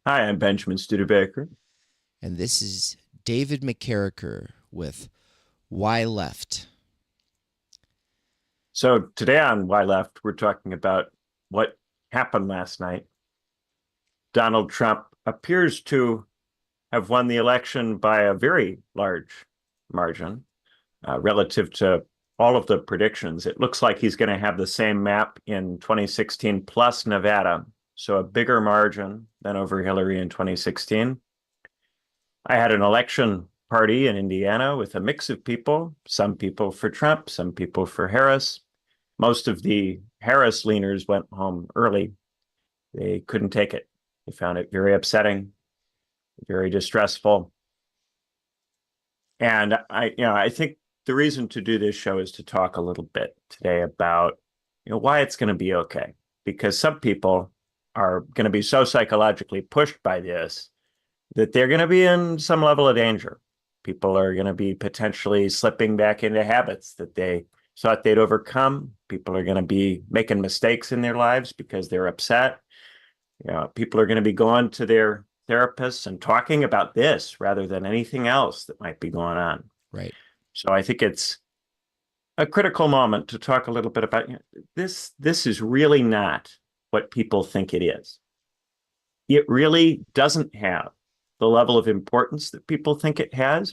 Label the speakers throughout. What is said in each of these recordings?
Speaker 1: Hi, I'm Benjamin Studebaker.
Speaker 2: And this is David McKerracher with Why Left.
Speaker 1: So today on Why Left, we're talking about what happened last night. Donald Trump appears to have won the election by a very large margin relative to all of the predictions. It looks like he's going to have the same map in 2016 plus Nevada, so a bigger margin than over Hillary in 2016. I had an election party in Indiana with a mix of people, some people for Trump, some people for Harris. Most of the Harris leaners went home early. They couldn't take it. They found it very upsetting, very distressful. And I think the reason to do this show is to talk a little bit today about, why it's going to be okay. Because some people are going to be so psychologically pushed by this that they're going to be in some level of danger. People are going to be potentially slipping back into habits that they thought they'd overcome. People are going to be making mistakes in their lives because they're upset. People are going to be going to their therapists and talking about this rather than anything else that might be going on.
Speaker 2: Right.
Speaker 1: So I think it's a critical moment to talk a little bit about this. This is really not what people think it is. It really doesn't have the level of importance that people think it has.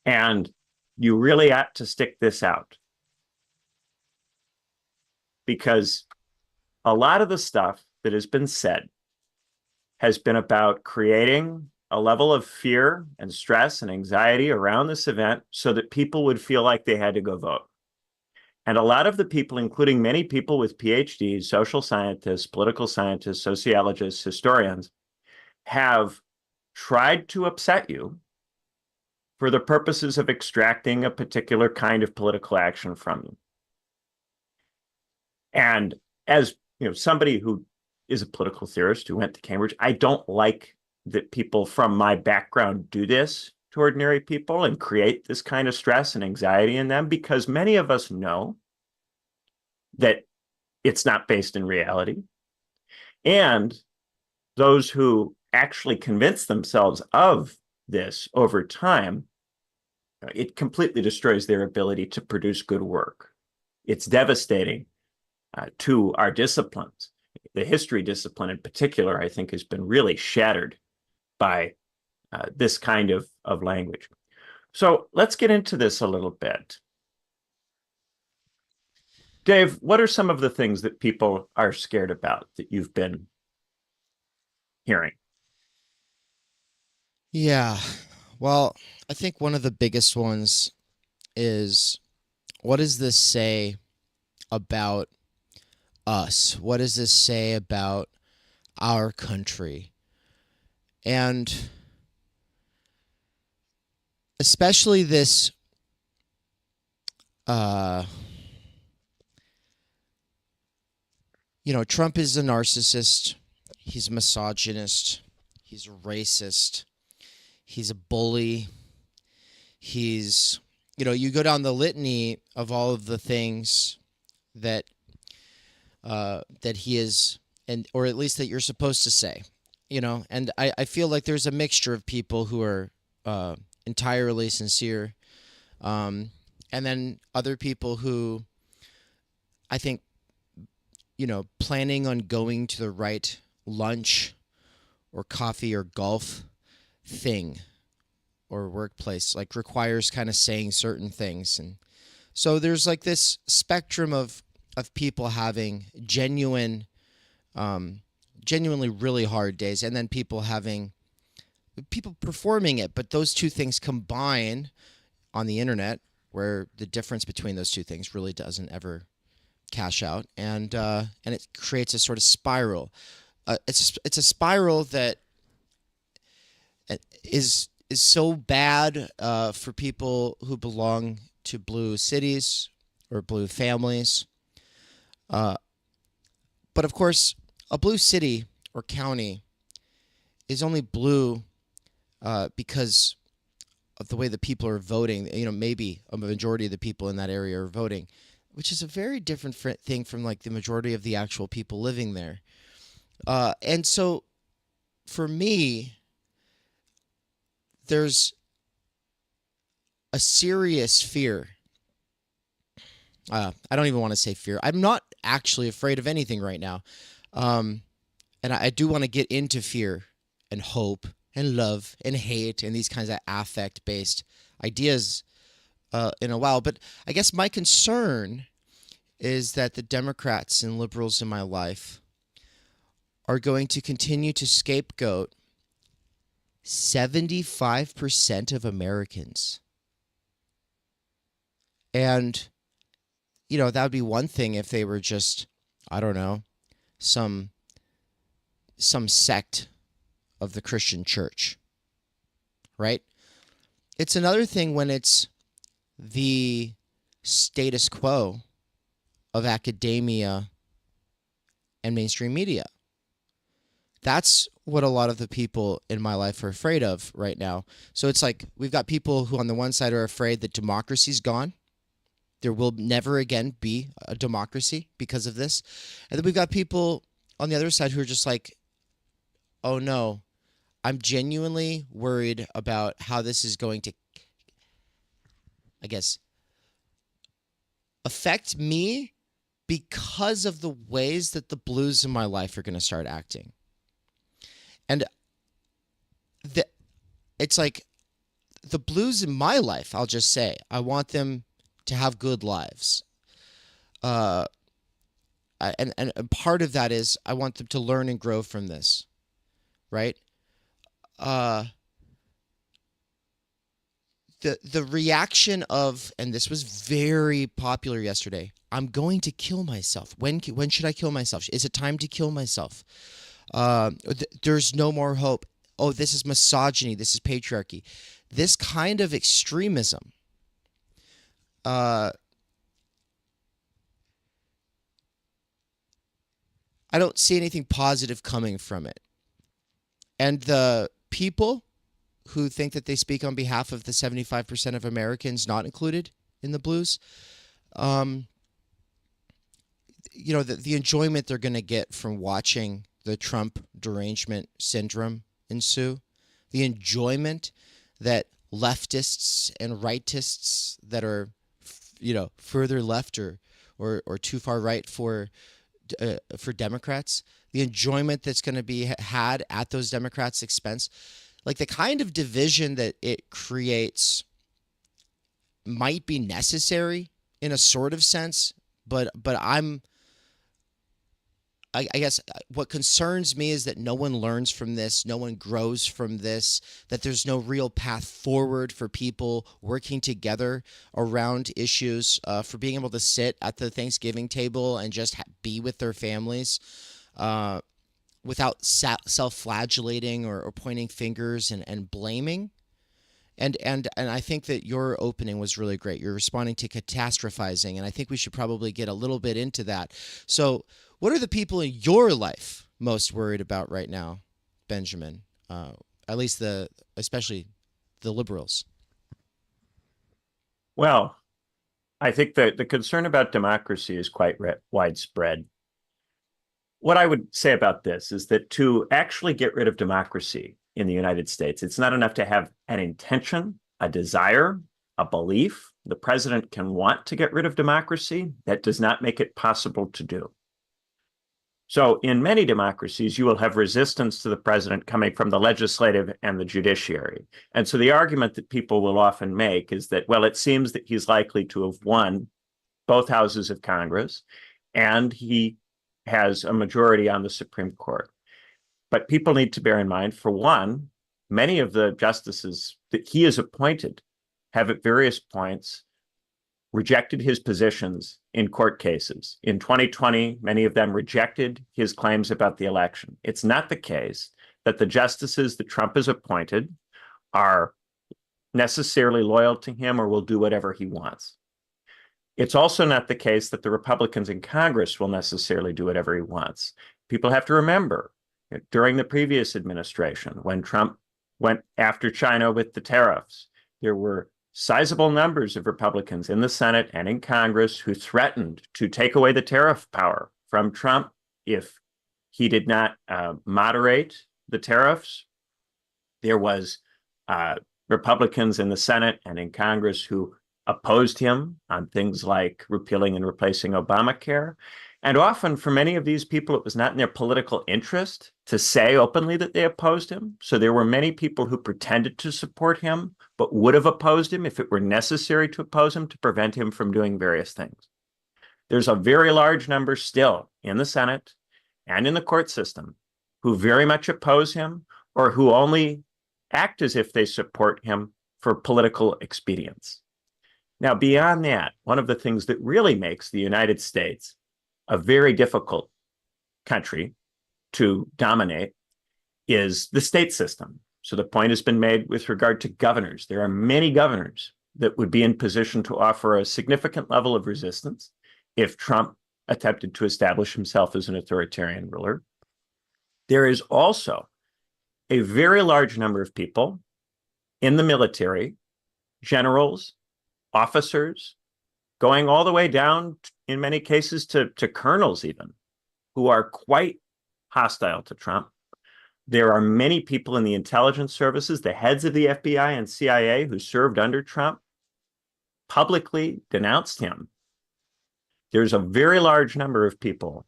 Speaker 1: And you really ought to stick this out because a lot of the stuff that has been said has been about creating a level of fear and stress and anxiety around this event so that people would feel like they had to go vote. And a lot of the people, including many people with PhDs, social scientists, political scientists, sociologists, historians, have tried to upset you for the purposes of extracting a particular kind of political action from you. And as somebody who is a political theorist who went to Cambridge, I don't like that people from my background do this to ordinary people and create this kind of stress and anxiety in them because many of us know that it's not based in reality. And those who actually convince themselves of this over time, it completely destroys their ability to produce good work. It's devastating to our disciplines. The history discipline in particular, I think, has been really shattered by this kind of language. So let's get into this a little bit. Dave, what are some of the things that people are scared about that you've been hearing?
Speaker 2: Yeah. Well, I think one of the biggest ones is what does this say about us? What does this say about our country? And especially this uh Trump is a narcissist. He's a misogynist. He's a racist. He's a bully. You go down the litany of all of the things that that he is, and or at least that you're supposed to say, and I feel like there's a mixture of people who are entirely sincere, and then other people who I think, planning on going to the right lunch or coffee or golf thing or workplace like requires kind of saying certain things. And so there's like this spectrum of people having genuinely really hard days, and then people performing it, but those two things combine on the internet where the difference between those two things really doesn't ever cash out, and it creates a sort of spiral. It's a spiral that is so bad for people who belong to blue cities or blue families. Uh, but of course, a blue city or county is only blue because of the way the people are voting. Maybe a majority of the people in that area are voting, which is a very different thing from like the majority of the actual people living there. And so for me, there's a serious fear. I don't even want to say fear. I'm not actually afraid of anything right now. And I do want to get into fear and hope and love and hate and these kinds of affect-based ideas in a while. But I guess my concern is that the Democrats and liberals in my life are going to continue to scapegoat 75% of Americans. And, that would be one thing if they were just, I don't know, some sect of the Christian church, right? It's another thing when it's the status quo of academia and mainstream media. That's what a lot of the people in my life are afraid of right now. So it's like we've got people who on the one side are afraid that democracy's gone. There will never again be a democracy because of this. And then we've got people on the other side who are just like, oh no, I'm genuinely worried about how this is going to, I guess, affect me because of the ways that the blues in my life are going to start acting. And it's like the blues in my life, I'll just say, I want them to have good lives. And part of that is I want them to learn and grow from this, right? The reaction of, and this was very popular yesterday, I'm going to kill myself. When should I kill myself? Is it time to kill myself? There's no more hope. Oh, this is misogyny. This is patriarchy. This kind of extremism, I don't see anything positive coming from it. And the people who think that they speak on behalf of the 75% of Americans not included in the blues, the enjoyment they're going to get from watching the Trump derangement syndrome ensue, the enjoyment that leftists and rightists that are, further left or too far right for Democrats, the enjoyment that's going to be had at those Democrats' expense, like the kind of division that it creates might be necessary in a sort of sense, but I guess what concerns me is that no one learns from this, no one grows from this, that there's no real path forward for people working together around issues, for being able to sit at the Thanksgiving table and just be with their families without self-flagellating or pointing fingers and blaming. And I think that your opening was really great. You're responding to catastrophizing, and I think we should probably get a little bit into that. So what are the people in your life most worried about right now, Benjamin? At least especially the liberals.
Speaker 1: Well, I think that the concern about democracy is quite widespread. What I would say about this is that to actually get rid of democracy in the United States, it's not enough to have an intention, a desire, a belief. The president can want to get rid of democracy. That does not make it possible to do. So in many democracies, you will have resistance to the president coming from the legislative and the judiciary. And so the argument that people will often make is that, well, it seems that he's likely to have won both houses of Congress, and he has a majority on the Supreme Court. But people need to bear in mind, for one, many of the justices that he has appointed have at various points rejected his positions in court cases. In 2020, many of them rejected his claims about the election. It's not the case that the justices that Trump has appointed are necessarily loyal to him or will do whatever he wants. It's also not the case that the Republicans in Congress will necessarily do whatever he wants. People have to remember, during the previous administration, when Trump went after China with the tariffs, there were sizable numbers of Republicans in the Senate and in Congress who threatened to take away the tariff power from Trump if he did not moderate the tariffs, there was Republicans in the Senate and in Congress who opposed him on things like repealing and replacing Obamacare. And often for many of these people, it was not in their political interest to say openly that they opposed him. So there were many people who pretended to support him, but would have opposed him if it were necessary to oppose him to prevent him from doing various things. There's a very large number still in the Senate and in the court system who very much oppose him or who only act as if they support him for political expedience. Now, beyond that, one of the things that really makes the United States a very difficult country to dominate is the state system. So the point has been made with regard to governors. There are many governors that would be in position to offer a significant level of resistance if Trump attempted to establish himself as an authoritarian ruler. There is also a very large number of people in the military, generals, officers, going all the way down, in many cases, to colonels even, who are quite hostile to Trump. There are many people in the intelligence services, the heads of the FBI and CIA who served under Trump, publicly denounced him. There's a very large number of people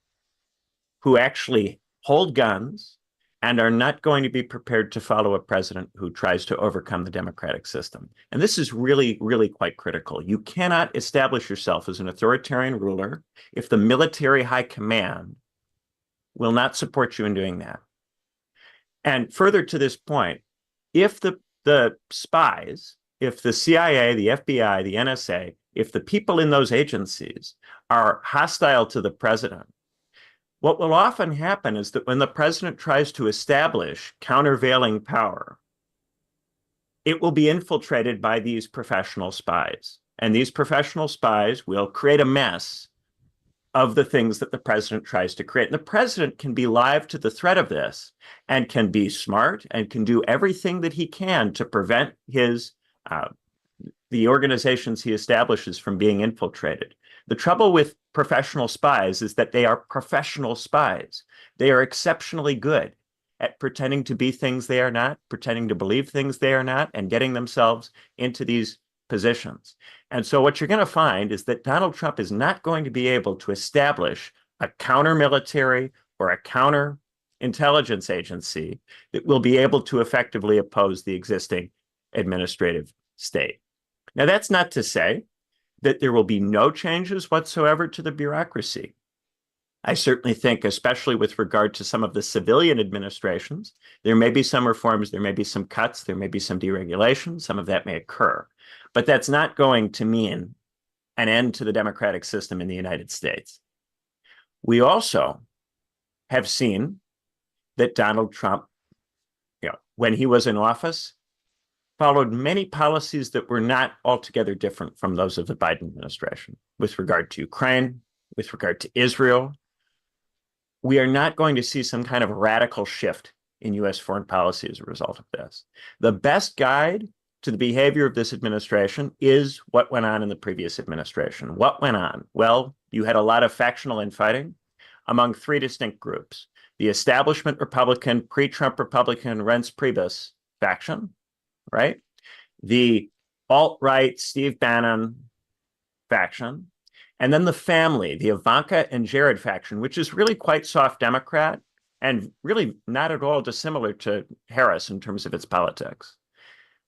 Speaker 1: who actually hold guns and are not going to be prepared to follow a president who tries to overcome the democratic system. And this is really, really quite critical. You cannot establish yourself as an authoritarian ruler if the military high command will not support you in doing that. And further to this point, if the spies, if the CIA, the FBI, the NSA, if the people in those agencies are hostile to the president, what will often happen is that when the president tries to establish countervailing power, it will be infiltrated by these professional spies. And these professional spies will create a mess of the things that the president tries to create. And the president can be live to the threat of this and can be smart and can do everything that he can to prevent the organizations he establishes from being infiltrated. The trouble with professional spies is that they are professional spies. They are exceptionally good at pretending to be things they are not, pretending to believe things they are not, and getting themselves into these positions. And so what you're going to find is that Donald Trump is not going to be able to establish a counter-military or a counter-intelligence agency that will be able to effectively oppose the existing administrative state. Now, that's not to say that there will be no changes whatsoever to the bureaucracy. I certainly think, especially with regard to some of the civilian administrations, there may be some reforms, there may be some cuts, there may be some deregulation, some of that may occur. But that's not going to mean an end to the democratic system in the United States. We also have seen that Donald Trump, when he was in office, followed many policies that were not altogether different from those of the Biden administration with regard to Ukraine, with regard to Israel. We are not going to see some kind of radical shift in U.S. foreign policy as a result of this. The best guide to the behavior of this administration is what went on in the previous administration. What went on? Well, you had a lot of factional infighting among three distinct groups: the establishment Republican, pre-Trump Republican, Reince Priebus faction, right? The alt-right Steve Bannon faction, and then the family, the Ivanka and Jared faction, which is really quite soft Democrat and really not at all dissimilar to Harris in terms of its politics.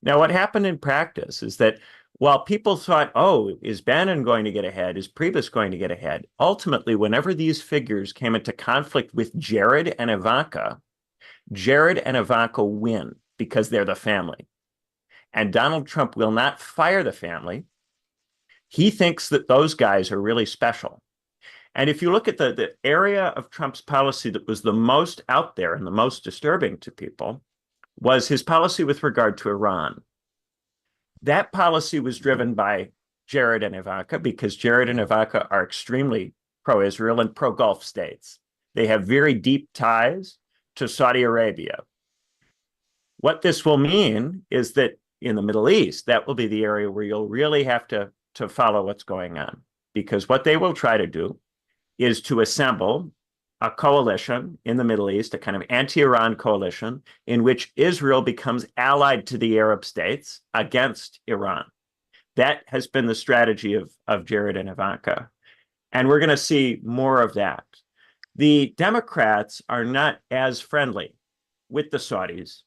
Speaker 1: Now, what happened in practice is that while people thought, oh, is Bannon going to get ahead? Is Priebus going to get ahead? Ultimately, whenever these figures came into conflict with Jared and Ivanka win because they're the family. And Donald Trump will not fire the family. He thinks that those guys are really special. And if you look at the area of Trump's policy that was the most out there and the most disturbing to people was his policy with regard to Iran. That policy was driven by Jared and Ivanka because Jared and Ivanka are extremely pro-Israel and pro-Gulf states. They have very deep ties to Saudi Arabia. What this will mean is that in the Middle East, that will be the area where you'll really have to follow what's going on, because what they will try to do is to assemble a coalition in the Middle East, a kind of anti-Iran coalition, in which Israel becomes allied to the Arab states against Iran. That has been the strategy of Jared and Ivanka. And we're going to see more of that. The Democrats are not as friendly with the Saudis.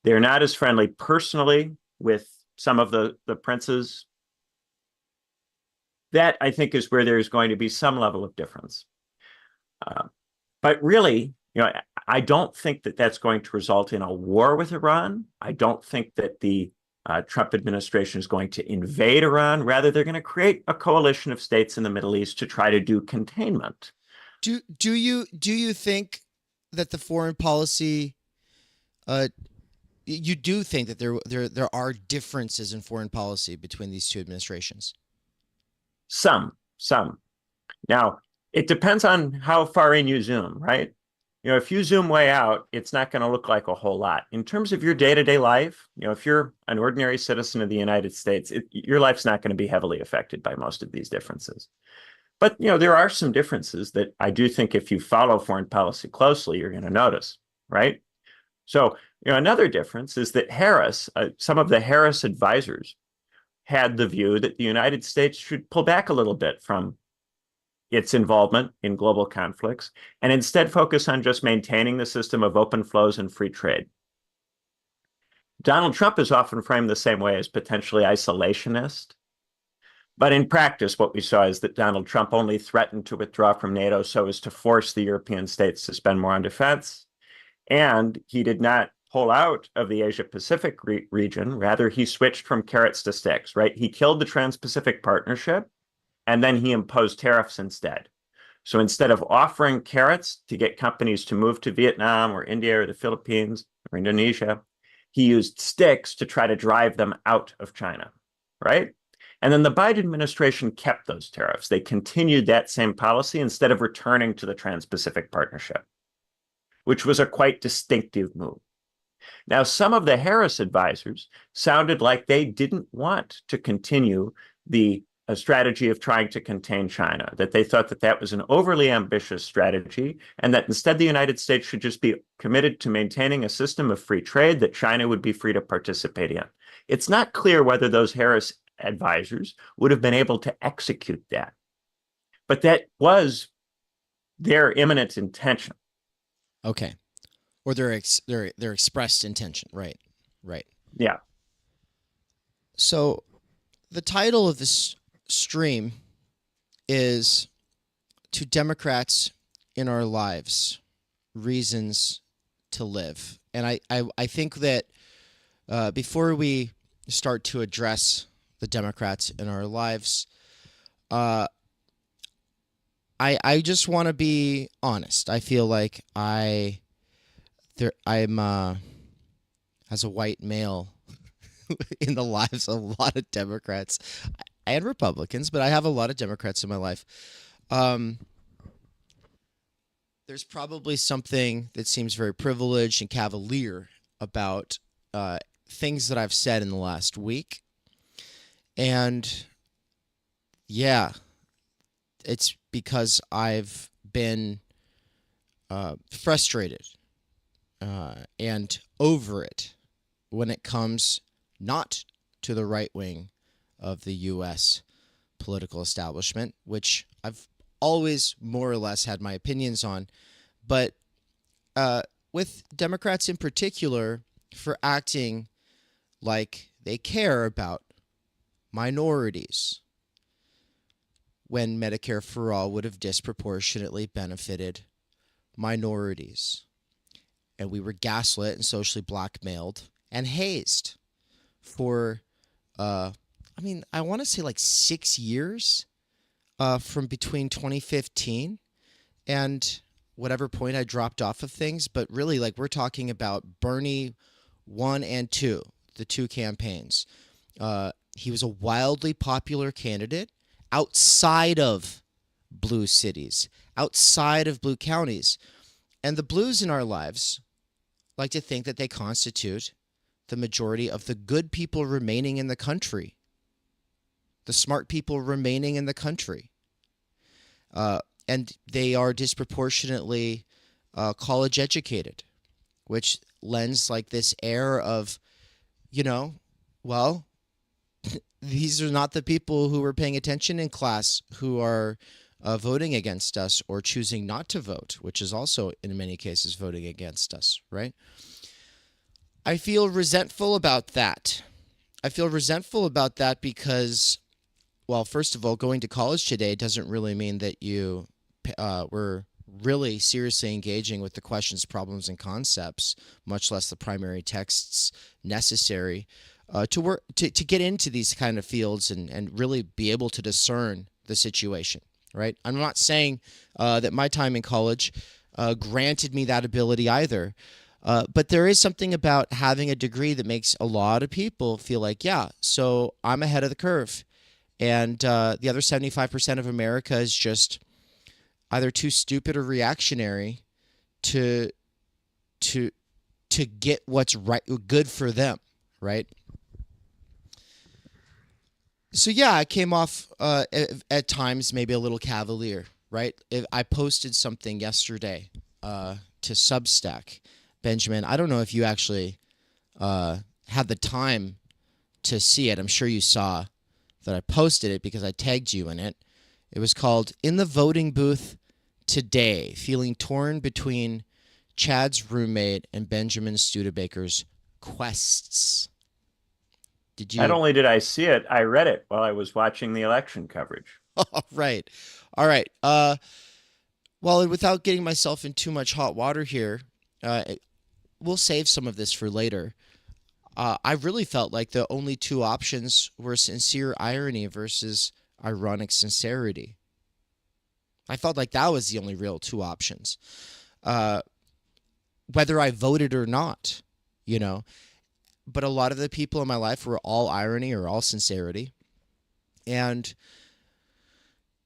Speaker 1: They're not as friendly personally with some of the princes. That, I think, is where there's going to be some level of difference. But really, I don't think that that's going to result in a war with Iran. I don't think that the Trump administration is going to invade Iran. Rather, they're going to create a coalition of states in the Middle East to try to do containment.
Speaker 2: Do you think that the foreign policy, you do think that there are differences in foreign policy between these two administrations?
Speaker 1: Some. Now, it depends on how far in you zoom, right? If you zoom way out, it's not going to look like a whole lot. In terms of your day-to-day life, if you're an ordinary citizen of the United States, your life's not going to be heavily affected by most of these differences. But, there are some differences that I do think if you follow foreign policy closely, you're going to notice, right? So, another difference is that some of the Harris advisors had the view that the United States should pull back a little bit from its involvement in global conflicts and instead focus on just maintaining the system of open flows and free trade. Donald Trump is often framed the same way as potentially isolationist. But in practice, what we saw is that Donald Trump only threatened to withdraw from NATO so as to force the European states to spend more on defense. And he did not pull out of the Asia-Pacific region. Rather, he switched from carrots to sticks, right? He killed the Trans-Pacific Partnership, and then he imposed tariffs instead. So instead of offering carrots to get companies to move to Vietnam or India or the Philippines or Indonesia, he used sticks to try to drive them out of China, right? And then the Biden administration kept those tariffs. They continued that same policy instead of returning to the Trans-Pacific Partnership, which was a quite distinctive move. Now, some of the Harris advisors sounded like they didn't want to continue the strategy of trying to contain China, that they thought that that was an overly ambitious strategy, and that instead the United States should just be committed to maintaining a system of free trade that China would be free to participate in. It's not clear whether those Harris advisors would have been able to execute that, but that was their imminent intention.
Speaker 2: Okay. Or their expressed intention, right?
Speaker 1: Yeah.
Speaker 2: So the title of this stream is "To Democrats in Our Lives: Reasons to Live," and I think that before we start to address the Democrats in our lives, I just want to be honest. I feel like I'm as a white male in the lives of a lot of Democrats and Republicans, but I have a lot of Democrats in my life. There's probably something that seems very privileged and cavalier about things that I've said in the last week. And yeah, it's because I've been frustrated and over it when it comes not to the right wing of the U.S. political establishment, which I've always more or less had my opinions on, but with Democrats in particular for acting like they care about minorities when Medicare for All would have disproportionately benefited minorities. And we were gaslit and socially blackmailed and hazed for, I want to say like 6 years from between 2015 and whatever point I dropped off of things. But really, like, we're talking about Bernie 1 and 2, the two campaigns. He was a wildly popular candidate outside of blue cities, outside of blue counties. And the blues in our lives like to think that they constitute the majority of the good people remaining in the country, the smart people remaining in the country. and they are disproportionately college educated, which lends like this air of, well, these are not the people who were paying attention in class who are voting against us or choosing not to vote, which is also in many cases voting against us, right? I feel resentful about that. I feel resentful about that because, well, first of all, going to college today doesn't really mean that you were really seriously engaging with the questions, problems, and concepts, much less the primary texts necessary to work to get into these kind of fields and really be able to discern the situation, right? I'm not saying that my time in college granted me that ability either. But there is something about having a degree that makes a lot of people feel like, yeah, so I'm ahead of the curve. And the other 75% of America is just either too stupid or reactionary to get what's right, good for them, right? So yeah, I came off at times maybe a little cavalier, right? I posted something yesterday to Substack. Benjamin, I don't know if you actually had the time to see it. I'm sure you saw that I posted it because I tagged you in it. It was called "In the Voting Booth Today, Feeling Torn Between Chad's Roommate and Benjamin Studebaker's Quests." Did
Speaker 1: Not
Speaker 2: you?
Speaker 1: only did I see it, I read it while I was watching the election coverage.
Speaker 2: All right. All right. Well, without getting myself in too much hot water here, we'll save some of this for later. I really felt like the only two options were sincere irony versus ironic sincerity. I felt like that was the only real two options. Whether I voted or not, you know. But a lot of the people in my life were all irony or all sincerity. And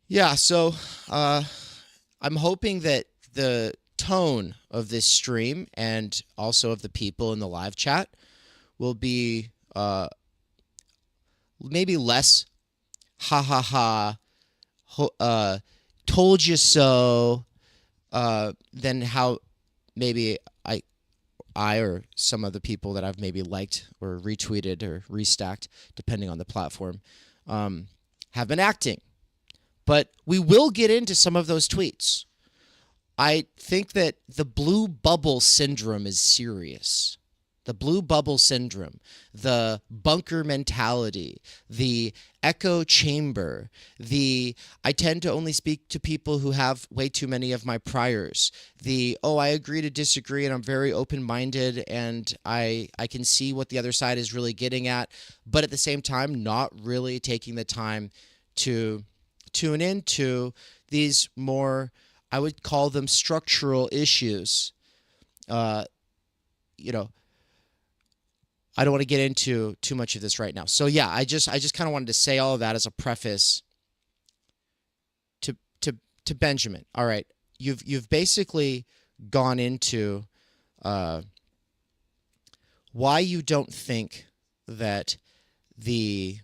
Speaker 2: yeah, so I'm hoping that the tone of this stream and also of the people in the live chat will be maybe less ha ha ha, told you so, than how maybe I or some of the people that I've maybe liked or retweeted or restacked, depending on the platform, have been acting. But we will get into some of those tweets. I think that the blue bubble syndrome is serious. The blue bubble syndrome, the bunker mentality, the echo chamber, I tend to only speak to people who have way too many of my priors, I agree to disagree and I'm very open-minded and I can see what the other side is really getting at, but at the same time, not really taking the time to tune into these more, I would call them structural issues. I don't want to get into too much of this right now. So yeah, I just kind of wanted to say all of that as a preface to Benjamin. All right, you've basically gone into why you don't think that the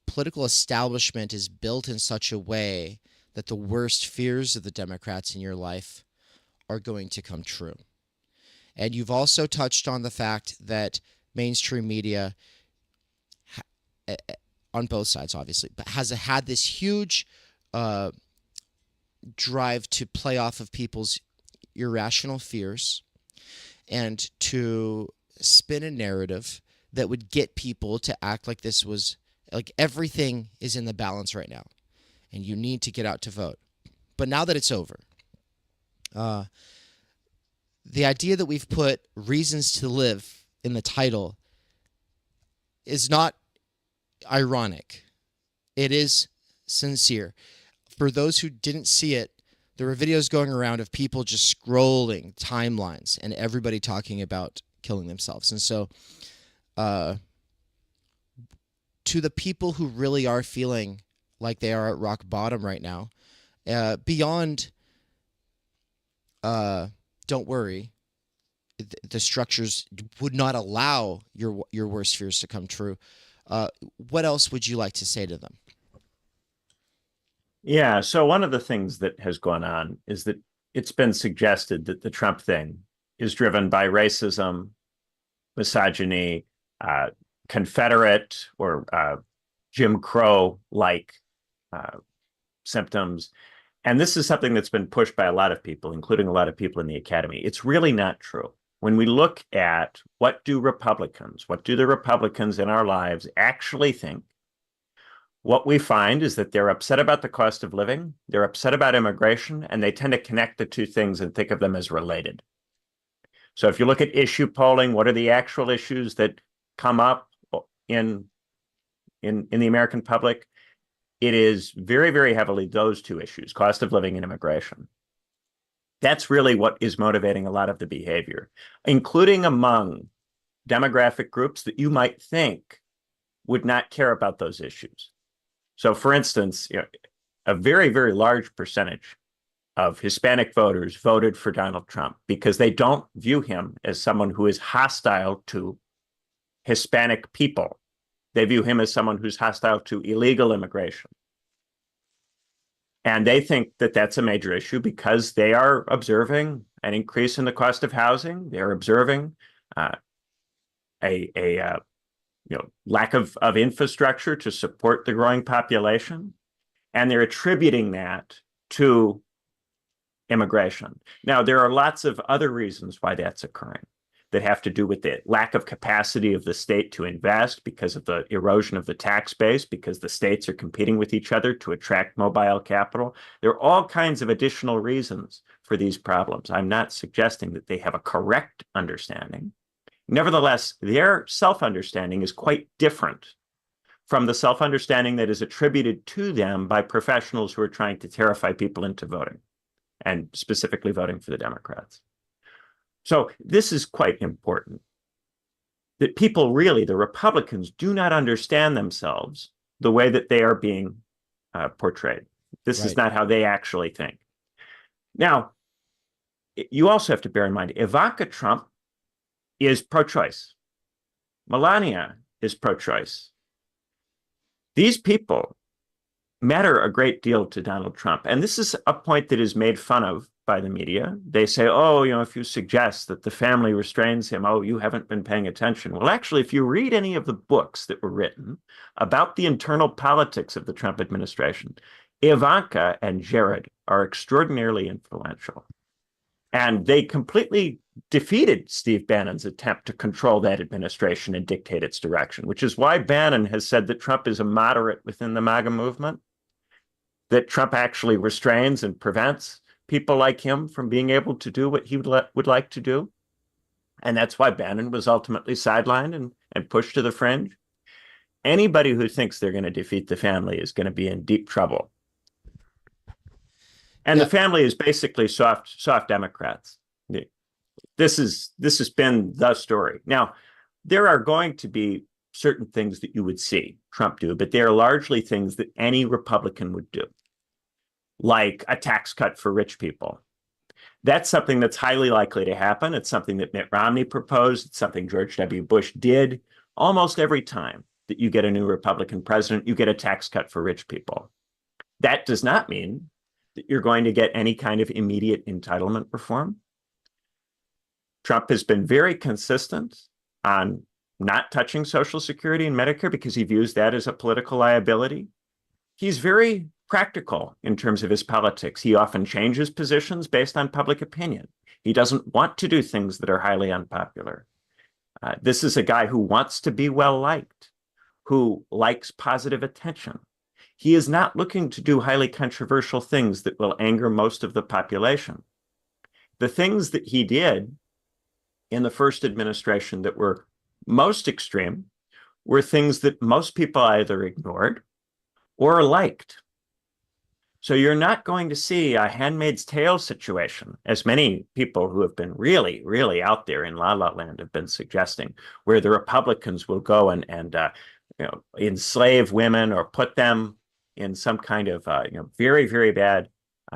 Speaker 2: political establishment is built in such a way that the worst fears of the Democrats in your life are going to come true. And you've also touched on the fact that mainstream media, on both sides, obviously, but has had this huge drive to play off of people's irrational fears and to spin a narrative that would get people to act like this was, like everything is in the balance right now and you need to get out to vote. But now that it's over, the idea that we've put reasons to live in the title is not ironic. It is sincere. For those who didn't see it, there were videos going around of people just scrolling timelines and everybody talking about killing themselves. And so to the people who really are feeling like they are at rock bottom right now, beyond don't worry, the structures would not allow your worst fears to come true. What else would you like to say to them?
Speaker 1: Yeah. So one of the things that has gone on is that it's been suggested that the Trump thing is driven by racism, misogyny, uh, Confederate or Jim Crow like uh, symptoms. And this is something that's been pushed by a lot of people, including a lot of people in the academy. It's really not true. When we look at what do the Republicans in our lives actually think, what we find is that they're upset about the cost of living, they're upset about immigration, and they tend to connect the two things and think of them as related. So if you look at issue polling, what are the actual issues that come up in the American public? It is very, very heavily those two issues, cost of living and immigration. That's really what is motivating a lot of the behavior, including among demographic groups that you might think would not care about those issues. So, for instance, a very, very large percentage of Hispanic voters voted for Donald Trump because they don't view him as someone who is hostile to Hispanic people. They view him as someone who's hostile to illegal immigration. And they think that that's a major issue because they are observing an increase in the cost of housing. They're observing a lack of infrastructure to support the growing population. And they're attributing that to immigration. Now, there are lots of other reasons why that's occurring that have to do with the lack of capacity of the state to invest because of the erosion of the tax base, because the states are competing with each other to attract mobile capital. There are all kinds of additional reasons for these problems. I'm not suggesting that they have a correct understanding. Nevertheless, their self-understanding is quite different from the self-understanding that is attributed to them by professionals who are trying to terrify people into voting, and specifically voting for the Democrats. So this is quite important, that people really, the Republicans, do not understand themselves the way that they are being portrayed. This is not how they actually think. Now, you also have to bear in mind, Ivanka Trump is pro-choice. Melania is pro-choice. These people matter a great deal to Donald Trump. And this is a point that is made fun of by the media. They say, oh, if you suggest that the family restrains him, oh, you haven't been paying attention. Well, actually, if you read any of the books that were written about the internal politics of the Trump administration, Ivanka and Jared are extraordinarily influential. And they completely defeated Steve Bannon's attempt to control that administration and dictate its direction, which is why Bannon has said that Trump is a moderate within the MAGA movement, that Trump actually restrains and prevents people like him from being able to do what he would like to do. And that's why Bannon was ultimately sidelined and pushed to the fringe. Anybody who thinks they're going to defeat the family is going to be in deep trouble. And the family is basically soft Democrats. This has been the story. Now, there are going to be certain things that you would see Trump do, but they are largely things that any Republican would do, like a tax cut for rich people. That's something that's highly likely to happen. It's something that Mitt Romney proposed. It's something George W. Bush did. Almost every time that you get a new Republican president, you get a tax cut for rich people. That does not mean that you're going to get any kind of immediate entitlement reform. Trump has been very consistent on not touching Social Security and Medicare because he views that as a political liability. He's very practical in terms of his politics. He often changes positions based on public opinion. He doesn't want to do things that are highly unpopular. This is a guy who wants to be well-liked, who likes positive attention. He is not looking to do highly controversial things that will anger most of the population. The things that he did in the first administration that were most extreme were things that most people either ignored or liked. So you're not going to see a Handmaid's Tale situation, as many people who have been really, really out there in La La Land have been suggesting, where the Republicans will go and enslave women or put them in some kind of very, very bad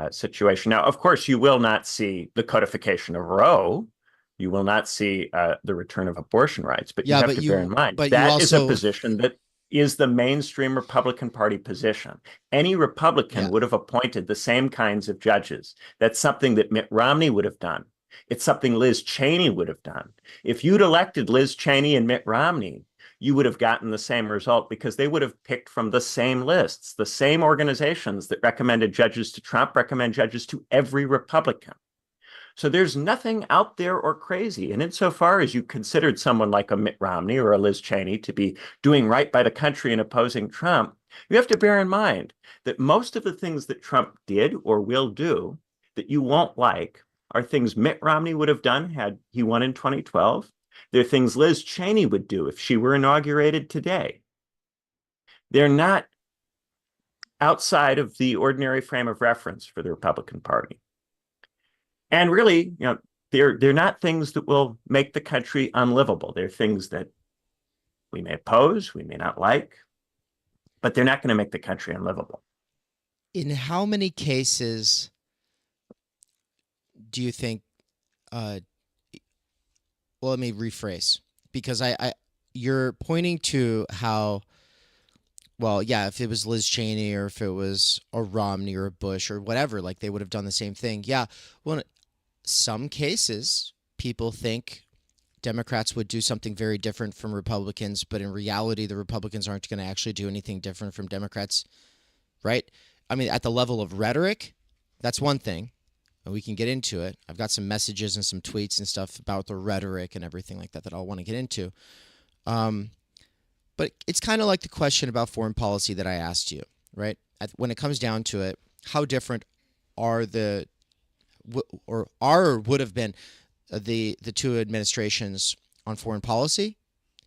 Speaker 1: situation. Now, of course, you will not see the codification of Roe. You will not see the return of abortion rights, but you have to bear in mind that is a position that is the mainstream Republican Party position. Any Republican
Speaker 2: Yeah.
Speaker 1: would have appointed the same kinds of judges. That's something that Mitt Romney would have done. It's something Liz Cheney would have done. If you'd elected Liz Cheney and Mitt Romney, you would have gotten the same result because they would have picked from the same lists. The same organizations that recommended judges to Trump recommend judges to every Republican. So there's nothing out there or crazy. And insofar as you considered someone like a Mitt Romney or a Liz Cheney to be doing right by the country and opposing Trump, you have to bear in mind that most of the things that Trump did or will do that you won't like are things Mitt Romney would have done had he won in 2012. They're things Liz Cheney would do if she were inaugurated today. They're not outside of the ordinary frame of reference for the Republican Party. And really, they're not things that will make the country unlivable. They're things that we may oppose, we may not like, but they're not going to make the country unlivable.
Speaker 2: In how many cases do you think, well, let me rephrase, because you're pointing to how, well, yeah, if it was Liz Cheney or if it was a Romney or a Bush or whatever, like they would have done the same thing. Yeah. Well, some cases, people think Democrats would do something very different from Republicans, but in reality, the Republicans aren't going to actually do anything different from Democrats, right? I mean, at the level of rhetoric, that's one thing, and we can get into it. I've got some messages and some tweets and stuff about the rhetoric and everything like that I'll want to get into. But it's kind of like the question about foreign policy that I asked you, right? When it comes down to it, how different are would have been the two administrations on foreign policy,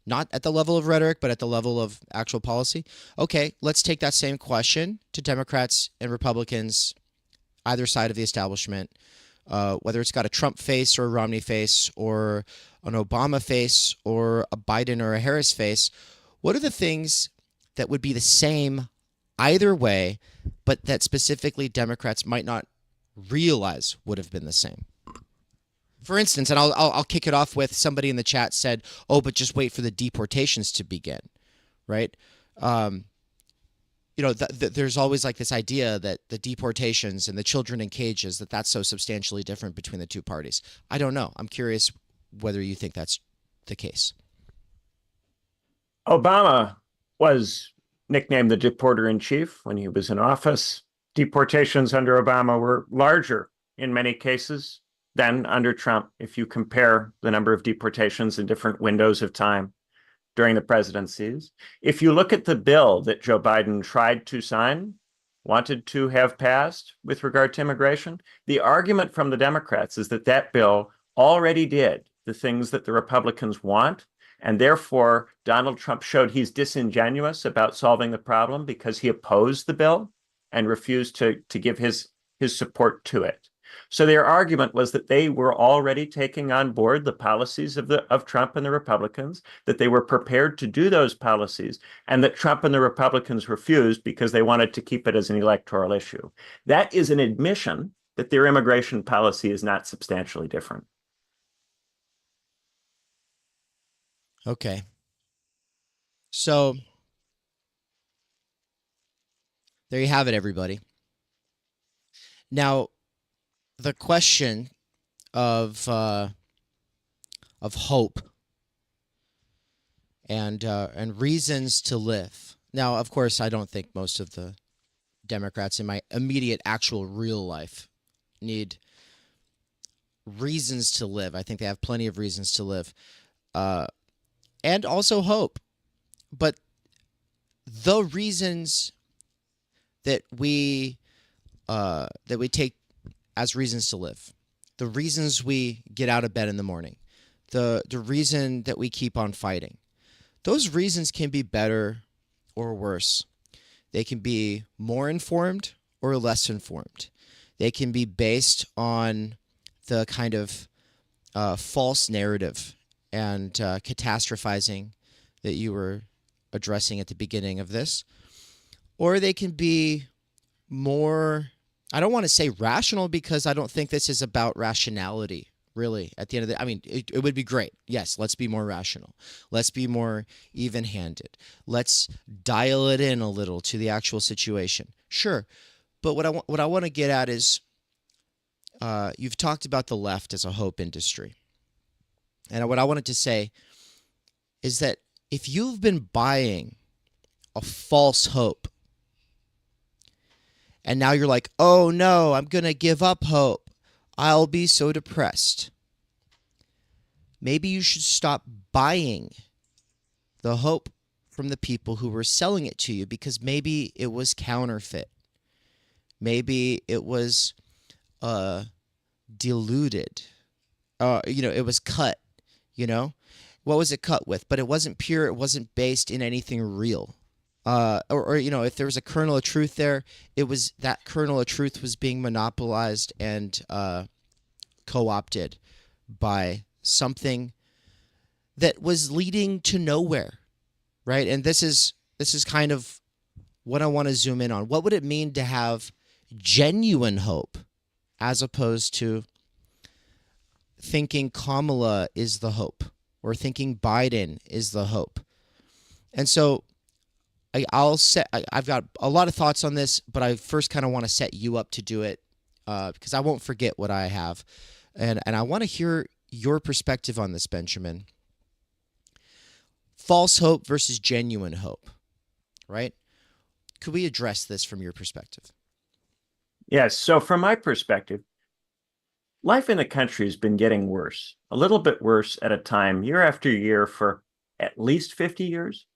Speaker 2: not at the level of rhetoric, but at the level of actual policy? Okay, let's take that same question to Democrats and Republicans, either side of the establishment, whether it's got a Trump face or a Romney face or an Obama face or a Biden or a Harris face. What are the things that would be the same either way, but that specifically Democrats might not realize would have been the same? For instance, and I'll kick it off with somebody in the chat said, "Oh, but just wait for the deportations to begin," right? There's always like this idea that the deportations and the children in cages, that's so substantially different between the two parties. I don't know. I'm curious whether you think that's the case.
Speaker 1: Obama was nicknamed the deporter in chief when he was in office. Deportations under Obama were larger in many cases than under Trump, if you compare the number of deportations in different windows of time during the presidencies. If you look at the bill that Joe Biden tried to sign, wanted to have passed with regard to immigration, the argument from the Democrats is that that bill already did the things that the Republicans want, and therefore Donald Trump showed he's disingenuous about solving the problem because he opposed the bill and refused to give his support to it. So their argument was that they were already taking on board the policies of Trump and the Republicans, that they were prepared to do those policies, and that Trump and the Republicans refused because they wanted to keep it as an electoral issue. That is an admission that their immigration policy is not substantially different.
Speaker 2: Okay. So there you have it, everybody. Now, the question of hope and reasons to live. Now, of course, I don't think most of the Democrats in my immediate, actual, real life need reasons to live. I think they have plenty of reasons to live, and also hope. But the reasons that we take as reasons to live, the reasons we get out of bed in the morning, the reason that we keep on fighting, those reasons can be better or worse. They can be more informed or less informed. They can be based on the kind of false narrative and catastrophizing that you were addressing at the beginning of this, or they can be more, I don't want to say rational, because I don't think this is about rationality, really, at the end of the, I mean, it would be great. Yes, let's be more rational. Let's be more even-handed. Let's dial it in a little to the actual situation. Sure, but what I want to get at is, you've talked about the left as a hope industry, and what I wanted to say is that if you've been buying a false hope, and now you're like, oh no, I'm gonna give up hope. I'll be so depressed. Maybe you should stop buying the hope from the people who were selling it to you, because maybe it was counterfeit. Maybe it was diluted. It was cut, What was it cut with? But it wasn't pure. It wasn't based in anything real. Or if there was a kernel of truth there, it was that kernel of truth was being monopolized and co-opted by something that was leading to nowhere, right? And this is kind of what I want to zoom in on. What would it mean to have genuine hope, as opposed to thinking Kamala is the hope or thinking Biden is the hope? And so I've got a lot of thoughts on this, but I first kind of want to set you up to do it, because I won't forget what I have. And I want to hear your perspective on this, Benjamin. False hope versus genuine hope, right? Could we address this from your perspective?
Speaker 1: Yes. So from my perspective, life in the country has been getting worse, a little bit worse at a time, year after year, for at least 50 years.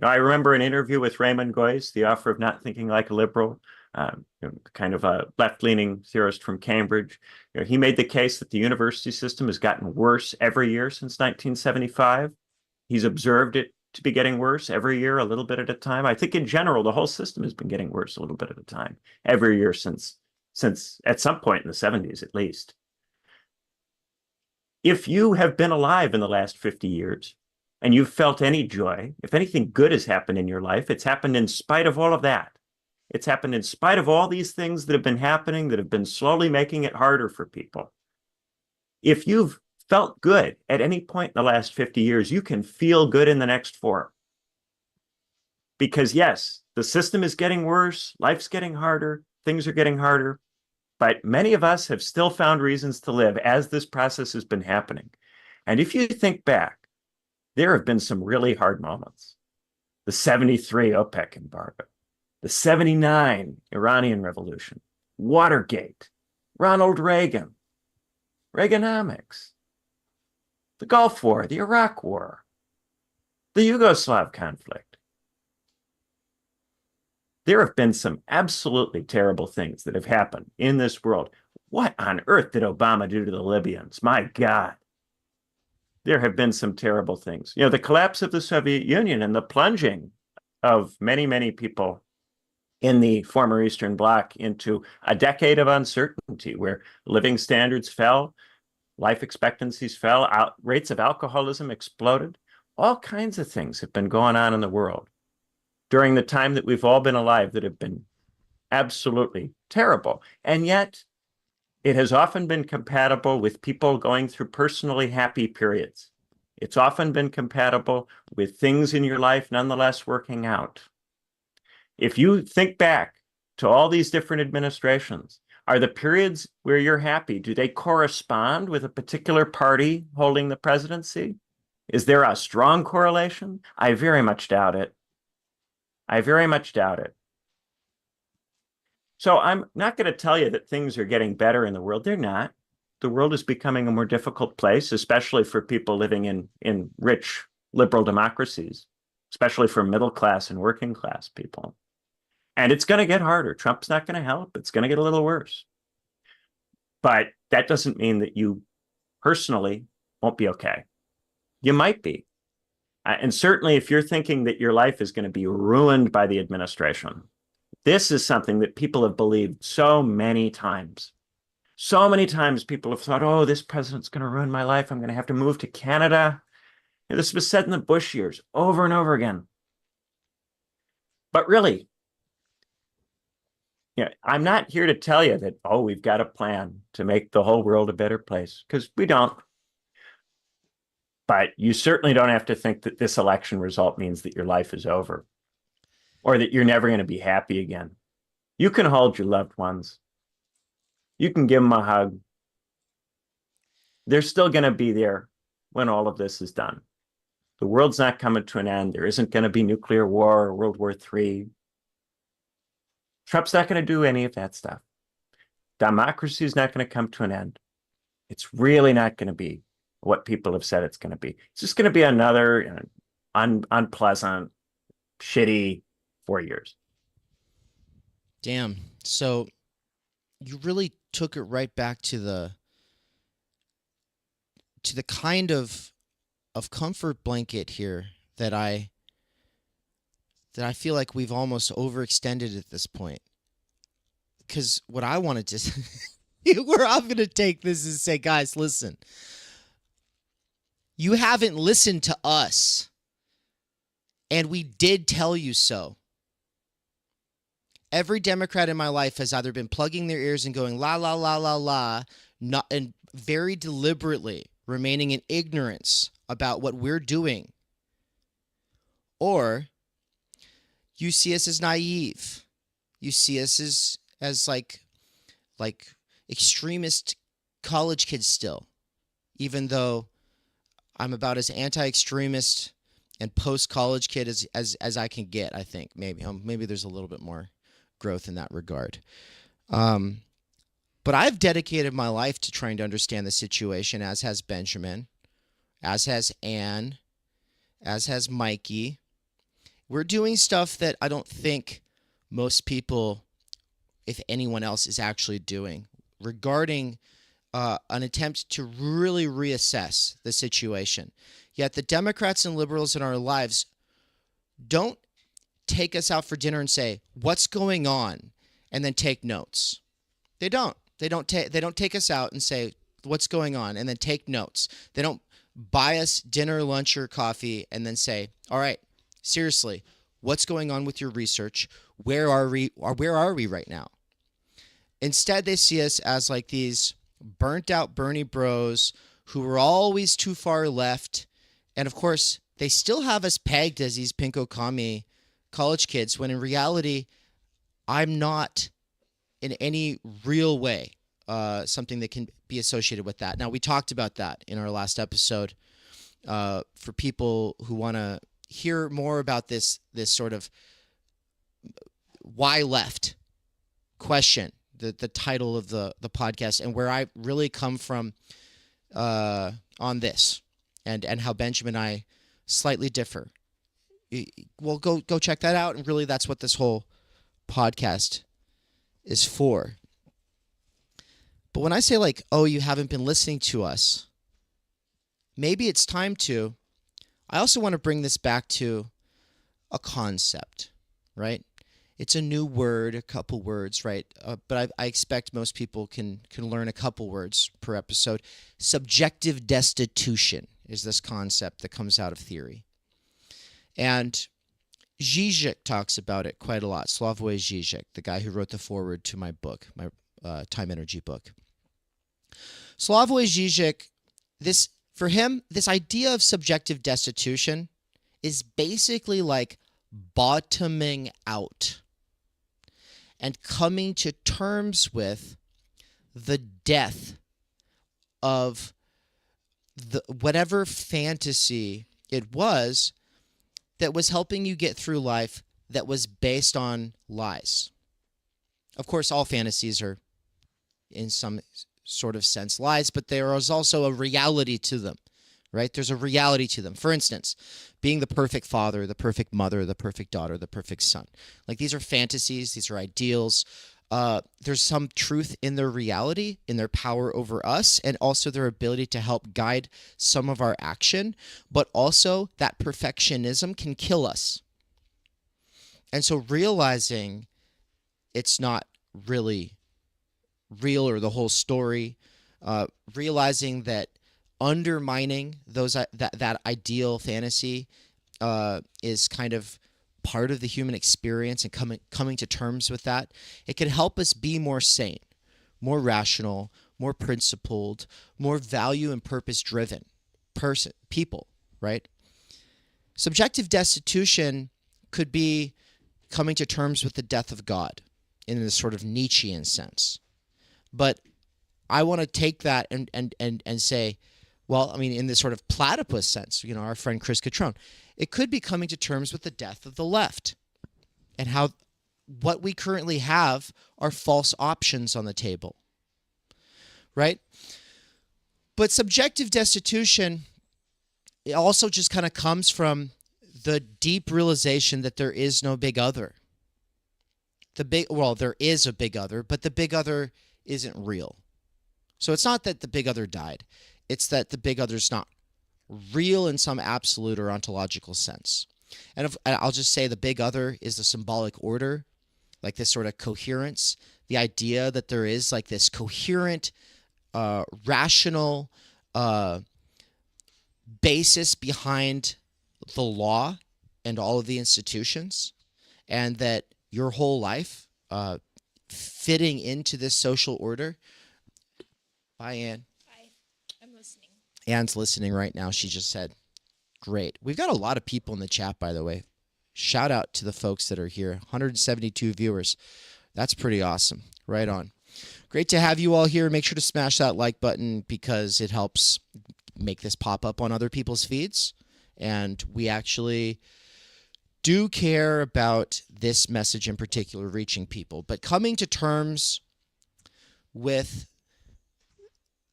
Speaker 1: I remember an interview with Raymond Goyce, the author of Not Thinking Like a Liberal, kind of a left-leaning theorist from Cambridge. He made the case that the university system has gotten worse every year since 1975. He's observed it to be getting worse every year, a little bit at a time. I think in general, the whole system has been getting worse a little bit at a time every year since at some point in the 70s, at least. If you have been alive in the last 50 years and you've felt any joy, if anything good has happened in your life, it's happened in spite of all of that. It's happened in spite of all these things that have been happening, that have been slowly making it harder for people. If you've felt good at any point in the last 50 years, you can feel good in the next 4. Because yes, the system is getting worse, life's getting harder, things are getting harder, but many of us have still found reasons to live as this process has been happening. And if you think back, there have been some really hard moments. The 73 OPEC embargo, the 79 Iranian Revolution, Watergate, Ronald Reagan, Reaganomics, the Gulf War, the Iraq War, the Yugoslav conflict. There have been some absolutely terrible things that have happened in this world. What on earth did Obama do to the Libyans? My God. There have been some terrible things. The collapse of the Soviet Union and the plunging of many, many people in the former Eastern Bloc into a decade of uncertainty where living standards fell, life expectancies fell, rates of alcoholism exploded. All kinds of things have been going on in the world during the time that we've all been alive that have been absolutely terrible. And yet, it has often been compatible with people going through personally happy periods. It's often been compatible with things in your life nonetheless working out. If you think back to all these different administrations, are the periods where you're happy, do they correspond with a particular party holding the presidency? Is there a strong correlation? I very much doubt it. I very much doubt it. So I'm not going to tell you that things are getting better in the world. They're not. The world is becoming a more difficult place, especially for people living in rich liberal democracies, especially for middle class and working class people. And it's going to get harder. Trump's not going to help. It's going to get a little worse. But that doesn't mean that you personally won't be okay. You might be. And certainly if you're thinking that your life is going to be ruined by the administration, this is something that people have believed so many times. So many times people have thought, oh, this president's going to ruin my life. I'm going to have to move to Canada. This was said in the Bush years over and over again. But really, I'm not here to tell you that, oh, we've got a plan to make the whole world a better place, because we don't. But you certainly don't have to think that this election result means that your life is over or that you're never going to be happy again. You can hold your loved ones. You can give them a hug. They're still going to be there when all of this is done. The world's not coming to an end. There isn't going to be nuclear war or World War III. Trump's not going to do any of that stuff. Democracy is not going to come to an end. It's really not going to be what people have said it's going to be. It's just going to be another unpleasant, shitty 4 years.
Speaker 2: Damn. So you really took it right back to the kind of comfort blanket here that I feel like we've almost overextended at this point. Because what I wanted to where I'm going to take this is say, guys, listen. You haven't listened to us. And we did tell you so. Every Democrat in my life has either been plugging their ears and going la la la la la, not, and very deliberately remaining in ignorance about what we're doing, or you see us as naive. You see us as like extremist college kids still, even though I'm about as anti-extremist and post-college kid as I can get. I think maybe there's a little bit more growth in that regard. But I've dedicated my life to trying to understand the situation, as has Benjamin, as has Anne, as has Mikey. We're doing stuff that I don't think most people, if anyone else, is actually doing regarding an attempt to really reassess the situation. Yet the Democrats and liberals in our lives don't take us out for dinner and say, what's going on? And then take notes. They don't. They don't take us out and say, what's going on? And then take notes. They don't buy us dinner, lunch, or coffee and then say, all right, seriously, what's going on with your research? Where are we right now? Instead, they see us as like these burnt out Bernie bros who are always too far left. And of course, they still have us pegged as these pinko commie college kids, when in reality, I'm not in any real way something that can be associated with that. Now, we talked about that in our last episode. For people who want to hear more about this sort of why left question, the title of the podcast, and where I really come from on this, and how Benjamin and I slightly differ. Well, go check that out, and really that's what this whole podcast is for. But when I say like, oh, you haven't been listening to us, maybe it's time to. I also want to bring this back to a concept, right? It's a new word, a couple words, right? But I expect most people can learn a couple words per episode. Subjective destitution is this concept that comes out of theory. And Žižek talks about it quite a lot. Slavoj Žižek, the guy who wrote the foreword to my book, my Time Energy book. Slavoj Žižek, for him, this idea of subjective destitution is basically like bottoming out and coming to terms with the death of whatever fantasy it was that was helping you get through life that was based on lies. Of course, all fantasies are, in some sort of sense, lies, but there is also a reality to them, right? There's a reality to them. For instance, being the perfect father, the perfect mother, the perfect daughter, the perfect son. Like, these are fantasies, these are ideals. There's some truth in their reality, in their power over us, and also their ability to help guide some of our action. But also, that perfectionism can kill us. And so realizing it's not really real or the whole story, realizing that undermining that ideal fantasy is kind of part of the human experience and coming to terms with that, it can help us be more sane, more rational, more principled, more value and purpose driven people, right? Subjective destitution could be coming to terms with the death of God in this sort of Nietzschean sense. But I want to take that and say, well, I mean, in this sort of platypus sense, our friend Chris Catrone, it could be coming to terms with the death of the left and how what we currently have are false options on the table, right? But subjective destitution, it also just kind of comes from the deep realization that there is no big other. There is a big other, but the big other isn't real. So it's not that the big other died. It's that the big other's not real in some absolute or ontological sense. And I'll just say the big other is the symbolic order, like this sort of coherence, the idea that there is like this coherent, rational basis behind the law and all of the institutions, and that your whole life fitting into this social order. Bye, Anne.
Speaker 3: Hi, I'm listening.
Speaker 2: Anne's listening right now. She just said, great. We've got a lot of people in the chat, by the way. Shout out to the folks that are here. 172 viewers. That's pretty awesome. Right on. Great to have you all here. Make sure to smash that like button because it helps make this pop up on other people's feeds. And we actually do care about this message in particular reaching people. But coming to terms with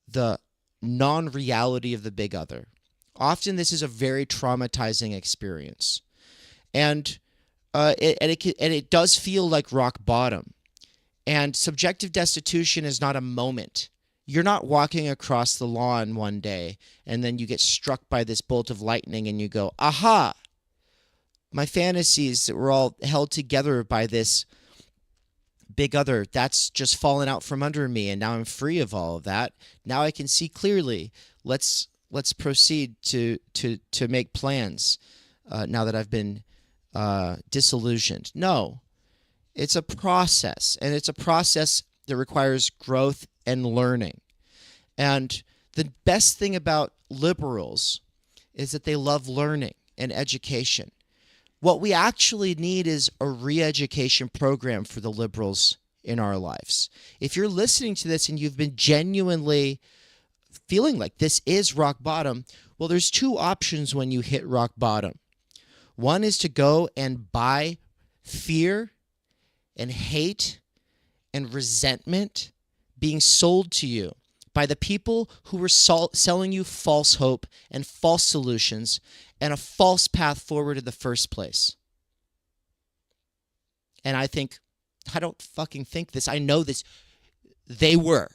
Speaker 2: the non-reality of the big other. Often this is a very traumatizing experience. And it does feel like rock bottom. And subjective destitution is not a moment. You're not walking across the lawn one day and then you get struck by this bolt of lightning and you go, aha, my fantasies that were all held together by this big other, that's just fallen out from under me and now I'm free of all of that. Now I can see clearly. Let's proceed to make plans now that I've been disillusioned. No, it's a process, and it's a process that requires growth and learning. And the best thing about liberals is that they love learning and education. What we actually need is a re-education program for the liberals in our lives. If you're listening to this and you've been genuinely feeling like this is rock bottom, well, there's two options when you hit rock bottom. One is to go and buy fear and hate and resentment being sold to you by the people who were selling you false hope and false solutions and a false path forward in the first place. And I don't fucking think this. I know this. They were.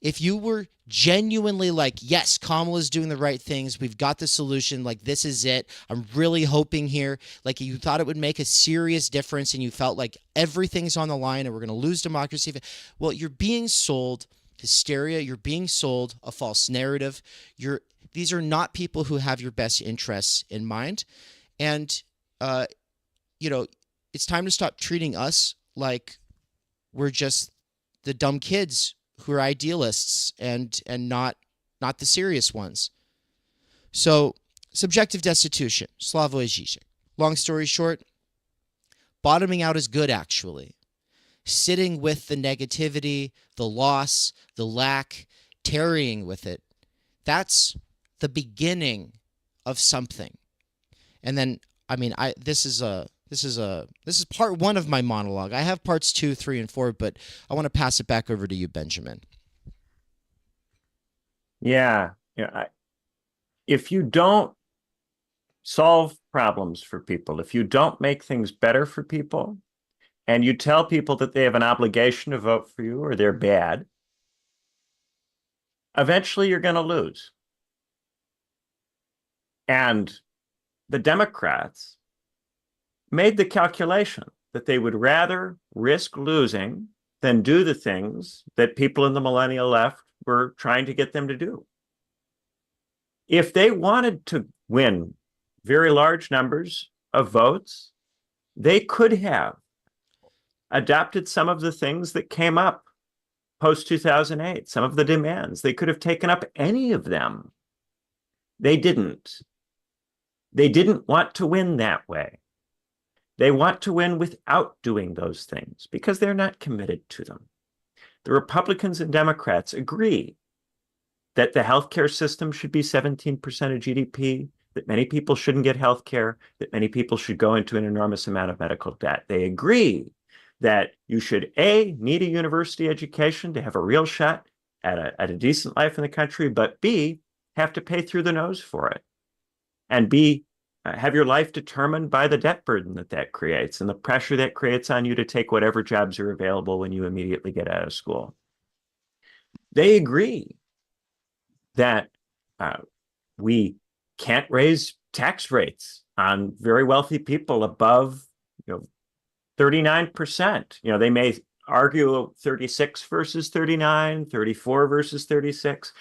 Speaker 2: If you were genuinely like, yes, Kamala's doing the right things, we've got the solution, like this is it, I'm really hoping here, like you thought it would make a serious difference and you felt like everything's on the line and we're going to lose democracy. Well, you're being sold hysteria, you're being sold a false narrative. These are not people who have your best interests in mind. And, it's time to stop treating us like we're just the dumb kids who are idealists and not the serious ones. So, subjective destitution, Slavoj Žižek. Long story short, bottoming out is good, actually. Sitting with the negativity, the loss, the lack, tarrying with it, that's the beginning of something. And then, this is part one of my monologue. I have parts 2, 3, and 4, but I want to pass it back over to you, Benjamin.
Speaker 1: Yeah. If you don't solve problems for people, if you don't make things better for people, and you tell people that they have an obligation to vote for you or they're bad, eventually you're going to lose. And the Democrats made the calculation that they would rather risk losing than do the things that people in the millennial left were trying to get them to do. If they wanted to win very large numbers of votes, They could have adopted some of the things that came up post 2008, some of the demands. They could have taken up any of them. They didn't. They didn't want to win that way. They want to win without doing those things because they're not committed to them. The Republicans and Democrats agree that the healthcare system should be 17% of GDP, that many people shouldn't get healthcare, that many people should go into an enormous amount of medical debt. They agree that you should, A, need a university education to have a real shot at a decent life in the country, but B, have to pay through the nose for it. And B, have your life determined by the debt burden that creates and the pressure that creates on you to take whatever jobs are available when you immediately get out of school. They agree that we can't raise tax rates on very wealthy people above 39%. They may argue 36 versus 39, 34 versus 36,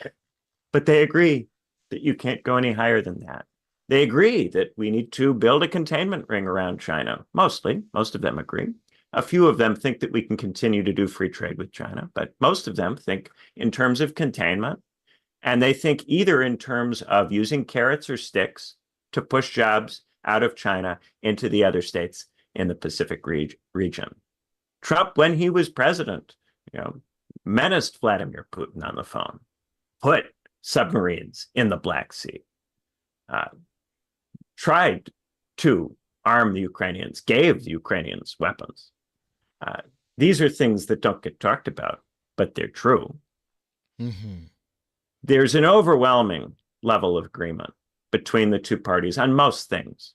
Speaker 1: but they agree that you can't go any higher than that. They agree that we need to build a containment ring around China. Most of them agree. A few of them think that we can continue to do free trade with China, but most of them think in terms of containment. And they think either in terms of using carrots or sticks to push jobs out of China into the other states in the Pacific region. Trump, when he was president, menaced Vladimir Putin on the phone, put submarines in the Black Sea, tried to arm the Ukrainians, gave the Ukrainians weapons. These are things that don't get talked about, but they're true.
Speaker 2: Mm-hmm.
Speaker 1: There's an overwhelming level of agreement between the two parties on most things.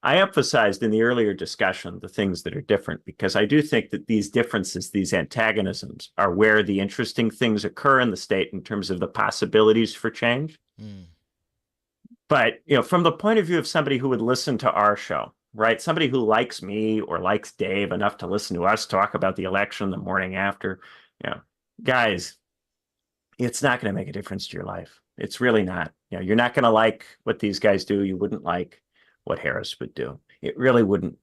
Speaker 1: I emphasized in the earlier discussion the things that are different because I do think that these differences, these antagonisms, are where the interesting things occur in the state in terms of the possibilities for change.
Speaker 2: Mm.
Speaker 1: But, from the point of view of somebody who would listen to our show, right? Somebody who likes me or likes Dave enough to listen to us talk about the election the morning after, guys, it's not going to make a difference to your life. It's really not. You're not going to like what these guys do. You wouldn't like what Harris would do. It really wouldn't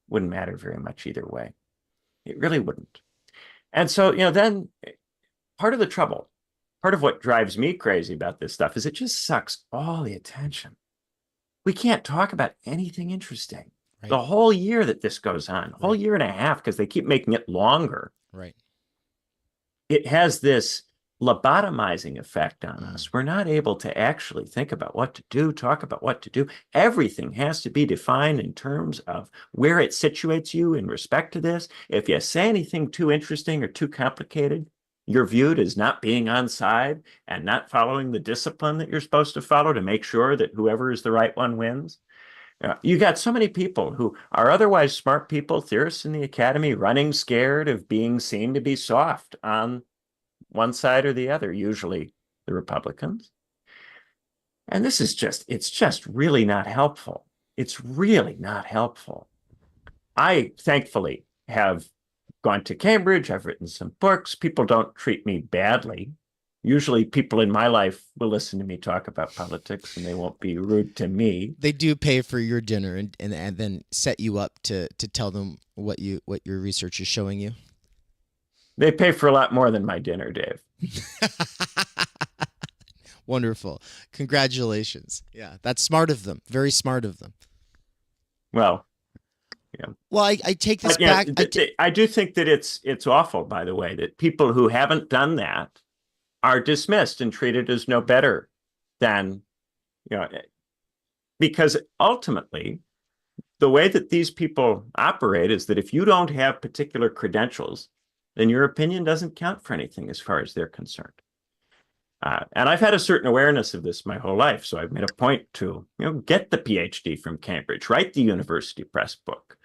Speaker 1: matter very much either way. It really wouldn't. And so, then part of the trouble, part of what drives me crazy about this stuff is it just sucks all the attention. We can't talk about anything interesting. Right. The whole year that this goes on, a whole year and a half, because they keep making it longer.
Speaker 2: Right.
Speaker 1: It has this lobotomizing effect on us. We're not able to actually think about what to do, talk about what to do. Everything has to be defined in terms of where it situates you in respect to this. If you say anything too interesting or too complicated, you're viewed as not being on side and not following the discipline that you're supposed to follow to make sure that whoever is the right one wins. You got so many people who are otherwise smart people, theorists in the academy, running scared of being seen to be soft on one side or the other, usually the Republicans. And this is it's just really not helpful. It's really not helpful. I thankfully have gone to Cambridge. I've written some books. People don't treat me badly. Usually people in my life will listen to me talk about politics and they won't be rude to me.
Speaker 2: They do pay for your dinner and then set you up to tell them what your research is showing you.
Speaker 1: They pay for a lot more than my dinner, Dave.
Speaker 2: Wonderful. Congratulations. Yeah, that's smart of them. Very smart of them.
Speaker 1: Well, yeah.
Speaker 2: Well, I take this back.
Speaker 1: I do think that it's awful, by the way, that people who haven't done that are dismissed and treated as no better than, because ultimately the way that these people operate is that if you don't have particular credentials, then your opinion doesn't count for anything as far as they're concerned. And I've had a certain awareness of this my whole life. So I've made a point to, get the PhD from Cambridge, write the university press book.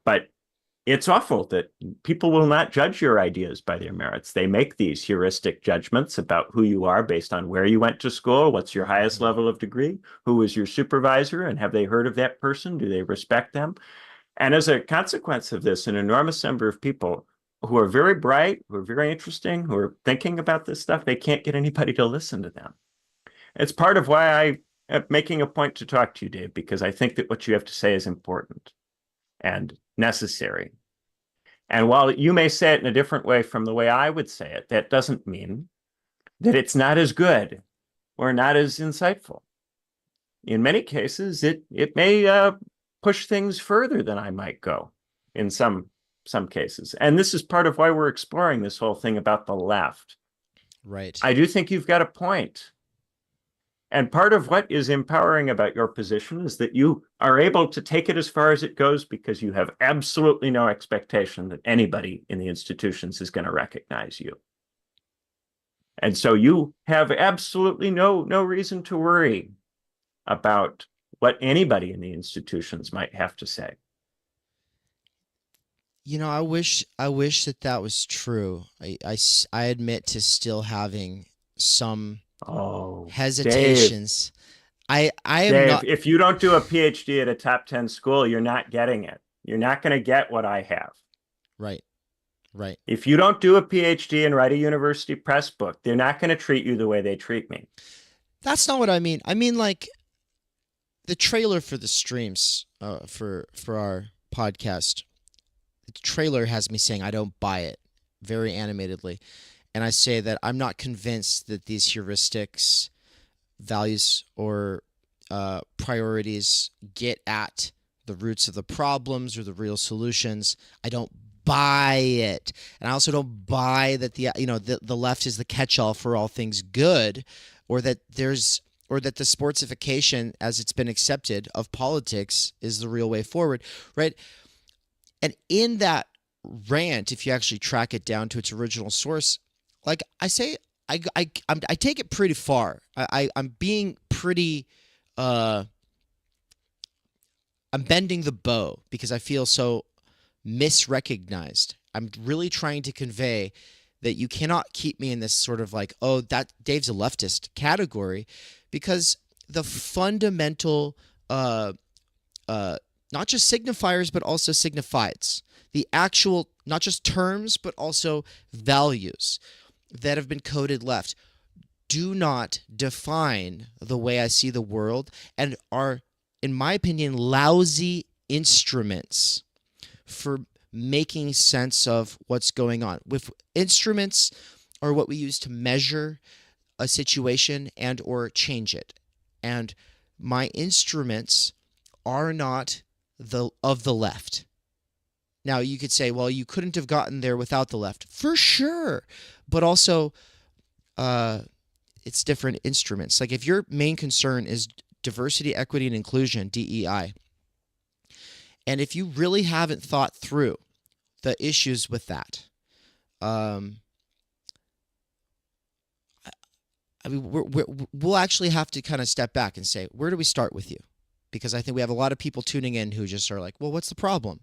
Speaker 1: But it's awful that people will not judge your ideas by their merits. They make these heuristic judgments about who you are based on where you went to school, what's your highest level of degree, who is your supervisor, and have they heard of that person? Do they respect them? And as a consequence of this, an enormous number of people who are very bright, who are very interesting, who are thinking about this stuff, they can't get anybody to listen to them. It's part of why I am making a point to talk to you, Dave, because I think that what you have to say is important. And necessary. And while you may say it in a different way from the way I would say it, that doesn't mean that it's not as good or not as insightful. In many cases, it may push things further than I might go in some cases. And this is part of why we're exploring this whole thing about the left.
Speaker 2: Right.
Speaker 1: I do think you've got a point. And part of what is empowering about your position is that you are able to take it as far as it goes because you have absolutely no expectation that anybody in the institutions is going to recognize you. And so you have absolutely no reason to worry about what anybody in the institutions might have to say.
Speaker 2: You know, I wish that was true. I admit to still having some hesitations.
Speaker 1: Dave,
Speaker 2: I am not.
Speaker 1: If you don't do a PhD at a top 10 school, you're not getting it. You're not going to get what I have.
Speaker 2: Right.
Speaker 1: If you don't do a PhD and write a university press book, they're not going to treat you the way they treat me.
Speaker 2: That's not what I mean. I mean, like, the trailer for the streams for our podcast. The trailer has me saying I don't buy it very animatedly. And I say that I'm not convinced that these heuristics, values, or priorities get at the roots of the problems or the real solutions. I don't buy it. And I also don't buy that the left is the catch-all for all things good, or that the sportsification, as it's been accepted, of politics is the real way forward, right? And in that rant, if you actually track it down to its original source, like I say, I take it pretty far. I'm being pretty. I'm bending the bow because I feel so misrecognized. I'm really trying to convey that you cannot keep me in this sort of like, oh, that Dave's a leftist category, because the fundamental, not just signifiers, but also signifieds, the actual, not just terms, but also values that have been coded left, do not define the way I see the world and are, in my opinion, lousy instruments for making sense of what's going on. With instruments are what we use to measure a situation and or change it. And my instruments are not of the left. Now, you could say, well, you couldn't have gotten there without the left. For sure. But also, it's different instruments. Like if your main concern is diversity, equity, and inclusion, DEI, and if you really haven't thought through the issues with that, I mean, we'll actually have to kind of step back and say, where do we start with you? Because I think we have a lot of people tuning in who just are like, well, what's the problem?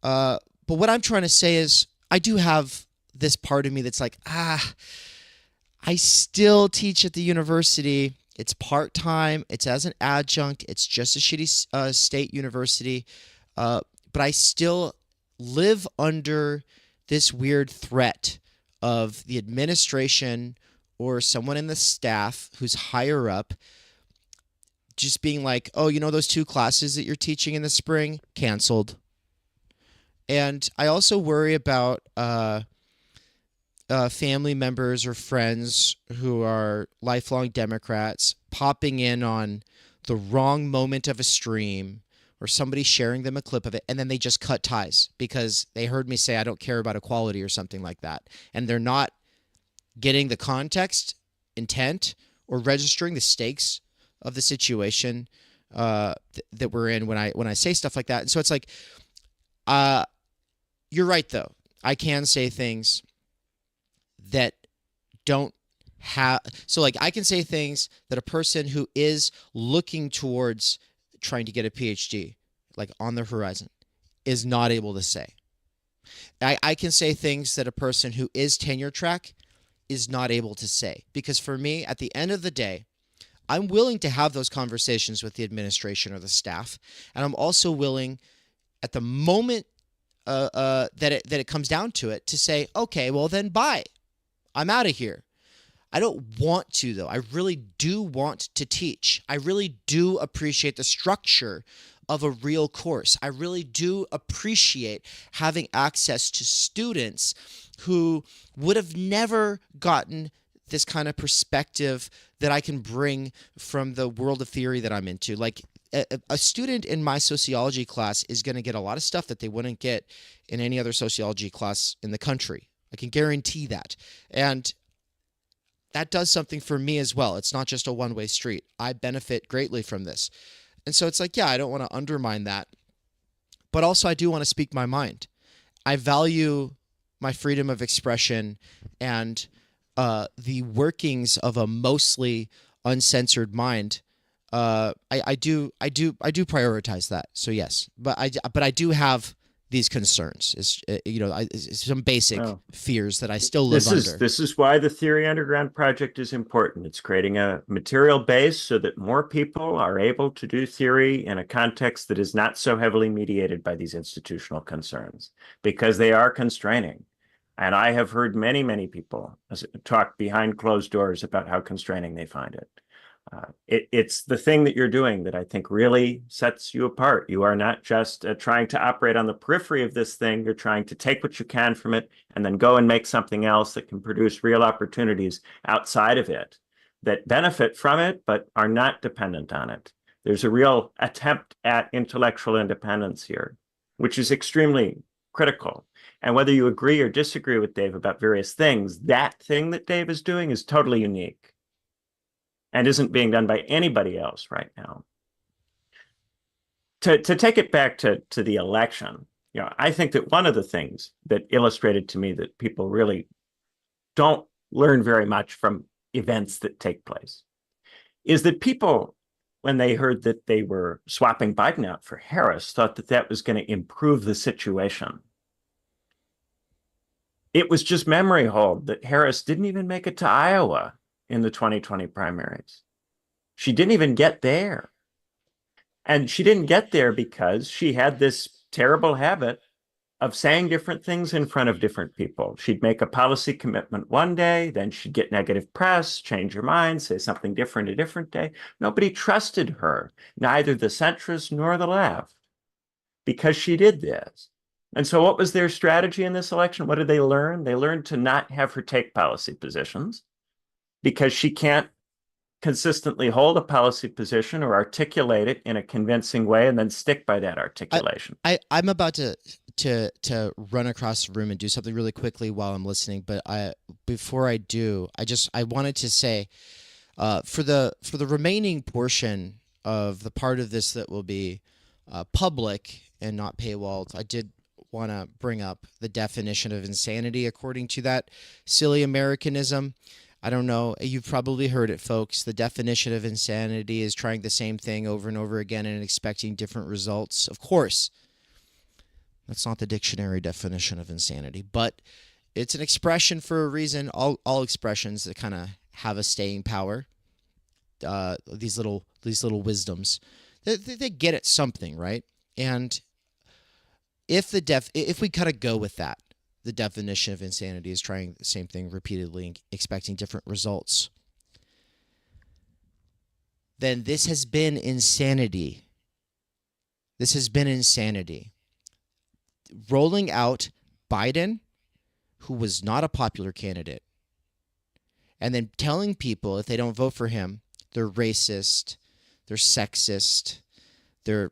Speaker 2: But what I'm trying to say is I do have this part of me that's like, I still teach at the university. It's part-time. It's as an adjunct. It's just a shitty state university. But I still live under this weird threat of the administration or someone in the staff who's higher up just being like, oh, you know those 2 classes that you're teaching in the spring? Canceled. And I also worry about family members or friends who are lifelong Democrats popping in on the wrong moment of a stream or somebody sharing them a clip of it, and then they just cut ties because they heard me say I don't care about equality or something like that. And they're not getting the context, intent, or registering the stakes of the situation that we're in when I say stuff like that. And so it's like, you're right, though. I can say things that don't have... So, like, I can say things that a person who is looking towards trying to get a PhD, like, on the horizon, is not able to say. I can say things that a person who is tenure track is not able to say. Because for me, at the end of the day, I'm willing to have those conversations with the administration or the staff. And I'm also willing, at the moment that it comes down to it, to say, okay, well then bye. I'm out of here. I don't want to, though. I really do want to teach. I really do appreciate the structure of a real course. I really do appreciate having access to students who would have never gotten this kind of perspective that I can bring from the world of theory that I'm into. Like a student in my sociology class is going to get a lot of stuff that they wouldn't get in any other sociology class in the country. I can guarantee that. And that does something for me as well. It's not just a one-way street. I benefit greatly from this. And so it's like, yeah, I don't want to undermine that. But also I do want to speak my mind. I value my freedom of expression and the workings of a mostly uncensored mind. I do prioritize that. So yes, but I do have these concerns. It's some basic fears that I still live under.
Speaker 1: This is why the Theory Underground project is important. It's creating a material base so that more people are able to do theory in a context that is not so heavily mediated by these institutional concerns, because they are constraining. And I have heard many, many people talk behind closed doors about how constraining they find it. It's the thing that you're doing that I think really sets you apart. You are not just trying to operate on the periphery of this thing. You're trying to take what you can from it and then go and make something else that can produce real opportunities outside of it that benefit from it, but are not dependent on it. There's a real attempt at intellectual independence here, which is extremely critical. And whether you agree or disagree with Dave about various things, that thing that Dave is doing is totally unique and isn't being done by anybody else right now. To take it back to the election, I think that one of the things that illustrated to me that people really don't learn very much from events that take place is that people, when they heard that they were swapping Biden out for Harris, thought that that was going to improve the situation. It was just memory hold that Harris didn't even make it to Iowa in the 2020 primaries. She didn't even get there. And she didn't get there because she had this terrible habit of saying different things in front of different people. She'd make a policy commitment one day, then she'd get negative press, change her mind, say something different a different day. Nobody trusted her, neither the centrists nor the left, because she did this. And so what was their strategy in this election? What did they learn? They learned to not have her take policy positions, because she can't consistently hold a policy position or articulate it in a convincing way and then stick by that articulation.
Speaker 2: I'm about to run across the room and do something really quickly while I'm listening, but before I do, I wanted to say for the remaining portion of the part of this that will be public and not paywalled, I did want to bring up the definition of insanity according to that silly Americanism. I don't know. You've probably heard it, folks. The definition of insanity is trying the same thing over and over again and expecting different results. Of course, that's not the dictionary definition of insanity, but it's an expression for a reason. All expressions that kind of have a staying power. These little wisdoms, they get at something, right? And if we kind of go with that, the definition of insanity is trying the same thing repeatedly and expecting different results, then this has been insanity. This has been insanity. Rolling out Biden, who was not a popular candidate, and then telling people if they don't vote for him, they're racist, they're sexist, they're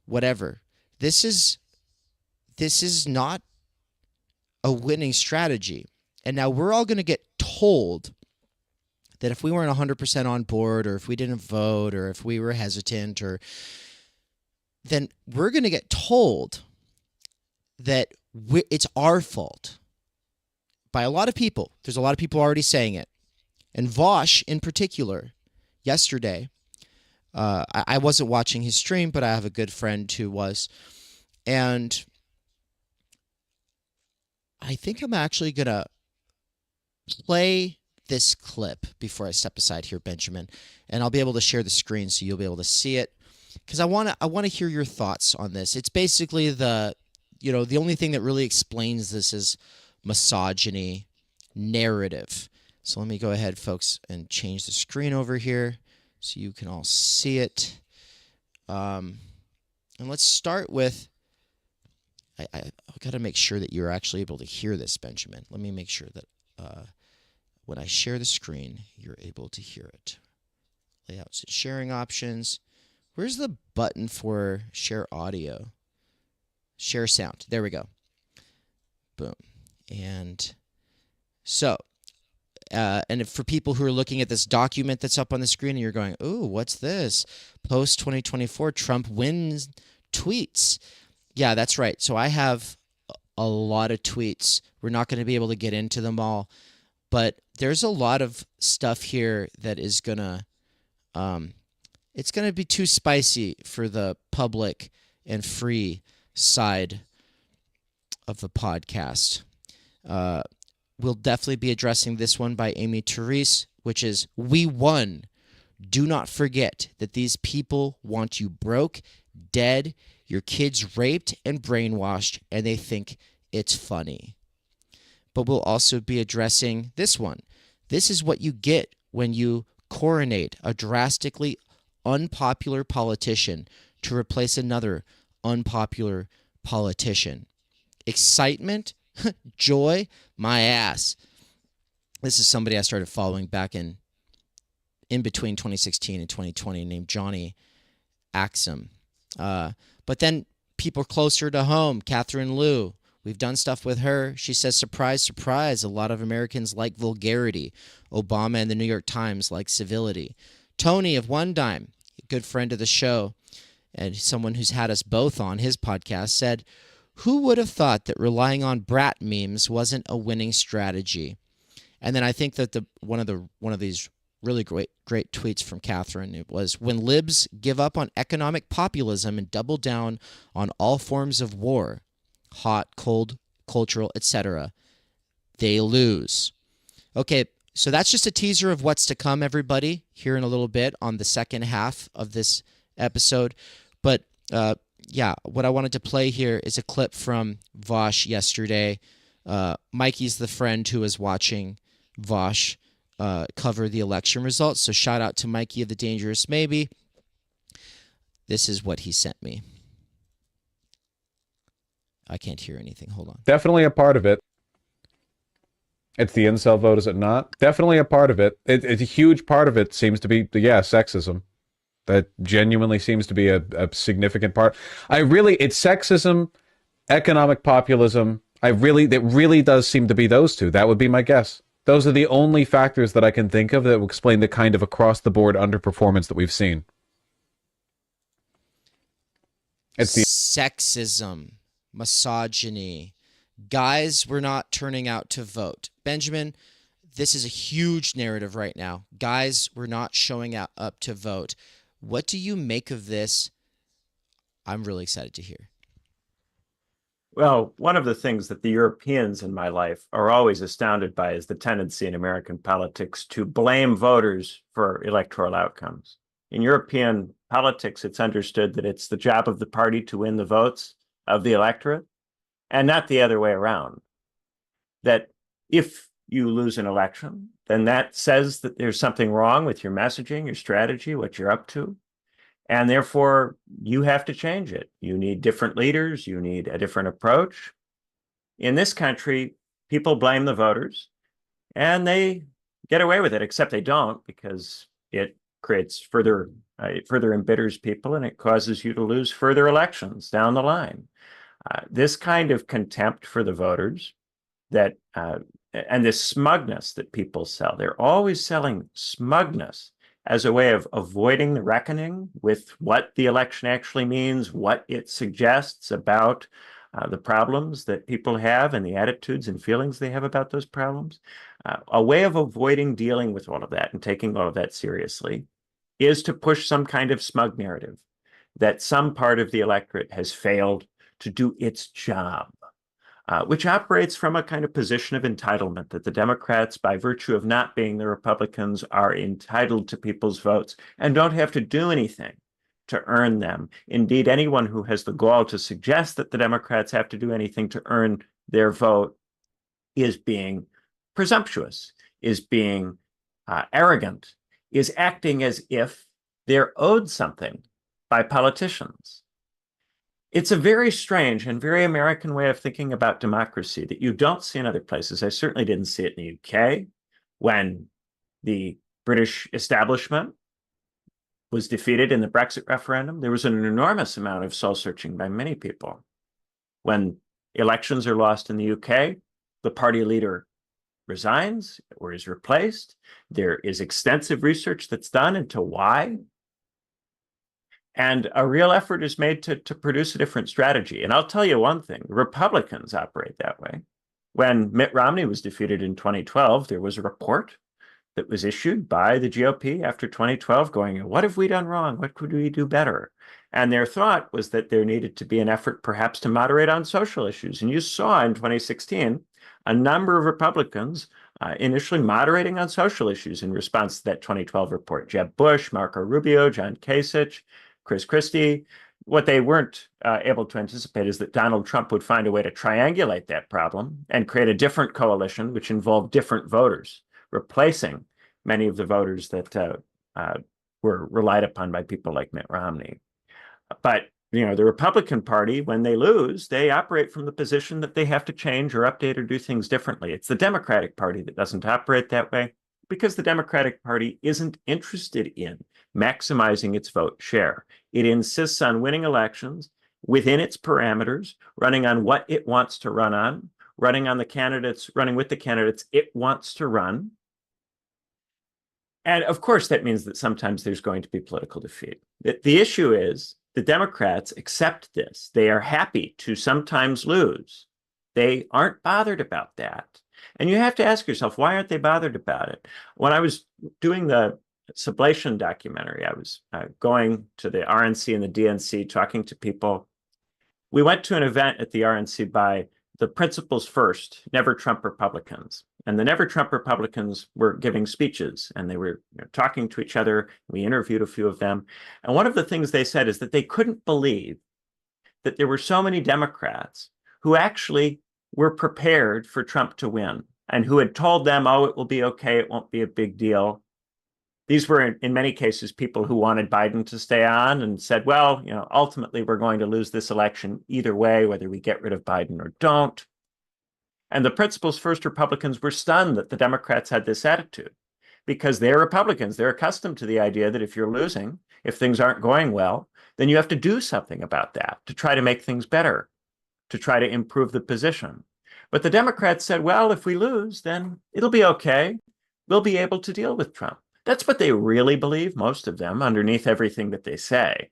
Speaker 2: whatever. This is not a winning strategy. And now we're all going to get told that if we weren't 100% on board, or if we didn't vote, or if we were hesitant, then we're going to get told that it's our fault by a lot of people. There's a lot of people already saying it. And Vosh in particular, yesterday, I wasn't watching his stream, but I have a good friend who was. And I think I'm actually going to play this clip before I step aside here, Benjamin, and I'll be able to share the screen so you'll be able to see it, because I want to hear your thoughts on this. It's basically the only thing that really explains this is misogyny narrative. So let me go ahead, folks, and change the screen over here so you can all see it. And let's start with, I've got to make sure that you're actually able to hear this, Benjamin. Let me make sure that when I share the screen, you're able to hear it. Layouts and sharing options. Where's the button for share audio? Share sound. There we go. Boom. And so, and for people who are looking at this document that's up on the screen and you're going, ooh, what's this? Post 2024 Trump wins tweets. Yeah, that's right. So I have a lot of tweets. We're not going to be able to get into them all, but there's a lot of stuff here that is going to, it's going to be too spicy for the public and free side of the podcast. We'll definitely be addressing this one by Amy Therese, which is, we won. Do not forget that these people want you broke, dead, your kids raped and brainwashed, and they think it's funny. But we'll also be addressing this one. This is what you get when you coronate a drastically unpopular politician to replace another unpopular politician. Excitement, joy, my ass. This is somebody I started following back in between 2016 and 2020 named Johnny Axum. But then people closer to home, Catherine Liu, we've done stuff with her. She says, surprise, surprise, a lot of Americans like vulgarity. Obama and the New York Times like civility. Tony of One Dime, a good friend of the show, and someone who's had us both on his podcast, said, who would have thought that relying on brat memes wasn't a winning strategy? And then I think that one of these really great tweets from Catherine, it was, when libs give up on economic populism and double down on all forms of war, hot, cold, cultural, etc., they lose. Okay, so that's just a teaser of what's to come, everybody, here in a little bit on the second half of this episode. But yeah, what I wanted to play here is a clip from Vosh yesterday. Mikey's the friend who was watching Vosh cover the election results. So shout out to Mikey of the Dangerous Maybe. This is what he sent me. I can't hear anything. Hold on.
Speaker 3: Definitely a part of it. It's the incel vote, is it not? Definitely a part of it. It's a huge part of it seems to be, sexism. That genuinely seems to be a significant part. It's sexism, economic populism. It really does seem to be those two. That would be my guess. Those are the only factors that I can think of that will explain the kind of across-the-board underperformance that we've seen.
Speaker 2: It's the sexism, misogyny. Guys were not turning out to vote. Benjamin, this is a huge narrative right now. Guys were not showing up to vote. What do you make of this? I'm really excited to hear.
Speaker 1: Well, one of the things that the Europeans in my life are always astounded by is the tendency in American politics to blame voters for electoral outcomes. In European politics, it's understood that it's the job of the party to win the votes of the electorate and not the other way around. That if you lose an election, then that says that there's something wrong with your messaging, your strategy, what you're up to. And therefore, you have to change it. You need different leaders. You need a different approach. In this country, people blame the voters, and they get away with it, except they don't, because it creates further embitters people, and it causes you to lose further elections down the line. This kind of contempt for the voters that and this smugness that people sell, they're always selling smugness as a way of avoiding the reckoning with what the election actually means, what it suggests about the problems that people have and the attitudes and feelings they have about those problems. A way of avoiding dealing with all of that and taking all of that seriously is to push some kind of smug narrative that some part of the electorate has failed to do its job. Which operates from a kind of position of entitlement that the Democrats, by virtue of not being the Republicans, are entitled to people's votes and don't have to do anything to earn them. Indeed, anyone who has the gall to suggest that the Democrats have to do anything to earn their vote is being presumptuous, is being arrogant, is acting as if they're owed something by politicians. It's a very strange and very American way of thinking about democracy that you don't see in other places. I certainly didn't see it in the UK when the British establishment was defeated in the Brexit referendum. There was an enormous amount of soul searching by many people. When elections are lost in the UK, the party leader resigns or is replaced. There is extensive research that's done into why. And a real effort is made to produce a different strategy. And I'll tell you one thing, Republicans operate that way. When Mitt Romney was defeated in 2012, there was a report that was issued by the GOP after 2012 going, what have we done wrong? What could we do better? And their thought was that there needed to be an effort perhaps to moderate on social issues. And you saw in 2016 a number of Republicans initially moderating on social issues in response to that 2012 report. Jeb Bush, Marco Rubio, John Kasich, Chris Christie. What they weren't able to anticipate is that Donald Trump would find a way to triangulate that problem and create a different coalition, which involved different voters, replacing many of the voters that were relied upon by people like Mitt Romney. But the Republican Party, when they lose, they operate from the position that they have to change or update or do things differently. It's the Democratic Party that doesn't operate that way because the Democratic Party isn't interested in maximizing its vote share. It insists on winning elections within its parameters, running on what it wants to run on, running with the candidates it wants to run. And of course, that means that sometimes there's going to be political defeat. The issue is the Democrats accept this. They are happy to sometimes lose. They aren't bothered about that. And you have to ask yourself, why aren't they bothered about it? When I was doing the Sublation documentary, I was going to the RNC and the DNC, talking to people. We went to an event at the RNC by the Principles First, Never Trump Republicans. And the Never Trump Republicans were giving speeches, and they were talking to each other. We interviewed a few of them. And one of the things they said is that they couldn't believe that there were so many Democrats who actually were prepared for Trump to win and who had told them, oh, it will be okay, it won't be a big deal. These were, in many cases, people who wanted Biden to stay on and said, well, ultimately, we're going to lose this election either way, whether we get rid of Biden or don't. And the Principles First Republicans were stunned that the Democrats had this attitude because they're Republicans. They're accustomed to the idea that if you're losing, if things aren't going well, then you have to do something about that to try to make things better, to try to improve the position. But the Democrats said, well, if we lose, then it'll be okay. We'll be able to deal with Trump. That's what they really believe, most of them, underneath everything that they say.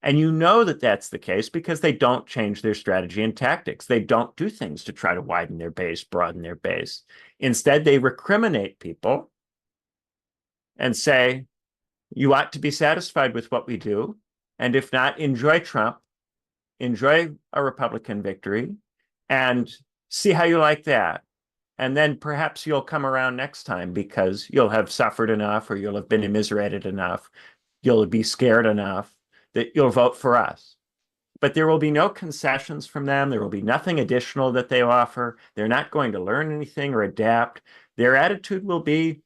Speaker 1: And you know that that's the case because they don't change their strategy and tactics. They don't do things to try to widen their base, broaden their base. Instead, they recriminate people and say, you ought to be satisfied with what we do. And if not, enjoy Trump, enjoy a Republican victory, and see how you like that. And then perhaps you'll come around next time because you'll have suffered enough or you'll have been immiserated enough. You'll be scared enough that you'll vote for us. But there will be no concessions from them. There will be nothing additional that they offer. They're not going to learn anything or adapt. Their attitude will be,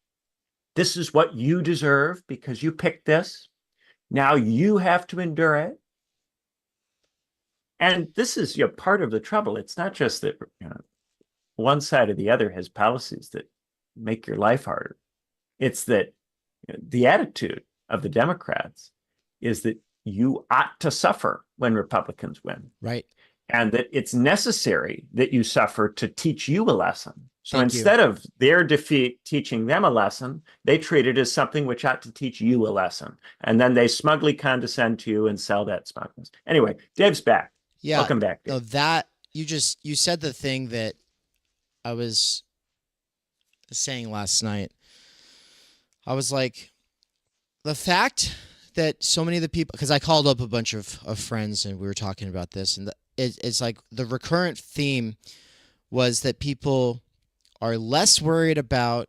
Speaker 1: this is what you deserve because you picked this. Now you have to endure it. And this is part of the trouble. It's not just that one side or the other has policies that make your life harder. It's that the attitude of the Democrats is that you ought to suffer when Republicans win.
Speaker 2: Right.
Speaker 1: And that it's necessary that you suffer to teach you a lesson. So
Speaker 2: Thank
Speaker 1: instead of their defeat teaching them a lesson, they treat it as something which ought to teach you a lesson. And then they smugly condescend to you and sell that smugness. Anyway, Dave's back.
Speaker 2: Yeah.
Speaker 1: Welcome back, Dave.
Speaker 2: No, that you said the thing that I was saying last night. I was like, the fact that so many of the people, because I called up a bunch of friends and we were talking about this, and it's like the recurrent theme was that people are less worried about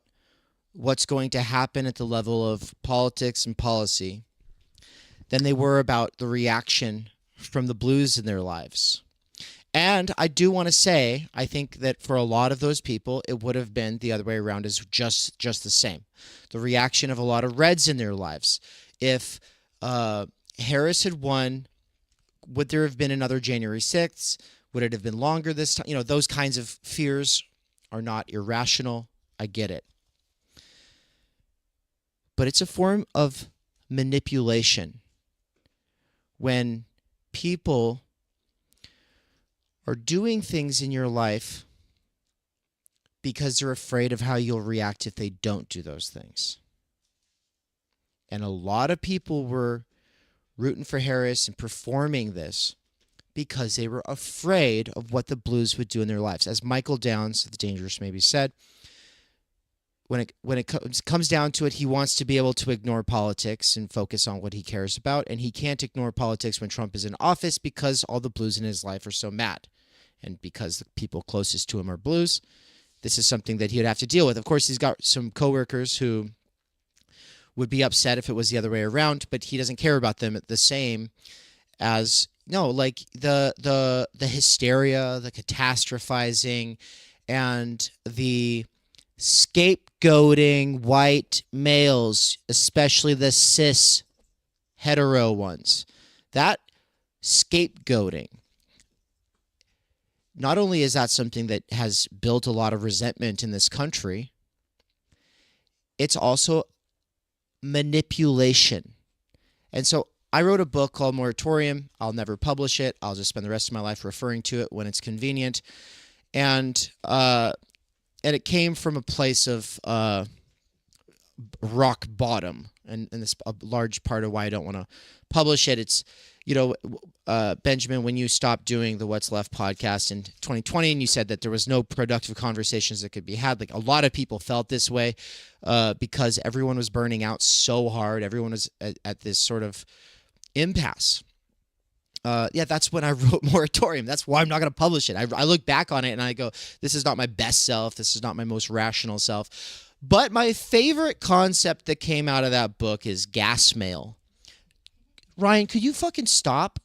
Speaker 2: what's going to happen at the level of politics and policy than they were about the reaction from the blues in their lives. And I do want to say, I think that for a lot of those people, it would have been the other way around, is just the same. The reaction of a lot of Reds in their lives. If Harris had won, would there have been another January 6th? Would it have been longer this time? You know, those kinds of fears are not irrational. I get it. But it's a form of manipulation when people are doing things in your life because they're afraid of how you'll react if they don't do those things. And a lot of people were rooting for Harris and performing this because they were afraid of what the Blues would do in their lives. As Michael Downs, the Dangerous maybe said, when it comes down to it, he wants to be able to ignore politics and focus on what he cares about, and he can't ignore politics when Trump is in office because all the Blues in his life are so mad. And because the people closest to him are Blues, this is something that he would have to deal with. Of course, he's got some coworkers who would be upset if it was the other way around, but he doesn't care about them the same as, like the hysteria, the catastrophizing, and the scapegoating white males, especially the cis hetero ones. That scapegoating, not only is that something that has built a lot of resentment in this country, it's also manipulation. And so I wrote a book called Moratorium. I'll never publish it. I'll just spend the rest of my life referring to it when it's convenient. And it came from a place of rock bottom. And this a large part of why I don't want to publish it. It's, Benjamin, when you stopped doing the What's Left podcast in 2020, and you said that there was no productive conversations that could be had, like a lot of people felt this way because everyone was burning out so hard. Everyone was at this sort of impasse. That's when I wrote Moratorium. That's why I'm not going to publish it. I look back on it and I go, this is not my best self. This is not my most rational self. But my favorite concept that came out of that book is gas mail. Ryan, could you fucking stop?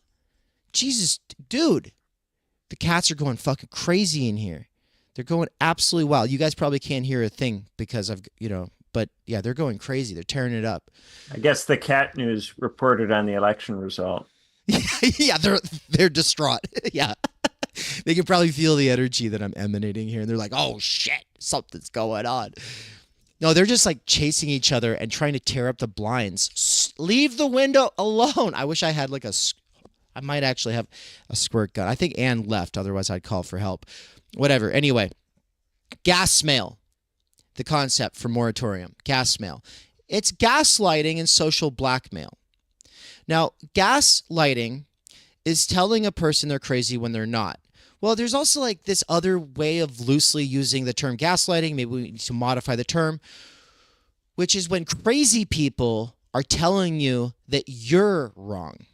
Speaker 2: Jesus, dude. The cats are going fucking crazy in here. They're going absolutely wild. You guys probably can't hear a thing because I've, but yeah, they're going crazy. They're tearing it up.
Speaker 1: I guess the cat news reported on the election result.
Speaker 2: Yeah, they're distraught. Yeah. They can probably feel the energy that I'm emanating here. And they're like, oh shit, something's going on. No, they're just like chasing each other and trying to tear up the blinds. Leave the window alone. I wish I had I might actually have a squirt gun. I think Ann left. Otherwise, I'd call for help. Whatever. Anyway, gas mail. The concept for Moratorium. Gas mail. It's gaslighting and social blackmail. Now, gaslighting is telling a person they're crazy when they're not. Well, there's also like this other way of loosely using the term gaslighting. Maybe we need to modify the term, which is when crazy people are telling you that you're wrong.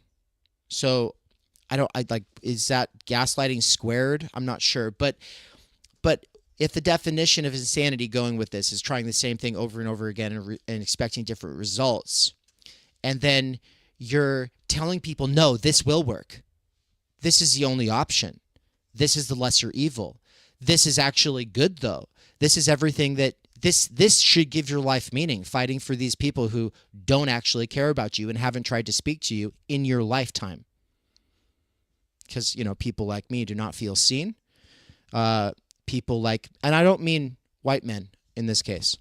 Speaker 2: So is that gaslighting squared? I'm not sure. But if the definition of insanity going with this is trying the same thing over and over again and expecting different results, and then you're telling people, no, this will work. This is the only option. This is the lesser evil. This is actually good, though. This is everything that this should give your life meaning, fighting for these people who don't actually care about you and haven't tried to speak to you in your lifetime. Because, people like me do not feel seen. People like, and I don't mean white men in this case,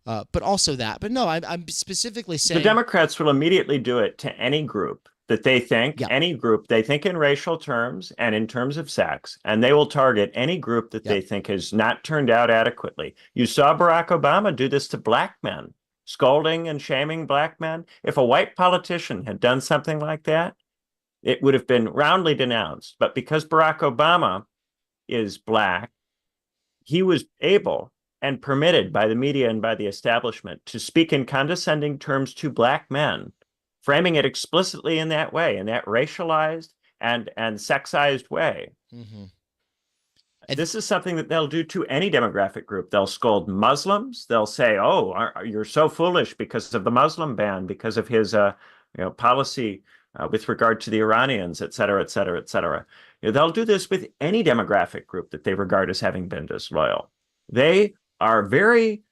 Speaker 2: but also that. But no, I'm specifically saying
Speaker 1: the Democrats will immediately do it to any group that they think, any group they think in racial terms and in terms of sex, and they will target any group that they think has not turned out adequately. You saw Barack Obama do this to black men, scolding and shaming black men. If a white politician had done something like that, it would have been roundly denounced. But because Barack Obama is black, he was able and permitted by the media and by the establishment to speak in condescending terms to black men, framing it explicitly in that way, in that racialized and sexized way. Mm-hmm. And this is something that they'll do to any demographic group. They'll scold Muslims. They'll say, oh, you're so foolish because of the Muslim ban, because of his policy with regard to the Iranians, et cetera, et cetera, et cetera. They'll do this with any demographic group that they regard as having been disloyal. They are very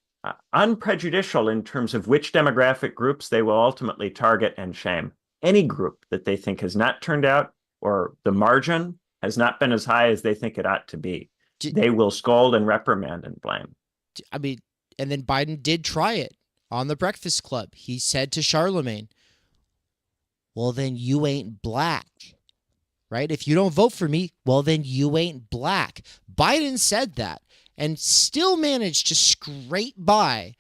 Speaker 1: unprejudicial in terms of which demographic groups they will ultimately target and shame. Any group that they think has not turned out, or the margin has not been as high as they think it ought to be, they will scold and reprimand and blame.
Speaker 2: I mean, and then Biden did try it on the Breakfast Club. He said to Charlemagne, well, then you ain't black, right? If you don't vote for me, well, then you ain't black. Biden said that and still managed to scrape by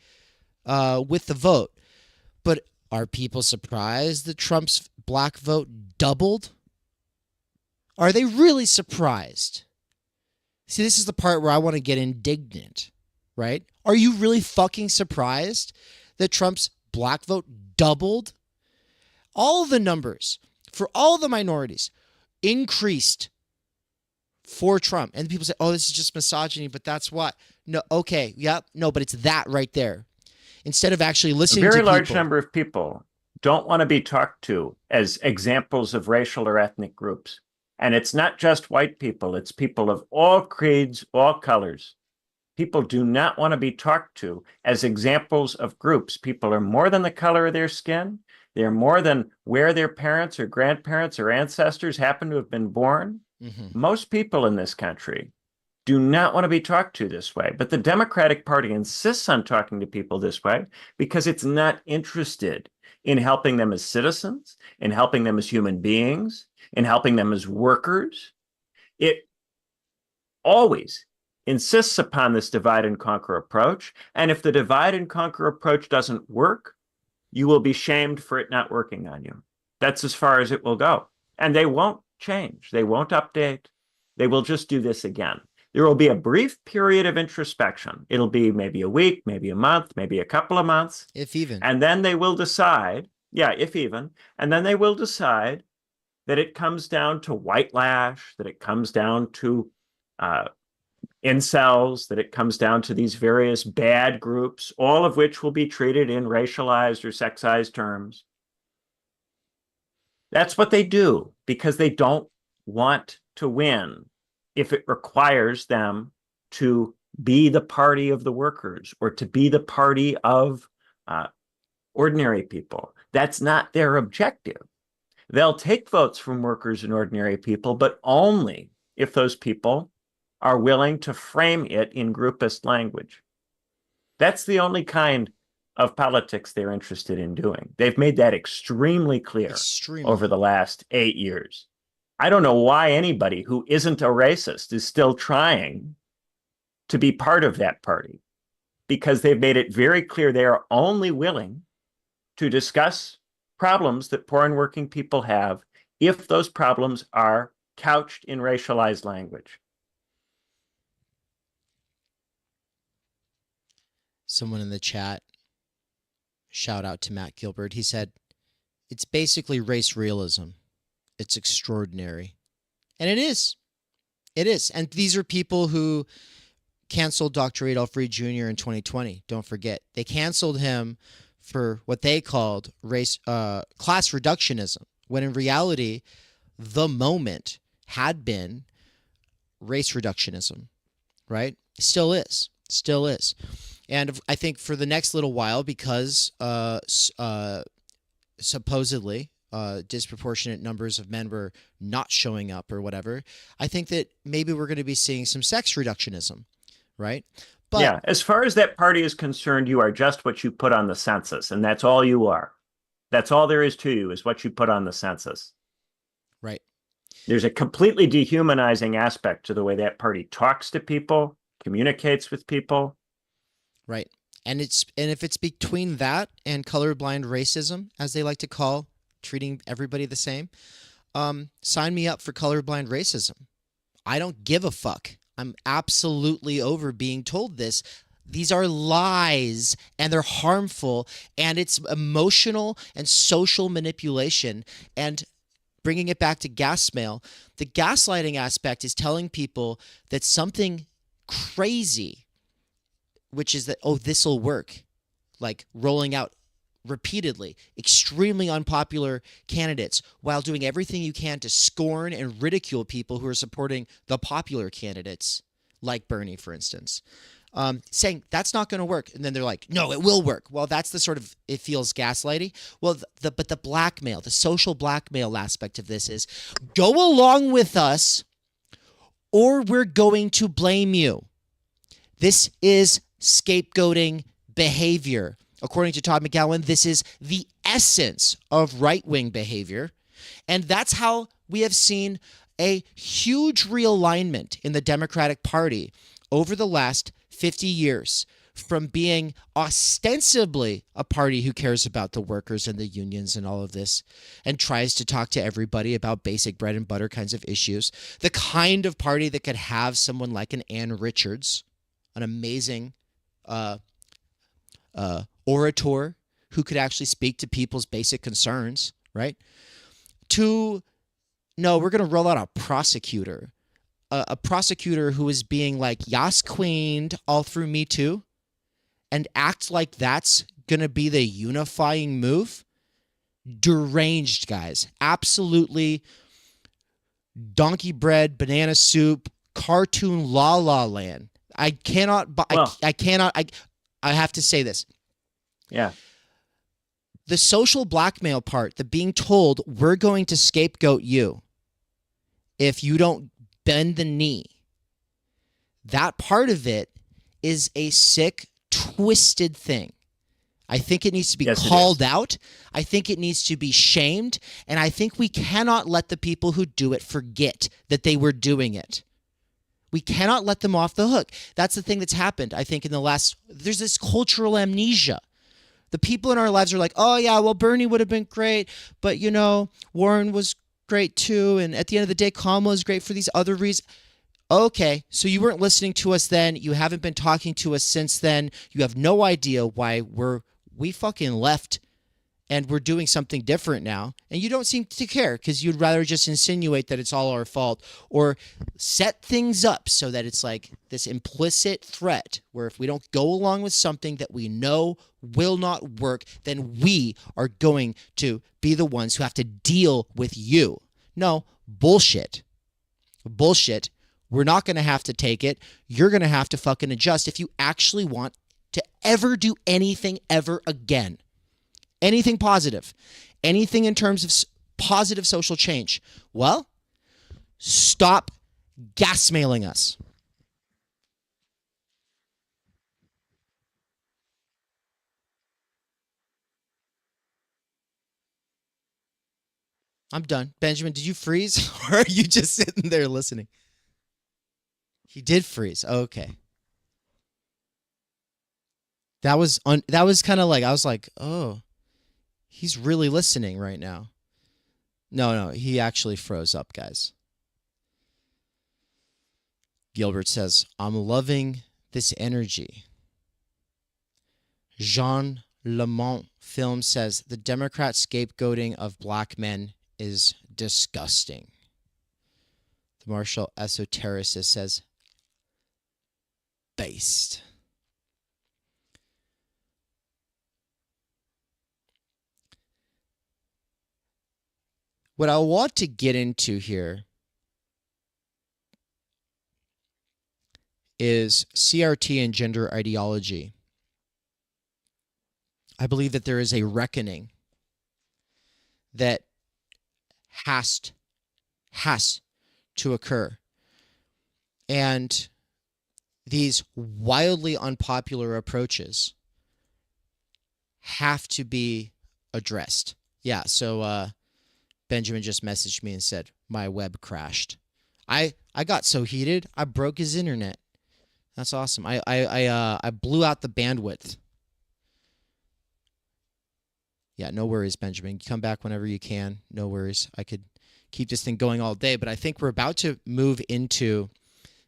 Speaker 2: with the vote. But are people surprised that Trump's black vote doubled? Are they really surprised? See, this is the part where I want to get indignant, right? Are you really fucking surprised that Trump's black vote doubled? All the numbers for all the minorities increased for Trump. And people say, oh, this is just misogyny, but that's what. No, okay, yeah, no, but it's that right there. Instead of actually listening to
Speaker 1: a very
Speaker 2: people.
Speaker 1: large number of people don't want to be talked to as examples of racial or ethnic groups. And it's not just white people, it's people of all creeds, all colors. People do not want to be talked to as examples of groups. People are more than the color of their skin. They're more than where their parents or grandparents or ancestors happen to have been born. Mm-hmm. Most people in this country do not want to be talked to this way. But the Democratic Party insists on talking to people this way because it's not interested in helping them as citizens, in helping them as human beings, in helping them as workers. It always insists upon this divide and conquer approach. And if the divide and conquer approach doesn't work, you will be shamed for it not working on you. That's as far as it will go. And they won't change. They won't update. They will just do this again. There will be a brief period of introspection. It'll be maybe a week, maybe a month, maybe a couple of months.
Speaker 2: If even.
Speaker 1: And then they will decide, if even, and then they will decide that it comes down to white lash, that it comes down to incels, that it comes down to these various bad groups, all of which will be treated in racialized or sexized terms. That's what they do because they don't want to win if it requires them to be the party of the workers or to be the party of ordinary people. That's not their objective. They'll take votes from workers and ordinary people, but only if those people are willing to frame it in groupist language. That's the only kind of politics they're interested in doing. They've made that extremely clear over the last 8 years. I don't know why anybody who isn't a racist is still trying to be part of that party, because they've made it very clear they are only willing to discuss problems that poor and working people have if those problems are couched in racialized language.
Speaker 2: Someone in the chat, shout out to Matt Gilbert, he said, it's basically race realism. It's extraordinary. And it is. It is. And these are people who canceled Dr. Adolph Reed Jr. in 2020. Don't forget. They canceled him for what they called class reductionism, when in reality, the moment had been race reductionism, right? Still is. Still is. And I think for the next little while, because supposedly disproportionate numbers of men were not showing up or whatever, I think that maybe we're going to be seeing some sex reductionism, right? But
Speaker 1: yeah, as far as that party is concerned, you are just what you put on the census, and that's all you are. That's all there is to you, is what you put on the census.
Speaker 2: Right.
Speaker 1: There's a completely dehumanizing aspect to the way that party talks to people, communicates with people.
Speaker 2: Right. And if it's between that and colorblind racism, as they like to call treating everybody the same, sign me up for colorblind racism. I don't give a fuck. I'm absolutely over being told this. These are lies, and they're harmful, and it's emotional and social manipulation. And bringing it back to gas mail, the gaslighting aspect is telling people that something crazy, which is that, oh, this will work, like rolling out repeatedly extremely unpopular candidates while doing everything you can to scorn and ridicule people who are supporting the popular candidates, like Bernie, for instance, saying that's not going to work. And then they're like, no, it will work. Well, that's the sort of, it feels gaslighty. Well, but the blackmail, the social blackmail aspect of this is go along with us or we're going to blame you. This is scapegoating behavior. According to Todd McGowan, this is the essence of right-wing behavior. And that's how we have seen a huge realignment in the Democratic Party over the last 50 years, from being ostensibly a party who cares about the workers and the unions and all of this and tries to talk to everybody about basic bread and butter kinds of issues, the kind of party that could have someone like an Ann Richards, an amazing orator who could actually speak to people's basic concerns, right? To, no, we're going to roll out a prosecutor who is being like yas queened all through Me Too and act like that's going to be the unifying move. Deranged, guys. Absolutely donkey bread, banana soup, cartoon la la land. I have to say this.
Speaker 1: Yeah.
Speaker 2: The social blackmail part, the being told we're going to scapegoat you if you don't bend the knee, that part of it is a sick, twisted thing. I think it needs to be called out. I think it needs to be shamed. And I think we cannot let the people who do it forget that they were doing it. We cannot let them off the hook. That's the thing that's happened, I think, there's this cultural amnesia. The people in our lives are like, oh, yeah, well, Bernie would have been great, but, Warren was great too, and at the end of the day, Kamala is great for these other reasons. Okay, so you weren't listening to us then. You haven't been talking to us since then. You have no idea why we fucking left and we're doing something different now. And you don't seem to care because you'd rather just insinuate that it's all our fault or set things up so that it's like this implicit threat where if we don't go along with something that we know will not work, then we are going to be the ones who have to deal with you. No, bullshit. Bullshit. We're not going to have to take it. You're going to have to fucking adjust if you actually want to ever do anything ever again. Anything positive. Anything in terms of positive social change. Well, stop gas mailing us. I'm done. Benjamin, did you freeze? Or are you just sitting there listening? He did freeze. Okay. That was kind of like, I was like, oh, he's really listening right now. No, he actually froze up, guys. Gilbert says, I'm loving this energy. Jean Lamont Film says, the Democrat scapegoating of black men is disgusting. The Marshall Esotericist says, based. What I want to get into here is CRT and gender ideology. I believe that there is a reckoning that has to occur. And these wildly unpopular approaches have to be addressed. Yeah, so Benjamin just messaged me and said, my web crashed. I got so heated, I broke his internet. That's awesome. I blew out the bandwidth. Yeah, no worries, Benjamin. Come back whenever you can. No worries. I could keep this thing going all day, but I think we're about to move into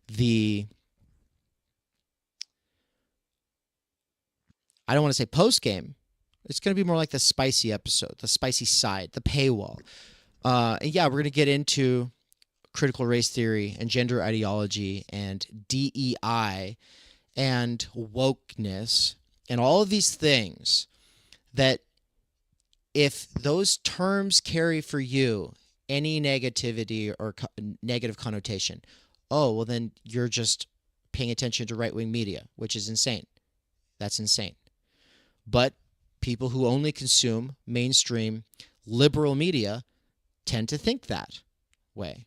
Speaker 2: the, I don't want to say post-game. It's going to be more like the spicy episode, the spicy side, the paywall. And yeah, we're going to get into critical race theory and gender ideology and DEI and wokeness and all of these things that if those terms carry for you any negativity or negative connotation, oh, well, then you're just paying attention to right-wing media, which is insane. That's insane. But people who only consume mainstream liberal media tend to think that way.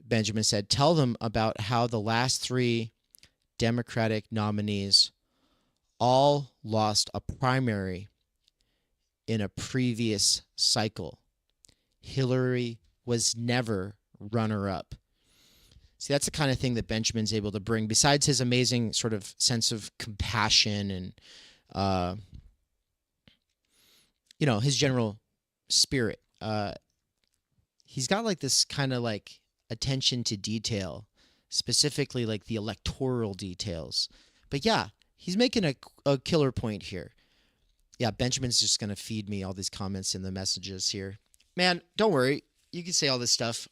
Speaker 2: Benjamin said, tell them about how the last 3 Democratic nominees all lost a primary in a previous cycle. Hillary was never runner-up. See, that's the kind of thing that Benjamin's able to bring, besides his amazing sort of sense of compassion and, his general spirit. He's got like this kind of like attention to detail, specifically like the electoral details. But yeah, he's making a killer point here. Yeah, Benjamin's just going to feed me all these comments in the messages here. Man, don't worry. You can say all this stuff.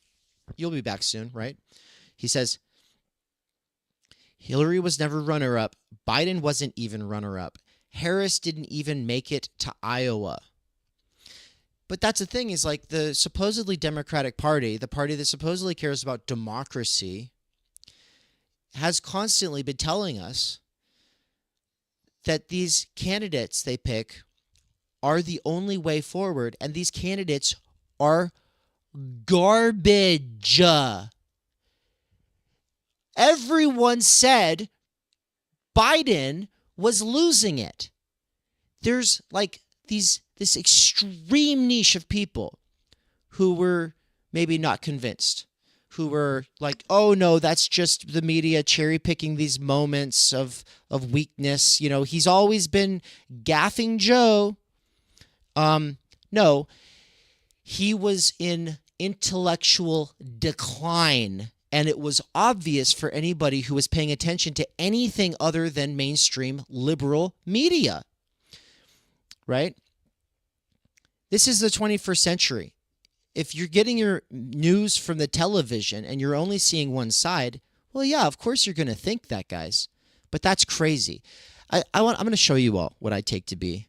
Speaker 2: You'll be back soon, right? He says, Hillary was never runner-up. Biden wasn't even runner-up. Harris didn't even make it to Iowa. But that's the thing, is like the supposedly Democratic Party, the party that supposedly cares about democracy, has constantly been telling us that these candidates they pick are the only way forward, and these candidates are garbage. Everyone said Biden was losing it. There's like this extreme niche of people who were maybe not convinced, who were like, oh no, that's just the media cherry picking these moments of weakness. He's always been gaffing Joe. No, he was in intellectual decline, and it was obvious for anybody who was paying attention to anything other than mainstream liberal media, right? This is the 21st century. If you're getting your news from the television and you're only seeing one side, well, yeah, of course you're going to think that, guys. But that's crazy. I'm going to show you all what I take to be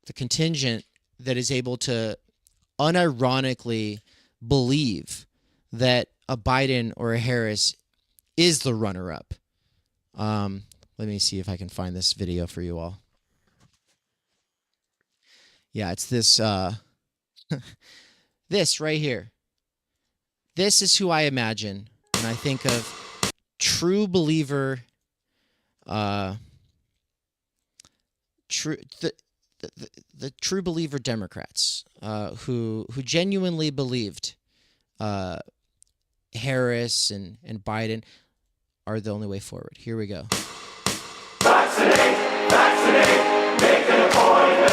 Speaker 2: the contingent that is able to unironically believe that a Biden or a Harris is the runner-up. Let me see if I can find this video for you all. Yeah, it's this this right here. This is who I imagine when I think of true believer, the true believer Democrats who genuinely believed Harris and Biden are the only way forward. Here we go.
Speaker 4: Vaccinate, vaccinate, make an appointment.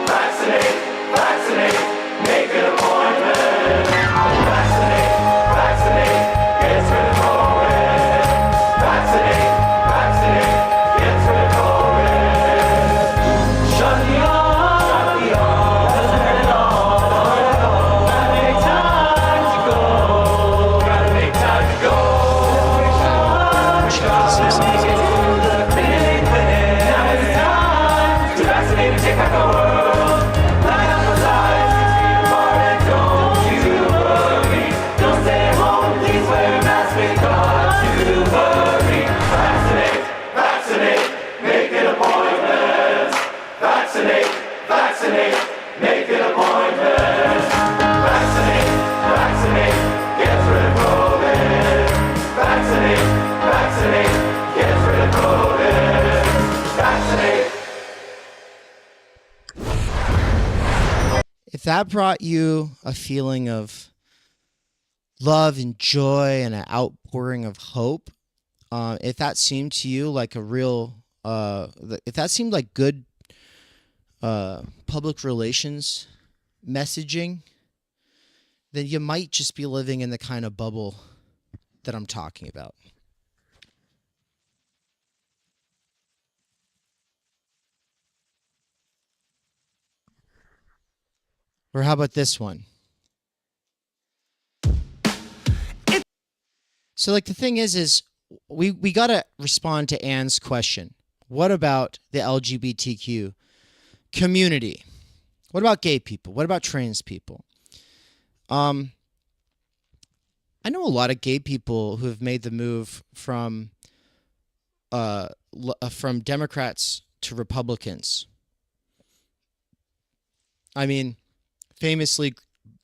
Speaker 4: Vaccinate, vaccinate, make an appointment. Vaccinate, vaccinate, gets rid of COVID. Vaccinate, vaccinate, gets rid of COVID. Shut the arm, doesn't hurt at all. Gotta make time to go. Gotta make time to go. Now it's time to vaccinate and take back our world. Light up those eyes, 6 feet apart, and don't you worry. Don't stay home, please wear a mask, we've got to hurry. Vaccinate, vaccinate, make an appointment. Vaccinate, vaccinate, make an appointment. Vaccinate, vaccinate, gets rid of COVID. Vaccinate, vaccinate, gets rid of COVID. Vaccinate.
Speaker 2: If that brought you a feeling of love and joy and an outpouring of hope, if that seemed to you like a real, if that seemed like good public relations messaging, then you might just be living in the kind of bubble that I'm talking about. Or how about this one? So like the thing is we got to respond to Anne's question. What about the LGBTQ community. What about gay people? What about trans people? I know a lot of gay people who have made the move from Democrats to Republicans. I mean, famously,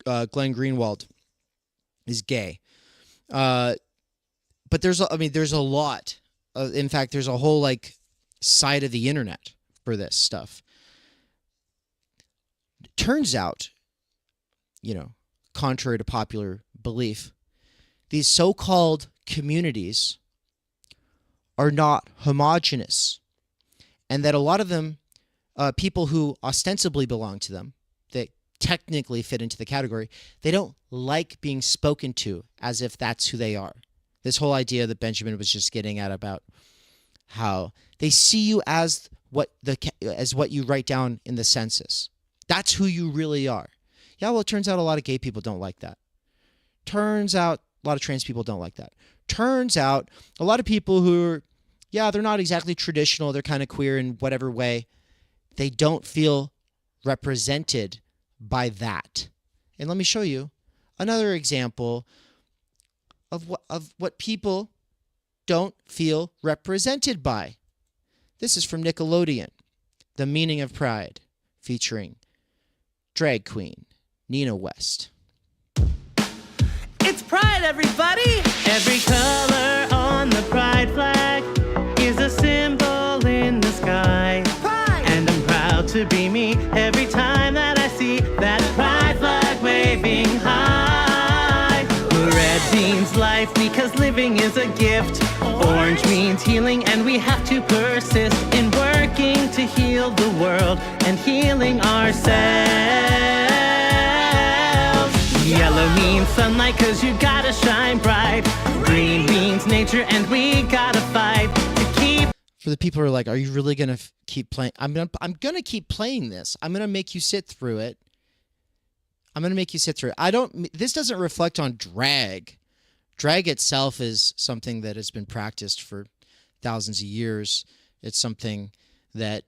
Speaker 2: Glenn Greenwald is gay. But there's a lot. In fact, there's a whole like side of the internet for this stuff. Turns out, contrary to popular belief, these so-called communities are not homogenous, and that a lot of them, people who ostensibly belong to them, that technically fit into the category, they don't like being spoken to as if that's who they are. This whole idea that Benjamin was just getting at about how they see you as what you write down in the census. That's who you really are. Yeah, well, it turns out a lot of gay people don't like that. Turns out a lot of trans people don't like that. Turns out a lot of people who are, they're not exactly traditional. They're kind of queer in whatever way. They don't feel represented by that. And let me show you another example of what people don't feel represented by. This is from Nickelodeon, The Meaning of Pride, featuring drag queen Nina West.
Speaker 5: It's Pride, everybody! Every color on the Pride flag is a symbol in the sky. Pride! And I'm proud to be me every time that I see that Pride flag waving high. Red means life because living is a gift. Orange means healing, and we have to persist in working to heal the world and healing ourselves. Yellow means sunlight, cause you gotta shine bright. Green means nature, and we gotta fight to keep.
Speaker 2: For the people who are like, are you really gonna keep playing? I'm gonna keep playing this. I'm gonna make you sit through it. This doesn't reflect on drag. Drag itself is something that has been practiced for thousands of years. It's something that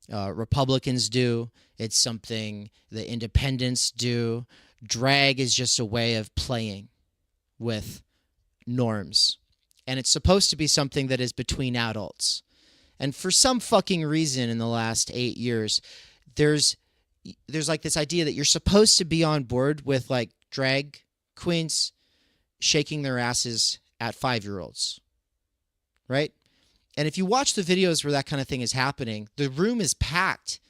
Speaker 2: Republicans do. It's something that independents do. Drag is just a way of playing with norms. And it's supposed to be something that is between adults. And for some fucking reason in the last 8 years, there's like this idea that you're supposed to be on board with like drag queens shaking their asses at 5-year-olds, right? And if you watch the videos where that kind of thing is happening, the room is packed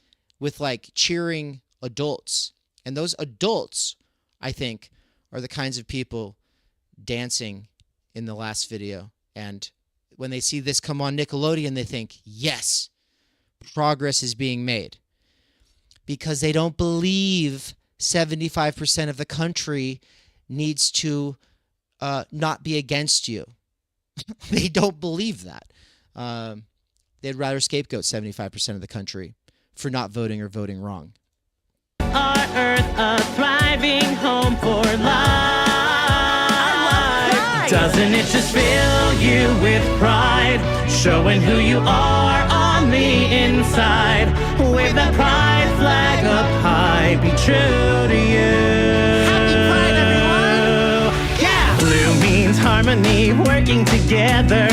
Speaker 2: with like cheering adults. And those adults, I think, are the kinds of people dancing in the last video. And when they see this come on Nickelodeon, they think, yes, progress is being made. Because they don't believe 75% of the country needs to not be against you. They don't believe that. They'd rather scapegoat 75% of the country for not voting or voting wrong.
Speaker 5: Our earth a thriving home for life. Doesn't it just fill you with pride? Showing who you are on the inside. Wave that pride flag up high. Be true to you. Happy Pride, everyone! Yeah! Blue means harmony, working together.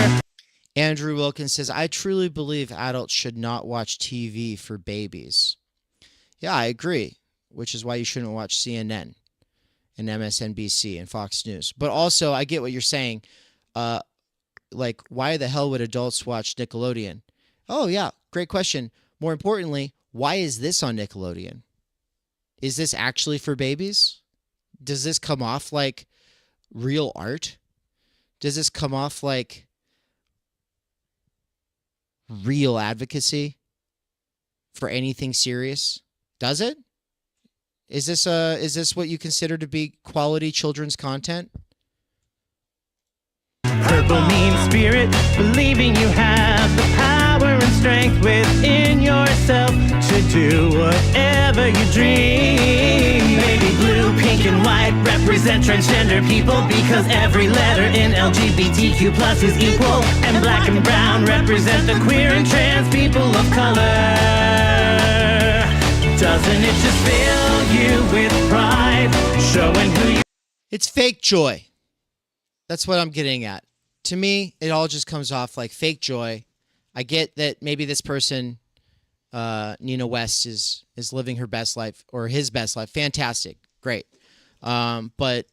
Speaker 2: Andrew Wilkins says, I truly believe adults should not watch TV for babies. Yeah, I agree, which is why you shouldn't watch CNN and MSNBC and Fox News. But also, I get what you're saying. Like, why the hell would adults watch Nickelodeon? Oh, yeah, great question. More importantly, why is this on Nickelodeon? Is this actually for babies? Does this come off like real art? Does this come off like real advocacy for anything serious? Does it? Is this what you consider to be quality children's content?
Speaker 5: Purple means spirit, believing you have the power and strength within yourself to do whatever you dream. Baby blue, pink and white represent transgender people because every letter in LGBTQ plus is equal. And black and brown represent the queer and trans people of color. Doesn't it just fill you with pride, showing who you
Speaker 2: It's fake joy. That's what I'm getting at. To me, it all just comes off like fake joy. I get that maybe this person, Nina West, is living her best life or his best life. Fantastic. Great. But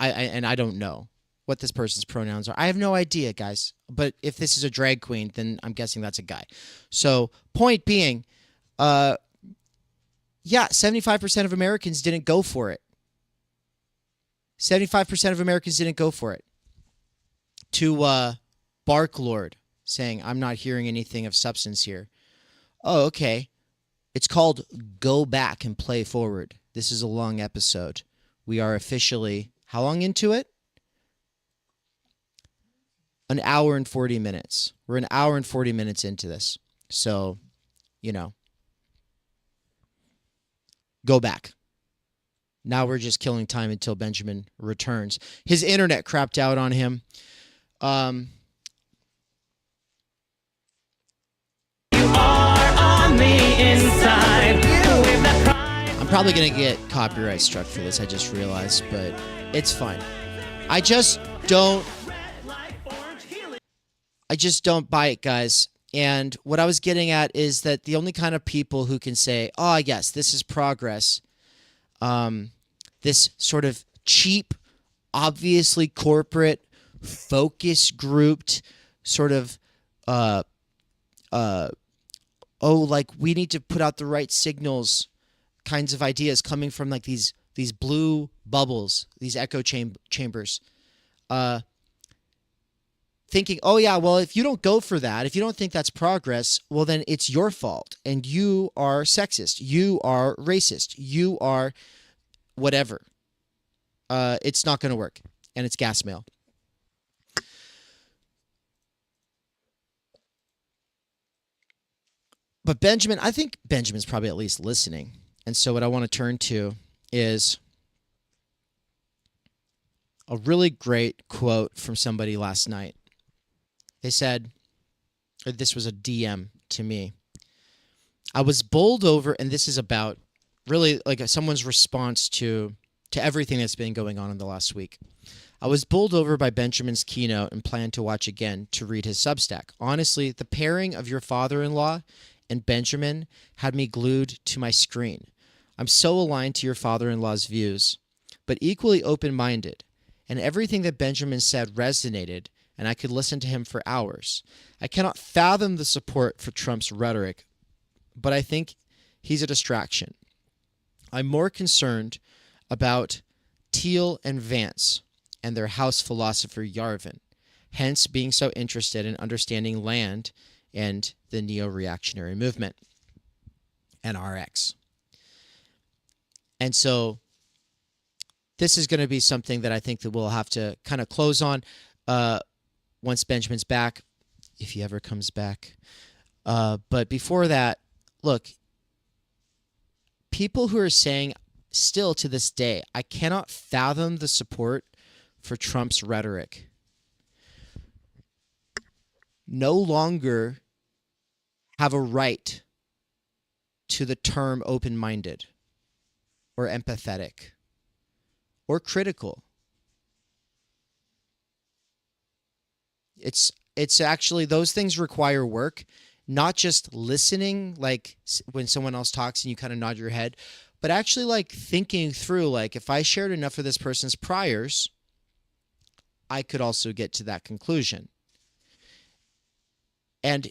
Speaker 2: I don't know what this person's pronouns are. I have no idea, guys. But if this is a drag queen, then I'm guessing that's a guy. So point being, 75% of Americans didn't go for it. 75% of Americans didn't go for it. To Bark Lord saying, I'm not hearing anything of substance here. Oh, okay. It's called Go Back and Play Forward. This is a long episode. We are officially, how long into it? An hour and 40 minutes. We're an hour and 40 minutes into this. So, go back. Now we're just killing time until Benjamin returns. His internet crapped out on him.
Speaker 5: on the inside. With that pride.
Speaker 2: I'm probably going to get copyright struck for this, I just realized, but it's fine. I just don't buy it, guys. And what I was getting at is that the only kind of people who can say, oh, yes, this is progress, this sort of cheap, obviously corporate, focus grouped sort of, like we need to put out the right signals kinds of ideas coming from like these blue bubbles, these echo chambers, thinking, oh yeah, well, if you don't go for that, if you don't think that's progress, well, then it's your fault. And you are sexist. You are racist. You are whatever. It's not going to work. And it's gas mail. But Benjamin, I think Benjamin's probably at least listening. And so what I want to turn to is a really great quote from somebody last night. They said, or this was a DM to me. I was bowled over, and this is about really like someone's response to everything that's been going on in the last week. I was bowled over by Benjamin's keynote and plan to watch again to read his Substack. Honestly, the pairing of your father-in-law and Benjamin had me glued to my screen. I'm so aligned to your father-in-law's views, but equally open-minded, and everything that Benjamin said resonated, and I could listen to him for hours. I cannot fathom the support for Trump's rhetoric, but I think he's a distraction. I'm more concerned about Thiel and Vance and their House philosopher Yarvin, hence being so interested in understanding land and the neo-reactionary movement, NRX. And so this is going to be something that I think that we'll have to kind of close on once Benjamin's back, if he ever comes back. But before that, look, people who are saying still to this day, I cannot fathom the support for Trump's rhetoric, no longer have a right to the term open-minded or empathetic or critical. It's actually, those things require work, not just listening, like when someone else talks and you kind of nod your head, but actually like thinking through, like if I shared enough of this person's priors, I could also get to that conclusion. And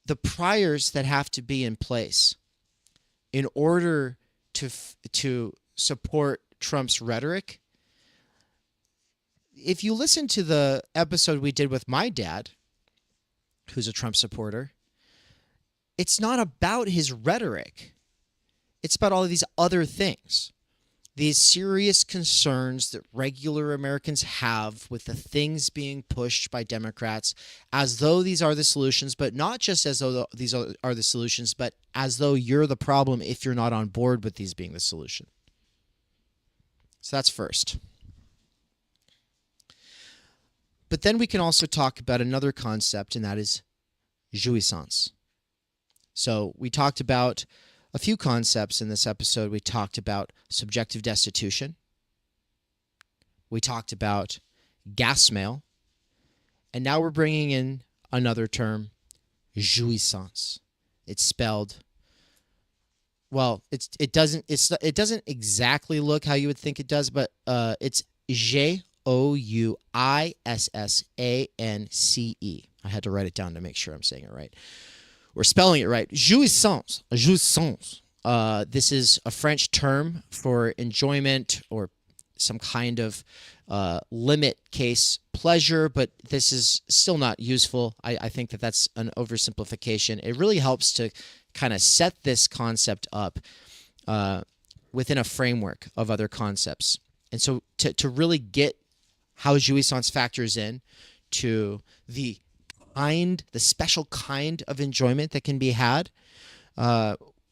Speaker 2: the priors that have to be in place in order to support Trump's rhetoric, if you listen to the episode we did with my dad, who's a Trump supporter, it's not about his rhetoric. It's about all of these other things. These serious concerns that regular Americans have with the things being pushed by Democrats as though these are the solutions, but not just as though these are the solutions, but as though you're the problem if you're not on board with these being the solution. So that's first. But then we can also talk about another concept, and that is jouissance. So we talked about a few concepts in this episode. We talked about subjective destitution. We talked about gas mail. And now we're bringing in another term, jouissance. It's spelled, well, it doesn't exactly look how you would think it does, but it's Jouissance. I had to write it down to make sure I'm saying it right. We're spelling it right. Jouissance. Jouissance. This is a French term for enjoyment or some kind of limit case pleasure, but this is still not useful. I think that that's an oversimplification. It really helps to kind of set this concept up within a framework of other concepts. And so to really get how jouissance factors in to the special kind of enjoyment that can be had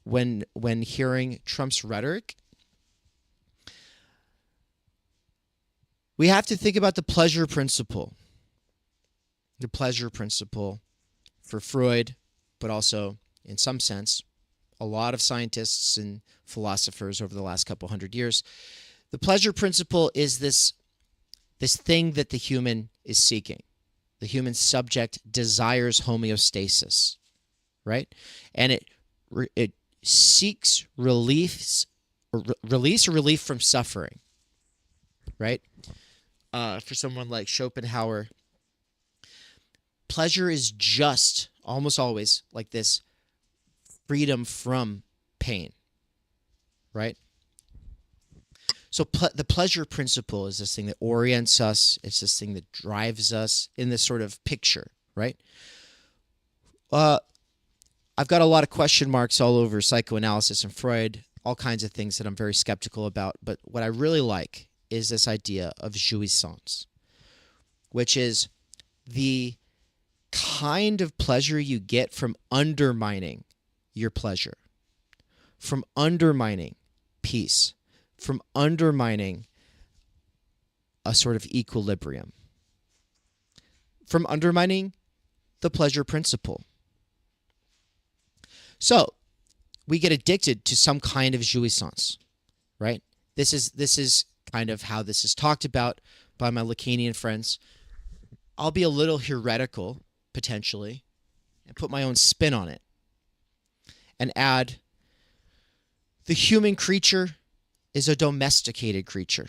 Speaker 2: when hearing Trump's rhetoric, we have to think about the pleasure principle. The pleasure principle for Freud, but also, in some sense, a lot of scientists and philosophers over the last couple hundred years. The pleasure principle is this thing that the human is seeking. The human subject desires homeostasis, right? And it seeks release or relief from suffering, right? For someone like Schopenhauer, pleasure is just almost always like this freedom from pain, right? So the pleasure principle is this thing that orients us. It's this thing that drives us in this sort of picture, right? I've got a lot of question marks all over psychoanalysis and Freud, all kinds of things that I'm very skeptical about. But what I really like is this idea of jouissance, which is the kind of pleasure you get from undermining your pleasure, from undermining peace, from undermining a sort of equilibrium, from undermining the pleasure principle. So we get addicted to some kind of jouissance, right? This is kind of how this is talked about by my Lacanian friends. I'll be a little heretical, potentially, and put my own spin on it and add the human creature is a domesticated creature.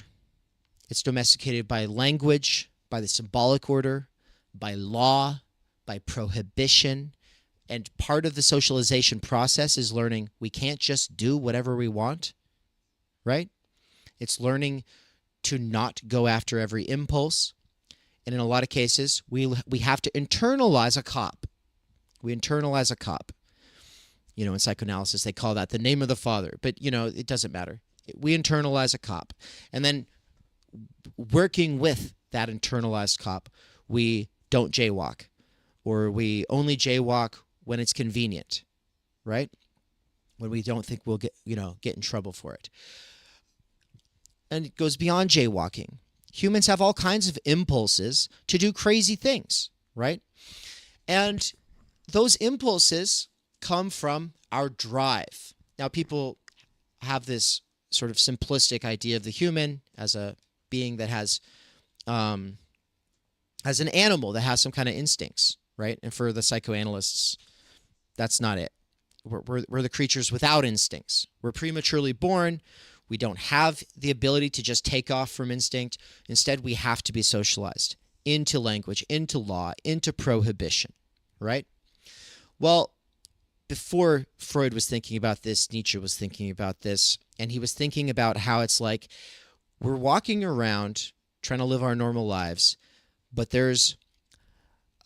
Speaker 2: It's domesticated by language, by the symbolic order, by law, by prohibition. And part of the socialization process is learning we can't just do whatever we want, right? It's learning to not go after every impulse. And in a lot of cases, we have to internalize a cop. We internalize a cop. You know, in psychoanalysis, they call that the name of the father. But, you know, it doesn't matter. We internalize a cop. And then working with that internalized cop, we don't jaywalk. Or we only jaywalk when it's convenient, right? When we don't think we'll get in trouble for it. And it goes beyond jaywalking. Humans have all kinds of impulses to do crazy things, right? And those impulses come from our drive. Now, people have this sort of simplistic idea of the human as a being that has an animal that has some kind of instincts, right? And for the psychoanalysts, that's not it. We're the creatures without instincts. We're prematurely born. We don't have the ability to just take off from instinct. Instead, we have to be socialized into language, into law, into prohibition, right? Well, before Freud was thinking about this, Nietzsche was thinking about this, and he was thinking about how it's like we're walking around trying to live our normal lives, but there's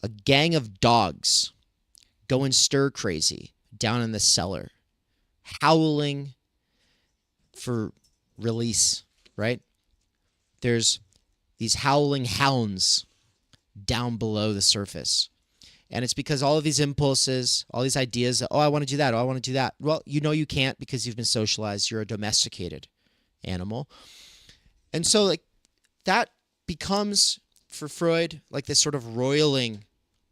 Speaker 2: a gang of dogs going stir crazy down in the cellar, howling for release, right? There's these howling hounds down below the surface. And it's because all of these impulses, all these ideas, oh, I want to do that, oh, I want to do that. Well, you know you can't because you've been socialized. You're a domesticated animal. And so like that becomes, for Freud, like this sort of roiling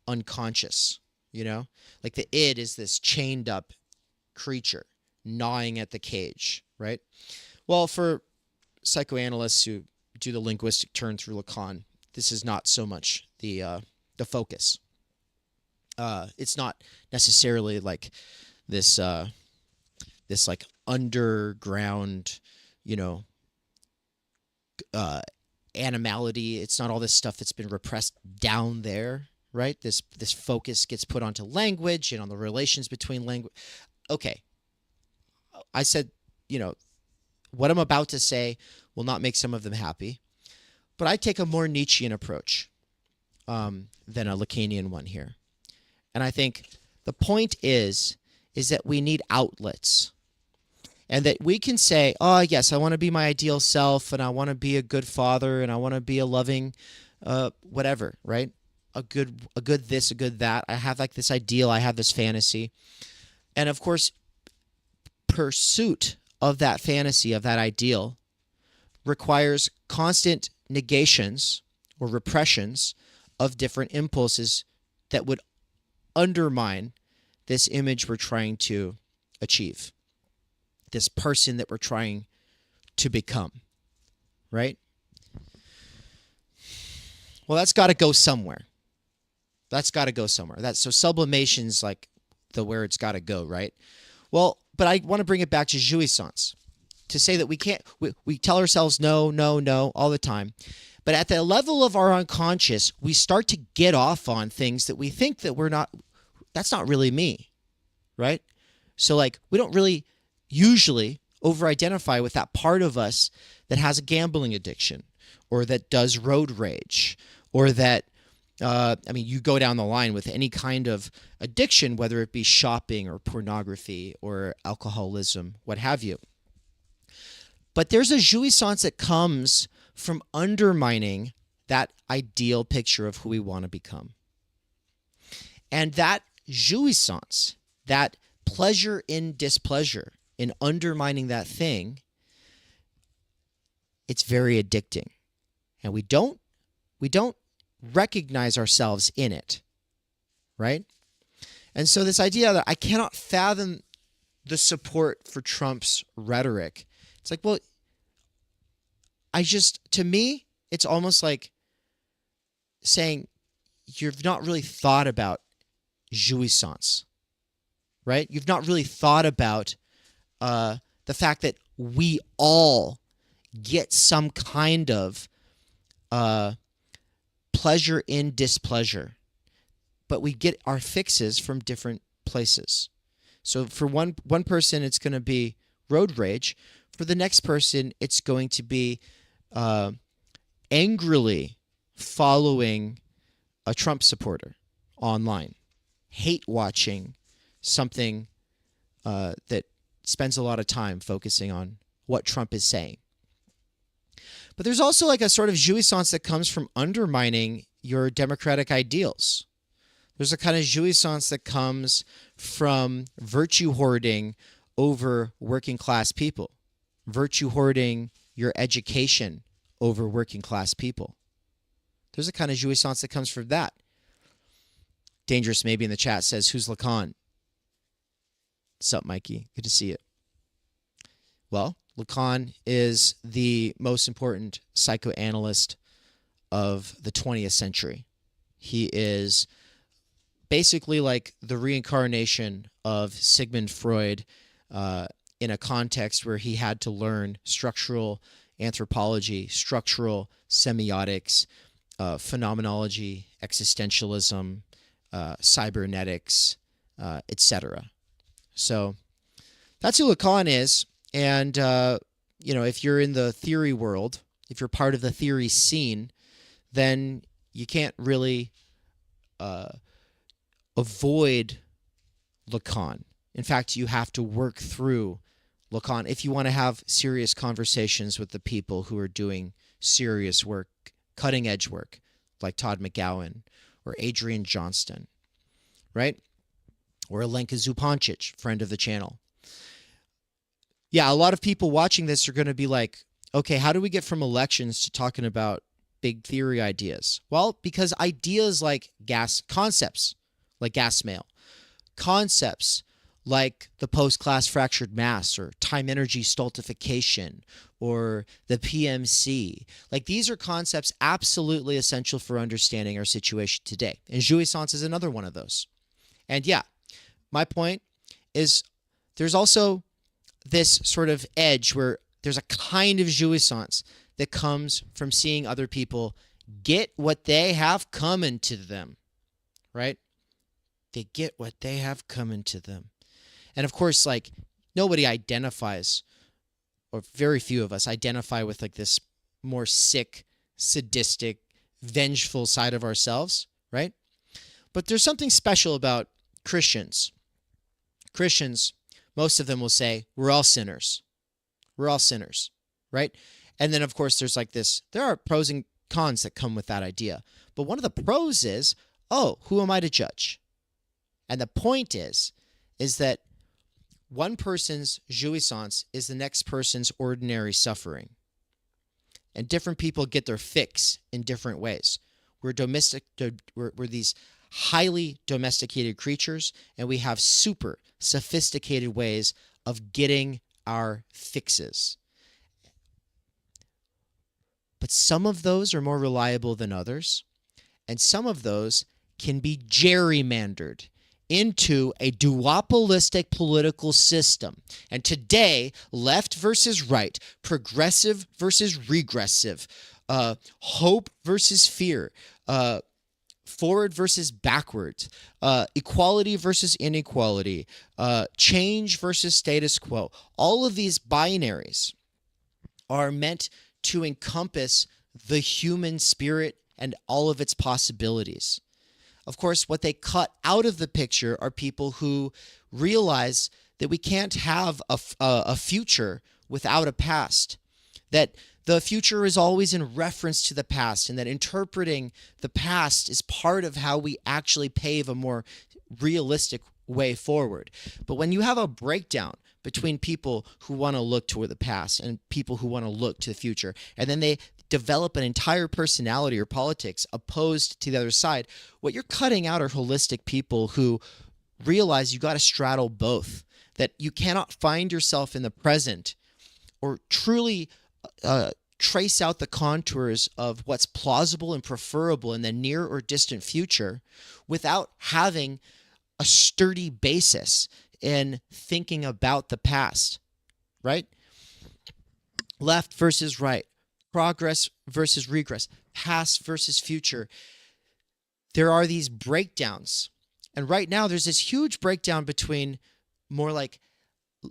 Speaker 2: unconscious, you know? Like the id is this chained up creature, gnawing at the cage, right? Well, for psychoanalysts who do the linguistic turn through Lacan, this is not so much the focus. It's not necessarily like this this like underground, animality. It's not all this stuff that's been repressed down there, right? This focus gets put onto language and on the relations between language. Okay, I said, what I'm about to say will not make some of them happy, but I take a more Nietzschean approach than a Lacanian one here. And I think the point is that we need outlets, and that we can say, oh, yes, I want to be my ideal self, and I want to be a good father, and I want to be a loving whatever, right? A good this, a good that. I have like this ideal, I have this fantasy. And of course, pursuit of that fantasy, of that ideal, requires constant negations or repressions of different impulses that would undermine this image we're trying to achieve, this person that we're trying to become, right? Well, that's got to go somewhere. So sublimation's like where it's got to go, right? Well, but I want to bring it back to jouissance, to say that we tell ourselves no all the time. But at the level of our unconscious, we start to get off on things that we think that that's not really me, right? So like we don't really usually over-identify with that part of us that has a gambling addiction, or that does road rage, or that, you go down the line with any kind of addiction, whether it be shopping or pornography or alcoholism, what have you. But there's a jouissance that comes from undermining that ideal picture of who we want to become. And that jouissance, that pleasure in displeasure, in undermining that thing, it's very addicting. And we don't recognize ourselves in it, right? And so this idea that I cannot fathom the support for Trump's rhetoric, it's like, well, to me, it's almost like saying you've not really thought about jouissance, right? You've not really thought about the fact that we all get some kind of pleasure in displeasure, but we get our fixes from different places. So for one person, it's going to be road rage. For the next person, it's going to be angrily following a Trump supporter online, hate watching something that spends a lot of time focusing on what Trump is saying. But there's also like a sort of jouissance that comes from undermining your democratic ideals. There's a kind of jouissance that comes from virtue hoarding over working class people, virtue hoarding your education over working class people. There's a kind of jouissance that comes from that. Dangerous maybe in the chat says, who's Lacan? What's up, Mikey? Good to see you. Well, Lacan is the most important psychoanalyst of the 20th century. He is basically like the reincarnation of Sigmund Freud in a context where he had to learn structural anthropology, structural semiotics, phenomenology, existentialism, cybernetics, etc. So that's who Lacan is. And, if you're in the theory world, if you're part of the theory scene, then you can't really avoid Lacan. In fact, you have to work through Lacan if you want to have serious conversations with the people who are doing serious work, cutting-edge work, like Todd McGowan or Adrian Johnston, right? Or Alenka Zupancic, friend of the channel. Yeah, a lot of people watching this are going to be like, okay, how do we get from elections to talking about big theory ideas? Well, because ideas like concepts like gas mail, concepts like the post-class fractured mass or time-energy stultification or the PMC. Like, these are concepts absolutely essential for understanding our situation today. And jouissance is another one of those. And yeah, my point is there's also this sort of edge where there's a kind of jouissance that comes from seeing other people get what they have coming to them, right? They get what they have coming to them. And of course, like, nobody identifies, or very few of us identify with like this more sick, sadistic, vengeful side of ourselves, right? But there's something special about Christians. Christians, most of them will say, we're all sinners. We're all sinners, right? And then, of course, there's like this, there are pros and cons that come with that idea. But one of the pros is, oh, who am I to judge? And the point is that one person's jouissance is the next person's ordinary suffering. And different people get their fix in different ways. We're these highly domesticated creatures, and we have super sophisticated ways of getting our fixes. But some of those are more reliable than others, and some of those can be gerrymandered into a duopolistic political system. And today, left versus right, progressive versus regressive, hope versus fear, forward versus backwards, equality versus inequality, change versus status quo. All of these binaries are meant to encompass the human spirit and all of its possibilities. Of course, what they cut out of the picture are people who realize that we can't have a future without a past, that the future is always in reference to the past, and that interpreting the past is part of how we actually pave a more realistic way forward. But when you have a breakdown between people who want to look toward the past and people who want to look to the future, and then they develop an entire personality or politics opposed to the other side, what you're cutting out are holistic people who realize you got to straddle both, that you cannot find yourself in the present or truly trace out the contours of what's plausible and preferable in the near or distant future without having a sturdy basis in thinking about the past, right? Left versus right, progress versus regress, past versus future. There are these breakdowns. And right now there's this huge breakdown between more like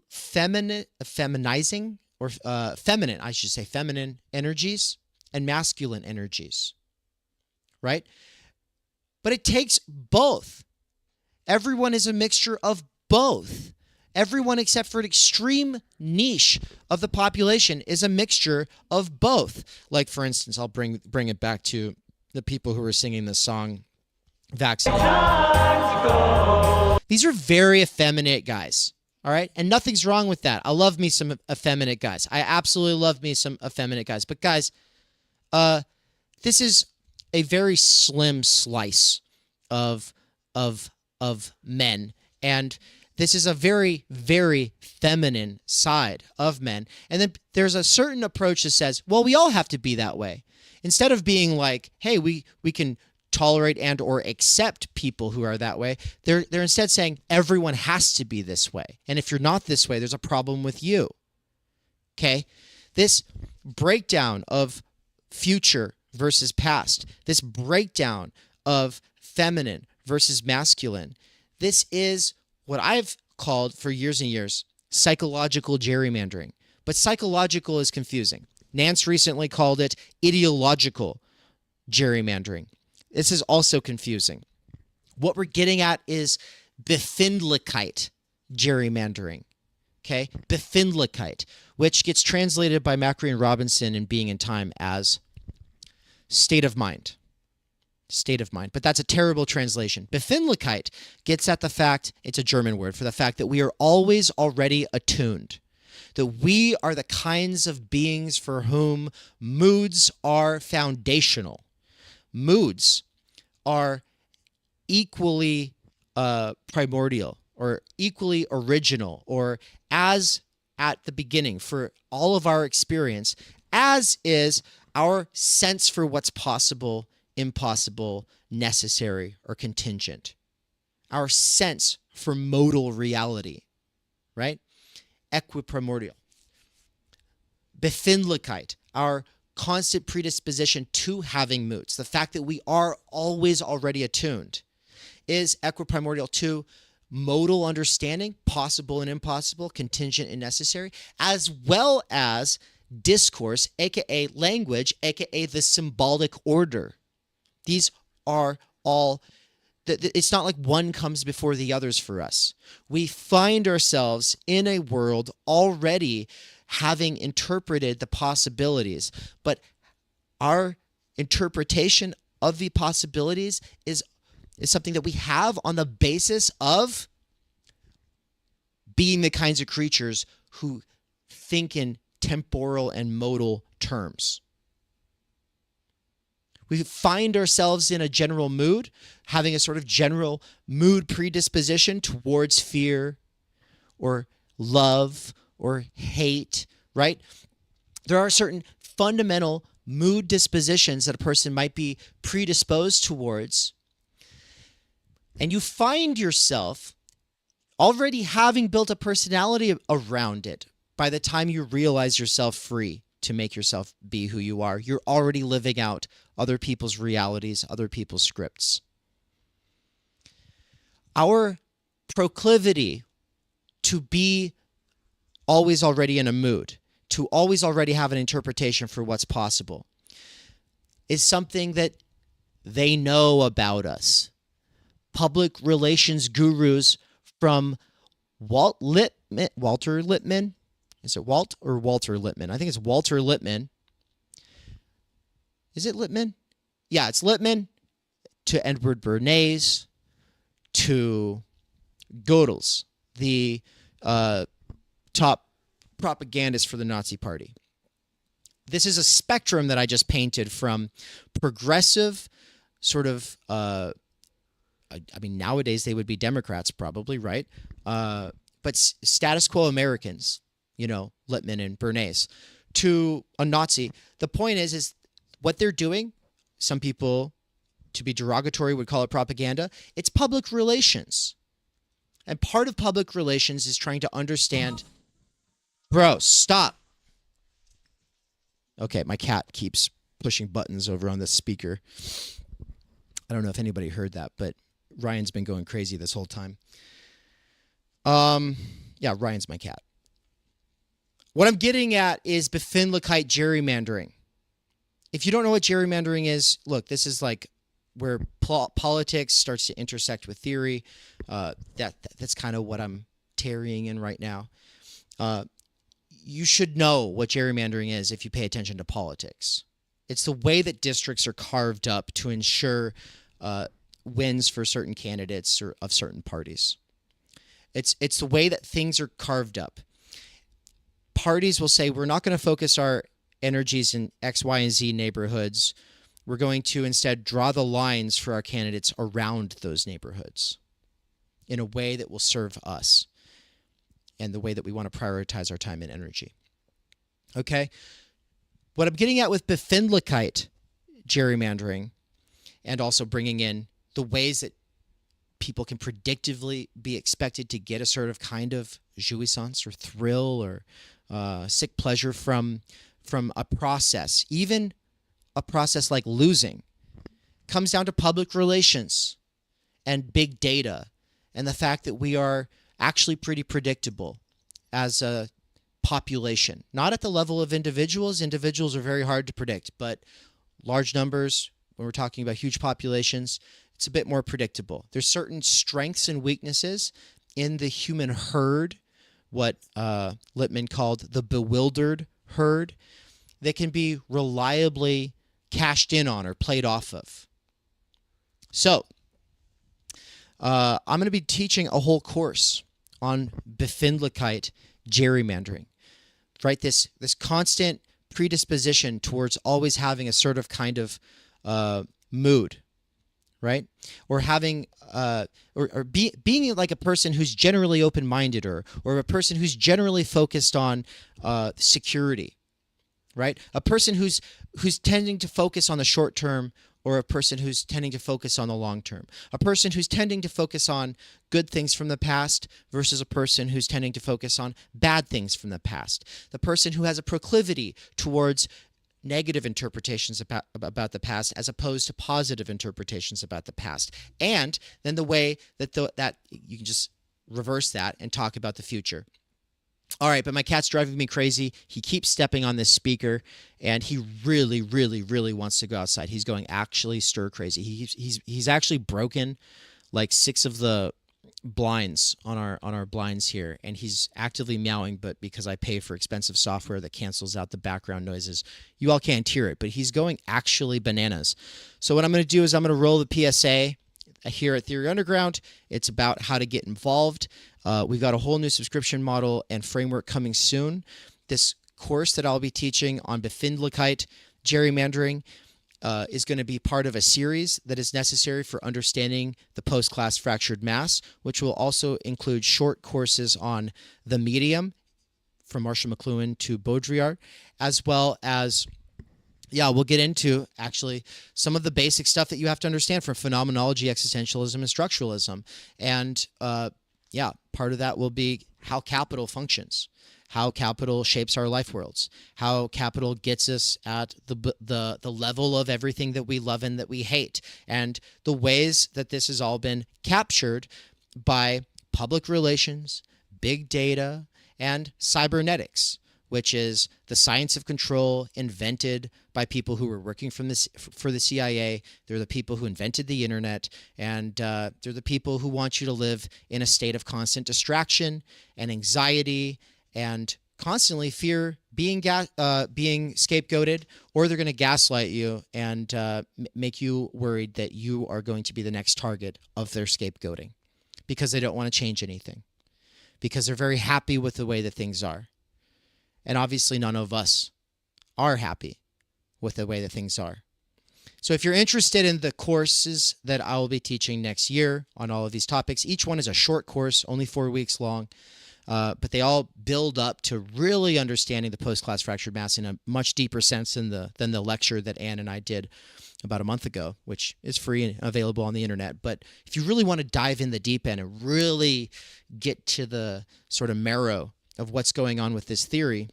Speaker 2: feminizing or feminine energies and masculine energies, right? But it takes both. Everyone is a mixture of both. Everyone except for an extreme niche of the population is a mixture of both. Like, for instance, I'll bring it back to the people who were singing the song Vaccine. These are very effeminate guys, all right? And nothing's wrong with that. I love me some effeminate guys. I absolutely love me some effeminate guys. But guys, this is a very slim slice of men, and this is a very, very feminine side of men. And then there's a certain approach that says, well, we all have to be that way. Instead of being like, hey, we can tolerate and or accept people who are that way, they're instead saying everyone has to be this way. And if you're not this way, there's a problem with you. Okay? This breakdown of future versus past, this breakdown of feminine versus masculine, this is what I've called for years and years psychological gerrymandering. But psychological is confusing. Nance recently called it ideological gerrymandering. This is also confusing. What we're getting at is befindlichkeit gerrymandering. Okay? Befindlichkeit, which gets translated by Macri and Robinson in Being in Time as state of mind. State of mind. But that's a terrible translation. Befindlichkeit gets at the fact, it's a German word, for the fact that we are always already attuned. That we are the kinds of beings for whom moods are foundational. Moods are equally primordial or equally original or as at the beginning for all of our experience, as is our sense for what's possible, impossible, necessary, or contingent. Our sense for modal reality, right? Equiprimordial. Befindlichkeit, our constant predisposition to having moods, the fact that we are always already attuned, is equiprimordial to modal understanding, possible and impossible, contingent and necessary, as well as discourse, aka language, aka the symbolic order. These are all, it's not like one comes before the others for us. We find ourselves in a world already having interpreted the possibilities, but our interpretation of the possibilities is something that we have on the basis of being the kinds of creatures who think in temporal and modal terms. We find ourselves in a general mood, having a sort of general mood predisposition towards fear or love or hate, right? There are certain fundamental mood dispositions that a person might be predisposed towards, and you find yourself already having built a personality around it by the time you realize yourself free to make yourself be who you are. You're already living out other people's realities, other people's scripts. Our proclivity to be always already in a mood, to always already have an interpretation for what's possible, is something that they know about us. Public relations gurus from Walter Lippmann. Is it Walt or Walter Lippmann? I think it's Walter Lippmann. Is it Lippmann? Yeah, it's Lippmann, to Edward Bernays, to Gödels, the top propagandist for the Nazi Party. This is a spectrum that I just painted from progressive, sort of, I mean, nowadays they would be Democrats probably, right? But status quo Americans, you know, Lippmann and Bernays, to a Nazi. The point is what they're doing, some people, to be derogatory, would call it propaganda. It's public relations. And part of public relations is trying to understand... Bro, stop. Okay, my cat keeps pushing buttons over on this speaker. I don't know if anybody heard that, but Ryan's been going crazy this whole time. Yeah, Ryan's my cat. What I'm getting at is Befindlichkeit gerrymandering. If you don't know what gerrymandering is, look, this is like where politics starts to intersect with theory. That's kind of what I'm tarrying in right now. You should know what gerrymandering is if you pay attention to politics. It's the way that districts are carved up to ensure wins for certain candidates or of certain parties. It's the way that things are carved up. Parties will say, we're not going to focus our energies in X, Y, and Z neighborhoods. We're going to instead draw the lines for our candidates around those neighborhoods in a way that will serve us and the way that we want to prioritize our time and energy. Okay? What I'm getting at with Befindlichkeit gerrymandering, and also bringing in the ways that people can predictively be expected to get a sort of kind of jouissance or thrill or sick pleasure from a process, even a process like losing, comes down to public relations and big data and the fact that we are actually pretty predictable as a population. Not at the level of individuals. Individuals are very hard to predict, but large numbers, when we're talking about huge populations, it's a bit more predictable. There's certain strengths and weaknesses in the human herd, what Lippmann called the bewildered herd, that can be reliably cashed in on or played off of. So, I'm going to be teaching a whole course on Befindlichkeit gerrymandering, right? This constant predisposition towards always having a sort of kind of mood, right? Or having being like a person who's generally open-minded, or a person who's generally focused on security, right? A person who's tending to focus on the short term, or a person who's tending to focus on the long term. A person who's tending to focus on good things from the past versus a person who's tending to focus on bad things from the past. The person who has a proclivity towards negative interpretations about the past as opposed to positive interpretations about the past. And then the way that that you can just reverse that and talk about the future. All right, but my cat's driving me crazy. He keeps stepping on this speaker, and he really, really, really wants to go outside. He's going actually stir crazy. He's actually broken like 6 of the blinds on our blinds here, and he's actively meowing, but because I pay for expensive software that cancels out the background noises, you all can't hear it, but he's going actually bananas. So what I'm going to do is I'm going to roll the PSA here at Theory Underground. It's about how to get involved. We've got a whole new subscription model and framework coming soon. This course that I'll be teaching on Befindlichkeit, gerrymandering, is going to be part of a series that is necessary for understanding the post-class fractured mass, which will also include short courses on the medium, from Marshall McLuhan to Baudrillard, as well as, we'll get into actually some of the basic stuff that you have to understand from phenomenology, existentialism, and structuralism. And part of that will be how capital functions, how capital shapes our life worlds, how capital gets us at the level of everything that we love and that we hate, and the ways that this has all been captured by public relations, big data, and cybernetics, which is the science of control invented by people who were working for the CIA. They're the people who invented the internet, and they're the people who want you to live in a state of constant distraction and anxiety and constantly fear being scapegoated, or they're going to gaslight you and make you worried that you are going to be the next target of their scapegoating because they don't want to change anything, because they're very happy with the way that things are. And obviously none of us are happy with the way that things are. So if you're interested in the courses that I will be teaching next year on all of these topics, each one is a short course, only 4 weeks long, but they all build up to really understanding the post-class fractured mass in a much deeper sense than the lecture that Ann and I did about a month ago, which is free and available on the internet. But if you really want to dive in the deep end and really get to the sort of marrow of what's going on with this theory,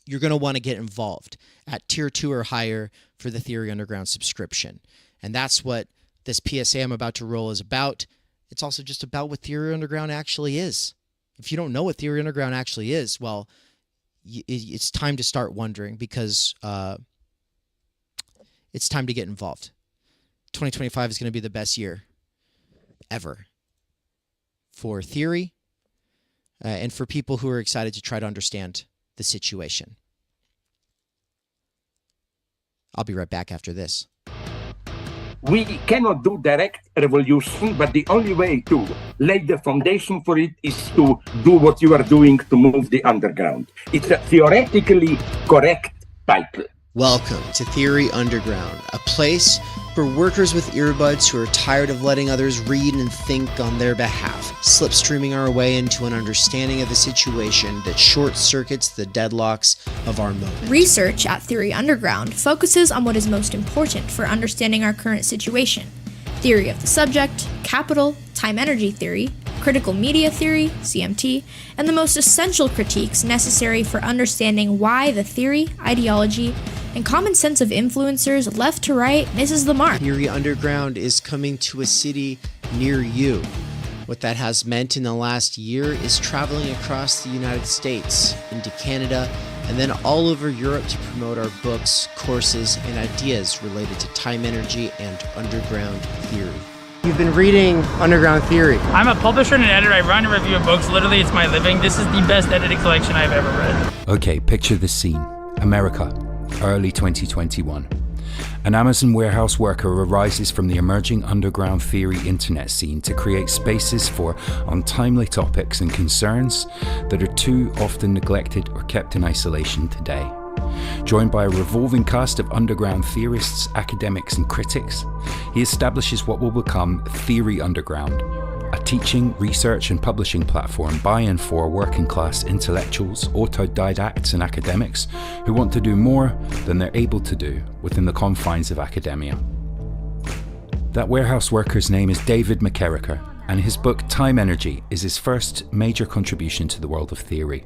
Speaker 2: you're going to want to get involved at tier 2 or higher for the Theory Underground subscription. And that's what this PSA I'm about to roll is about. It's also just about what Theory Underground actually is. If you don't know what Theory Underground actually is, well, it's time to start wondering, because it's time to get involved. 2025 is going to be the best year ever for theory and for people who are excited to try to understand the situation. I'll be right back after this.
Speaker 6: We cannot do direct revolution, but the only way to lay the foundation for it is to do what you are doing to move the underground. It's a theoretically correct title.
Speaker 2: Welcome to Theory Underground, a place for workers with earbuds who are tired of letting others read and think on their behalf, slipstreaming our way into an understanding of the situation that short-circuits the deadlocks of our moment.
Speaker 7: Research at Theory Underground focuses on what is most important for understanding our current situation: theory of the subject, capital, time-energy theory, critical media theory, CMT, and the most essential critiques necessary for understanding why the theory, ideology, and common sense of influencers left to right misses the mark.
Speaker 2: Theory Underground is coming to a city near you. What that has meant in the last year is traveling across the United States, into Canada, and then all over Europe to promote our books, courses, and ideas related to time energy and underground theory.
Speaker 8: You've been reading Underground Theory.
Speaker 9: I'm a publisher and an editor. I run and review books. Literally, it's my living. This is the best edited collection I've ever read.
Speaker 10: Okay, picture this scene. America, early 2021. An Amazon warehouse worker arises from the emerging underground theory internet scene to create spaces for untimely topics and concerns that are too often neglected or kept in isolation today. Joined by a revolving cast of underground theorists, academics, and critics, he establishes what will become Theory Underground, a teaching, research, and publishing platform by and for working-class intellectuals, autodidacts, and academics who want to do more than they're able to do within the confines of academia. That warehouse worker's name is David McKerracher, and his book Time Energy is his first major contribution to the world of theory.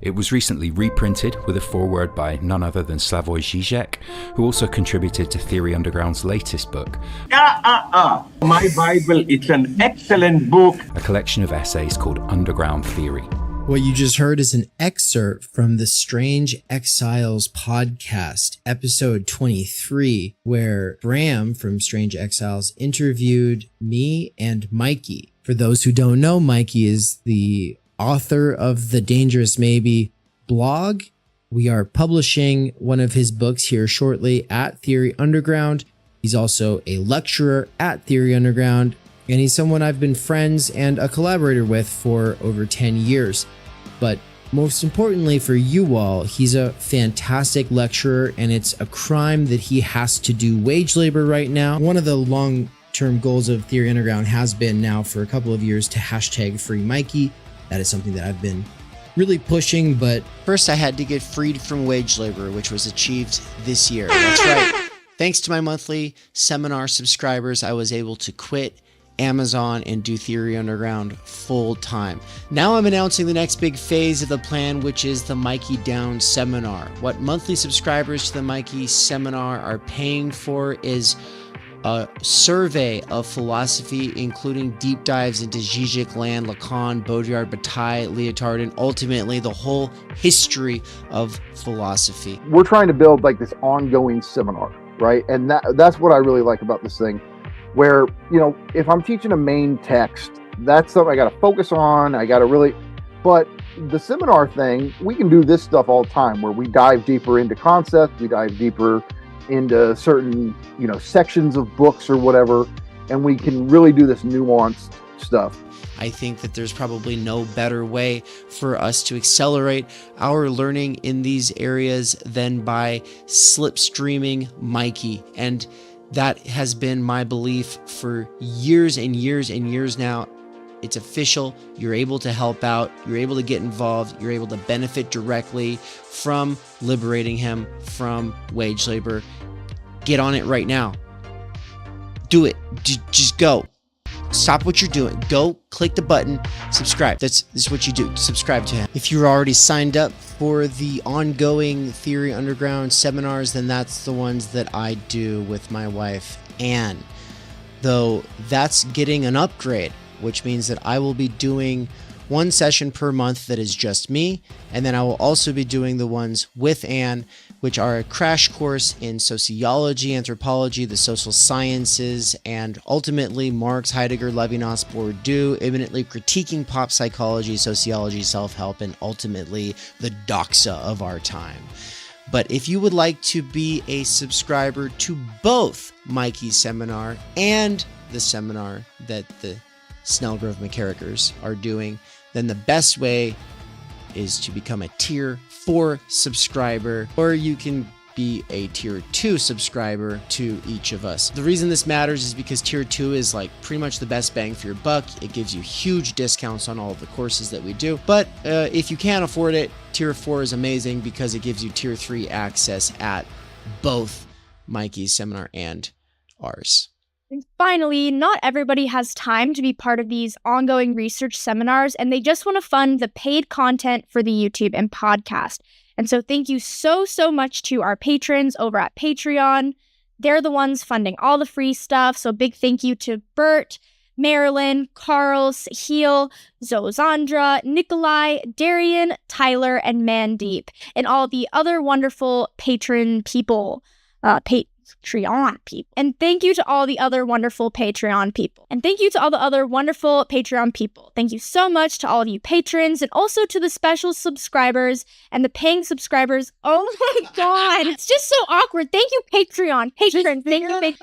Speaker 10: It was recently reprinted with a foreword by none other than Slavoj Žižek, who also contributed to Theory Underground's latest book.
Speaker 6: My Bible, it's an excellent book.
Speaker 10: A collection of essays called Underground Theory.
Speaker 2: What you just heard is an excerpt from the Strange Exiles podcast, episode 23, where Bram from Strange Exiles interviewed me and Mikey. For those who don't know, Mikey is the author of the Dangerous Maybe blog. We are publishing one of his books here shortly at Theory Underground. He's also a lecturer at Theory Underground, and he's someone I've been friends and a collaborator with for over 10 years. But most importantly for you all, he's a fantastic lecturer, and it's a crime that he has to do wage labor right now. One of the long-term goals of Theory Underground has been now for a couple of years to hashtag free Mikey. That is something that I've been really pushing, but first I had to get freed from wage labor, which was achieved this year. That's right. Thanks to my monthly seminar subscribers, I was able to quit Amazon and do Theory Underground full time. Now I'm announcing the next big phase of the plan, which is the Mikey Down Seminar. What monthly subscribers to the Mikey Seminar are paying for is a survey of philosophy, including deep dives into Zizek, Land, Lacan, Baudrillard, Bataille, Lyotard, and ultimately the whole history of philosophy.
Speaker 11: We're trying to build like this ongoing seminar, right? And that's what I really like about this thing, where, you know, if I'm teaching a main text, that's something I got to focus on. I got to really, but the seminar thing, we can do this stuff all the time where we dive deeper into concepts, we dive deeper into certain, you know, sections of books or whatever, and we can really do this nuanced stuff.
Speaker 2: I think that there's probably no better way for us to accelerate our learning in these areas than by slipstreaming Mikey. And that has been my belief for years and years and years now. It's official. You're able to help out. You're able to get involved. You're able to benefit directly from liberating him from wage labor. Get on it right now. Do it. Just go. Stop what you're doing. Go click the button, subscribe. This is what you do. Subscribe to him. If you're already signed up for the ongoing Theory Underground seminars, then that's the ones that I do with my wife, Anne. Though that's getting an upgrade, which means that I will be doing one session per month that is just me, and then I will also be doing the ones with Anne, which are a crash course in sociology, anthropology, the social sciences, and ultimately Marx, Heidegger, Levinas, Bourdieu, imminently critiquing pop psychology, sociology, self-help, and ultimately the doxa of our time. But if you would like to be a subscriber to both Mikey's seminar and the seminar that the Snellgrove McKerrachers are doing, then the best way is to become a Tier 4 subscriber, or you can be a Tier 2 subscriber to each of us. The reason this matters is because Tier 2 is like pretty much the best bang for your buck. It gives you huge discounts on all of the courses that we do. But if you can't afford it, Tier 4 is amazing because it gives you Tier 3 access at both Mikey's seminar and ours.
Speaker 7: And finally, not everybody has time to be part of these ongoing research seminars, and they just want to fund the paid content for the YouTube and podcast. And so thank you so much to our patrons over at Patreon. They're the ones funding all the free stuff. So big thank you to Bert, Marilyn, Carl, Sahil, Zozandra, Nikolai, Darian, Tyler, and Mandeep, and all the other wonderful patron people, Patreon people. And thank you to all the other wonderful Patreon people. Thank you so much to all of you patrons, and also to the special subscribers and the paying subscribers. Oh my god, it's just so awkward. Thank you, Patreon. Patrons. Thank you.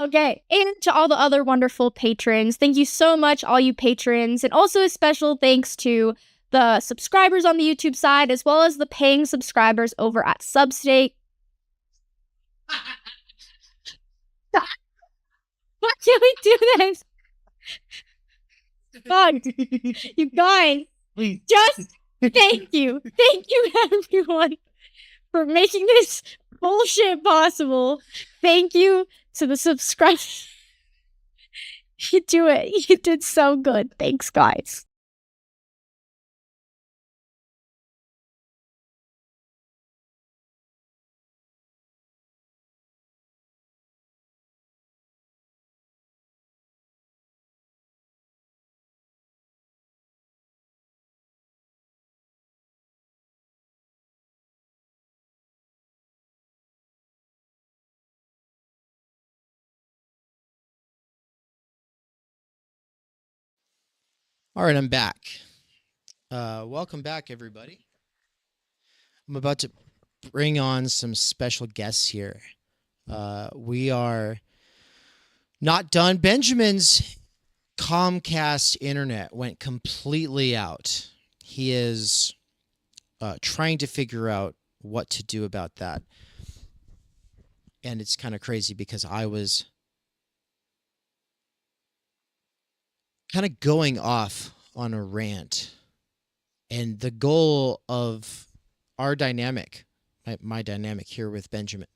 Speaker 7: Okay. And to all the other wonderful patrons, thank you so much, all you patrons. And also a special thanks to the subscribers on the YouTube side, as well as the paying subscribers over at Substack. Why can't we do this? Fuck. You guys,
Speaker 2: Please.
Speaker 7: just thank you. Thank you, everyone, for making this bullshit possible. Thank you to the subscribers. You do it. You did so good. Thanks, guys.
Speaker 2: All right, I'm back. Welcome back, everybody. I'm about to bring on some special guests here. We are not done. Benjamin's Comcast internet went completely out. He is trying to figure out what to do about that. And it's kind of crazy because I was kind of going off on a rant. And the goal of our dynamic, my dynamic here with Benjamin,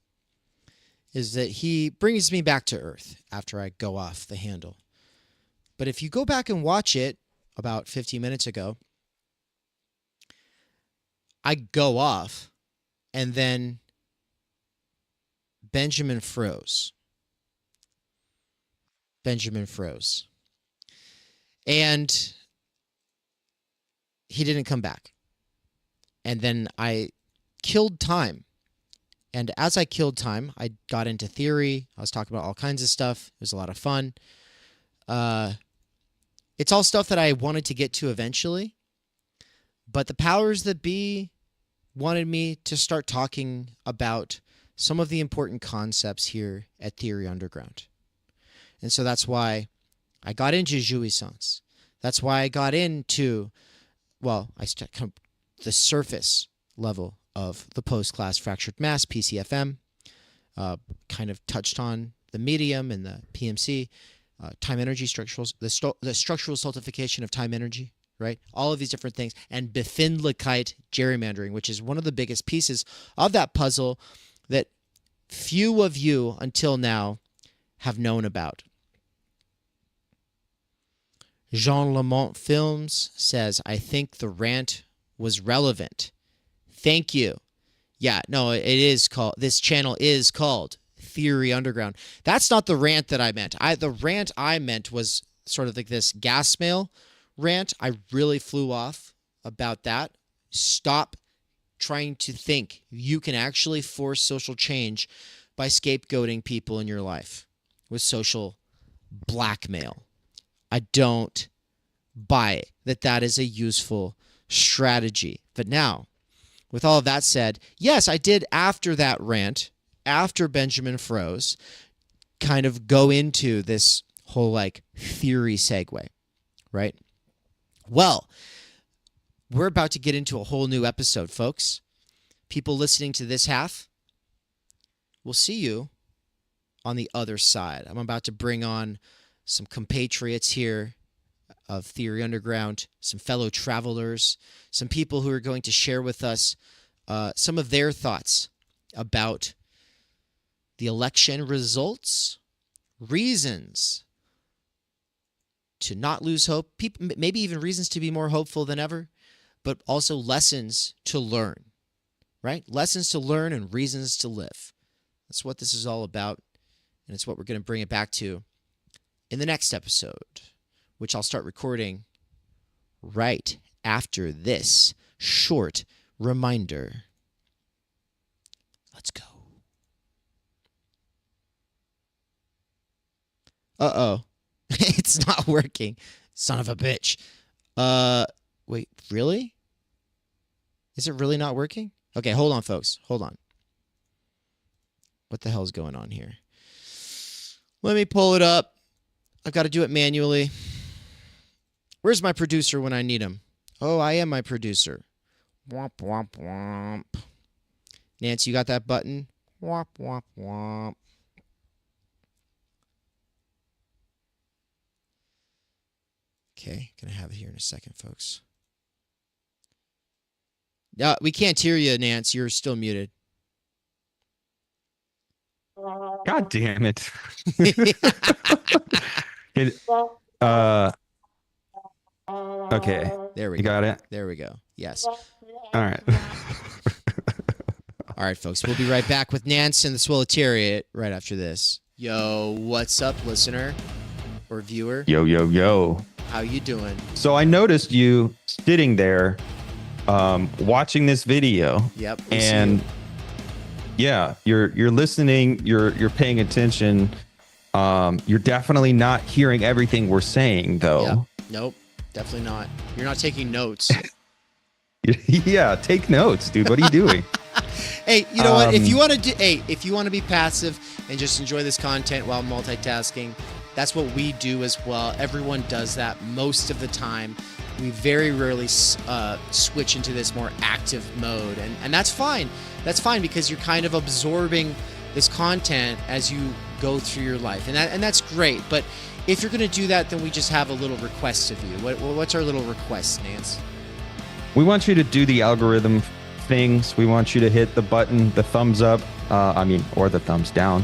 Speaker 2: is that he brings me back to earth after I go off the handle. But if you go back and watch it about 15 minutes ago, I go off and then Benjamin froze. Benjamin froze. And he didn't come back. And then I killed time. And as I killed time, I got into theory. I was talking about all kinds of stuff. It was a lot of fun. It's all stuff that I wanted to get to eventually. But the powers that be wanted me to start talking about some of the important concepts here at Theory Underground. And so that's why I got into jouissance. That's why I got into, well, the surface level of the post-class fractured mass, PCFM, kind of touched on the medium and the PMC, time energy structurals, the structural stultification of time energy, right? All of these different things, and Befindlichkeit gerrymandering, which is one of the biggest pieces of that puzzle that few of you until now have known about. Jean Lamont Films says, I think the rant was relevant. Thank you. Yeah, no, it is called, this channel is called Theory Underground. That's not the rant that I meant. The rant I meant was sort of like this gas mail rant. I really flew off about that. Stop trying to think you can actually force social change by scapegoating people in your life with social blackmail. I don't buy that that is a useful strategy. But now, with all of that said, yes, I did after that rant, after Benjamin froze, kind of go into this whole like theory segue, right? Well, we're about to get into a whole new episode, folks. People listening to this half, we'll see you on the other side. I'm about to bring on some compatriots here of Theory Underground, some fellow travelers, some people who are going to share with us some of their thoughts about the election results, reasons to not lose hope, maybe even reasons to be more hopeful than ever, but also lessons to learn, right? Lessons to learn and reasons to live. That's what this is all about, and it's what we're going to bring it back to in the next episode, which I'll start recording right after this short reminder. Let's go. Uh-oh. It's not working. Son of a bitch. Wait, really? Is it really not working? Okay, hold on, folks. Hold on. What the hell is going on here? Let me pull it up. I've got to do it manually. Where's my producer when I need him? Oh, I am my producer. Womp, womp, womp. Nancy, you got that button? Womp, womp, womp. Okay, gonna have it here in a second, folks. We can't hear you, Nance. You're still muted.
Speaker 12: God damn it. Okay.
Speaker 2: There we
Speaker 12: You
Speaker 2: go.
Speaker 12: got it?
Speaker 2: There we go. Yes.
Speaker 12: All right.
Speaker 2: All right, folks. We'll be right back with Nance and the Swilletariat right after this. Yo, what's up, listener or viewer?
Speaker 12: Yo, yo, yo.
Speaker 2: How you doing?
Speaker 12: So I noticed you sitting there watching this video.
Speaker 2: Yep.
Speaker 12: And yeah, you're listening, you're paying attention. You're definitely not hearing everything we're saying though.
Speaker 2: Yep. Nope, definitely not. You're not taking notes.
Speaker 12: Yeah, take notes, dude. What are you doing?
Speaker 2: Hey, you know what? If you want to if you want to be passive and just enjoy this content while multitasking, that's what we do as well. Everyone does that most of the time. We very rarely switch into this more active mode, and that's fine. That's fine because you're kind of absorbing this content as you go through your life, and that's great. But if you're going to do that, then we just have a little request of you. What's our little request, Nance?
Speaker 12: We want you to do the algorithm things. We want you to hit the button, the thumbs up, or the thumbs down.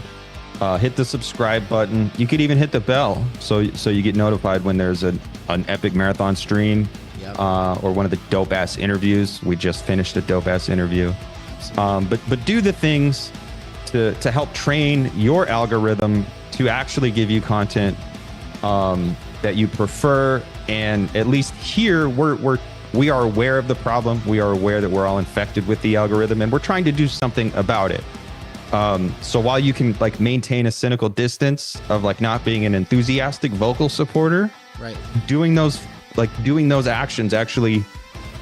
Speaker 12: Hit the subscribe button. You could even hit the bell so you get notified when there's an epic marathon stream.
Speaker 2: Yep.
Speaker 12: Or one of the dope ass interviews. We just finished a dope ass interview. But do the things to help train your algorithm to actually give you content that you prefer. And at least here we are aware of the problem. We are aware that we're all infected with the algorithm, and we're trying to do something about it. So while you can like maintain a cynical distance of like not being an enthusiastic vocal supporter,
Speaker 2: right?
Speaker 12: Doing those actions actually,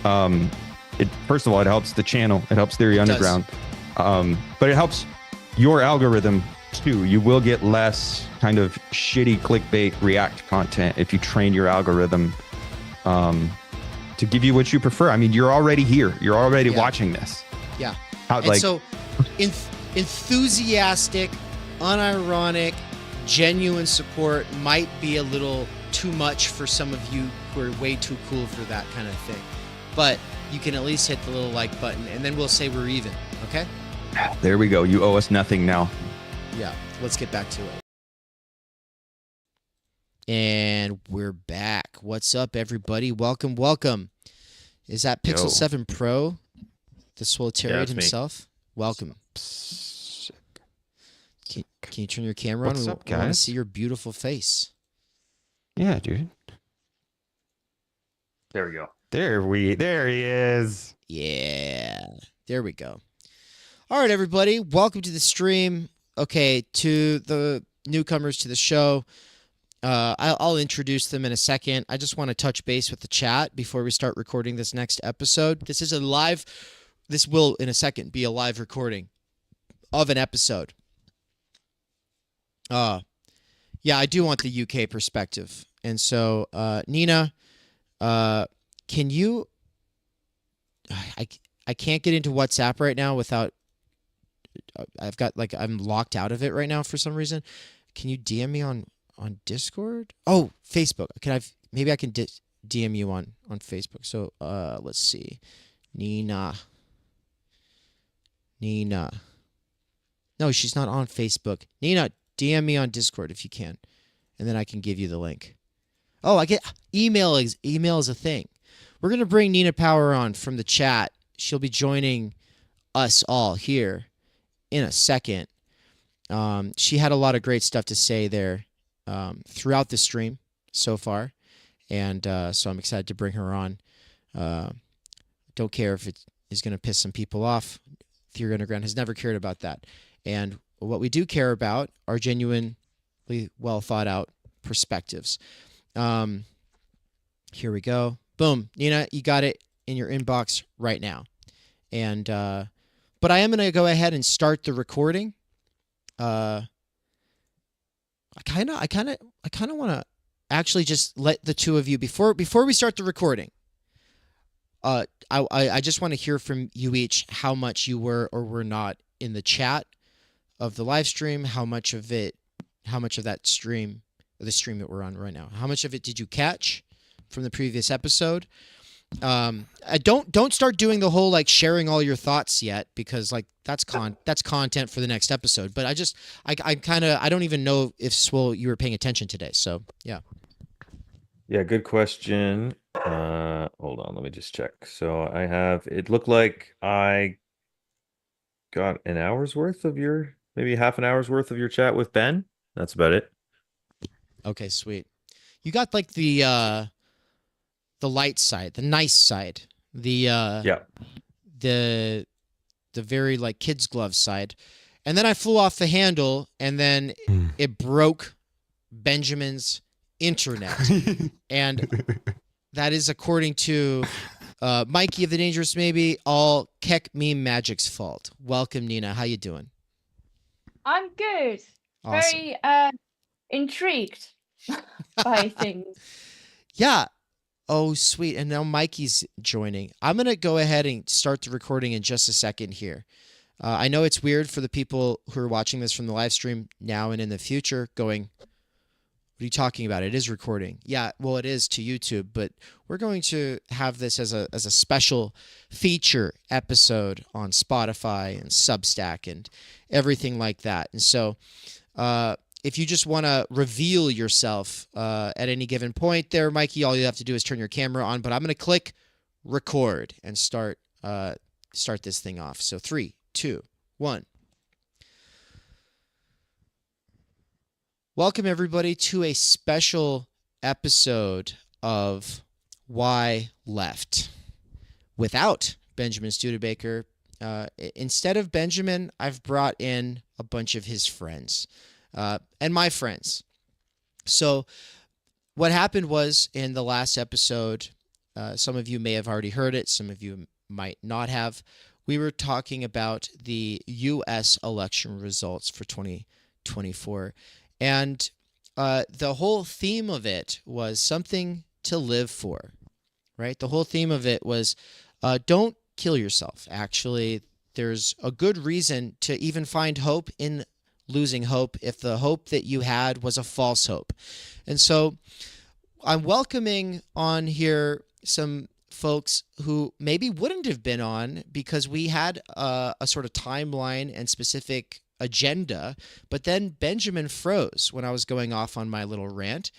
Speaker 12: first of all, it helps the channel. It helps Theory Underground. But it helps your algorithm too. You will get less kind of shitty clickbait react content if you train your algorithm to give you what you prefer. I mean, you're already here. You're already watching this.
Speaker 2: Yeah.
Speaker 12: So
Speaker 2: enthusiastic, unironic, genuine support might be a little too much for some of you who are way too cool for that kind of thing. But you can at least hit the little like button, and then we'll say we're even, okay?
Speaker 12: There we go. You owe us nothing now.
Speaker 2: Yeah, let's get back to it. And we're back. What's up, everybody? Welcome, welcome. Is that Pixel 7 Pro, the Swilletariat himself? Welcome. Can you turn your camera on?
Speaker 12: What's up,
Speaker 2: We want to
Speaker 12: guys?
Speaker 2: see your beautiful face.
Speaker 12: Yeah, dude.
Speaker 1: There we go.
Speaker 12: There he is.
Speaker 2: Yeah, there we go. All right, everybody, welcome to the stream. Okay, to the newcomers to the show, I'll introduce them in a second. I just want to touch base with the chat before we start recording this next episode. This will, in a second, be a live recording of an episode. Yeah, I do want the UK perspective. And so, Nina, can you... I can't get into WhatsApp right now without... I'm locked out of it right now for some reason. Can you DM me on Discord? Oh, Facebook. Maybe I can DM you on Facebook. So, let's see. Nina. No, she's not on Facebook. Nina, DM me on Discord if you can, and then I can give you the link. Oh, I get email is a thing. We're going to bring Nina Power on from the chat. She'll be joining us all here in a second. She had a lot of great stuff to say there throughout the stream so far, and so I'm excited to bring her on. Don't care if it is going to piss some people off. Theory Underground has never cared about that. And what we do care about are genuinely well thought out perspectives. Here we go. Boom. Nina, you got it in your inbox right now. And but I am going to go ahead and start the recording. I kind of want to actually just let the two of you before we start the recording. I just want to hear from you each how much you were or were not in the chat of the live stream. How much of that stream, or the stream that we're on right now, how much of it did you catch from the previous episode? Don't start doing the whole like sharing all your thoughts yet, because like that's content for the next episode. But I don't even know if Swole you were paying attention today. So yeah.
Speaker 12: Yeah, good question. Hold on, let me just check. So it looked like I got an hour's worth of maybe half an hour's worth of your chat with Ben. That's about it.
Speaker 2: Okay, sweet. You got like the light side, the nice side, the very like kids glove side. And then I flew off the handle, and then it broke Benjamin's internet. And that is according to Mikey of the Dangerous Maybe, all Keck Meme Magic's fault. Welcome, Nina. How you doing?
Speaker 13: I'm good.
Speaker 2: Awesome.
Speaker 13: Very intrigued by things.
Speaker 2: Yeah. Oh, sweet. And now Mikey's joining. I'm going to go ahead and start the recording in just a second here. I know it's weird for the people who are watching this from the live stream now and in the future going, what are you talking about? It is recording. Yeah, well, it is to YouTube, but we're going to have this as a special feature episode on Spotify and Substack and everything like that. And so if you just want to reveal yourself at any given point there, Mikey, all you have to do is turn your camera on. But I'm going to click record and start this thing off. So 3, 2, 1. Welcome, everybody, to a special episode of Why Left without Benjamin Studebaker. Instead of Benjamin, I've brought in a bunch of his friends and my friends. So what happened was in the last episode, some of you may have already heard it, some of you might not have. We were talking about the U.S. election results for 2024. And the whole theme of it was something to live for, right? The whole theme of it was don't kill yourself. Actually, there's a good reason to even find hope in losing hope if the hope that you had was a false hope. And so I'm welcoming on here some folks who maybe wouldn't have been on because we had a sort of timeline and specific agenda, but then Benjamin froze when I was going off on my little rant.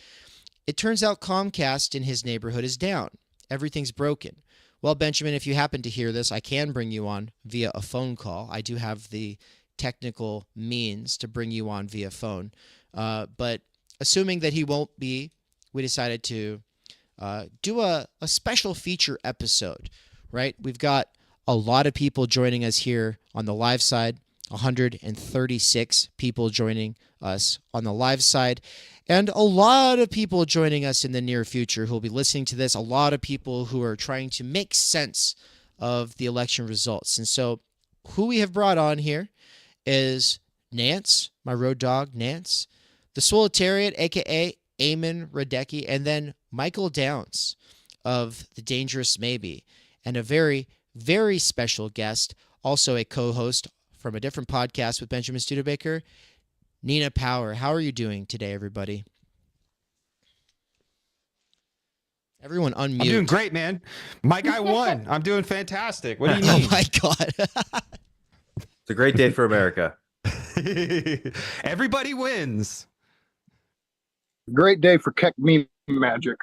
Speaker 2: It turns out Comcast in his neighborhood is down. Everything's broken. Well, Benjamin, if you happen to hear this, I can bring you on via a phone call. I do have the technical means to bring you on via phone. But assuming that he won't be, we decided to do a special feature episode, right? We've got a lot of people joining us here on the live side. 136 people joining us on the live side, and a lot of people joining us in the near future who will be listening to this, a lot of people who are trying to make sense of the election results. And so who we have brought on here is Nance, my road dog, Nance, the Swoletariat, a.k.a. Eamon Radecki, and then Michael Downs of The Dangerous Maybe, and a very, very special guest, also a co-host from a different podcast with Benjamin Studebaker, Nina Power. How are you doing today, everybody? Everyone unmute.
Speaker 12: I'm doing great, man. My guy won. I'm doing fantastic. What do you mean?
Speaker 2: Oh, my God.
Speaker 1: It's a great day for America.
Speaker 12: Everybody wins.
Speaker 11: Great day for Keck Meme Magic.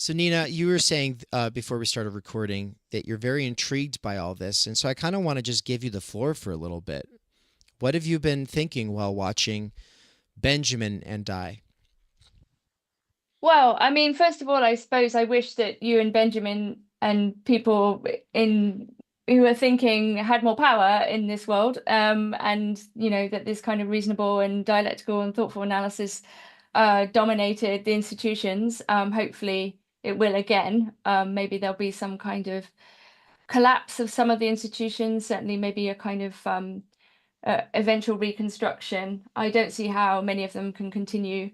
Speaker 2: So, Nina, you were saying before we started recording that you're very intrigued by all this. And so I kind of want to just give you the floor for a little bit. What have you been thinking while watching Benjamin and I?
Speaker 13: Well, I mean, first of all, I suppose I wish that you and Benjamin and people who are thinking had more power in this world, and, you know, that this kind of reasonable and dialectical and thoughtful analysis dominated the institutions. Hopefully it will again. Maybe there'll be some kind of collapse of some of the institutions, certainly maybe a kind of eventual reconstruction. I don't see how many of them can continue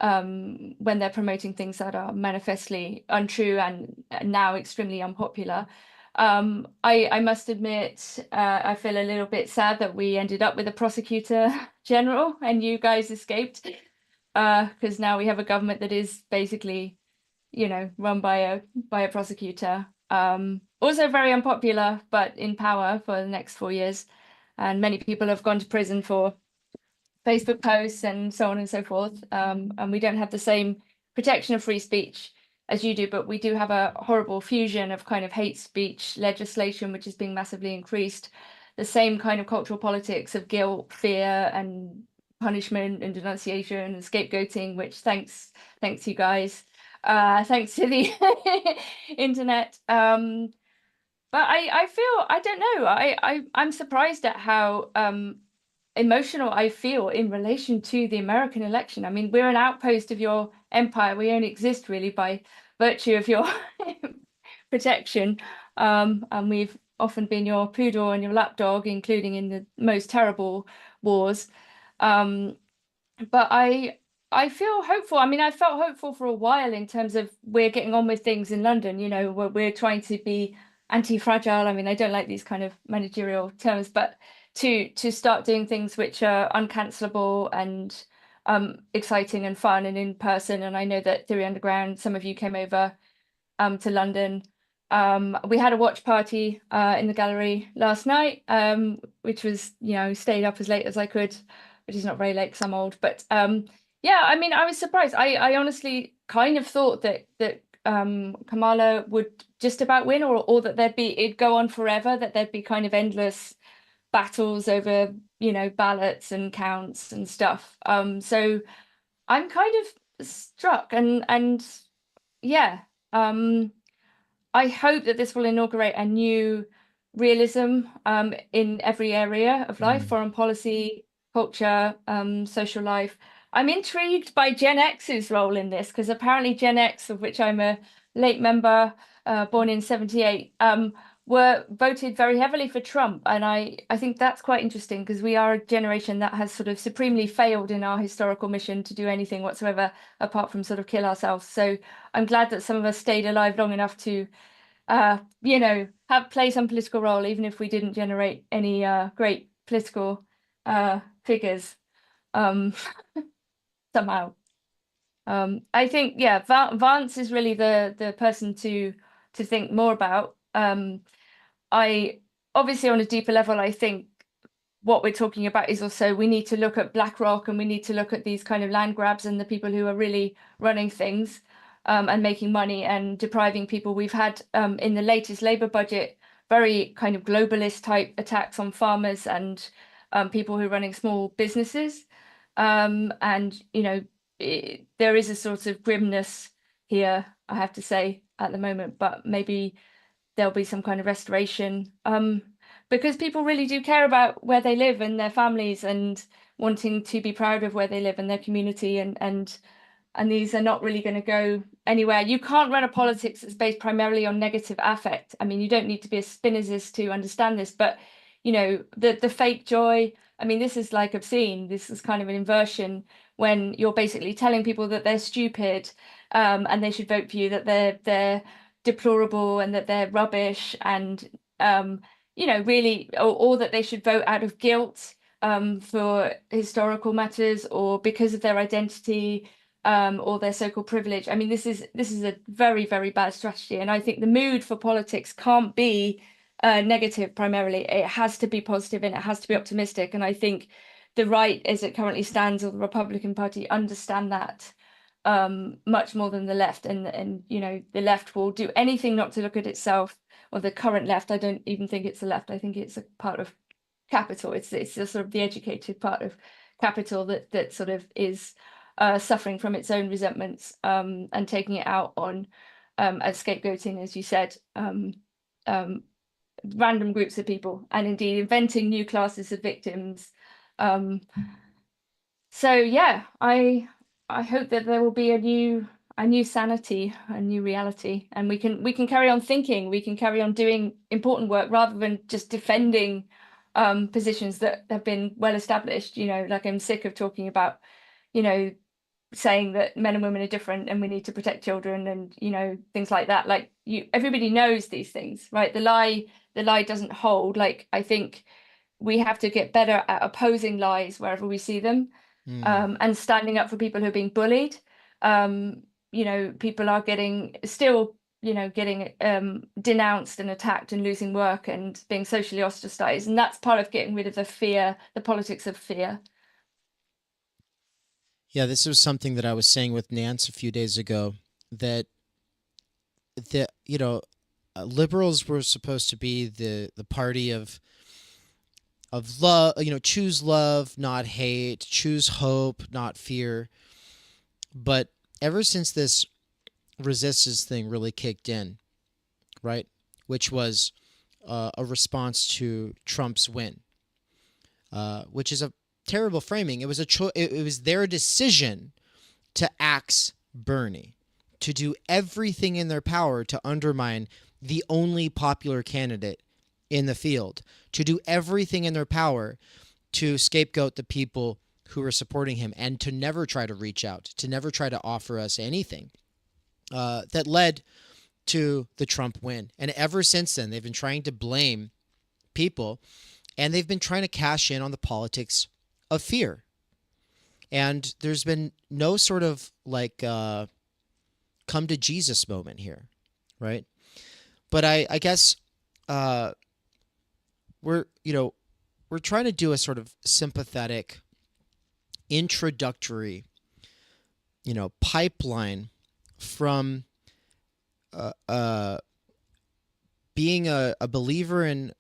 Speaker 13: when they're promoting things that are manifestly untrue and now extremely unpopular. I must admit, I feel a little bit sad that we ended up with a prosecutor general and you guys escaped, because now we have a government that is basically, run by a prosecutor. Also very unpopular, but in power for the next 4 years. And many people have gone to prison for Facebook posts and so on and so forth. And we don't have the same protection of free speech as you do, but we do have a horrible fusion of kind of hate speech legislation, which is being massively increased. The same kind of cultural politics of guilt, fear, and punishment and denunciation and scapegoating, which thanks you guys, thanks to the internet. But I feel, I don't know, I'm surprised at how emotional I feel in relation to the American election. I mean, we're an outpost of your empire. We only exist really by virtue of your protection. And we've often been your poodle and your lapdog, including in the most terrible wars. But I feel hopeful. I mean, I felt hopeful for a while in terms of we're getting on with things in London, where we're trying to be anti-fragile. I mean, I don't like these kind of managerial terms, but to start doing things which are uncancelable and exciting and fun and in person. And I know that Theory Underground, some of you came over to London. We had a watch party in the gallery last night, which was, stayed up as late as I could, which is not very late because I'm old. But yeah, I mean, I was surprised. I honestly kind of thought that Kamala would just about win, or that it'd go on forever, that there'd be kind of endless battles over, ballots and counts and stuff. So I'm kind of struck and yeah, I hope that this will inaugurate a new realism in every area of life, foreign policy, culture, social life. I'm intrigued by Gen X's role in this, because apparently Gen X, of which I'm a late member, born in 78, were voted very heavily for Trump. And I think that's quite interesting, because we are a generation that has sort of supremely failed in our historical mission to do anything whatsoever apart from sort of kill ourselves. So I'm glad that some of us stayed alive long enough to, play some political role, even if we didn't generate any great political figures somehow. I think, yeah, Vance is really the person to think more about. I obviously, on a deeper level, I think what we're talking about is also we need to look at BlackRock, and we need to look at these kind of land grabs and the people who are really running things and making money and depriving people. We've had in the latest Labour budget very kind of globalist type attacks on farmers and people who are running small businesses. And, there is a sort of grimness here, I have to say, at the moment, but maybe there'll be some kind of restoration, because people really do care about where they live and their families, and wanting to be proud of where they live and their community, and these are not really going to go anywhere. You can't run a politics that's based primarily on negative affect. I mean, you don't need to be a Spinozist to understand this, but the fake joy, I mean, this is like obscene. This is kind of an inversion when you're basically telling people that they're stupid and they should vote for you, that they're deplorable and that they're rubbish, and really, or that they should vote out of guilt for historical matters, or because of their identity or their so-called privilege. I mean, this is a very, very bad strategy, and I think the mood for politics can't be negative primarily. It has to be positive and it has to be optimistic, and I think the right, as it currently stands, or the Republican Party, understand that much more than the left, and the left will do anything not to look at itself, or the current left. I don't even think it's the left. I think it's a part of capital. It's the sort of the educated part of capital that sort of is suffering from its own resentments and taking it out on as scapegoating, as you said, random groups of people, and indeed inventing new classes of victims. So yeah, I hope that there will be a new sanity, a new reality, and we can carry on thinking, we can carry on doing important work rather than just defending positions that have been well established. Like, I'm sick of talking about saying that men and women are different and we need to protect children and, you know, things like that. Like everybody knows these things, right? The lie doesn't hold. Like, I think we have to get better at opposing lies wherever we see them, and standing up for people who are being bullied. You know, people are getting denounced and attacked and losing work and being socially ostracized. And that's part of getting rid of the fear, the politics of fear.
Speaker 2: Yeah, this was something that I was saying with Nance a few days ago, that liberals were supposed to be the party of love, choose love, not hate, choose hope, not fear. But ever since this resistance thing really kicked in, right, which was a response to Trump's win, which is a terrible framing. It was it was their decision to axe Bernie, to do everything in their power to undermine the only popular candidate in the field, to do everything in their power to scapegoat the people who were supporting him, and to never try to reach out, to never try to offer us anything that led to the Trump win. And ever since then, they've been trying to blame people, and they've been trying to cash in on the politics of fear. And there's been no sort of like come to Jesus moment here, right? But I guess we're trying to do a sort of sympathetic introductory, pipeline from being a believer in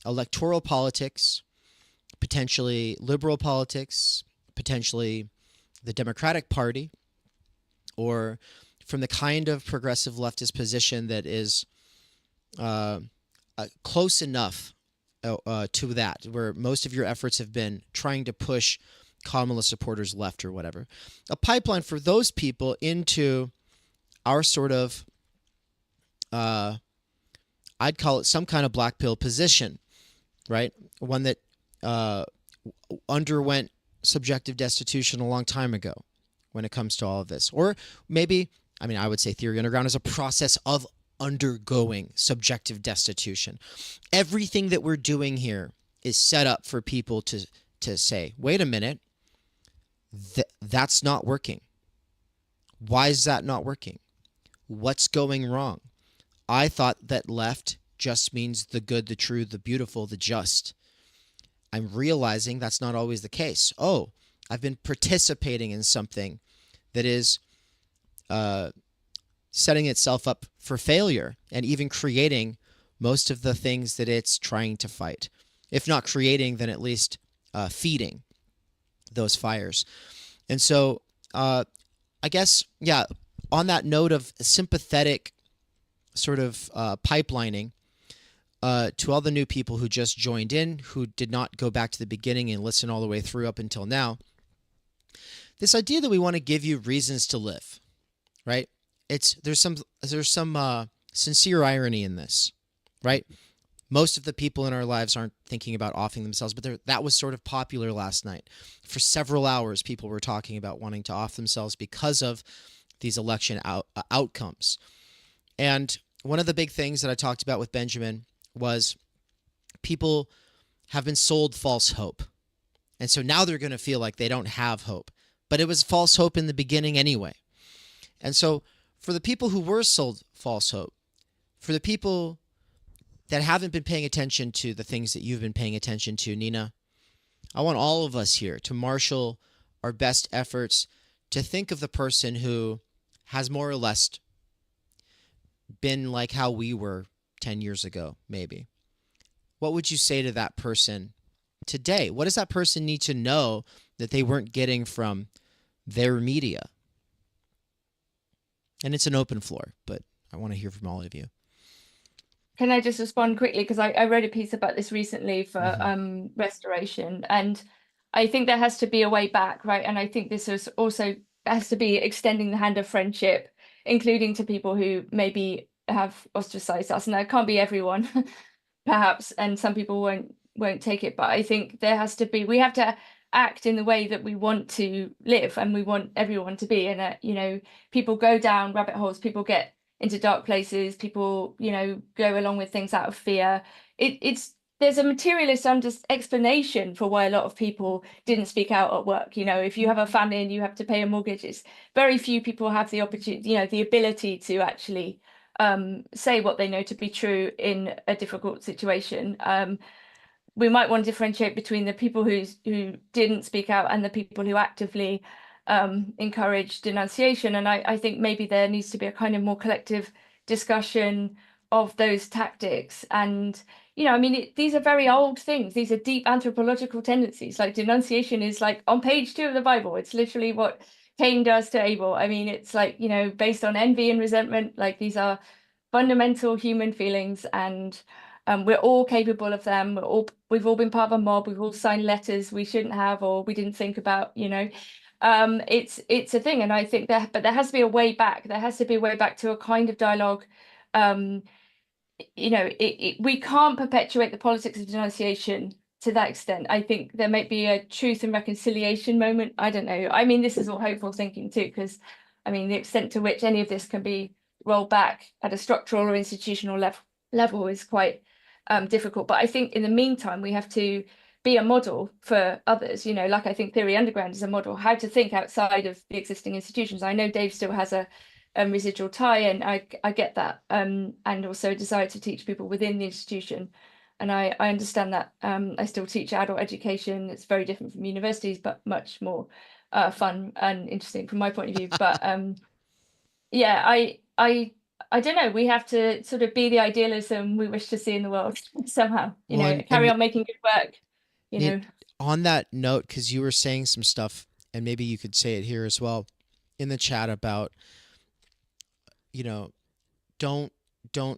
Speaker 2: electoral politics, potentially liberal politics, potentially the Democratic Party, or from the kind of progressive leftist position that is close enough to that, where most of your efforts have been trying to push Kamala supporters left or whatever. A pipeline for those people into our sort of, I'd call it some kind of black pill position, right? One that underwent subjective destitution a long time ago when it comes to all of this. Or maybe, I would say Theory Underground is a process of undergoing subjective destitution. Everything that we're doing here is set up for people to say, wait a minute, that's not working. Why is that not working? What's going wrong? I thought that left just means the good, the true, the beautiful, the just. I'm realizing that's not always the case. Oh, I've been participating in something that is setting itself up for failure, and even creating most of the things that it's trying to fight. If not creating, then at least feeding those fires. And so I guess, yeah, on that note of sympathetic sort of pipelining, to all the new people who just joined in, who did not go back to the beginning and listen all the way through up until now, this idea that we want to give you reasons to live, right? There's some sincere irony in this, right? Most of the people in our lives aren't thinking about offing themselves, but that was sort of popular last night. For several hours, people were talking about wanting to off themselves because of these election outcomes. And one of the big things that I talked about with Benjamin was people have been sold false hope. And so now they're going to feel like they don't have hope. But it was false hope in the beginning anyway. And so for the people who were sold false hope, for the people that haven't been paying attention to the things that you've been paying attention to, Nina, I want all of us here to marshal our best efforts to think of the person who has more or less been like how we were 10 years ago, maybe. What would you say to that person today? What does that person need to know that they weren't getting from their media? And it's an open floor, but I want to hear from all of you.
Speaker 13: Can I just respond quickly? Because I read a piece about this recently for restoration, and I think there has to be a way back, right? And I think this is also has to be extending the hand of friendship, including to people who maybe have ostracized us. And that can't be everyone, perhaps, and some people won't take it. But I think there has to be, we have to act in the way that we want to live and we want everyone to be. And you know, people go down rabbit holes, people get into dark places, people, you know, go along with things out of fear. It's there's a materialist explanation for why a lot of people didn't speak out at work. You know, if you have a family and you have to pay a mortgage, it's very few people have the opportunity, you know, the ability to actually say what they know to be true in a difficult situation. We might want to differentiate between the people who didn't speak out and the people who actively encourage denunciation. And I think maybe there needs to be a kind of more collective discussion of those tactics. And, you know, I mean, these are very old things. These are deep anthropological tendencies. Like denunciation is like on page 2 of the Bible. It's literally what Cain does to Abel. I mean, it's like, you know, based on envy and resentment. Like these are fundamental human feelings, and we're all capable of them. We've all been part of a mob. We've all signed letters we shouldn't have or we didn't think about, you know. It's a thing. And I think but there has to be a way back. There has to be a way back to a kind of dialogue. You know, we can't perpetuate the politics of denunciation to that extent. I think there might be a truth and reconciliation moment. I don't know. I mean, this is all hopeful thinking too, because I mean, the extent to which any of this can be rolled back at a structural or institutional level is quite difficult. But I think in the meantime, we have to be a model for others, you know, like I think Theory Underground is a model, how to think outside of the existing institutions. I know Dave still has a residual tie, and I get that, and also a desire to teach people within the institution. And I understand that. I still teach adult education. It's very different from universities, but much more fun and interesting from my point of view. But yeah, I don't know. We have to sort of be the idealism we wish to see in the world somehow, you know, carry on making good work, you know.
Speaker 2: On that note, because you were saying some stuff, and maybe you could say it here as well in the chat about, you know, don't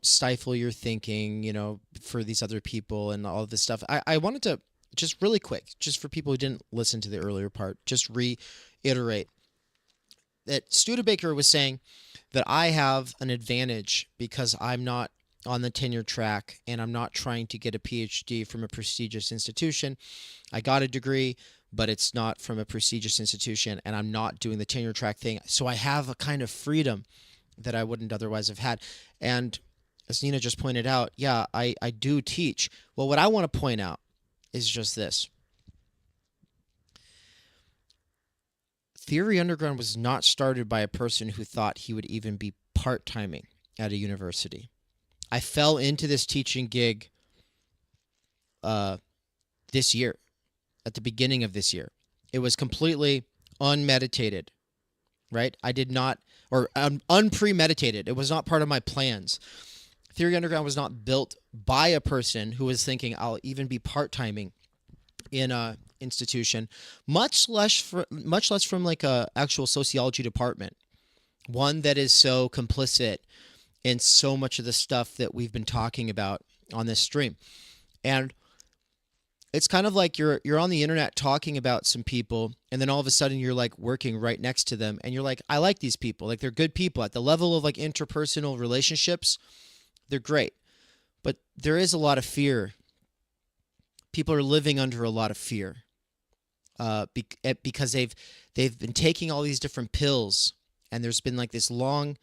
Speaker 2: stifle your thinking, you know, for these other people and all of this stuff. I wanted to just really quick, just for people who didn't listen to the earlier part, just reiterate that Studebaker was saying that I have an advantage because I'm not on the tenure track and I'm not trying to get a PhD from a prestigious institution. I got a degree, but it's not from a prestigious institution, and I'm not doing the tenure track thing. So I have a kind of freedom that I wouldn't otherwise have had. And as Nina just pointed out, yeah, I do teach. Well, what I want to point out is just this. Theory Underground was not started by a person who thought he would even be part-timing at a university. I fell into this teaching gig this year, at the beginning of this year. It was completely unmeditated, right? I did not, or unpremeditated. It was not part of my plans. Theory Underground was not built by a person who was thinking I'll even be part-timing in a institution, much less from like a actual sociology department, one that is so complicit in so much of the stuff that we've been talking about on this stream. And it's kind of like you're on the internet talking about some people, and then all of a sudden you're like working right next to them, and you're like, I like these people, like they're good people at the level of like interpersonal relationships. They're great, but there is a lot of fear. People are living under a lot of fear because they've been taking all these different pills, and there's been like this long,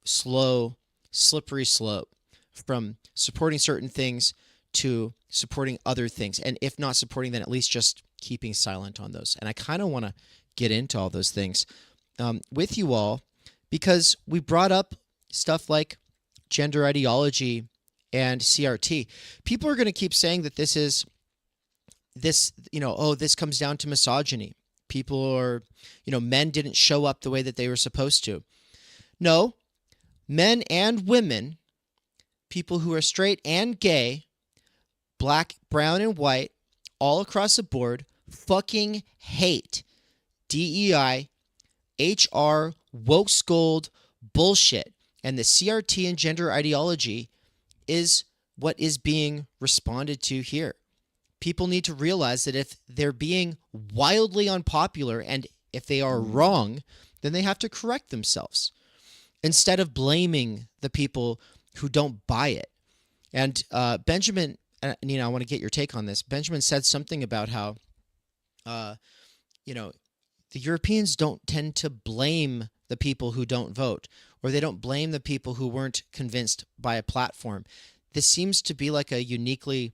Speaker 2: slow, slippery slope from supporting certain things to supporting other things, and if not supporting, then at least just keeping silent on those. And I kind of want to get into all those things with you all, because we brought up stuff like gender ideology and CRT. People are going to keep saying that this, you know, oh, this comes down to misogyny. People are, you know, men didn't show up the way that they were supposed to. No, men and women, people who are straight and gay, black, brown, and white, all across the board, fucking hate DEI, HR, woke scold bullshit. And the CRT and gender ideology is what is being responded to here. People need to realize that if they're being wildly unpopular and if they are wrong, then they have to correct themselves instead of blaming the people who don't buy it. And Benjamin, Nina, I want to get your take on this. Benjamin said something about how you know, the Europeans don't tend to blame the people who don't vote, or they don't blame the people who weren't convinced by a platform. This seems to be like a uniquely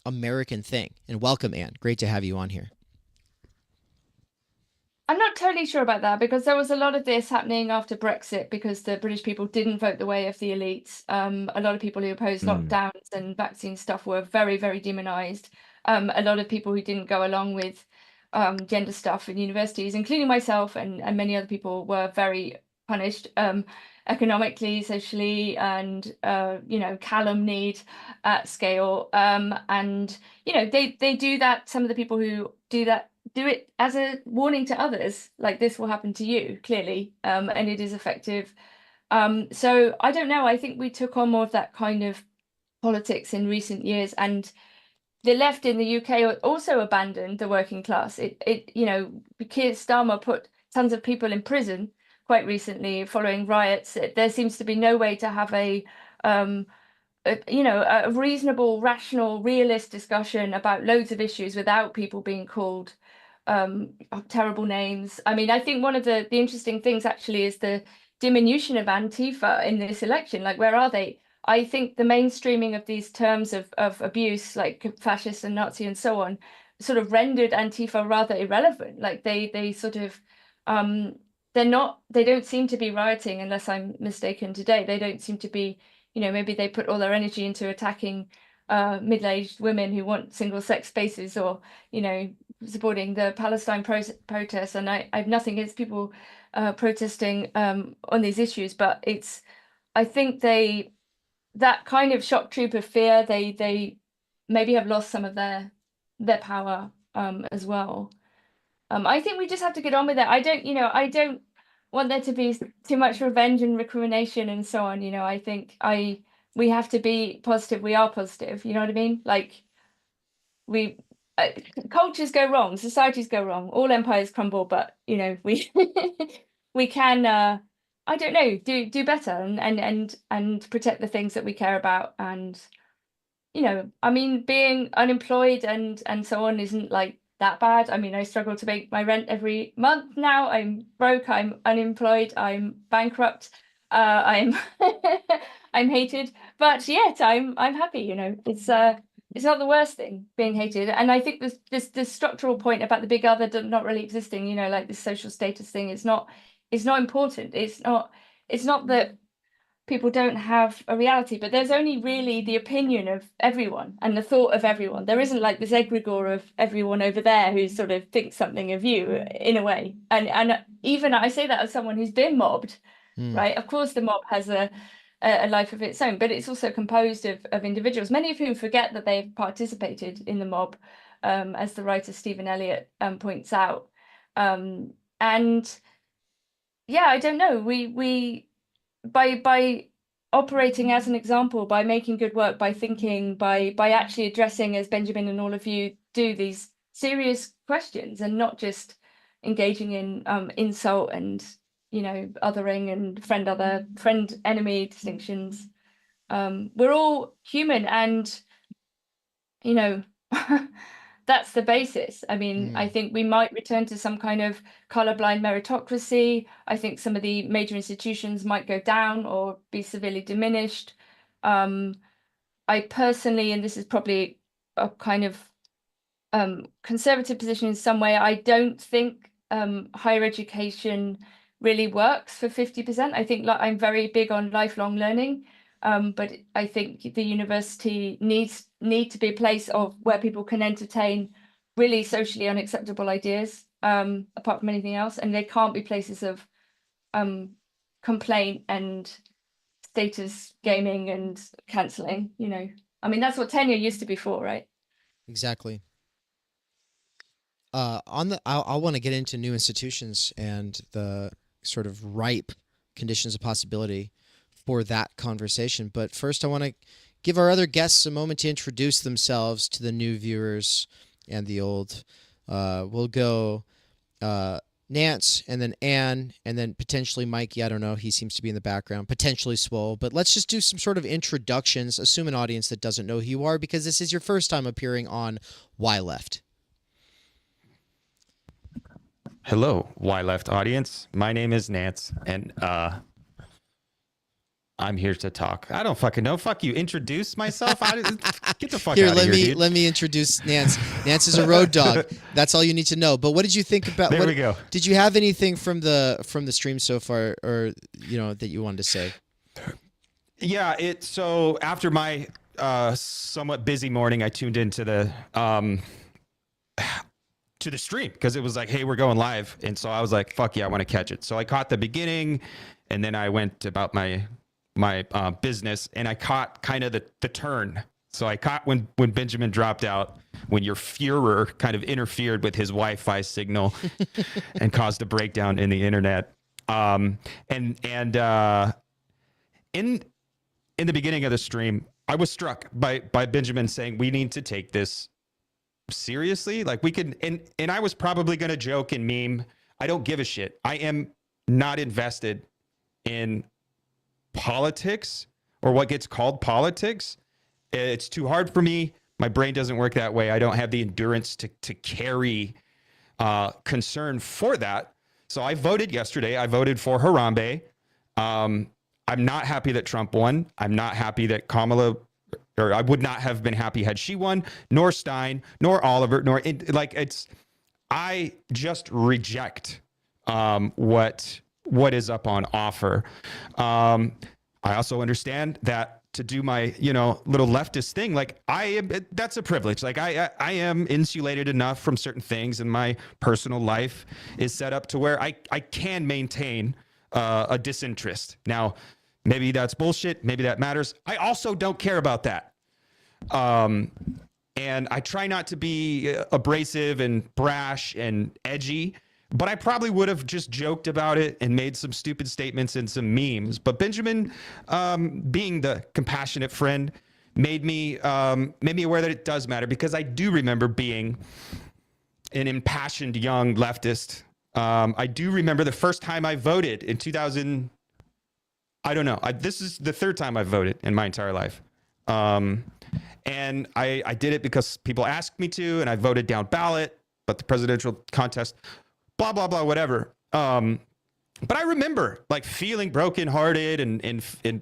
Speaker 2: American thing. And welcome, Anne. Great to have you on here.
Speaker 13: I'm not totally sure about that, because there was a lot of this happening after Brexit, because the British people didn't vote the way of the elites. A lot of people who opposed lockdowns and vaccine stuff were very, very demonized. A lot of people who didn't go along with gender stuff in universities, including myself and many other people, were very punished economically, socially, and calumnied at scale. And they do that. Some of the people who do that do it as a warning to others, like this will happen to you, clearly, and it is effective. So I don't know. I think we took on more of that kind of politics in recent years, and the left in the UK also abandoned the working class. Keir Starmer put tons of people in prison quite recently following riots. There seems to be no way to have a reasonable, rational, realist discussion about loads of issues without people being called terrible names. I mean, I think one of the interesting things actually is the diminution of Antifa in this election. Like, where are they? I think the mainstreaming of these terms of abuse, like fascist and Nazi and so on, sort of rendered Antifa rather irrelevant. Like they sort of they don't seem to be rioting, unless I'm mistaken today. They don't seem to be, maybe they put all their energy into attacking middle-aged women who want single-sex spaces, or, supporting the Palestine protests. And I have nothing against people protesting on these issues, but I think that kind of shock troop of fear, they maybe have lost some of their power as well. I think we just have to get on with it. I don't want there to be too much revenge and recrimination and so on. I think we have to be positive. We are positive. You know what I mean? Like, cultures go wrong, societies go wrong, all empires crumble, but we we can I don't know, do better and protect the things that we care about. And I mean, being unemployed and so on isn't like that bad. I mean, I struggle to make my rent every month now. I'm broke, I'm unemployed, I'm bankrupt, I'm I'm hated, but yet I'm happy. It's not the worst thing, being hated. And I think this structural point about the big other not really existing, like this social status thing, is not important. It's not that people don't have a reality, but there's only really the opinion of everyone and the thought of everyone. There isn't like this egregore of everyone over there who sort of thinks something of you, in a way. And even I say that as someone who's been mobbed, right? Of course, the mob has a life of its own, but it's also composed of individuals, many of whom forget that they've participated in the mob, as the writer Stephen Eliot points out. And yeah, I don't know. We by operating as an example, by making good work, by thinking, by actually addressing, as Benjamin and all of you do, these serious questions, and not just engaging in insult and othering and friend enemy distinctions. We're all human, and that's the basis. I mean, I think we might return to some kind of colorblind meritocracy. I think some of the major institutions might go down or be severely diminished. I personally, and this is probably a kind of conservative position in some way, I don't think higher education really works for 50%. I think I'm very big on lifelong learning, but I think the university need to be a place of where people can entertain really socially unacceptable ideas, apart from anything else, and they can't be places of complaint and status gaming and cancelling. I mean, that's what tenure used to be for, right?
Speaker 2: Exactly. I want to get into new institutions and the sort of ripe conditions of possibility for that conversation. But first, I want to give our other guests a moment to introduce themselves to the new viewers and the old. We'll go Nance, and then Anne, and then potentially Mikey. I don't know. He seems to be in the background. Potentially Swole. But let's just do some sort of introductions. Assume an audience that doesn't know who you are, because this is your first time appearing on Why Left.
Speaker 12: Hello, Why Left audience. My name is Nance, and I'm here to talk. I don't fucking know. Fuck you. Introduce myself. Get the fuck
Speaker 2: Here,
Speaker 12: out of here, dude.
Speaker 2: let me introduce Nance. Nance is a road dog. That's all you need to know. But what did you think about?
Speaker 12: There we go.
Speaker 2: Did you have anything from the stream so far, or that you wanted to say?
Speaker 12: Yeah. So after my somewhat busy morning, I tuned into the stream because it was like, hey, we're going live, and so I was like, fuck yeah, I want to catch it. So I caught the beginning, and then I went about my business, and I caught kind of the turn. So I caught when Benjamin dropped out, when your Führer kind of interfered with his Wi-Fi signal and caused a breakdown in the internet. And in the beginning of the stream, I was struck by Benjamin saying we need to take this seriously. Like we can, and I was probably going to joke and meme. I don't give a shit. I am not invested in politics or what gets called politics. It's too hard for me. My brain doesn't work that way. I don't have the endurance to carry concern for that. So I voted yesterday. I voted for Harambe. I'm not happy that Trump won. I'm not happy that Kamala, or I would not have been happy had she won, nor Stein, nor Oliver, I just reject what is up on offer. I also understand that to do my, little leftist thing, that's a privilege. Like I am insulated enough from certain things, and my personal life is set up to where I can maintain a disinterest. Now, maybe that's bullshit. Maybe that matters. I also don't care about that. And I try not to be abrasive and brash and edgy, but I probably would have just joked about it and made some stupid statements and some memes. But Benjamin, being the compassionate friend, made me aware that it does matter, because I do remember being an impassioned young leftist. I do remember the first time I voted in 2000. I don't know. This is the third time I've voted in my entire life. And I did it because people asked me to, and I voted down ballot, but the presidential contest, blah, blah, blah, whatever. But I remember feeling brokenhearted and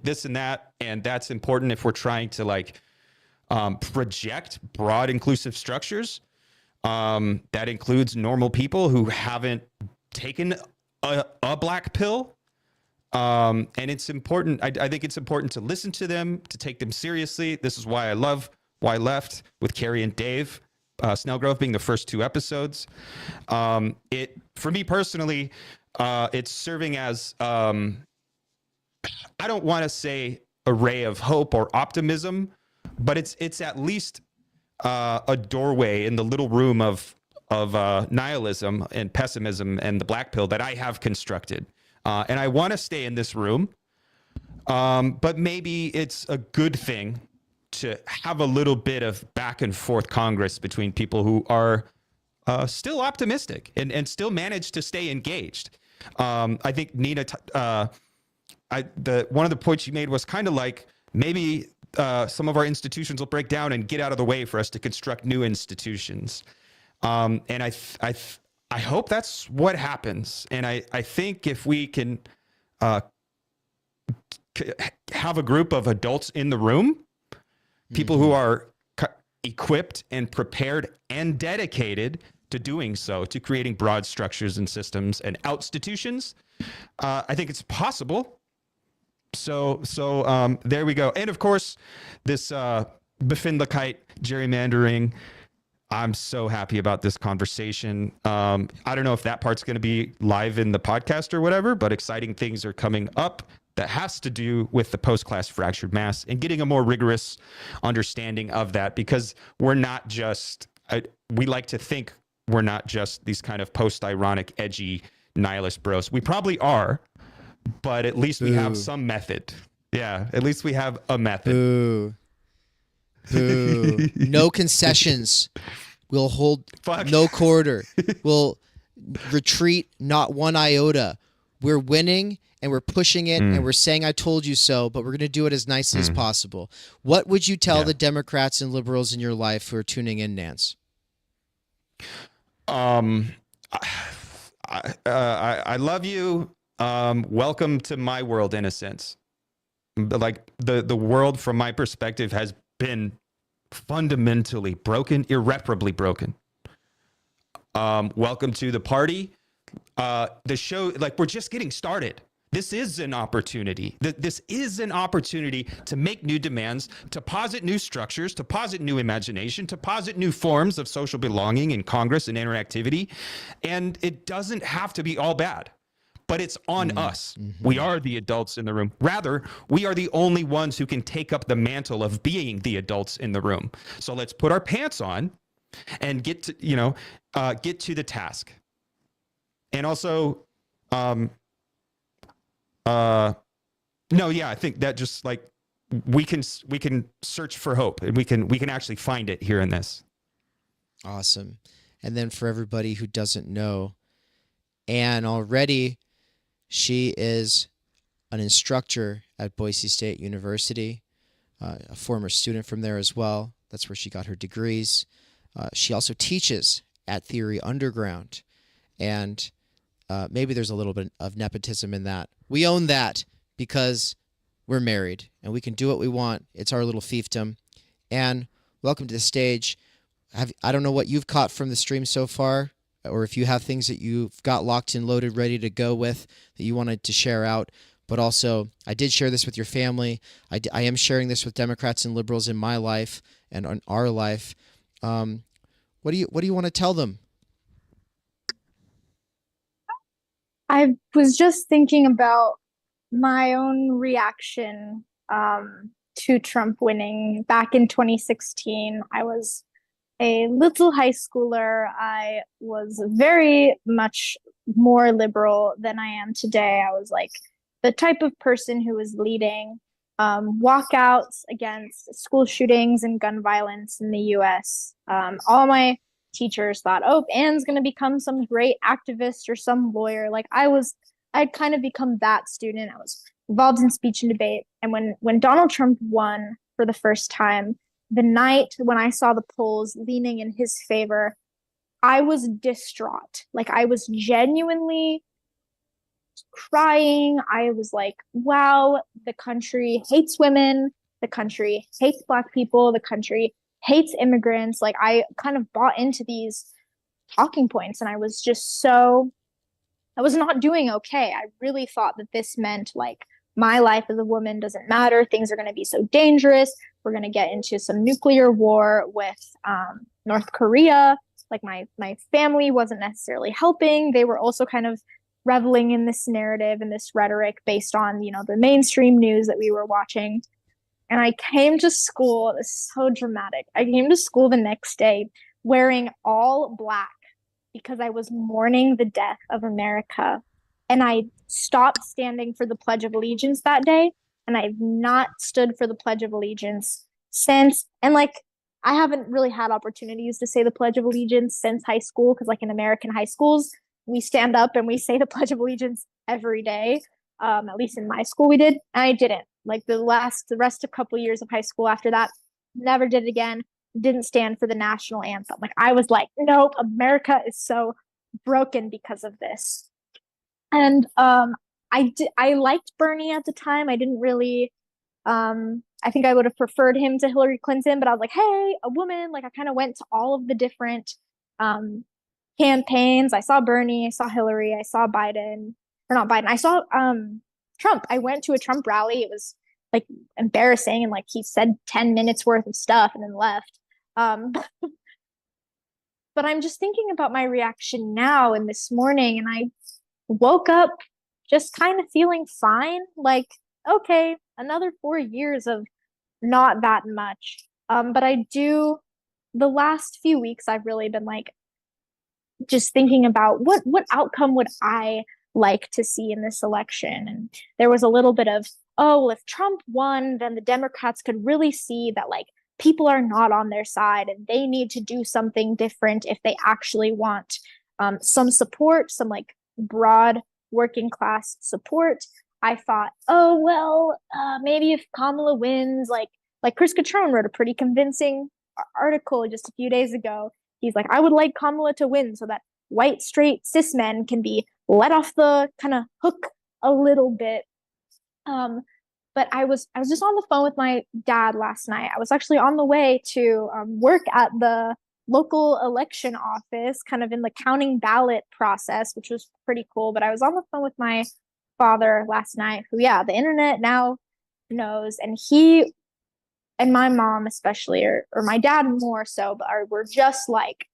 Speaker 12: this and that. And that's important if we're trying to project broad inclusive structures. That includes normal people who haven't taken a black pill. And it's important. I think it's important to listen to them, to take them seriously. This is why I love Why Left with Carrie and Dave, Snellgrove being the first 2 episodes. For me personally, it's serving as, I don't want to say a ray of hope or optimism, but it's at least a doorway in the little room of nihilism and pessimism and the black pill that I have constructed. And I want to stay in this room, but maybe it's a good thing to have a little bit of back and forth Congress between people who are still optimistic and still manage to stay engaged. I think Nina, one of the points you made was kind of like maybe some of our institutions will break down and get out of the way for us to construct new institutions. And I hope that's what happens. And I think if we can have a group of adults in the room, people who are equipped and prepared and dedicated to doing so, to creating broad structures and systems and institutions, I think it's possible. So there we go. And of course, this Befindlichkeit gerrymandering, I'm so happy about this conversation. I don't know if that part's going to be live in the podcast or whatever, but exciting things are coming up that has to do with the post-class fractured mass and getting a more rigorous understanding of that, because we're not just, we like to think we're not just these kind of post-ironic, edgy nihilist bros. We probably are, but at least we have some method. Yeah, at least we have a method.
Speaker 2: Boo. Boo. No concessions. We'll hold no quarter. We'll retreat not one iota. We're winning and we're pushing it and we're saying I told you so, but we're going to do it as nicely as possible. What would you tell the Democrats and liberals in your life who are tuning in, Nance?
Speaker 12: I love you. Welcome to my world, in a sense. Like the world from my perspective has been fundamentally broken, irreparably broken. Welcome to the party. The show, like, we're just getting started. This is an opportunity. This is an opportunity to make new demands, to posit new structures, to posit new imagination, to posit new forms of social belonging in Congress and interactivity. And it doesn't have to be all bad, but it's on us. We are the adults in the room. Rather, we are the only ones who can take up the mantle of being the adults in the room. So let's put our pants on and get to the task. And also, I think that just like we can search for hope, and we can actually find it here in this.
Speaker 2: Awesome. And then for everybody who doesn't know, Anne already, she is an instructor at Boise State University, a former student from there as well. That's where she got her degrees. She also teaches at Theory Underground, and maybe there's a little bit of nepotism in that. We own that because we're married and we can do what we want. It's our little fiefdom. And welcome to the stage. I don't know what you've caught from the stream so far, or if you have things that you've got locked and loaded, ready to go with that you wanted to share out. But also, I did share this with your family. I am sharing this with Democrats and liberals in my life and on our life. What do you want to tell them?
Speaker 14: I was just thinking about my own reaction to Trump winning back in 2016. I was a little high schooler. I was very much more liberal than I am today. I was like the type of person who was leading walkouts against school shootings and gun violence in the US. All my teachers thought, oh, Anne's going to become some great activist or some lawyer. Like I'd kind of become that student. I was involved in speech and debate. And when Donald Trump won for the first time, the night when I saw the polls leaning in his favor, I was distraught. Like I was genuinely crying. I was like, wow, the country hates women. The country hates Black people. The country hates immigrants. Like I kind of bought into these talking points, and I was not doing okay. I really thought that this meant like my life as a woman doesn't matter. Things are going to be so dangerous. We're going to get into some nuclear war with North Korea. Like my family wasn't necessarily helping. They were also kind of reveling in this narrative and this rhetoric based on, the mainstream news that we were watching. And I came to school, it's so dramatic. I came to school the next day wearing all Black because I was mourning the death of America. And I stopped standing for the Pledge of Allegiance that day. And I've not stood for the Pledge of Allegiance since. And like, I haven't really had opportunities to say the Pledge of Allegiance since high school, because like in American high schools, we stand up and we say the Pledge of Allegiance every day. At least in my school we did. And I didn't. Like the rest of couple years of high school after that, never did it again. Didn't stand for the national anthem. Like I was like, nope, America is so broken because of this. And I liked Bernie at the time. I didn't really I think I would have preferred him to Hillary Clinton, but I was like, hey, a woman. Like I kind of went to all of the different campaigns. I saw Bernie, I saw Hillary, I saw Biden, or not Biden. I saw Trump. I went to a Trump rally. It was like embarrassing, and like he said 10 minutes worth of stuff and then left. But I'm just thinking about my reaction now and this morning, and I woke up just kind of feeling fine. Like, okay, another 4 years of not that much. But the last few weeks I've really been like just thinking about what outcome would I like to see in this election. And there was a little bit of, oh, well, if Trump won, then the Democrats could really see that like people are not on their side and they need to do something different if they actually want some support, some like broad working class support. I thought, oh, well, maybe if Kamala wins, like Chris Catrone wrote a pretty convincing article just a few days ago. He's like, I would like Kamala to win so that white, straight, cis men can be let off the kind of hook a little bit. But I was just on the phone with my dad last night. I was actually on the way to work at the local election office, kind of in the counting ballot process, which was pretty cool. But I was on the phone with my father last night, who, yeah, the internet now knows, and he and my mom especially, or my dad more so, but we're just like,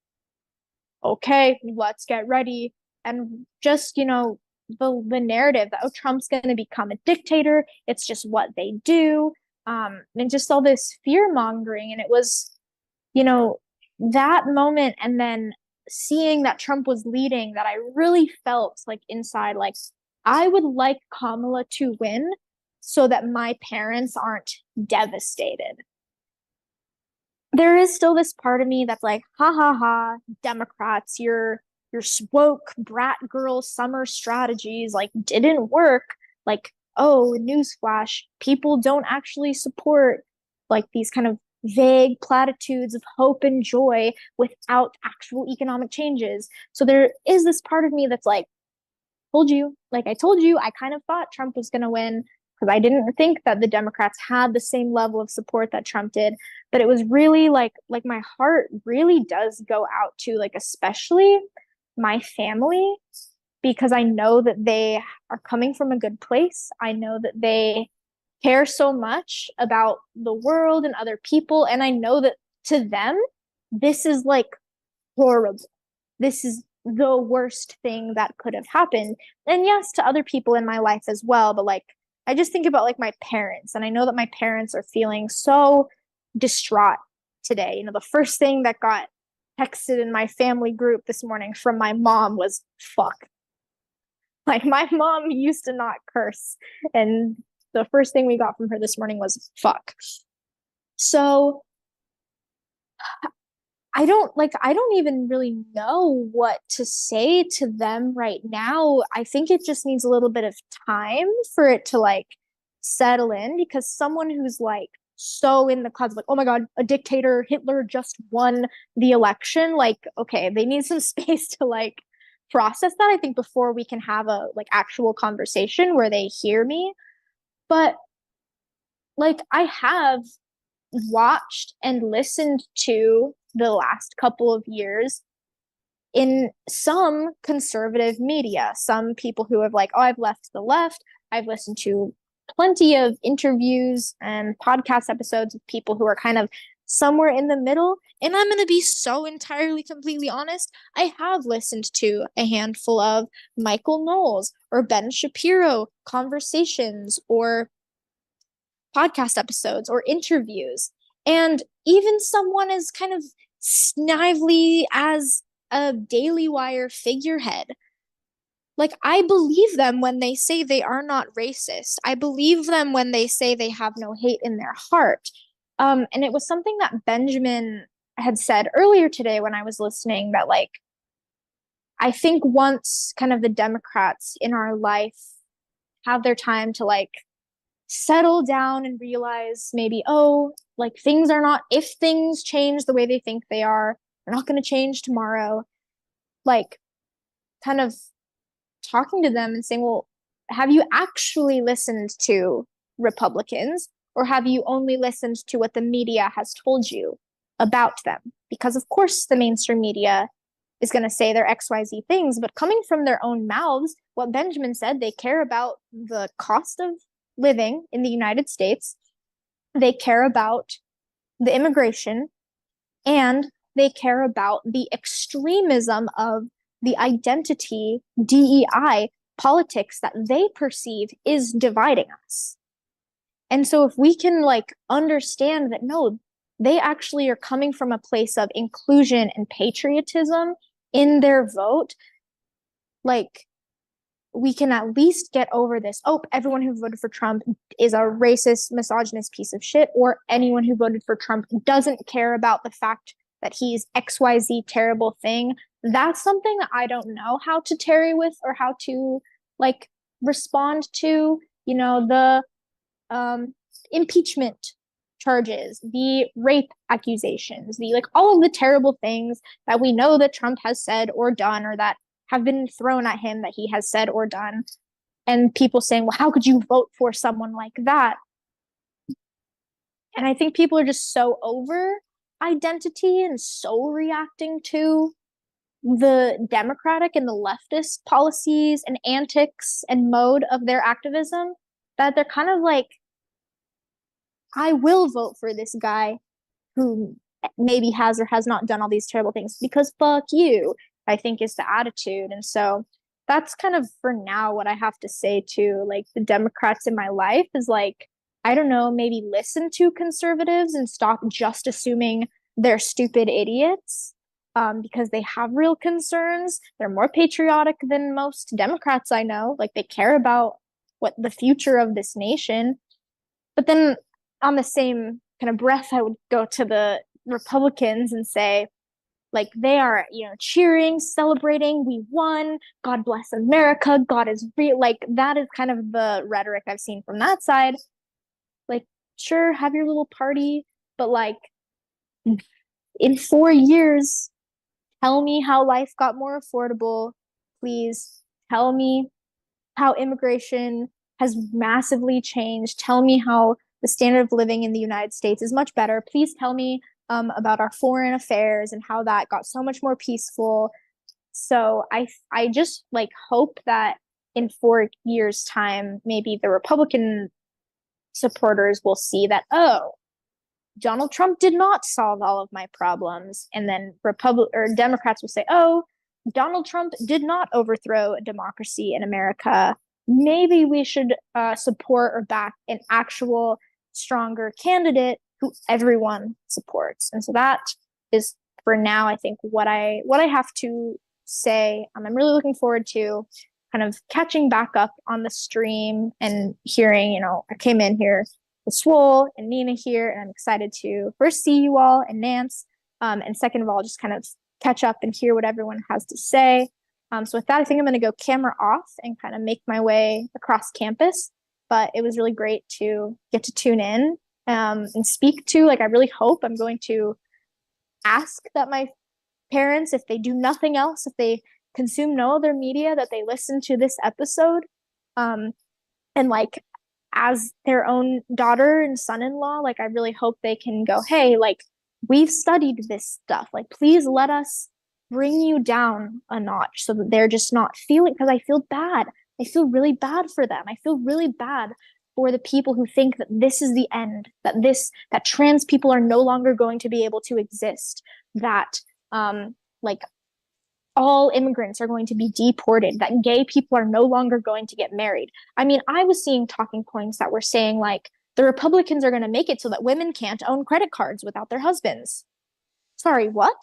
Speaker 14: okay, let's get ready. And just, the narrative that, oh, Trump's going to become a dictator. It's just what they do. And just all this fear mongering. And it was, that moment. And then seeing that Trump was leading, that I really felt like inside, like, I would like Kamala to win so that my parents aren't devastated. There is still this part of me that's like, ha ha ha, Democrats, your woke brat girl summer strategies like didn't work. Like, oh, newsflash, people don't actually support like these kind of vague platitudes of hope and joy without actual economic changes. So there is this part of me that's like, I told you, I kind of thought Trump was going to win because I didn't think that the Democrats had the same level of support that Trump did. But it was really like my heart really does go out to like especially my family, because I know that they are coming from a good place. I know that they care so much about the world and other people. And I know that to them, this is like horrible. This is the worst thing that could have happened. And yes, to other people in my life as well. But like, I just think about like my parents, and I know that my parents are feeling so distraught today. The first thing that got texted in my family group this morning from my mom was fuck. Like, my mom used to not curse, and the first thing we got from her this morning was fuck. So I don't even really know what to say to them right now. I think it just needs a little bit of time for it to like settle in, because someone who's like so in the clouds, like, oh my God, a dictator, Hitler just won the election. Like, okay, they need some space to like process that, I think, before we can have a like actual conversation where they hear me. But like, I have watched and listened to the last couple of years in some conservative media, some people who have like, oh, I've left the left. I've listened to plenty of interviews and podcast episodes of people who are kind of somewhere in the middle. And I'm going to be so entirely, completely honest. I have listened to a handful of Michael Knowles or Ben Shapiro conversations or podcast episodes or interviews. And even someone as kind of snively as a Daily Wire figurehead, like, I believe them when they say they are not racist. I believe them when they say they have no hate in their heart. And it was something that Benjamin had said earlier today when I was listening, that like, I think once kind of the Democrats in our life have their time to like settle down and realize maybe, oh, like things are not, if things change the way they think they are, they're not going to change tomorrow. Like, kind of talking to them and saying, well, have you actually listened to Republicans, or have you only listened to what the media has told you about them? Because of course the mainstream media is going to say their XYZ things, but coming from their own mouths, what Benjamin said, they care about the cost of living in the United States, they care about the immigration, and they care about the extremism of the identity DEI politics that they perceive is dividing us. And so if we can like understand that, no, they actually are coming from a place of inclusion and patriotism in their vote, like, we can at least get over this, oh, everyone who voted for Trump is a racist, misogynist piece of shit, or anyone who voted for Trump doesn't care about the fact that he's XYZ terrible thing. That's something that I don't know how to tarry with or how to like respond to, the impeachment charges, the rape accusations, the like all of the terrible things that we know that Trump has said or done, or that have been thrown at him that he has said or done. And people saying, well, how could you vote for someone like that? And I think people are just so over identity and so reacting to the Democratic and the leftist policies and antics and mode of their activism that they're kind of like, I will vote for this guy who maybe has or has not done all these terrible things because fuck you, I think is the attitude. And so that's kind of for now what I have to say to like the Democrats in my life is like, I don't know, maybe listen to conservatives and stop just assuming they're stupid idiots. Because they have real concerns. They're more patriotic than most Democrats I know. Like they care about what the future of this nation. But then on the same kind of breath, I would go to the Republicans and say, like, they are, you know, cheering, celebrating, we won, God bless America, God is real. Like that is kind of the rhetoric I've seen from that side. Like, sure, have your little party, but like in 4 years, tell me how life got more affordable, please. Tell me how immigration has massively changed. Tell me how the standard of living in the United States is much better. Please tell me about our foreign affairs and how that got so much more peaceful. So I just like hope that in 4 years' time, maybe the Republican supporters will see that, oh, Donald Trump did not solve all of my problems. And then Democrats will say, oh, Donald Trump did not overthrow democracy in America. Maybe we should support or back an actual stronger candidate who everyone supports. And so that is for now, I think what I have to say. I'm really looking forward to kind of catching back up on the stream and hearing, you know, I came in here with Swole and Nina here, and I'm excited to first see you all and Nance, and second of all, just kind of catch up and hear what everyone has to say. So with that, I think I'm going to go camera off and kind of make my way across campus. But it was really great to get to tune in and speak to. Like, I really hope I'm going to ask that my parents, if they do nothing else, if they consume no other media, that they listen to this episode. And like, as their own daughter and son-in-law, like I really hope they can go, hey, like we've studied this stuff. Like, please let us bring you down a notch so that they're just not feeling, because I feel bad. I feel really bad for them. I feel really bad for the people who think that this is the end, that trans people are no longer going to be able to exist, that like all immigrants are going to be deported, that gay people are no longer going to get married. I mean, I was seeing talking points that were saying like the Republicans are going to make it so that women can't own credit cards without their husbands. Sorry, what?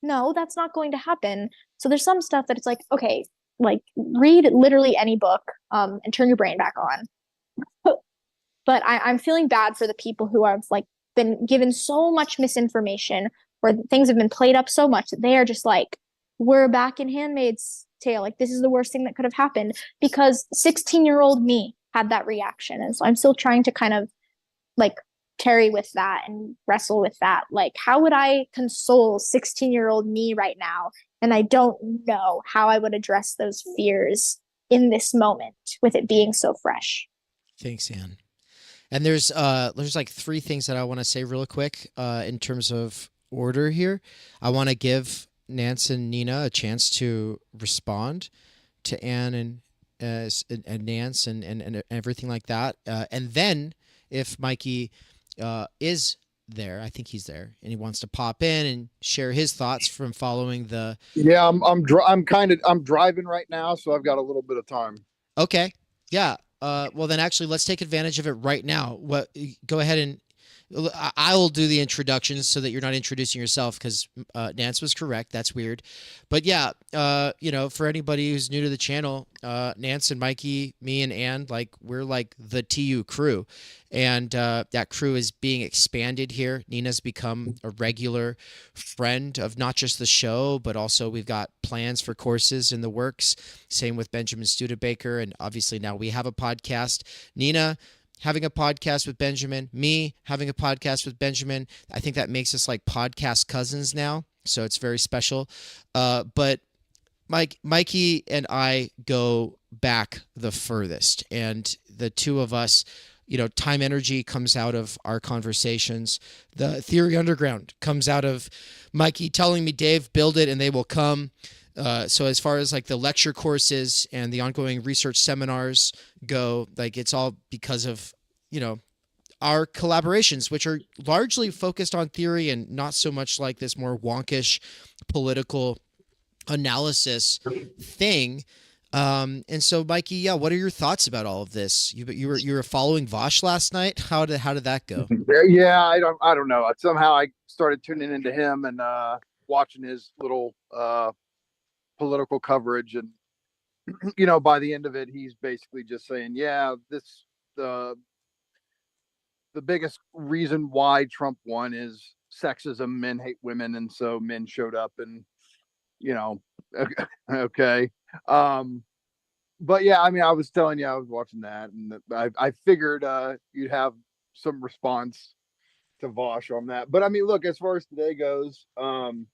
Speaker 14: No, that's not going to happen. So there's some stuff that it's like, okay, like read literally any book and turn your brain back on. But I'm feeling bad for the people who have like been given so much misinformation, where things have been played up so much that they are just like, we're back in Handmaid's Tale. Like, this is the worst thing that could have happened, because 16-year-old me had that reaction. And so I'm still trying to kind of like carry with that and wrestle with that. Like, how would I console 16-year-old me right now? And I don't know how I would address those fears in this moment with it being so fresh.
Speaker 2: Thanks, Anne. And there's like 3 things that I want to say real quick in terms of order here. I want to give Nance and Nina a chance to respond to Anne and Nance and everything like that. And then if Mikey is there, I think he's there, and he wants to pop in and share his thoughts from following the.
Speaker 11: Yeah, I'm driving right now, so I've got a little bit of time.
Speaker 2: Okay. Yeah. Well, then actually, let's take advantage of it right now. Go ahead and I will do the introductions so that you're not introducing yourself, because Nance was correct. That's weird. But yeah, you know, for anybody who's new to the channel, Nance and Mikey, me and Ann, like, we're like the TU crew. And that crew is being expanded here. Nina's become a regular friend of not just the show, but also we've got plans for courses in the works. Same with Benjamin Studebaker. And obviously now we have a podcast. Nina, having a podcast with Benjamin, me having a podcast with Benjamin. I think that makes us like podcast cousins now. So it's very special. But Mikey and I go back the furthest, and the two of us, time energy comes out of our conversations. The Theory Underground comes out of Mikey telling me, Dave, build it and they will come. So as far as like the lecture courses and the ongoing research seminars go, like it's all because of, our collaborations, which are largely focused on theory and not so much like this more wonkish political analysis thing. And so Mikey, what are your thoughts about all of this? You were following Vosh last night. How did that go?
Speaker 11: Yeah, I don't know. Somehow I started tuning into him and watching his little political coverage, and by the end of it, he's basically just saying, yeah, this the biggest reason why Trump won is sexism. Men hate women, and so men showed up, and okay. But yeah, I mean, I was telling you, I was watching that, and I figured you'd have some response to Vosh on that. But I mean, look, as far as today goes, I'm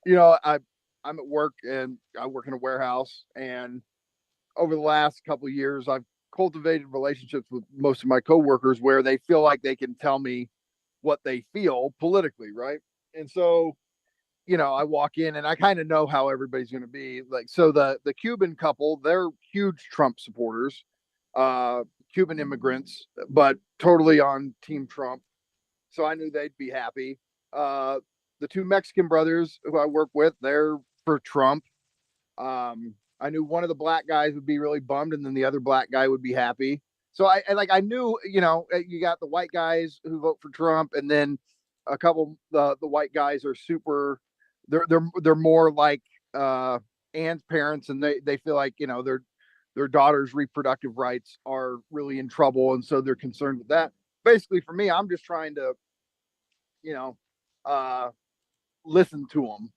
Speaker 11: at work and I work in a warehouse, and over the last couple of years, I've cultivated relationships with most of my coworkers where they feel like they can tell me what they feel politically, right? And so, I walk in and I kind of know how everybody's going to be. Like, so the Cuban couple, they're huge Trump supporters, Cuban immigrants, but totally on Team Trump. So I knew they'd be happy. The two Mexican brothers who I work with, they're for Trump. I knew one of the black guys would be really bummed, and then the other black guy would be happy. So I knew, you got the white guys who vote for Trump, and then a couple the white guys are super. They're more like Ann's parents, and they feel like their daughter's reproductive rights are really in trouble, and so they're concerned with that. Basically, for me, I'm just trying to listen to them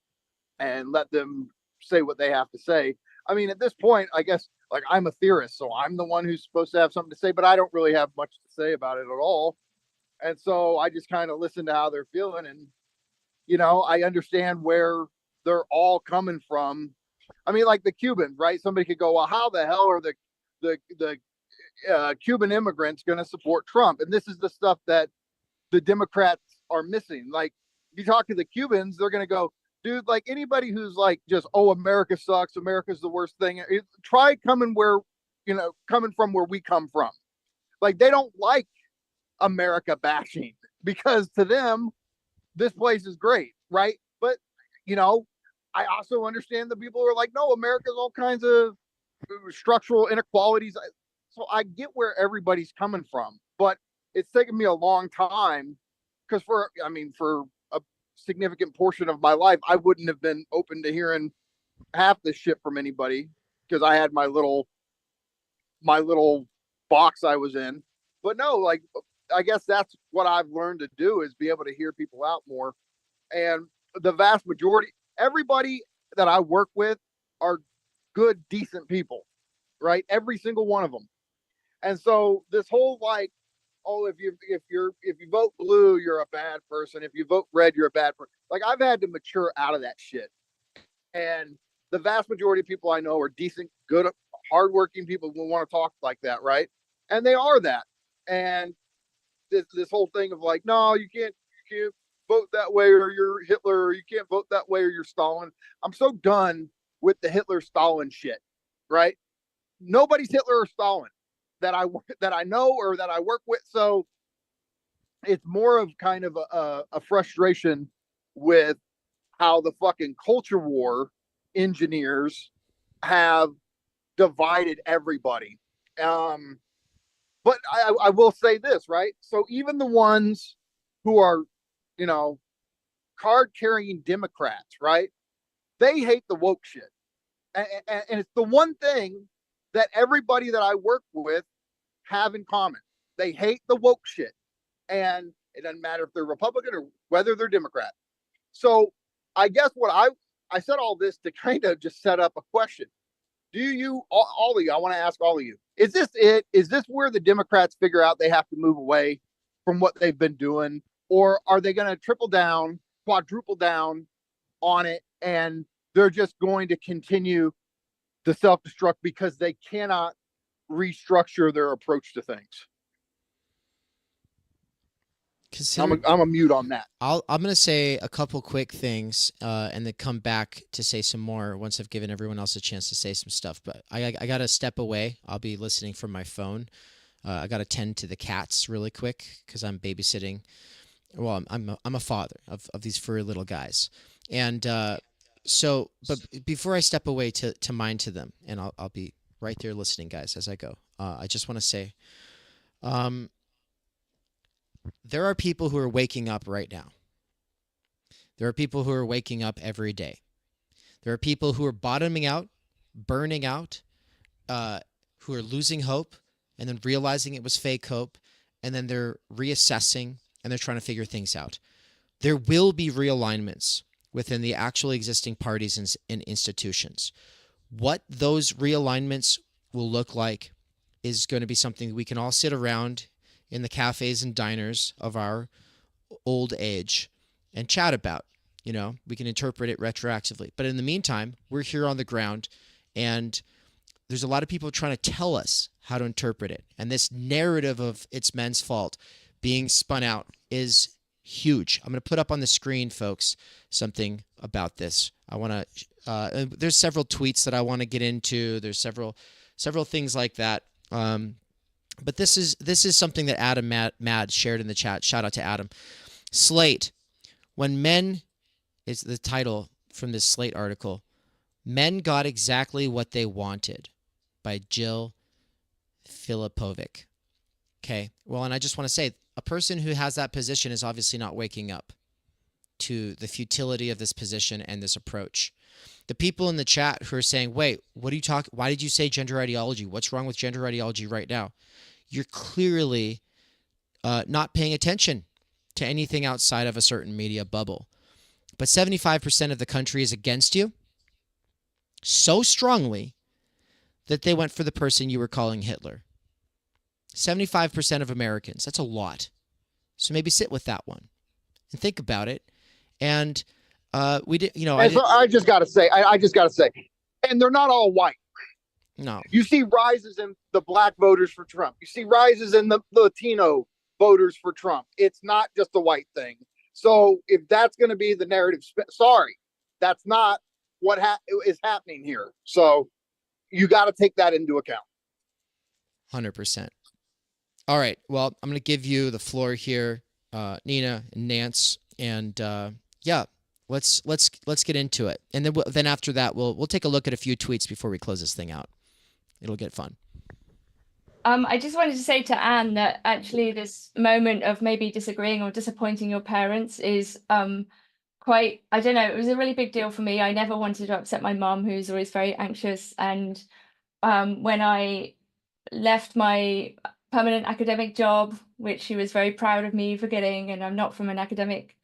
Speaker 11: and let them say what they have to say. I mean, at this point, I guess, like, I'm a theorist, so I'm the one who's supposed to have something to say, but I don't really have much to say about it at all. And so I just kind of listen to how they're feeling, and I understand where they're all coming from. I mean, like the Cubans, right? Somebody could go, well, how the hell are the Cuban immigrants going to support Trump? And this is the stuff that the Democrats are missing. Like, you talk to the Cubans, they're going to go, dude, like, anybody who's like just, oh, America sucks, America's the worst thing. Try coming from where we come from. Like, they don't like America bashing, because to them, this place is great, right? But I also understand the people who are like, no, America's all kinds of structural inequalities. So I get where everybody's coming from, but it's taken me a long time, because for a significant portion of my life, I wouldn't have been open to hearing half this shit from anybody, because I had my little box I was in. But no, like, I guess that's what I've learned to do, is be able to hear people out more. And the vast majority, everybody that I work with are good, decent people, right? Every single one of them. And so this whole, like, oh, if you vote blue, you're a bad person. If you vote red, you're a bad person. Like, I've had to mature out of that shit. And the vast majority of people I know are decent, good, hardworking people who want to talk like that, right? And they are that. And this whole thing of like, no, you can't vote that way or you're Hitler, or you can't vote that way or you're Stalin. I'm so done with the Hitler Stalin shit, right? Nobody's Hitler or Stalin that I know or that I work with. So it's more of kind of a frustration with how the fucking culture war engineers have divided everybody. But I will say this, right? So even the ones who are, card carrying Democrats, right? They hate the woke shit. And it's the one thing that everybody that I work with have in common. They hate the woke shit. And it doesn't matter if they're Republican or whether they're Democrat. So I guess what I said all this to kind of just set up a question. Do you, all of you, I want to ask all of you, is this it? Is this where the Democrats figure out they have to move away from what they've been doing? Or are they going to triple down, quadruple down on it, and they're just going to continue to self-destruct because they cannot restructure their approach to things? I'm a mute on that.
Speaker 2: I'm going to say a couple quick things and then come back to say some more once I've given everyone else a chance to say some stuff. But I got to step away. I'll be listening from my phone. I got to tend to the cats really quick because I'm babysitting. Well, I'm a father of these furry little guys. And but before I step away to mind to them, and I'll be right there listening, guys, as I go, I just want to say, there are people who are waking up right now. There are people who are waking up every day. There are people who are bottoming out, burning out, who are losing hope, and then realizing it was fake hope, and then they're reassessing, and they're trying to figure things out. There will be realignments within the actually existing parties and institutions. What those realignments will look like is going to be something we can all sit around in the cafes and diners of our old age and chat about. You know, we can interpret it retroactively. But in the meantime, we're here on the ground, and there's a lot of people trying to tell us how to interpret it. And this narrative of it's men's fault being spun out is huge. I'm going to put up on the screen, folks, something about this. I want to, there's several tweets that I want to get into. There's several things like that. But this is something that Adam Mad shared in the chat. Shout out to Adam. Slate. When men is the title from this Slate article. Men got exactly what they wanted by Jill Filipovic. Okay. Well, and I just want to say a person who has that position is obviously not waking up to the futility of this position and this approach. The people in the chat who are saying, wait, what are you talking? Why did you say gender ideology? What's wrong with gender ideology right now? You're clearly not paying attention to anything outside of a certain media bubble. But 75% of the country is against you so strongly that they went for the person you were calling Hitler. 75% of Americans. That's a lot. So maybe sit with that one and think about it. And we did, you know,
Speaker 11: I just got to say, and they're not all white.
Speaker 2: No.
Speaker 11: You see rises in the black voters for Trump. You see rises in the Latino voters for Trump. It's not just a white thing. So if that's going to be the narrative, sorry, that's not what is happening here. So you got to take that into account.
Speaker 2: 100%. All right. Well, I'm going to give you the floor here, Nina and Nance, and yeah, let's get into it. And then after that, we'll take a look at a few tweets before we close this thing out. It'll get fun.
Speaker 13: I just wanted to say to Anne that actually this moment of maybe disagreeing or disappointing your parents is quite, I don't know, it was a really big deal for me. I never wanted to upset my mum, who's always very anxious. And when I left my permanent academic job, which she was very proud of me for getting, and I'm not from an academic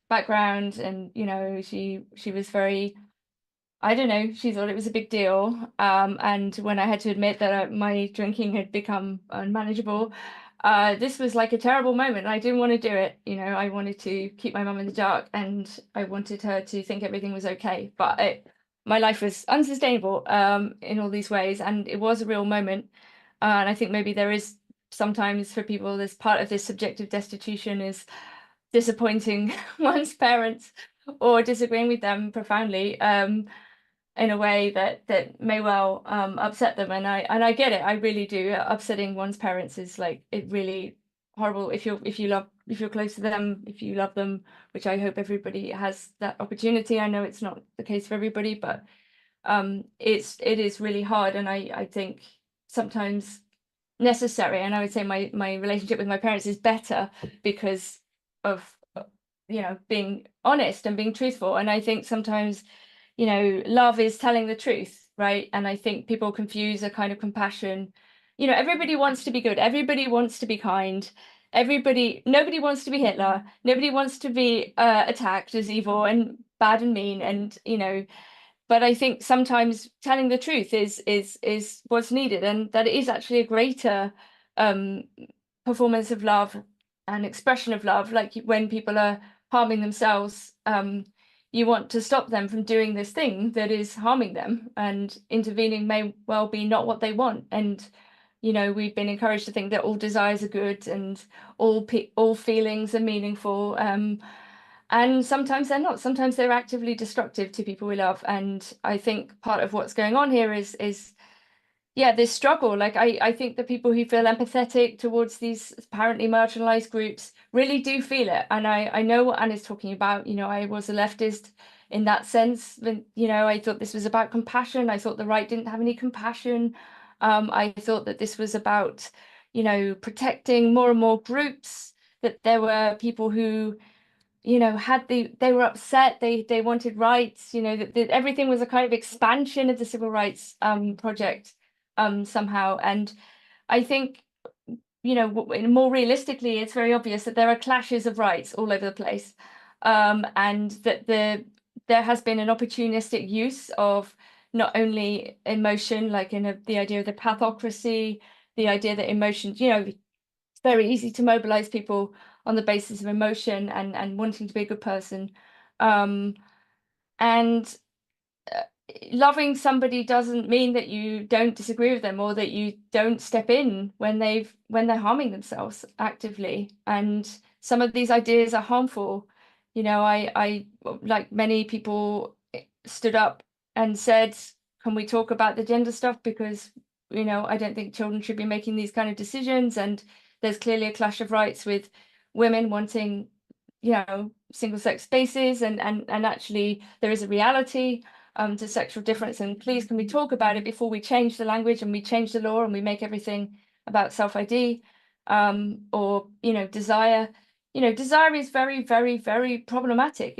Speaker 13: background, and you know, she was very, I don't know, she thought it was a big deal. And when I had to admit that my drinking had become unmanageable, this was like a terrible moment. I didn't want to do it. You know, I wanted to keep my mum in the dark, and I wanted her to think everything was okay. But my life was unsustainable in all these ways, and it was a real moment. And I think maybe there is sometimes for people, this part of this subjective destitution is disappointing one's parents or disagreeing with them profoundly. In a way that may well upset them, and I get it. I really do. Upsetting one's parents is like it really horrible. If you're close to them, if you love them, which I hope everybody has that opportunity. I know it's not the case for everybody, but it is really hard, and I think sometimes necessary. And I would say my relationship with my parents is better because of being honest and being truthful. And I think sometimes, love is telling the truth, right? And I think people confuse a kind of compassion. Everybody wants to be good. Everybody wants to be kind. Nobody wants to be Hitler. Nobody wants to be attacked as evil and bad and mean. And, but I think sometimes telling the truth is what's needed, and that it is actually a greater performance of love and expression of love. Like when people are harming themselves, you want to stop them from doing this thing that is harming them, and intervening may well be not what they want. And we've been encouraged to think that all desires are good and all feelings are meaningful. And sometimes they're not. Sometimes they're actively destructive to people we love. And I think part of what's going on here is this struggle. Like I think the people who feel empathetic towards these apparently marginalized groups really do feel it. And I know what Anna's talking about. I was a leftist in that sense. I thought this was about compassion. I thought the right didn't have any compassion. I thought that this was about, protecting more and more groups, that there were people who they were upset, they wanted rights, that everything was a kind of expansion of the civil rights project somehow. And I think more realistically, it's very obvious that there are clashes of rights all over the place, and that there has been an opportunistic use of not only emotion, like the idea of the pathocracy, the idea that emotions, it's very easy to mobilize people on the basis of emotion and wanting to be a good person. And loving somebody doesn't mean that you don't disagree with them or that you don't step in when they're harming themselves actively. And some of these ideas are harmful. I like many people stood up and said, can we talk about the gender stuff? Because, I don't think children should be making these kind of decisions. And there's clearly a clash of rights with women wanting, single sex spaces, and actually there is a reality to sexual difference. And please, can we talk about it before we change the language and we change the law and we make everything about self-ID or desire. Desire is very, very, very problematic.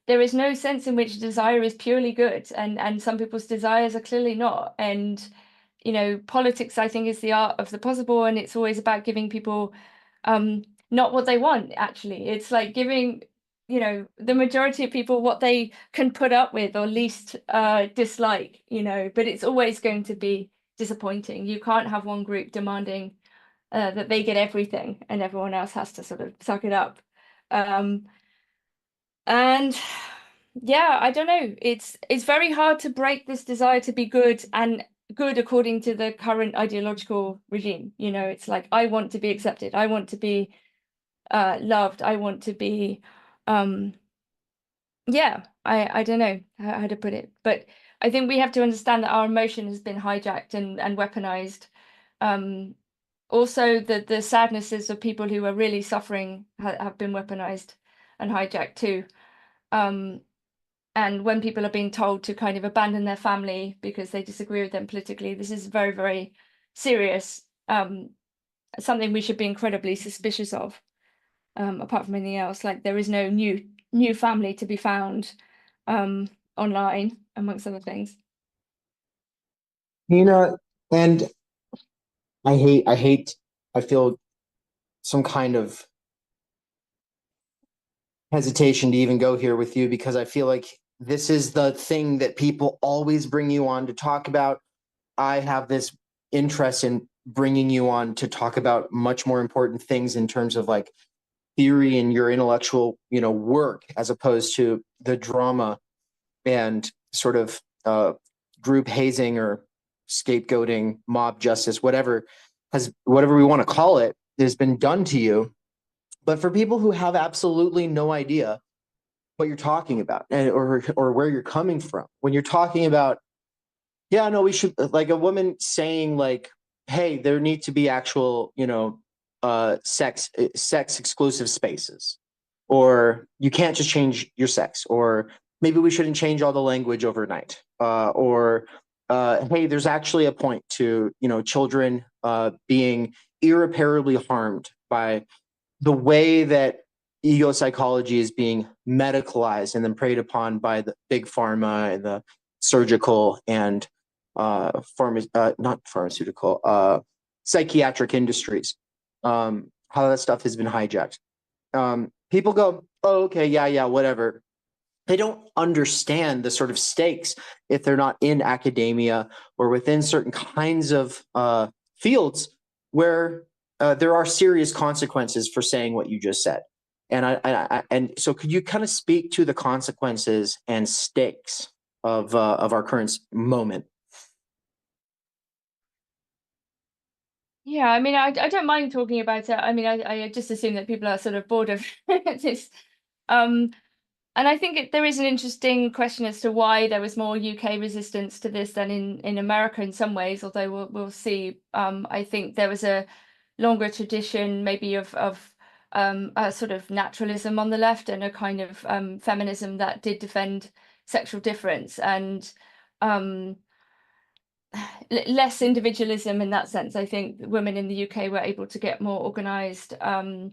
Speaker 13: There is no sense in which desire is purely good, and some people's desires are clearly not. And politics, I think, is the art of the possible, and it's always about giving people not what they want. Actually, it's like giving the majority of people what they can put up with or least dislike. But it's always going to be disappointing. You can't have one group demanding that they get everything and everyone else has to sort of suck it up. And yeah, I don't know. It's very hard to break this desire to be good, and good according to the current ideological regime. It's like, I want to be accepted. I want to be loved. I want to be I don't know how to put it, but I think we have to understand that our emotion has been hijacked and weaponized. Also, the sadnesses of people who are really suffering have been weaponized and hijacked too. And when people are being told to kind of abandon their family because they disagree with them politically, this is very, very serious. Something we should be incredibly suspicious of. Apart from anything else, like there is no new family to be found online, amongst other things.
Speaker 8: And I feel some kind of hesitation to even go here with you, because I feel like this is the thing that people always bring you on to talk about. I have this interest in bringing you on to talk about much more important things in terms of like theory and your intellectual, work, as opposed to the drama and sort of group hazing or scapegoating, mob justice, whatever we want to call it, has been done to you. But for people who have absolutely no idea what you're talking about or where you're coming from, when you're talking about, we should, like a woman saying like, hey, there need to be actual, sex exclusive spaces, or you can't just change your sex, or maybe we shouldn't change all the language overnight, or hey, there's actually a point to children being irreparably harmed by the way that ego psychology is being medicalized and then preyed upon by the big pharma and the surgical and not pharmaceutical, psychiatric industries. How that stuff has been hijacked. People go, oh, okay, yeah, whatever. they don't understand the sort of stakes if they're not in academia or within certain kinds of fields where there are serious consequences for saying what you just said. And so could you kind of speak to the consequences and stakes of our current moment?
Speaker 13: Yeah, I mean, I don't mind talking about it. I mean, I just assume that people are sort of bored of this. And I think there is an interesting question as to why there was more UK resistance to this than in America in some ways, although we'll see. I think there was a longer tradition maybe of a sort of naturalism on the left and a kind of feminism that did defend sexual difference and less individualism in that sense. I think women in the UK were able to get more organized and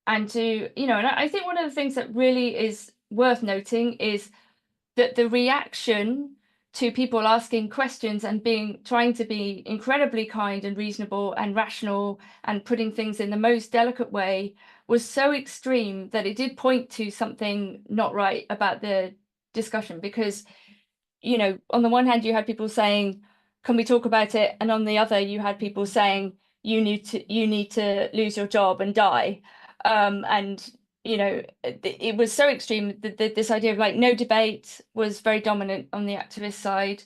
Speaker 13: to, and I think one of the things that really is worth noting is that the reaction to people asking questions and trying to be incredibly kind and reasonable and rational and putting things in the most delicate way was so extreme that it did point to something not right about the discussion. Because, on the one hand, you had people saying, can we talk about it? And on the other, you had people saying, you need to lose your job and die. And it was so extreme that this idea of like no debate was very dominant on the activist side.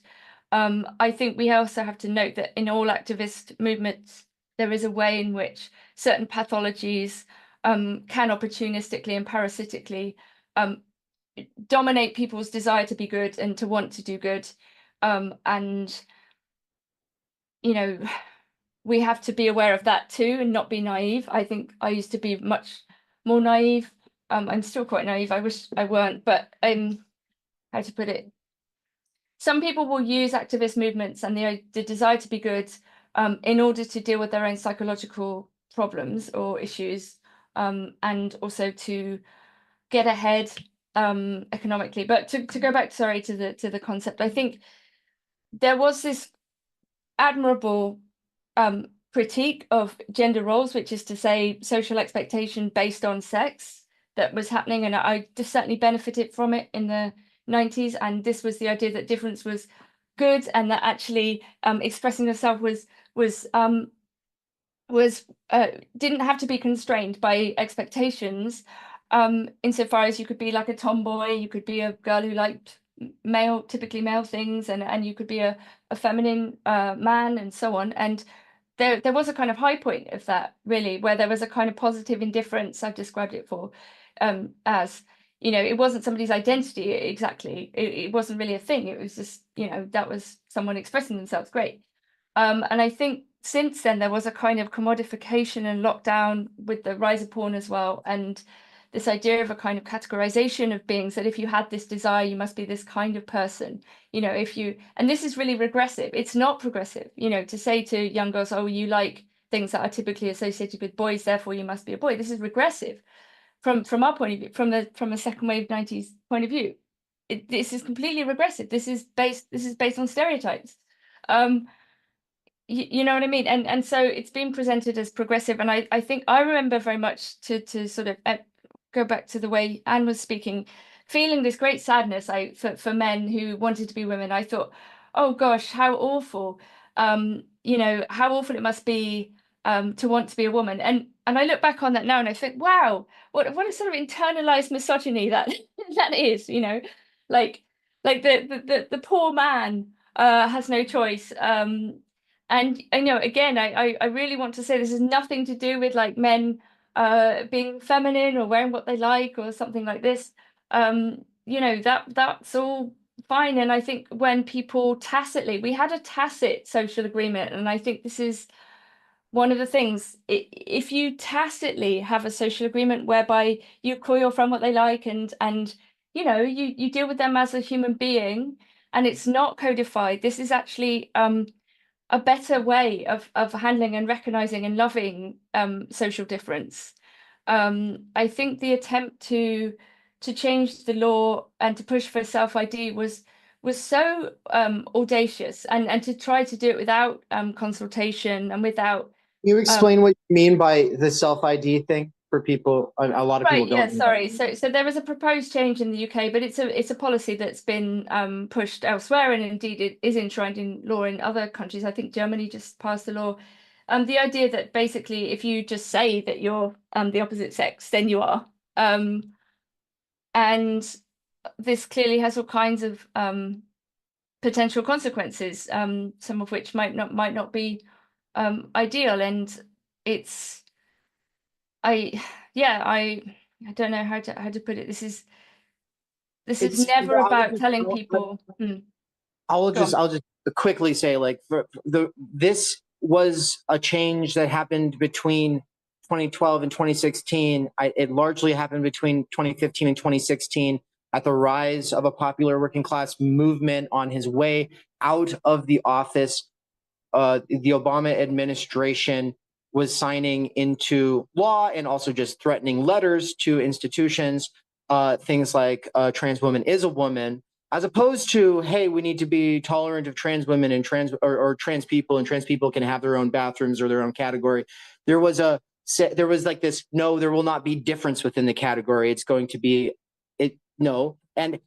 Speaker 13: I think we also have to note that in all activist movements, there is a way in which certain pathologies can opportunistically and parasitically dominate people's desire to be good and to want to do good. And we have to be aware of that too and not be naive. I think I used to be much more naive. I'm still quite naive. I wish I weren't, but how to put it? Some people will use activist movements and the desire to be good in order to deal with their own psychological problems or issues, and also to get ahead economically. But to go back, sorry, to the concept, I think there was this admirable critique of gender roles, which is to say social expectation based on sex, that was happening, and I just certainly benefited from it in the 90s. And this was the idea that difference was good, and that actually expressing yourself didn't have to be constrained by expectations, insofar as you could be like a tomboy, you could be a girl who liked typically male things, and you could be a feminine man, and so on. And there was a kind of high point of that, really, where there was a kind of positive indifference. I've described it as it wasn't somebody's identity exactly. It wasn't really a thing. It was just that was someone expressing themselves. Great. And I think since then there was a kind of commodification and lockdown with the rise of porn as well, and this idea of a kind of categorization of beings, that if you had this desire, you must be this kind of person. And this is really regressive. It's not progressive, to say to young girls, oh, you like things that are typically associated with boys, therefore you must be a boy. This is regressive from our point of view, from a second wave 90s point of view. This is completely regressive. This is based on stereotypes. You know what I mean? And so it's been presented as progressive. And I think I remember very much to sort of go back to the way Anne was speaking, feeling this great sadness for men who wanted to be women. I thought, oh gosh, how awful, how awful it must be to want to be a woman. And I look back on that now and I think, wow, what a sort of internalized misogyny that is, like the poor man has no choice. And again, I really want to say this has nothing to do with like men being feminine or wearing what they like or something like this. That's all fine. And I think when people we had a tacit social agreement, and I think this is one of the things, if you tacitly have a social agreement whereby you call your friend what they like and you deal with them as a human being, and it's not codified, this is actually a better way of handling and recognizing and loving social difference. I think the attempt to change the law and to push for self-ID was so audacious, and to try to do it without consultation and without.
Speaker 8: Can you explain what you mean by the self-ID thing? for people. A lot of people
Speaker 13: Right,
Speaker 8: don't
Speaker 13: yeah,
Speaker 8: know.
Speaker 13: sorry. So there was a proposed change in the UK, but it's a policy that's been pushed elsewhere, and indeed it is enshrined in law in other countries. I think Germany just passed the law. The idea that basically if you just say that you're the opposite sex, then you are. And this clearly has all kinds of potential consequences, some of which might not be ideal. And it's I don't know how to put it. This is never about telling people.
Speaker 8: I'll
Speaker 13: Go
Speaker 8: just
Speaker 13: on.
Speaker 8: quickly say, like, this was a change that happened between 2012 and 2016. It largely happened between 2015 and 2016 at the rise of a popular working class movement on his way out of the office. The Obama administration was signing into law and also just threatening letters to institutions, things like trans woman is a woman, as opposed to, hey, we need to be tolerant of trans women and or trans people, and trans people can have their own bathrooms or their own category. There was like this, no, there will not be difference within the category. It's going to be no. And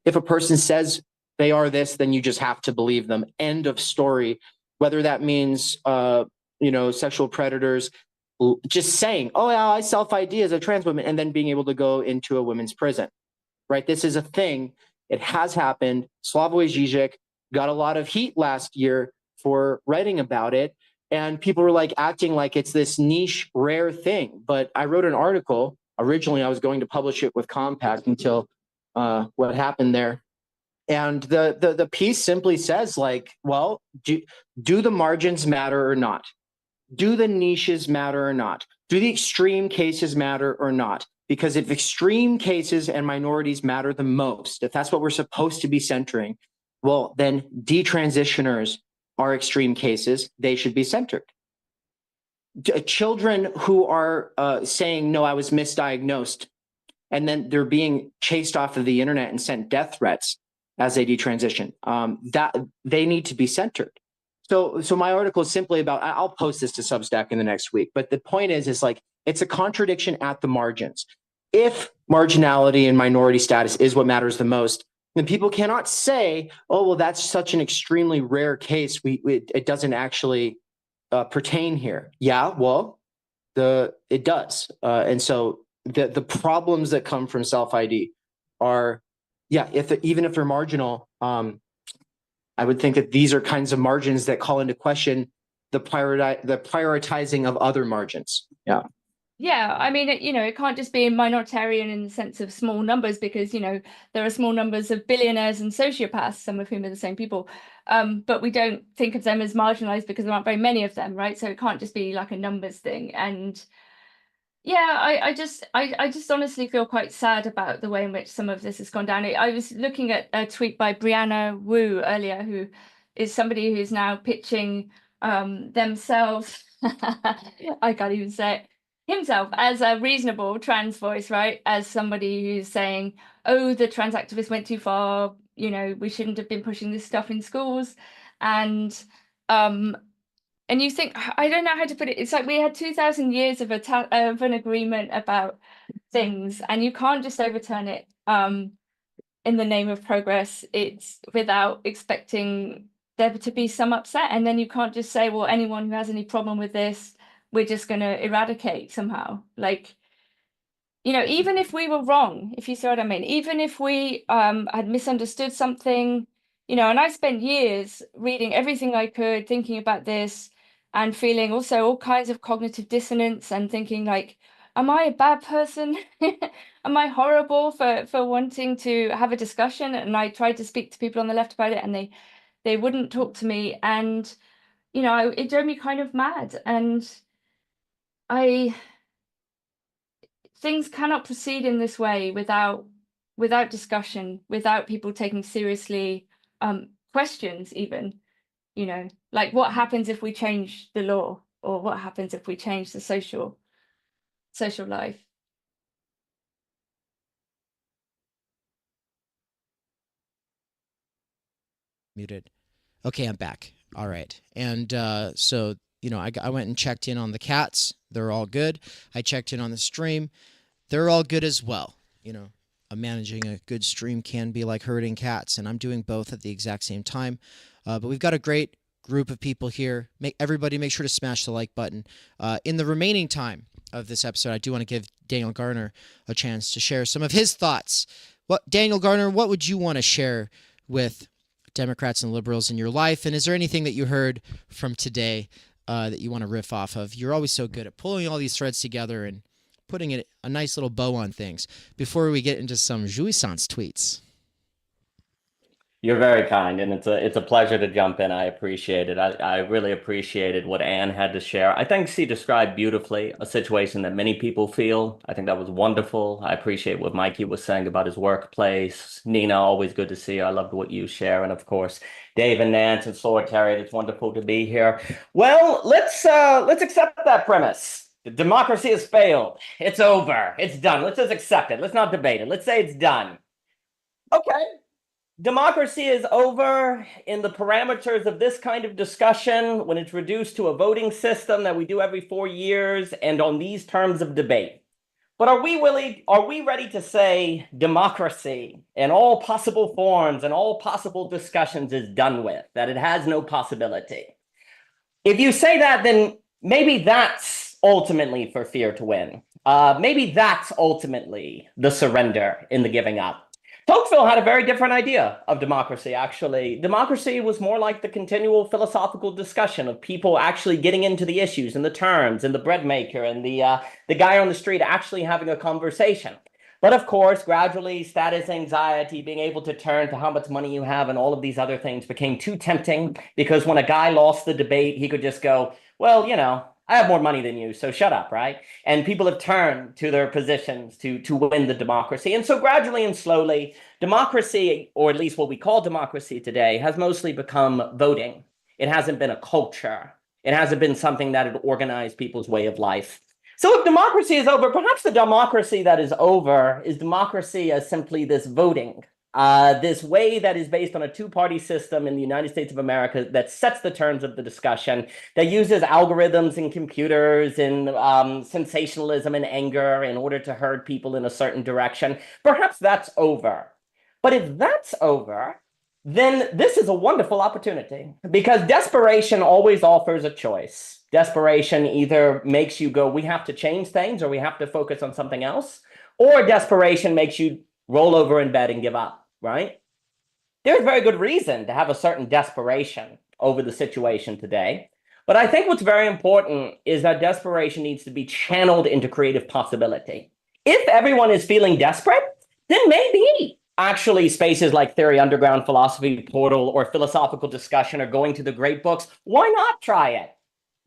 Speaker 8: if a person says they are this, then you just have to believe them. End of story. Whether that means sexual predators just saying, oh yeah, I self-ID as a trans woman, and then being able to go into a women's prison. Right? This is a thing. It has happened. Slavoj Žižek got a lot of heat last year for writing about it. And people were like acting like it's this niche, rare thing. But I wrote an article. Originally, I was going to publish it with Compact until what happened there. And the piece simply says, like, well, do the margins matter or not? Do the niches matter or not? Do the extreme cases matter or not? Because if extreme cases and minorities matter the most, if that's what we're supposed to be centering, well, then detransitioners are extreme cases. They should be centered. Children who are saying, no, I was misdiagnosed, and then they're being chased off of the internet and sent death threats as they detransition, that they need to be centered. So my article is simply about, I'll post this to Substack in the next week, but the point is like, it's a contradiction at the margins. If marginality and minority status is what matters the most, then people cannot say, oh, well, that's such an extremely rare case. It doesn't actually pertain here. Yeah, well, it does. And so the problems that come from self-ID are, yeah, even if they're marginal, I would think that these are kinds of margins that call into question the prioritizing of other margins. Yeah.
Speaker 13: Yeah, I mean, it can't just be minoritarian in the sense of small numbers, because, there are small numbers of billionaires and sociopaths, some of whom are the same people. But we don't think of them as marginalized because there aren't very many of them, right? So it can't just be like a numbers thing. And yeah, I just honestly feel quite sad about the way in which some of this has gone down. I was looking at a tweet by Brianna Wu earlier, who is somebody who's now pitching themselves, I can't even say it, himself as a reasonable trans voice, right? As somebody who's saying, oh, the trans activists went too far, we shouldn't have been pushing this stuff in schools. And you think, I don't know how to put it. It's like we had 2,000 years of an agreement about things, and you can't just overturn it in the name of progress. It's without expecting there to be some upset. And then you can't just say, well, anyone who has any problem with this, we're just going to eradicate somehow. Like, even if we were wrong, if you see what I mean, even if we had misunderstood something, and I spent years reading everything I could, thinking about this, and feeling also all kinds of cognitive dissonance and thinking like, am I a bad person? Am I horrible for wanting to have a discussion? And I tried to speak to people on the left about it, and they wouldn't talk to me. And, it drove me kind of mad. And things cannot proceed in this way without discussion, without people taking seriously questions even. Like what happens if we change the law, or what happens if we change the social life?
Speaker 2: Muted. Okay, I'm back. All right. And so I went and checked in on the cats. They're all good. I checked in on the stream. They're all good as well. Managing a good stream can be like herding cats, and I'm doing both at the exact same time. But we've got a great group of people here. Everybody make sure to smash the like button. In the remaining time of this episode, I do want to give Daniel Garner a chance to share some of his thoughts. Daniel Garner, what would you want to share with Democrats and liberals in your life? And is there anything that you heard from today that you want to riff off of? You're always so good at pulling all these threads together and putting a nice little bow on things. Before we get into some jouissance tweets.
Speaker 15: You're very kind, and it's a pleasure to jump in. I appreciate it. I really appreciated what Anne had to share. I think she described beautifully a situation that many people feel. I think that was wonderful. I appreciate what Mikey was saying about his workplace. Nina, always good to see you. I loved what you share, and of course, Dave and Nance and Solitary. It's wonderful to be here. Well, let's accept that premise. Democracy has failed. It's over. It's done. Let's just accept it. Let's not debate it. Let's say it's done. Okay. Democracy is over in the parameters of this kind of discussion when it's reduced to a voting system that we do every 4 years and on these terms of debate. But are we ready to say democracy in all possible forms and all possible discussions is done with, that it has no possibility? If you say that, then maybe that's ultimately for fear to win. Maybe that's ultimately the surrender in the giving up. Tocqueville had a very different idea of democracy, actually. Democracy was more like the continual philosophical discussion of people actually getting into the issues and the terms and the bread maker and the guy on the street actually having a conversation. But of course, gradually, status anxiety, being able to turn to how much money you have and all of these other things became too tempting, because when a guy lost the debate, he could just go, well, I have more money than you, so shut up, right? And people have turned to their positions to win the democracy. And so gradually and slowly, democracy, or at least what we call democracy today, has mostly become voting. It hasn't been a culture. It hasn't been something that had organized people's way of life. So if democracy is over, perhaps the democracy that is over is democracy as simply this voting. This way that is based on a two-party system in the United States of America that sets the terms of the discussion, that uses algorithms and computers and sensationalism and anger in order to herd people in a certain direction. Perhaps that's over. But if that's over, then this is a wonderful opportunity, because desperation always offers a choice. Desperation either makes you go, we have to change things, or we have to focus on something else, or desperation makes you roll over in bed and give up. Right? There's very good reason to have a certain desperation over the situation today. But I think what's very important is that desperation needs to be channeled into creative possibility. If everyone is feeling desperate, then maybe actually spaces like Theory Underground, Philosophy Portal, or Philosophical Discussion are going to the great books. Why not try it?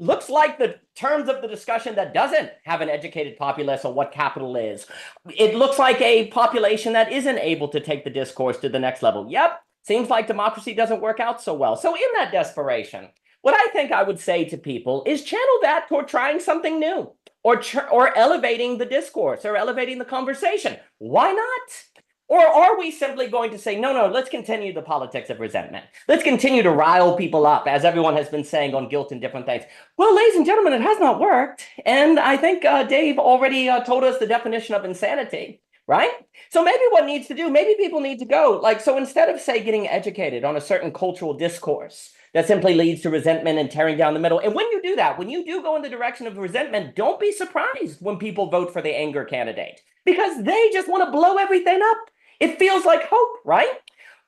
Speaker 15: Looks like the terms of the discussion that doesn't have an educated populace on what capital is. It looks like a population that isn't able to take the discourse to the next level. Yep, seems like democracy doesn't work out so well. So in that desperation, what I think I would say to people is channel that toward trying something new, or elevating the discourse, or elevating the conversation. Why not? Or are we simply going to say, no, let's continue the politics of resentment. Let's continue to rile people up, as everyone has been saying on guilt and different things. Well, ladies and gentlemen, it has not worked. And I think Dave already told us the definition of insanity, right? So maybe what needs to do, maybe people need to go, so instead of, say, getting educated on a certain cultural discourse that simply leads to resentment and tearing down the middle. And when you do that, when you do go in the direction of resentment, don't be surprised when people vote for the anger candidate, because they just want to blow everything up. It feels like hope, right?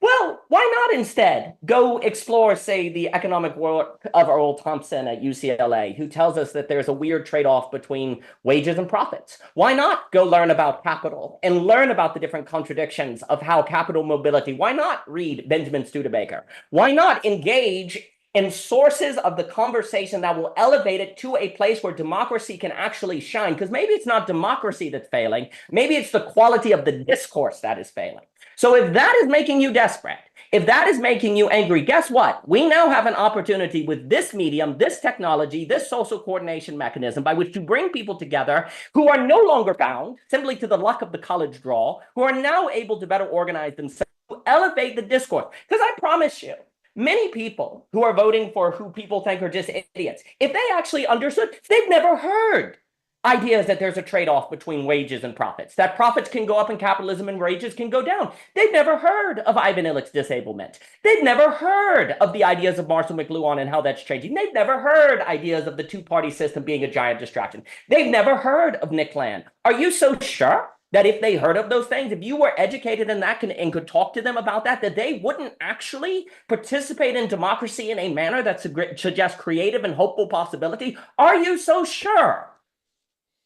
Speaker 15: Well, why not instead go explore, say, the economic work of Earl Thompson at UCLA, who tells us that there's a weird trade-off between wages and profits? Why not go learn about capital and learn about the different contradictions of how capital mobility? Why not read Benjamin Studebaker? Why not engage in sources of the conversation that will elevate it to a place where democracy can actually shine? Because maybe it's not democracy that's failing. Maybe it's the quality of the discourse that is failing. So if that is making you desperate, if that is making you angry, guess what? We now have an opportunity with this medium, this technology, this social coordination mechanism by which to bring people together who are no longer bound simply to the luck of the college draw, who are now able to better organize themselves, to elevate the discourse. Because I promise you, Many people who are voting for who people think are just idiots, if they actually understood, they've never heard ideas that there's a trade-off between wages and profits, that profits can go up in capitalism and wages can go down. They've never heard of Ivan Illich's disablement. They've never heard of the ideas of Marshall McLuhan and how that's changing. They've never heard ideas of the two-party system being a giant distraction. They've never heard of Nick Land. Are you so sure that if they heard of those things, if you were educated in that and could talk to them about that, that they wouldn't actually participate in democracy in a manner that suggests creative and hopeful possibility? Are you so sure?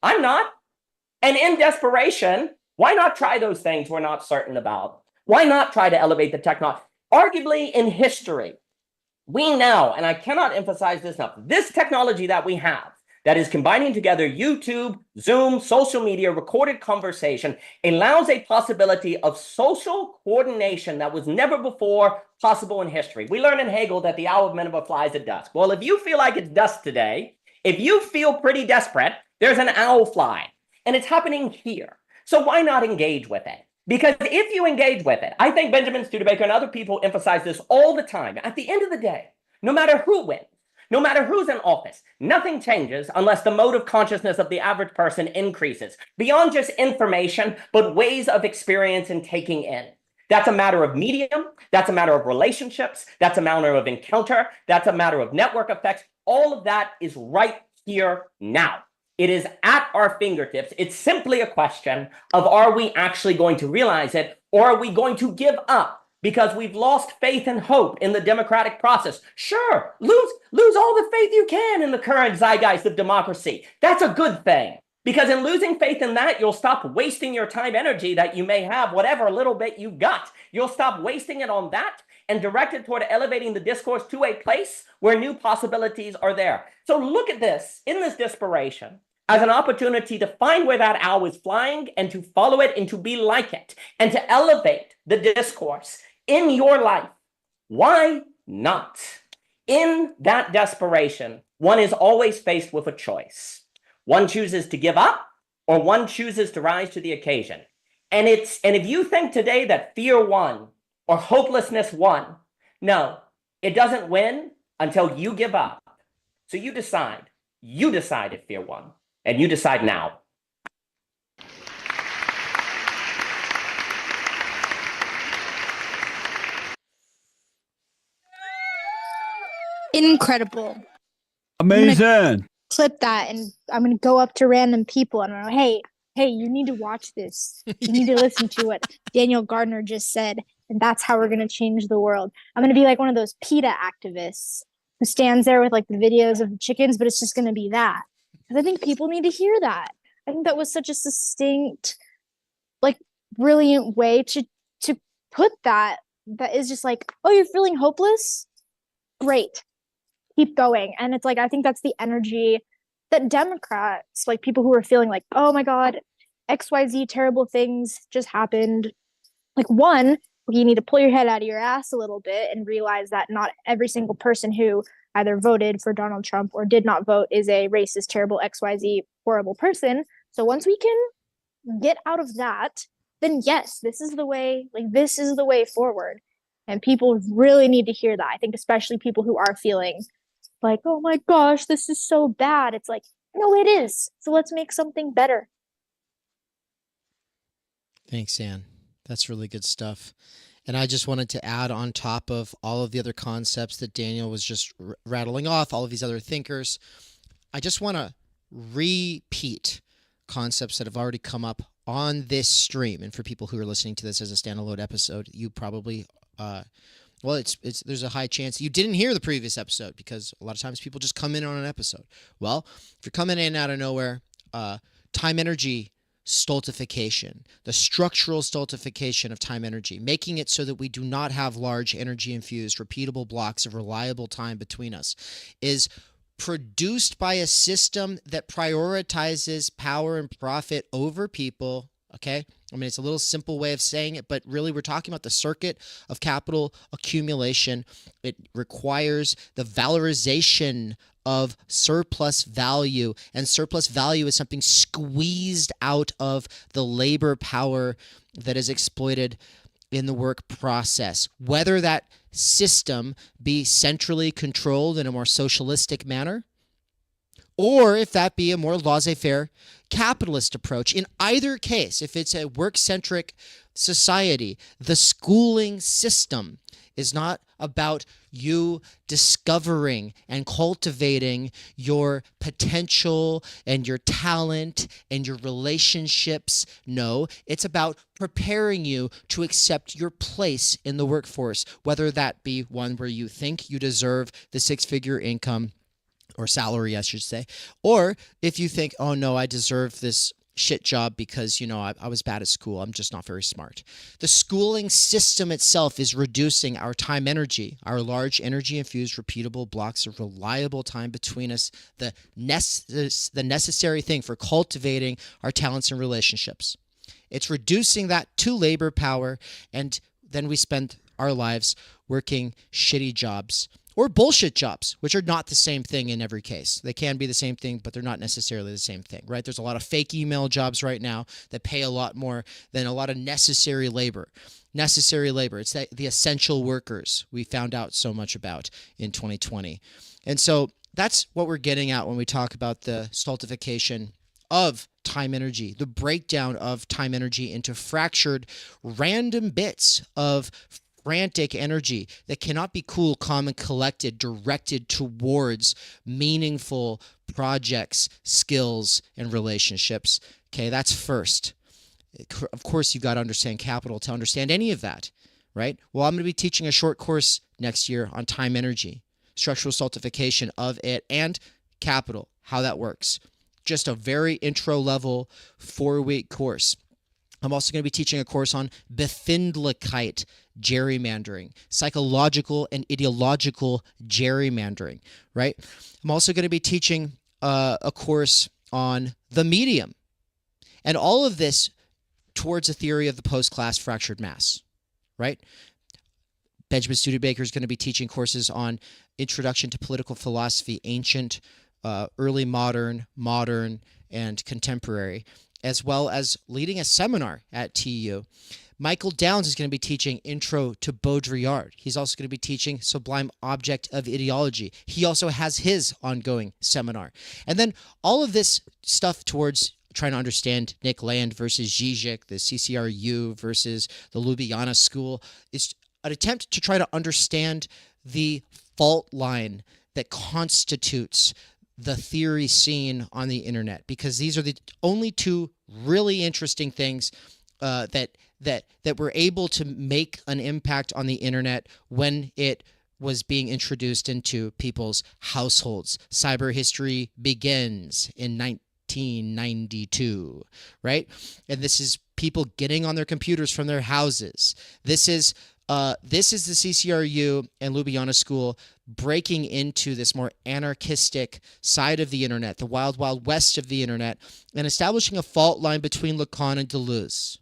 Speaker 15: I'm not. And in desperation, why not try those things we're not certain about? Why not try to elevate the technology? Arguably in history, we now, and I cannot emphasize this enough, this technology that we have that is combining together YouTube, Zoom, social media, recorded conversation, allows a possibility of social coordination that was never before possible in history. We learned in Hegel that the hour of Minerva flies at dusk. Well, if you feel like it's dusk today, if you feel pretty desperate, there's an owl flying, and it's happening here. So why not engage with it? Because if you engage with it, I think Benjamin Studebaker and other people emphasize this all the time. At the end of the day, no matter who wins, no matter who's in office, nothing changes unless the mode of consciousness of the average person increases beyond just information, but ways of experience and taking in. That's a matter of medium. That's a matter of relationships. That's a matter of encounter. That's a matter of network effects. All of that is right here now. It is at our fingertips. It's simply a question of, are we actually going to realize it, or are we going to give up because we've lost faith and hope in the democratic process? Sure, lose all the faith you can in the current zeitgeist of democracy. That's a good thing, because in losing faith in that, you'll stop wasting your time, energy that you may have, whatever little bit you got. You'll stop wasting it on that and direct it toward elevating the discourse to a place where new possibilities are there. So look at this, in this desperation, as an opportunity to find where that owl is flying and to follow it and to be like it and to elevate the discourse in your life. Why not? In that desperation, one is always faced with a choice. One chooses to give up, or one chooses to rise to the occasion. And if you think today that fear won or hopelessness won, no, it doesn't win until you give up. So you decide if fear won. And you decide now.
Speaker 14: Incredible.
Speaker 16: Amazing.
Speaker 14: Clip that, and I'm gonna go up to random people and I'm like, hey, you need to watch this. You need to listen to what Daniel Gardner just said, and that's how we're gonna change the world. I'm gonna be like one of those PETA activists who stands there with like the videos of the chickens, but it's just gonna be that. Because I think people need to hear that. I think that was such a succinct, like, brilliant way to put that is just like, oh, you're feeling hopeless? Great. Keep going. And it's like, I think that's the energy that Democrats, like people who are feeling like, oh my God, XYZ terrible things just happened. Like, one, you need to pull your head out of your ass a little bit and realize that not every single person who either voted for Donald Trump or did not vote is a racist, terrible, XYZ, horrible person. So once we can get out of that, then yes, this is the way forward. And people really need to hear that. I think especially people who are feeling like, oh my gosh, this is so bad. It's like, no, it is. So let's make something better.
Speaker 2: Thanks, Ann. That's really good stuff. And I just wanted to add on top of all of the other concepts that Daniel was just rattling off, all of these other thinkers, I just want to repeat concepts that have already come up on this stream. And for people who are listening to this as a standalone episode, you probably, there's a high chance you didn't hear the previous episode, because a lot of times people just come in on an episode. Well, if you're coming in out of nowhere, time energy stultification, the structural stultification of time energy, making it so that we do not have large energy infused repeatable blocks of reliable time between us, is produced by a system that prioritizes power and profit over people. Okay, I mean, it's a little simple way of saying it, but really we're talking about the circuit of capital accumulation. It requires the valorization of surplus value, and surplus value is something squeezed out of the labor power that is exploited in the work process, whether that system be centrally controlled in a more socialistic manner, or if that be a more laissez-faire capitalist approach. In either case, if it's a work-centric society, the schooling system is not about you discovering and cultivating your potential and your talent and your relationships. No, it's about preparing you to accept your place in the workforce, whether that be one where you think you deserve the six-figure income or salary, I should say, or if you think, oh no, I deserve this shit job because, I was bad at school. I'm just not very smart. The schooling system itself is reducing our time energy, our large energy infused repeatable blocks of reliable time between us, the necessary thing for cultivating our talents and relationships. It's reducing that to labor power, and then we spend our lives working shitty jobs or bullshit jobs, which are not the same thing in every case. They can be the same thing, but they're not necessarily the same thing, right? There's a lot of fake email jobs right now that pay a lot more than a lot of necessary labor. Necessary labor. It's the essential workers we found out so much about in 2020. And so that's what we're getting at when we talk about the stultification of time energy, the breakdown of time energy into fractured random bits of frantic energy that cannot be cool, calm, and collected, directed towards meaningful projects, skills, and relationships. Okay, that's first. Of course, you got to understand capital to understand any of that, right? Well, I'm going to be teaching a short course next year on time energy, structural stultification of it, and capital, how that works. Just a very intro level 4-week course. I'm also going to be teaching a course on Befindlichkeit gerrymandering, psychological and ideological gerrymandering, right? I'm also going to be teaching a course on the medium, and all of this towards a theory of the post-class fractured mass, right? Benjamin Studebaker is going to be teaching courses on Introduction to Political Philosophy, ancient, early modern, modern, and contemporary, as well as leading a seminar at TU. Michael Downs is going to be teaching Intro to Baudrillard. He's also going to be teaching Sublime Object of Ideology. He also has his ongoing seminar. And then all of this stuff towards trying to understand Nick Land versus Zizek, the CCRU versus the Ljubljana School, is an attempt to try to understand the fault line that constitutes the theory scene on the internet, because these are the only two really interesting things that were able to make an impact on the internet when it was being introduced into people's households. Cyber history begins in 1992, right? And this is people getting on their computers from their houses. This is the CCRU and Ljubljana School breaking into this more anarchistic side of the internet, the wild, wild west of the internet, and establishing a fault line between Lacan and Deleuze.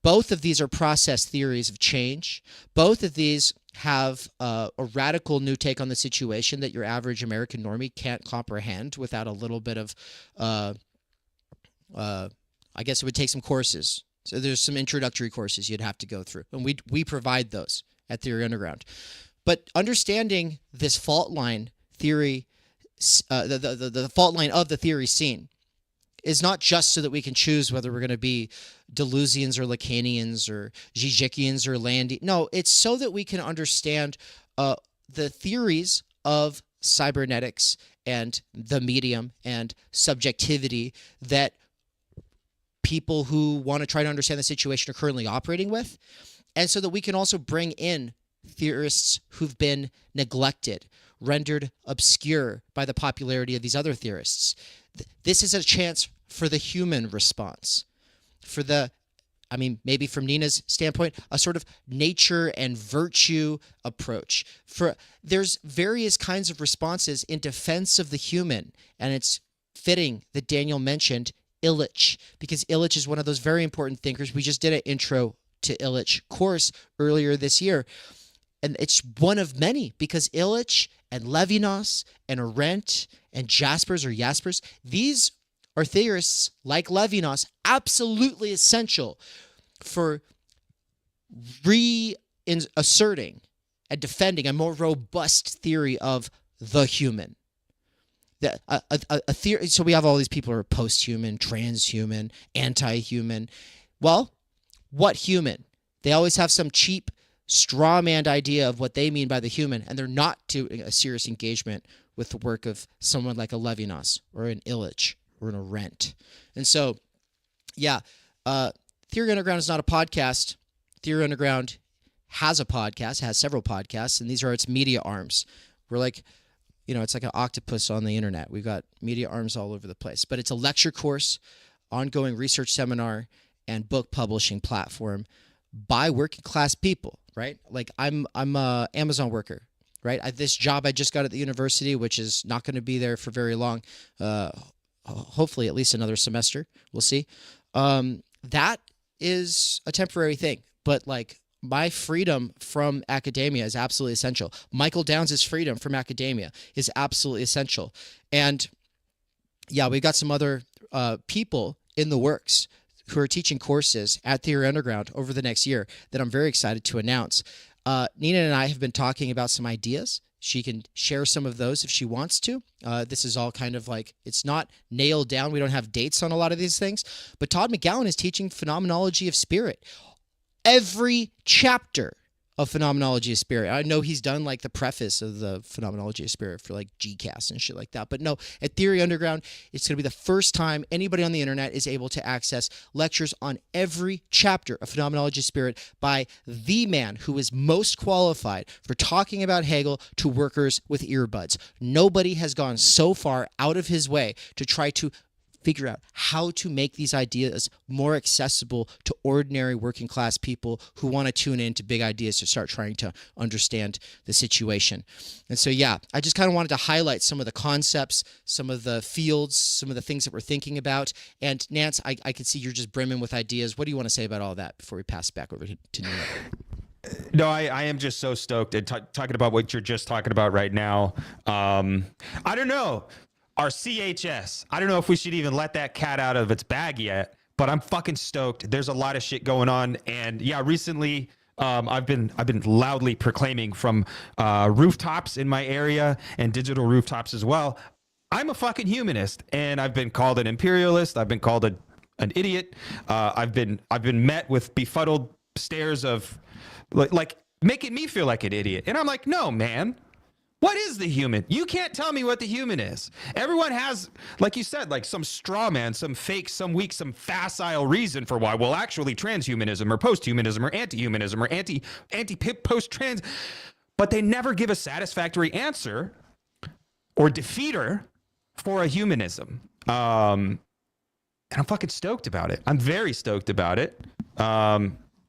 Speaker 2: Both of these are process theories of change. Both of these have a radical new take on the situation that your average American normie can't comprehend without a little bit of, I guess it would take some courses. So there's some introductory courses you'd have to go through, and we provide those at Theory Underground. But understanding this fault line theory, the fault line of the theory scene, is not just so that we can choose whether we're going to be Deleuzians or Lacanians or Zizekians or Landy. No, it's so that we can understand the theories of cybernetics and the medium and subjectivity that people who want to try to understand the situation are currently operating with, and so that we can also bring in theorists who've been neglected, rendered obscure by the popularity of these other theorists. This is a chance for the human response, for the, maybe from Nina's standpoint, a sort of nature and virtue approach. There's various kinds of responses in defense of the human, and it's fitting that Daniel mentioned Illich, because Illich is one of those very important thinkers. We just did an Intro to Illich course earlier this year, and it's one of many, because Illich and Levinas and Arendt and Jaspers, these are theorists like Levinas, absolutely essential for asserting and defending a more robust theory of the human. A theory. So we have all these people who are post-human, transhuman, anti-human. Well, what human? They always have some cheap straw-manned idea of what they mean by the human, and they're not doing a serious engagement with the work of someone like a Levinas or an Illich or an Arendt. And so, yeah, Theory Underground is not a podcast. Theory Underground has a podcast, has several podcasts, and these are its media arms. We're like, it's like an octopus on the internet. We've got media arms all over the place. But it's a lecture course, ongoing research seminar, and book publishing platform by working class people, right? Like I'm a Amazon worker, right? This job I just got at the university, which is not going to be there for very long, hopefully at least another semester. We'll see. That is a temporary thing, but like my freedom from academia is absolutely essential. Michael Downs' freedom from academia is absolutely essential. And yeah, we've got some other people in the works who are teaching courses at Theory Underground over the next year that I'm very excited to announce. Nina and I have been talking about some ideas. She can share some of those if she wants to. This is all kind of like, it's not nailed down. We don't have dates on a lot of these things. But Todd McGowan is teaching Phenomenology of Spirit. Every chapter of Phenomenology of Spirit. I know he's done like the preface of the Phenomenology of Spirit for like GCAS and shit like that. But no, at Theory Underground, it's going to be the first time anybody on the internet is able to access lectures on every chapter of Phenomenology of Spirit by the man who is most qualified for talking about Hegel to workers with earbuds. Nobody has gone so far out of his way to try to figure out how to make these ideas more accessible to ordinary working class people who want to tune in to big ideas to start trying to understand the situation. And so, yeah, I just kind of wanted to highlight some of the concepts, some of the fields, some of the things that we're thinking about. And Nance, I can see you're just brimming with ideas. What do you want to say about all that before we pass back over to Nina?
Speaker 12: No, I am just so stoked and talking about what you're just talking about right now. I don't know. Our CHS. I don't know if we should even let that cat out of its bag yet, but I'm fucking stoked. There's a lot of shit going on, and yeah, recently I've been loudly proclaiming from rooftops in my area and digital rooftops as well. I'm a fucking humanist, and I've been called an imperialist. I've been called an idiot. I've been met with befuddled stares of like making me feel like an idiot, and I'm like, no, man. What is the human? You can't tell me what the human is. Everyone has, like you said, like some straw man, some fake, some weak, some facile reason for why. Well, actually, transhumanism or posthumanism or anti-humanism or anti-post-trans. But they never give a satisfactory answer or defeater for a humanism. And I'm fucking stoked about it. I'm very stoked about it.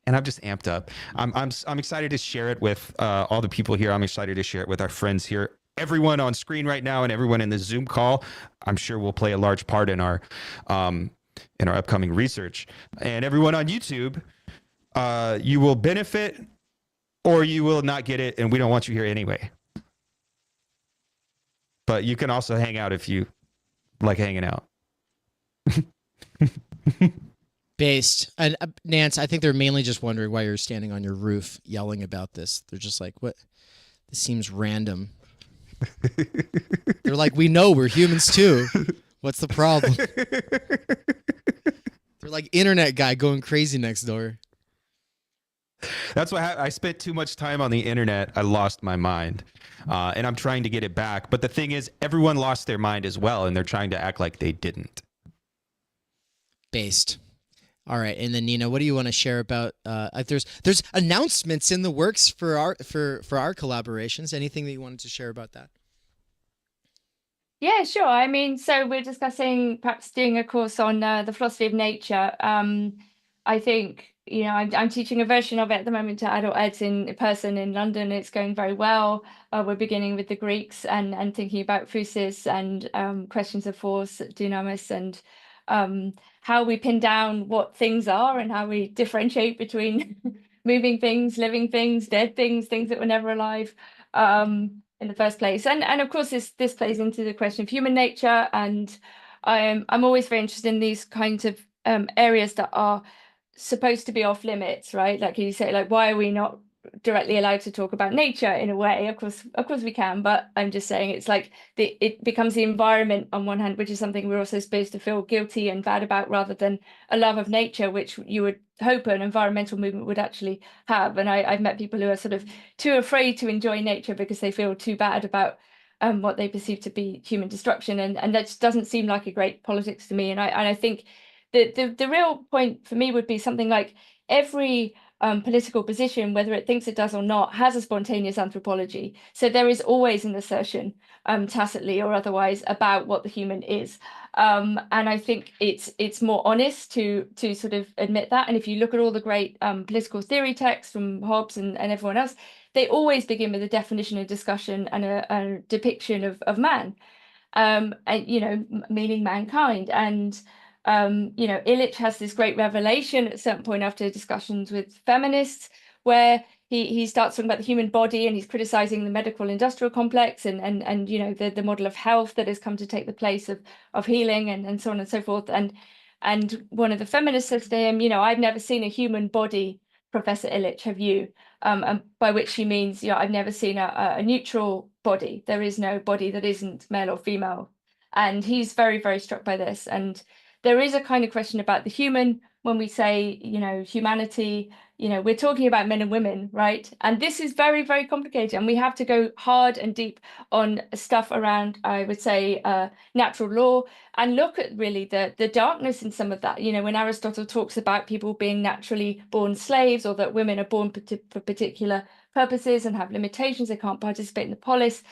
Speaker 12: And I'm just amped up. I'm excited to share it with all the people here. I'm excited to share it with our friends here. Everyone on screen right now and everyone in the Zoom call, I'm sure will play a large part in our upcoming research. And everyone on YouTube, you will benefit or you will not get it, and we don't want you here anyway. But you can also hang out if you like hanging out.
Speaker 2: Based. And Nance, I think they're mainly just wondering why you're standing on your roof yelling about this. They're just like, what? This seems random. They're like, we know we're humans too. What's the problem? They're like internet guy going crazy next door.
Speaker 12: That's what I spent too much time on the internet. I lost my mind. And I'm trying to get it back. But the thing is, everyone lost their mind as well, and they're trying to act like they didn't.
Speaker 2: Based. All right, and then Nina, what do you want to share about? There's announcements in the works for our collaborations. Anything that you wanted to share about that?
Speaker 13: Yeah, sure. I mean, so we're discussing perhaps doing a course on the philosophy of nature. I think I'm teaching a version of it at the moment to adult eds in person in London. It's going very well. We're beginning with the Greeks and thinking about physis and questions of force, dynamis, and how we pin down what things are and how we differentiate between moving things, living things, dead things, things that were never alive in the first place. And of course, this plays into the question of human nature. And I'm always very interested in these kinds of areas that are supposed to be off limits, right? Like you say, like, why are we not directly allowed to talk about nature in a way? Of course we can, but I'm just saying it's like it becomes the environment on one hand, which is something we're also supposed to feel guilty and bad about, rather than a love of nature, which you would hope an environmental movement would actually have. And I've met people who are sort of too afraid to enjoy nature because they feel too bad about what they perceive to be human destruction, and that just doesn't seem like a great politics to me. And I think the real point for me would be something like every political position, whether it thinks it does or not, has a spontaneous anthropology. So there is always an assertion, tacitly or otherwise, about what the human is. And I think it's more honest to sort of admit that. And if you look at all the great political theory texts from Hobbes and everyone else, they always begin with a definition, a discussion, and a depiction of man, and, meaning mankind. And Illich has this great revelation at a certain point after discussions with feminists, where he starts talking about the human body, and he's criticizing the medical industrial complex and the model of health that has come to take the place of healing and so on and so forth. And one of the feminists says to him, I've never seen a human body, Professor Illich, have you? And by which she means, I've never seen a neutral body. There is no body that isn't male or female. And he's very, very struck by this. And there is a kind of question about the human when we say, humanity, we're talking about men and women, right? And this is very, very complicated. And we have to go hard and deep on stuff around, I would say, natural law, and look at really the darkness in some of that. When Aristotle talks about people being naturally born slaves, or that women are born for particular purposes and have limitations, they can't participate in the polis.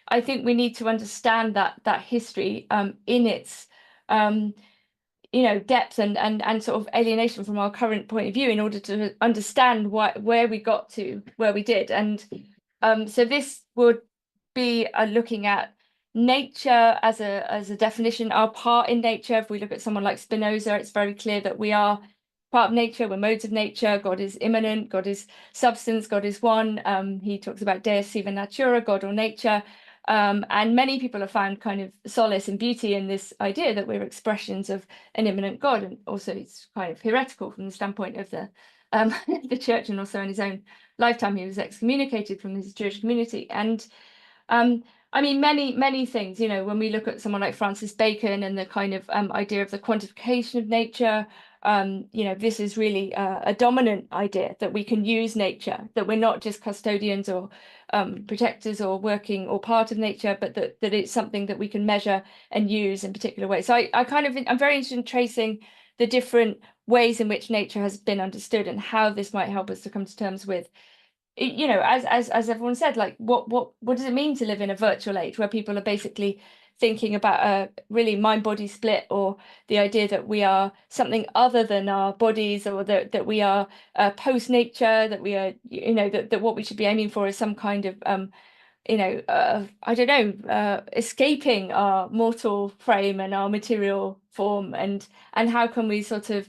Speaker 13: I think we need to understand that history in its depth and sort of alienation from our current point of view, in order to understand where we got to where we did. And so this would be looking at nature as a definition, our part in nature. If we look at someone like Spinoza, it's very clear that we are part of nature, we're modes of nature. God is immanent, God is substance, God is one. He talks about Deus sive natura, God or nature. And many people have found kind of solace and beauty in this idea that we're expressions of an immanent God. And also it's kind of heretical from the standpoint of the the church, and also in his own lifetime he was excommunicated from his Jewish community. And many things, when we look at someone like Francis Bacon and the kind of idea of the quantification of nature, this is really a dominant idea, that we can use nature, that we're not just custodians or protectors or working or part of nature, but that it's something that we can measure and use in particular ways. So I'm very interested in tracing the different ways in which nature has been understood, and how this might help us to come to terms with, as everyone said, like what does it mean to live in a virtual age where people are basically thinking about a really mind-body split, or the idea that we are something other than our bodies, or that we are post-nature, that we are, that what we should be aiming for is some kind of, escaping our mortal frame and our material form, and how can we sort of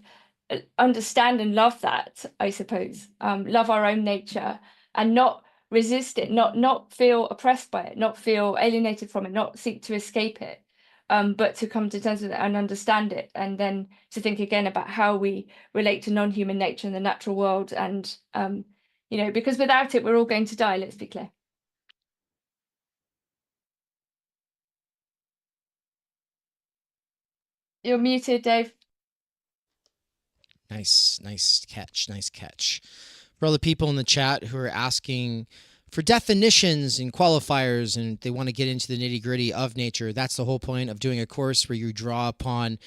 Speaker 13: understand and love that, I suppose, love our own nature, and not resist it, not feel oppressed by it, not feel alienated from it, not seek to escape it, but to come to terms with it and understand it, and then to think again about how we relate to non-human nature in the natural world. And because without it we're all going to die, let's be clear. You're muted, Dave.
Speaker 2: Nice catch. For all the people in the chat who are asking for definitions and qualifiers, and they want to get into the nitty-gritty of nature, that's the whole point of doing a course where you draw upon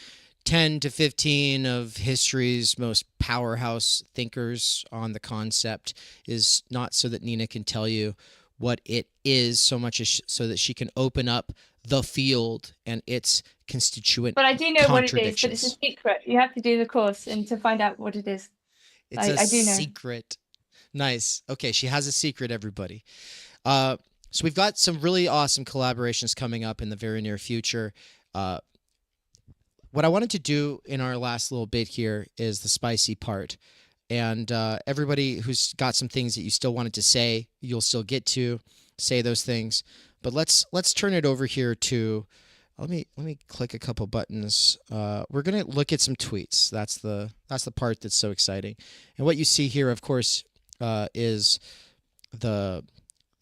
Speaker 2: 10 to 15 of history's most powerhouse thinkers on the concept, is not so that Nina can tell you what it is so much as so that she can open up the field and its constituent
Speaker 13: But I do know what it is, but it's a secret. You have to do the course and to find out what it is.
Speaker 2: It's
Speaker 13: I do know.
Speaker 2: Secret. Nice. Okay, she has a secret, everybody. So we've got some really awesome collaborations coming up in the very near future. What I wanted to do in our last little bit here is the spicy part. And everybody who's got some things that you still wanted to say, you'll still get to say those things. But let's turn it over here to let me click a couple buttons. We're gonna look at some tweets. That's the part that's so exciting. And what you see here, of course, is the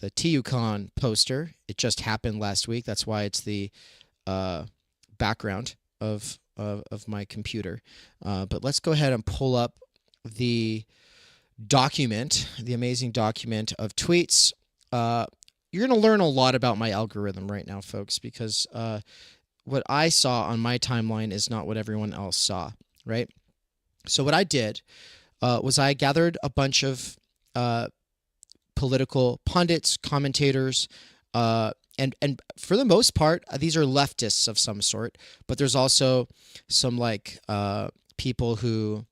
Speaker 2: TUCon poster. It just happened last week. That's why it's the background of my computer. But let's go ahead and pull up the document, the amazing document of tweets. You're going to learn a lot about my algorithm right now, folks, because what I saw on my timeline is not what everyone else saw, right? So what I did was I gathered a bunch of political pundits, commentators, and for the most part, these are leftists of some sort, but there's also some like people who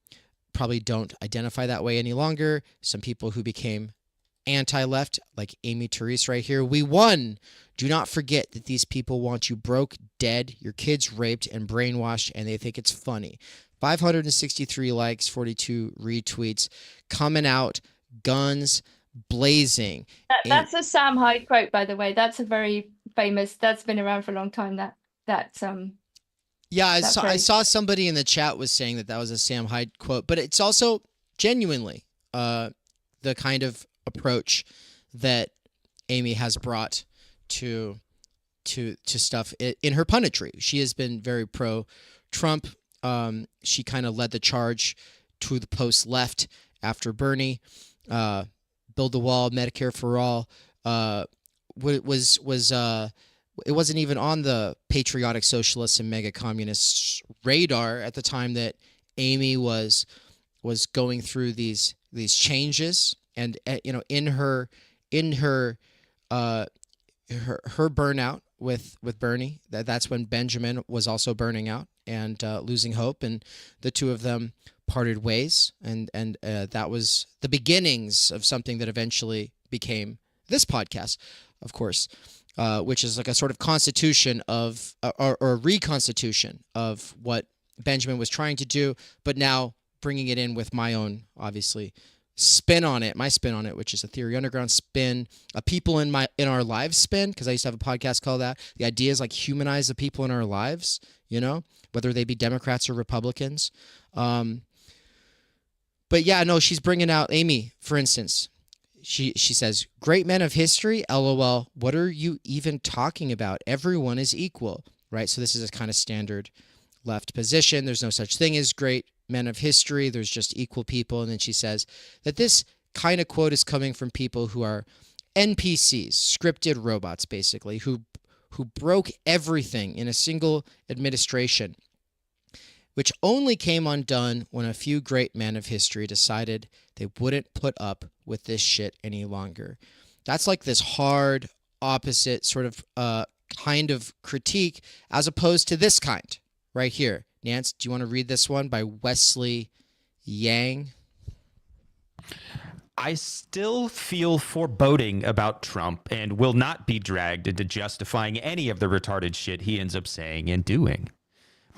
Speaker 2: probably don't identify that way any longer. Some people who became anti-left, like Amy Therese right here. We won. Do not forget that these people want you broke, dead, your kids raped and brainwashed, and they think it's funny. 563 likes, 42 retweets, coming out, guns blazing.
Speaker 13: That's a Sam Hyde quote, by the way. That's a very famous. That's been around for a long time.
Speaker 2: Yeah, I saw somebody in the chat was saying that was a Sam Hyde quote, but it's also genuinely the kind of approach that Amy has brought to stuff in her punditry. She has been very pro-Trump. She kind of led the charge to the post-left after Bernie. Build the Wall, Medicare for All. It wasn't even on the patriotic socialists and mega communists radar at the time that Amy was going through these changes, and in her burnout with Bernie, that's when Benjamin was also burning out and losing hope, and the two of them parted ways, and that was the beginnings of something that eventually became this podcast, of course. Which is like a sort of constitution of, or a reconstitution of what Benjamin was trying to do, but now bringing it in with my own, obviously, spin on it, my spin on it, which is a Theory Underground spin, a people in our lives spin, because I used to have a podcast called that. The idea is like humanize the people in our lives, whether they be Democrats or Republicans. But yeah, no, she's bringing out Amy, for instance. She says, great men of history, LOL, what are you even talking about? Everyone is equal, right? So this is a kind of standard left position. There's no such thing as great men of history. There's just equal people. And then she says that this kind of quote is coming from people who are NPCs, scripted robots, basically, who broke everything in a single administration, which only came undone when a few great men of history decided they wouldn't put up with this shit any longer. That's like this hard, opposite sort of kind of critique, as opposed to this kind right here. Nance, do you want to read this one by Wesley Yang?
Speaker 12: I still feel foreboding about Trump and will not be dragged into justifying any of the retarded shit he ends up saying and doing.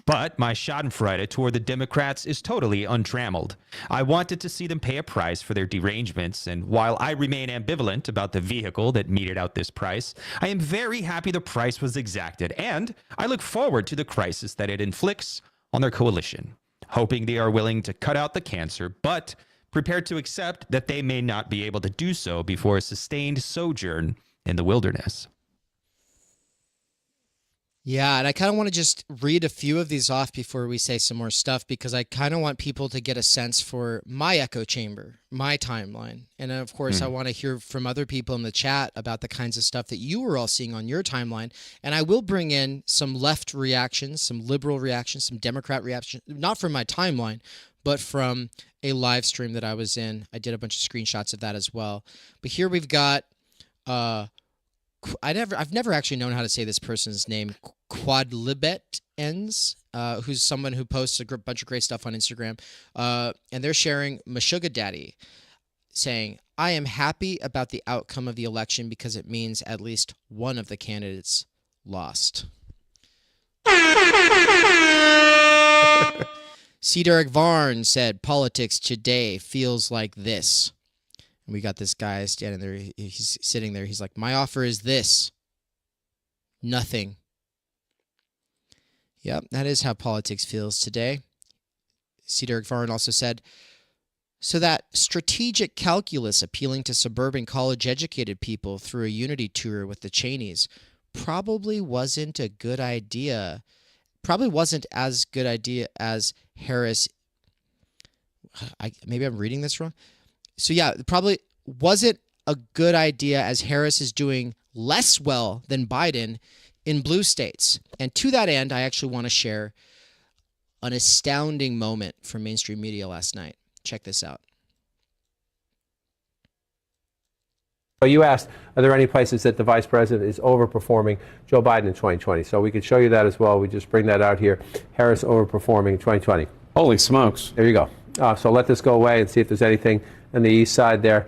Speaker 12: But my schadenfreude toward the Democrats is totally untrammeled. I wanted to see them pay a price for their derangements, and while I remain ambivalent about the vehicle that meted out this price, I am very happy the price was exacted, and I look forward to the crisis that it inflicts on their coalition, hoping they are willing to cut out the cancer, but prepared to accept that they may not be able to do so before a sustained sojourn in the wilderness.
Speaker 2: Yeah, and I kind of want to just read a few of these off before we say some more stuff, because I kind of want people to get a sense for my echo chamber, my timeline. And of course, I want to hear from other people in the chat about the kinds of stuff that you were all seeing on your timeline. And I will bring in some left reactions, some liberal reactions, some Democrat reactions, not from my timeline, but from a live stream that I was in. I did a bunch of screenshots of that as well. But here we've got... I've never actually known how to say this person's name. Quadlibet ends, who's someone who posts a bunch of great stuff on Instagram, and they're sharing Meshuggah Daddy, saying, "I am happy about the outcome of the election because it means at least one of the candidates lost." C. Derek Varn said, "Politics today feels like this." We got this guy standing there. He's sitting there. He's like, "My offer is this. Nothing." Yep, that is how politics feels today. C. Derek Varn also said, so that strategic calculus appealing to suburban college-educated people through a unity tour with the Cheneys probably wasn't a good idea. Probably wasn't as good idea as Harris. Maybe I'm reading this wrong. So yeah, probably wasn't a good idea as Harris is doing less well than Biden in blue states. And to that end, I actually want to share an astounding moment from mainstream media last night. Check this out.
Speaker 17: So you asked, are there any places that the vice president is overperforming Joe Biden in 2020? So we could show you that as well. We just bring that out here. Harris overperforming in 2020.
Speaker 18: Holy smokes.
Speaker 17: There you go. So let this go away and see if there's anything on the east side there.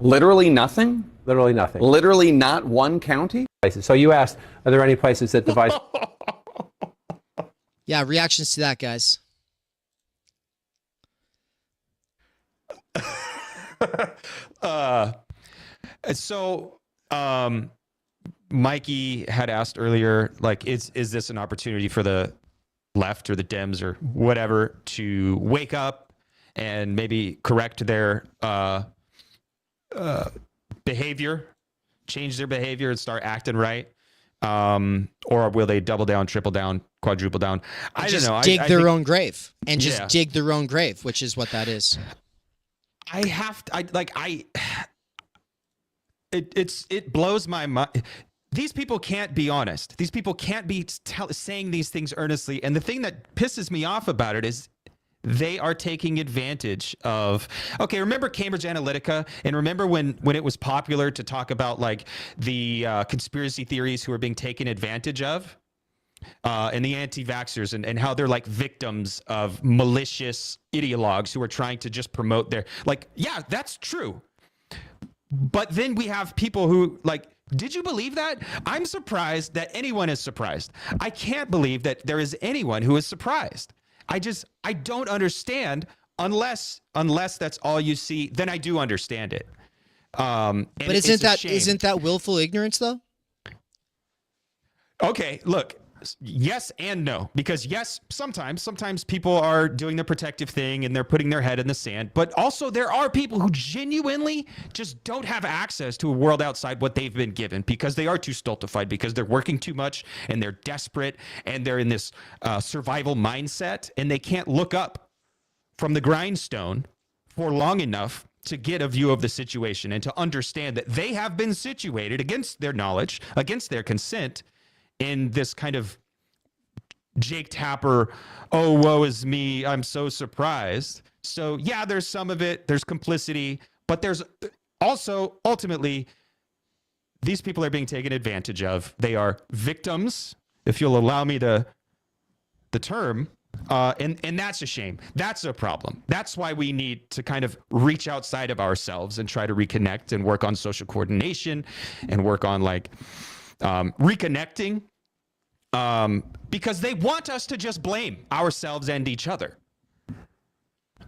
Speaker 18: Literally nothing?
Speaker 17: Literally nothing.
Speaker 18: Literally not one county?
Speaker 17: So you asked, are there any places that the vice...
Speaker 2: Yeah, reactions to that, guys.
Speaker 12: Mikey had asked earlier, like, is this an opportunity for the left or the Dems or whatever to wake up and maybe correct their behavior, change their behavior and start acting right? Or will they double down, triple down, quadruple down? I don't know.
Speaker 2: Dig
Speaker 12: I
Speaker 2: their
Speaker 12: think,
Speaker 2: own grave and just dig their own grave, which is what that is.
Speaker 12: It blows my mind. These people can't be honest. These people can't be saying these things earnestly. And the thing that pisses me off about it is they are taking advantage of, okay, remember Cambridge Analytica? And remember when it was popular to talk about like the conspiracy theories who are being taken advantage of? And the anti-vaxxers and how they're like victims of malicious ideologues who are trying to just promote their, like, yeah, that's true. But then we have people who like, did you believe that? I'm surprised that anyone is surprised. I can't believe that there is anyone who is surprised. I don't understand unless that's all you see, then I do understand it. But
Speaker 2: isn't that willful ignorance though?
Speaker 12: Okay, look, yes and no, because yes, sometimes people are doing the protective thing and they're putting their head in the sand, but also there are people who genuinely just don't have access to a world outside what they've been given because they are too stultified, because they're working too much and they're desperate and they're in this survival mindset and they can't look up from the grindstone for long enough to get a view of the situation and to understand that they have been situated against their knowledge, against their consent, in this kind of Jake Tapper, oh, woe is me, I'm so surprised. So yeah, there's some of it, there's complicity, but there's also ultimately these people are being taken advantage of. They are victims, if you'll allow me the term, and that's a shame. That's a problem. That's why we need to kind of reach outside of ourselves and try to reconnect and work on social coordination and work on like reconnecting, because they want us to just blame ourselves and each other.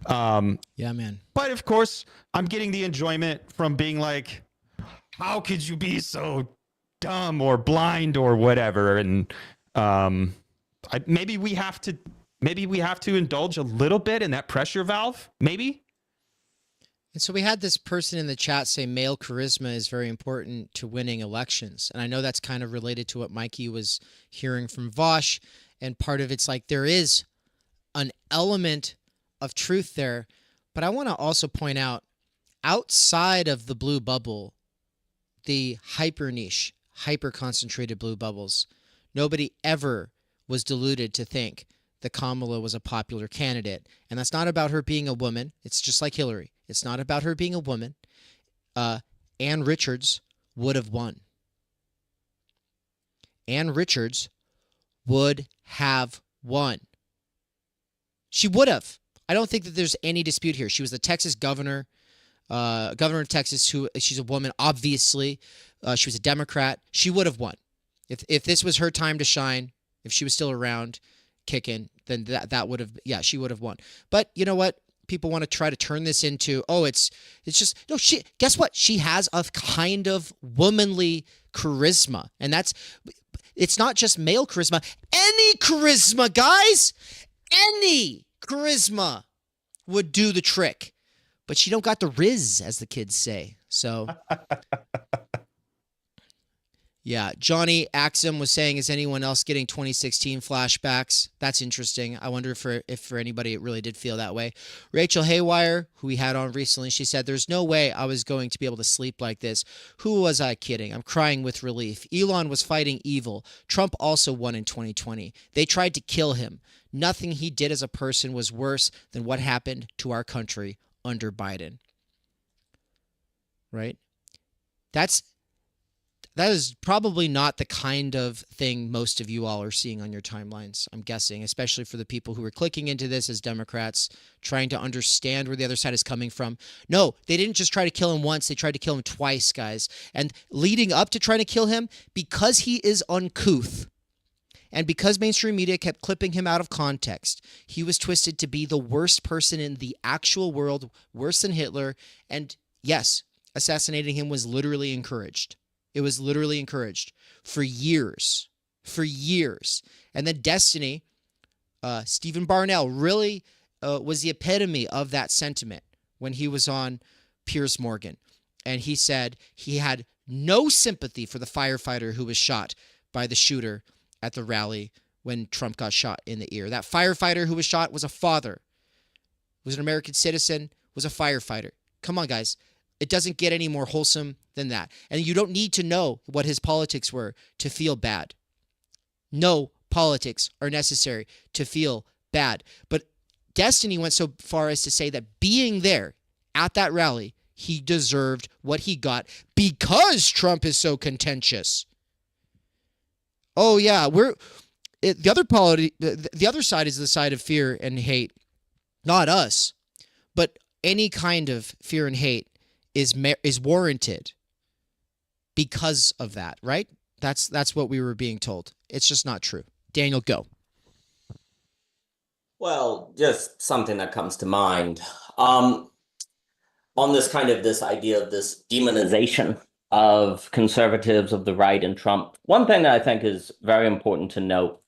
Speaker 2: Yeah, man.
Speaker 12: But of course, I'm getting the enjoyment from being like, how could you be so dumb or blind or whatever? And maybe we have to indulge a little bit in that pressure valve, maybe.
Speaker 2: And so we had this person in the chat say male charisma is very important to winning elections. And I know that's kind of related to what Mikey was hearing from Vosh. And part of it's like there is an element of truth there. But I want to also point out, outside of the blue bubble, the hyper niche, hyper concentrated blue bubbles, nobody ever was deluded to think that Kamala was a popular candidate. And that's not about her being a woman. It's just like Hillary. It's not about her being a woman. Ann Richards would have won. Ann Richards would have won. She would have. I don't think that there's any dispute here. She was the Texas governor, governor of Texas, she's a woman, obviously. She was a Democrat. She would have won. If this was her time to shine, if she was still around kicking, then that would have, yeah, she would have won. But you know what? People want to try to turn this into, oh, it's just, no, guess what? She has a kind of womanly charisma. And It's not just male charisma. Any charisma, guys! Any charisma would do the trick. But she don't got the riz, as the kids say. So, yeah. Johnny Axum was saying, is anyone else getting 2016 flashbacks? That's interesting. I wonder if for anybody it really did feel that way. Rachel Haywire, who we had on recently, she said, there's no way I was going to be able to sleep like this. Who was I kidding? I'm crying with relief. Elon was fighting evil. Trump also won in 2020. They tried to kill him. Nothing he did as a person was worse than what happened to our country under Biden. Right? That is probably not the kind of thing most of you all are seeing on your timelines, I'm guessing, especially for the people who are clicking into this as Democrats, trying to understand where the other side is coming from. No, they didn't just try to kill him once, they tried to kill him twice, guys. And leading up to trying to kill him, because he is uncouth, and because mainstream media kept clipping him out of context, he was twisted to be the worst person in the actual world, worse than Hitler. And yes, assassinating him was literally encouraged. It was literally encouraged for years. And then Destiny, Stephen Barnell really was the epitome of that sentiment when he was on Piers Morgan. And he said he had no sympathy for the firefighter who was shot by the shooter at the rally when Trump got shot in the ear. That firefighter who was shot was a father, was an American citizen, was a firefighter. Come on, guys. It doesn't get any more wholesome than that. And you don't need to know what his politics were to feel bad. No politics are necessary to feel bad. But Destiny went so far as to say that being there at that rally, he deserved what he got because Trump is so contentious. Oh yeah, the other side is the side of fear and hate, not us, but any kind of fear and hate is warranted because of that, right? That's what we were being told. It's just not true. Daniel, go.
Speaker 15: Well, just something that comes to mind on this idea of this demonization of conservatives, of the right, and Trump. One thing that I think is very important to note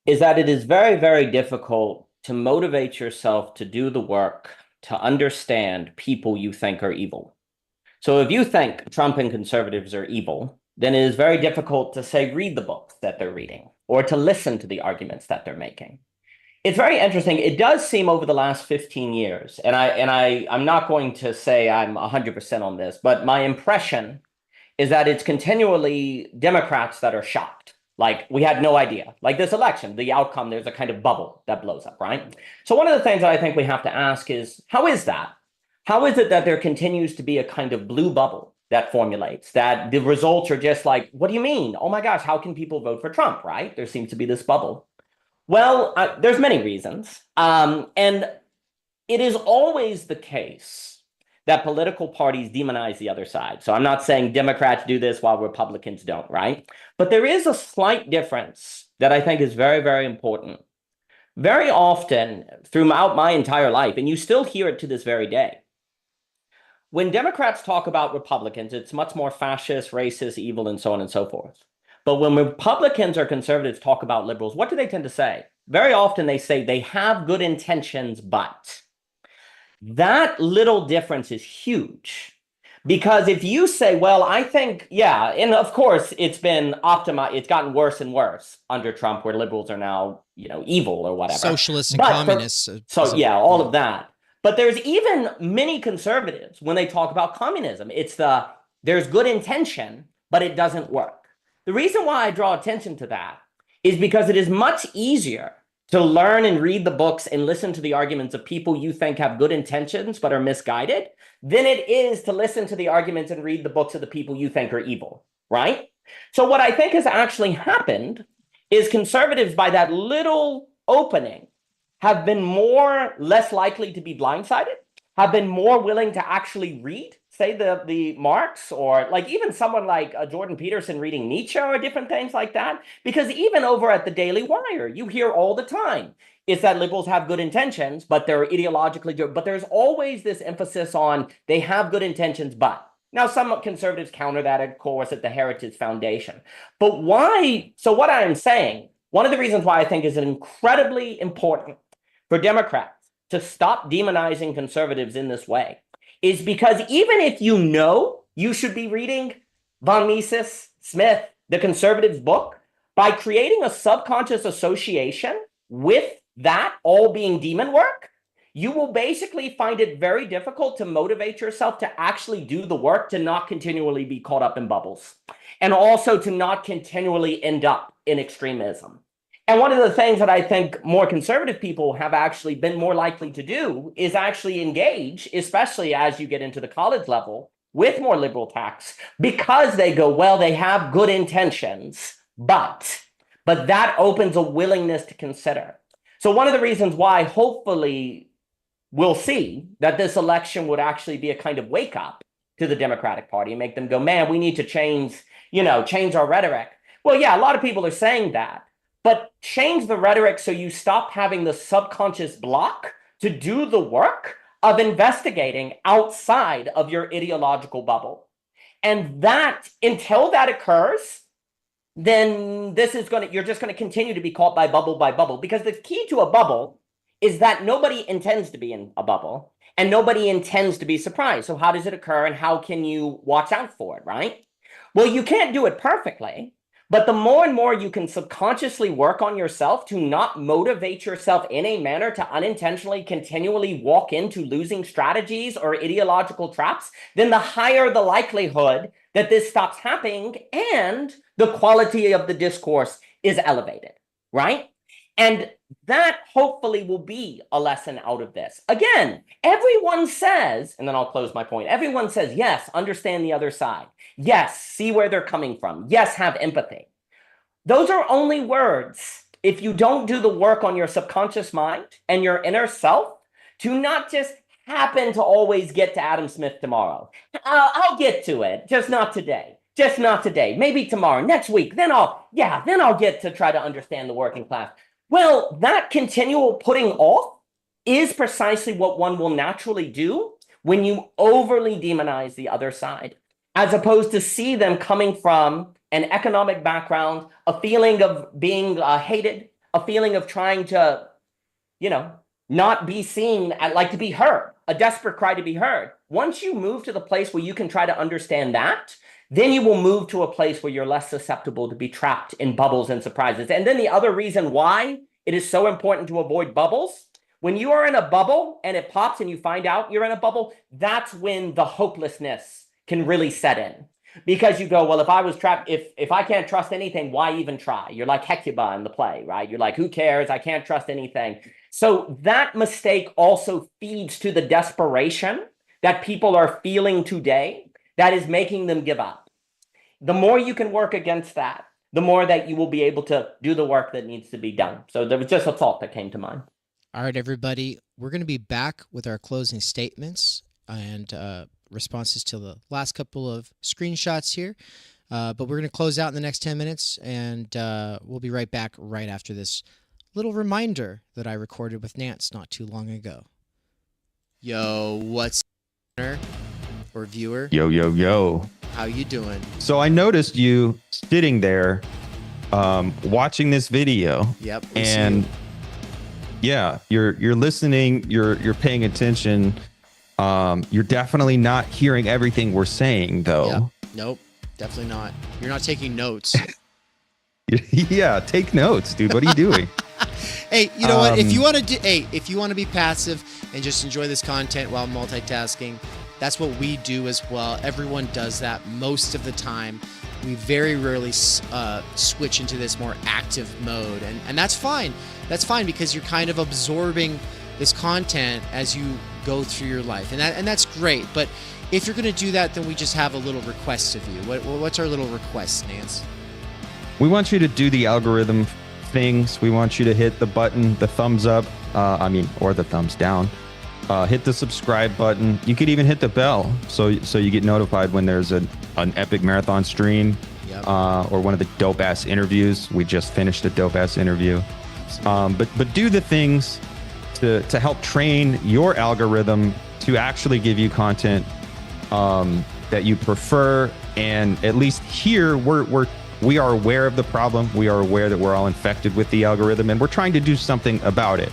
Speaker 15: is that it is very, very difficult to motivate yourself to do the work to understand people you think are evil. So if you think Trump and conservatives are evil, then it is very difficult to say, read the books that they're reading or to listen to the arguments that they're making. It's very interesting. It does seem over the last 15 years, and I'm not going to say I'm 100% on this, but my impression is that it's continually Democrats that are shocked. Like, we had no idea. Like this election, the outcome, there's a kind of bubble that blows up, right? So one of the things that I think we have to ask is, how is that? How is it that there continues to be a kind of blue bubble that formulates, that the results are just like, what do you mean? Oh my gosh, how can people vote for Trump, right? There seems to be this bubble. Well, there's many reasons. And it is always the case that political parties demonize the other side. So I'm not saying Democrats do this while Republicans don't, right? But there is a slight difference that I think is very, very important. Very often throughout my entire life, and you still hear it to this very day, when Democrats talk about Republicans, it's much more fascist, racist, evil, and so on and so forth. But when Republicans or conservatives talk about liberals, what do they tend to say? Very often they say they have good intentions, but. That little difference is huge. Because if you say, well, I think, yeah, and of course it's been optimized, it's gotten worse and worse under Trump, where liberals are now, evil or whatever.
Speaker 2: Socialists and communists.
Speaker 15: All of that. But there's even many conservatives, when they talk about communism, it's there's good intention, but it doesn't work. The reason why I draw attention to that is because it is much easier to learn and read the books and listen to the arguments of people you think have good intentions but are misguided than it is to listen to the arguments and read the books of the people you think are evil, right? So what I think has actually happened is conservatives, by that little opening, have been less likely to be blindsided, have been more willing to actually read, say the Marx, or like even someone like Jordan Peterson reading Nietzsche or different things like that. Because even over at the Daily Wire, you hear all the time, it's that liberals have good intentions, but they're ideologically good. But there's always this emphasis on they have good intentions, but Now, some conservatives counter that, of course, at the Heritage Foundation. But why? So what I am saying, one of the reasons why I think is incredibly important for Democrats to stop demonizing conservatives in this way is because even if you know you should be reading von Mises, Smith, the conservatives book, by creating a subconscious association with that all being demon work, you will basically find it very difficult to motivate yourself to actually do the work, to not continually be caught up in bubbles, and also to not continually end up in extremism. And one of the things that I think more conservative people have actually been more likely to do is actually engage, especially as you get into the college level, with more liberal texts, because they go, well, they have good intentions, but that opens a willingness to consider. So one of the reasons why hopefully we'll see that this election would actually be a kind of wake up to the Democratic Party and make them go, man, we need to change our rhetoric. Well, yeah, a lot of people are saying that, but change the rhetoric so you stop having the subconscious block to do the work of investigating outside of your ideological bubble. And that, until that occurs, then you're just going to continue to be caught by bubble, because the key to a bubble is that nobody intends to be in a bubble and nobody intends to be surprised. So how does it occur and how can you watch out for it, right? Well, you can't do it perfectly, but the more and more you can subconsciously work on yourself to not motivate yourself in a manner to unintentionally continually walk into losing strategies or ideological traps, then the higher the likelihood that this stops happening and the quality of the discourse is elevated, right? And that hopefully will be a lesson out of this. Again, everyone says, and then I'll close my point, everyone says, yes, understand the other side. Yes, see where they're coming from. Yes, have empathy. Those are only words if you don't do the work on your subconscious mind and your inner self to not just happen to always get to Adam Smith tomorrow. I'll get to it, just not today. Just not today. Maybe tomorrow, next week. Then I'll get to try to understand the working class. Well, that continual putting off is precisely what one will naturally do when you overly demonize the other side, as opposed to see them coming from an economic background, a feeling of being hated, a feeling of trying to, not be seen, like to be heard, a desperate cry to be heard. Once you move to the place where you can try to understand that, then you will move to a place where you're less susceptible to be trapped in bubbles and surprises. And then the other reason why it is so important to avoid bubbles, when you are in a bubble and it pops and you find out you're in a bubble, that's when the hopelessness can really set in. Because you go, well, if I was trapped, if I can't trust anything, why even try? You're like Hecuba in the play, right? You're like, who cares? I can't trust anything. So that mistake also feeds to the desperation that people are feeling today that is making them give up. The more you can work against that, the more that you will be able to do the work that needs to be done. So there was just a thought that came to mind.
Speaker 2: All right, everybody, we're going to be back with our closing statements and responses to the last couple of screenshots here. But we're going to close out in the next 10 minutes, and we'll be right back right after this little reminder that I recorded with Nance not too long ago. Yo, what's up, or viewer?
Speaker 12: Yo.
Speaker 2: How you doing?
Speaker 12: So I noticed you sitting there watching this video.
Speaker 2: Yep.
Speaker 12: And yeah, you're listening, you're paying attention. You're definitely not hearing everything we're saying though.
Speaker 2: Yep. Nope, definitely not. You're not taking notes.
Speaker 12: Yeah, take notes, dude. What are you doing?
Speaker 2: Hey, you know what? If you want to be passive and just enjoy this content while multitasking, that's what we do as well. Everyone does that most of the time. We very rarely switch into this more active mode, and that's fine. That's fine because you're kind of absorbing this content as you go through your life, and that's great. But if you're going to do that, then we just have a little request of you. What's our little request, Nance?
Speaker 12: We want you to do the algorithm things. We want you to hit the button, the thumbs up, or the thumbs down. Hit the subscribe button. You could even hit the bell so you get notified when there's an epic marathon stream.
Speaker 2: Yep.
Speaker 12: Or one of the dope ass interviews. We just finished a dope ass interview. But do the things to help train your algorithm to actually give you content that you prefer. And at least here, we are aware of the problem. We are aware that we're all infected with the algorithm, and we're trying to do something about it.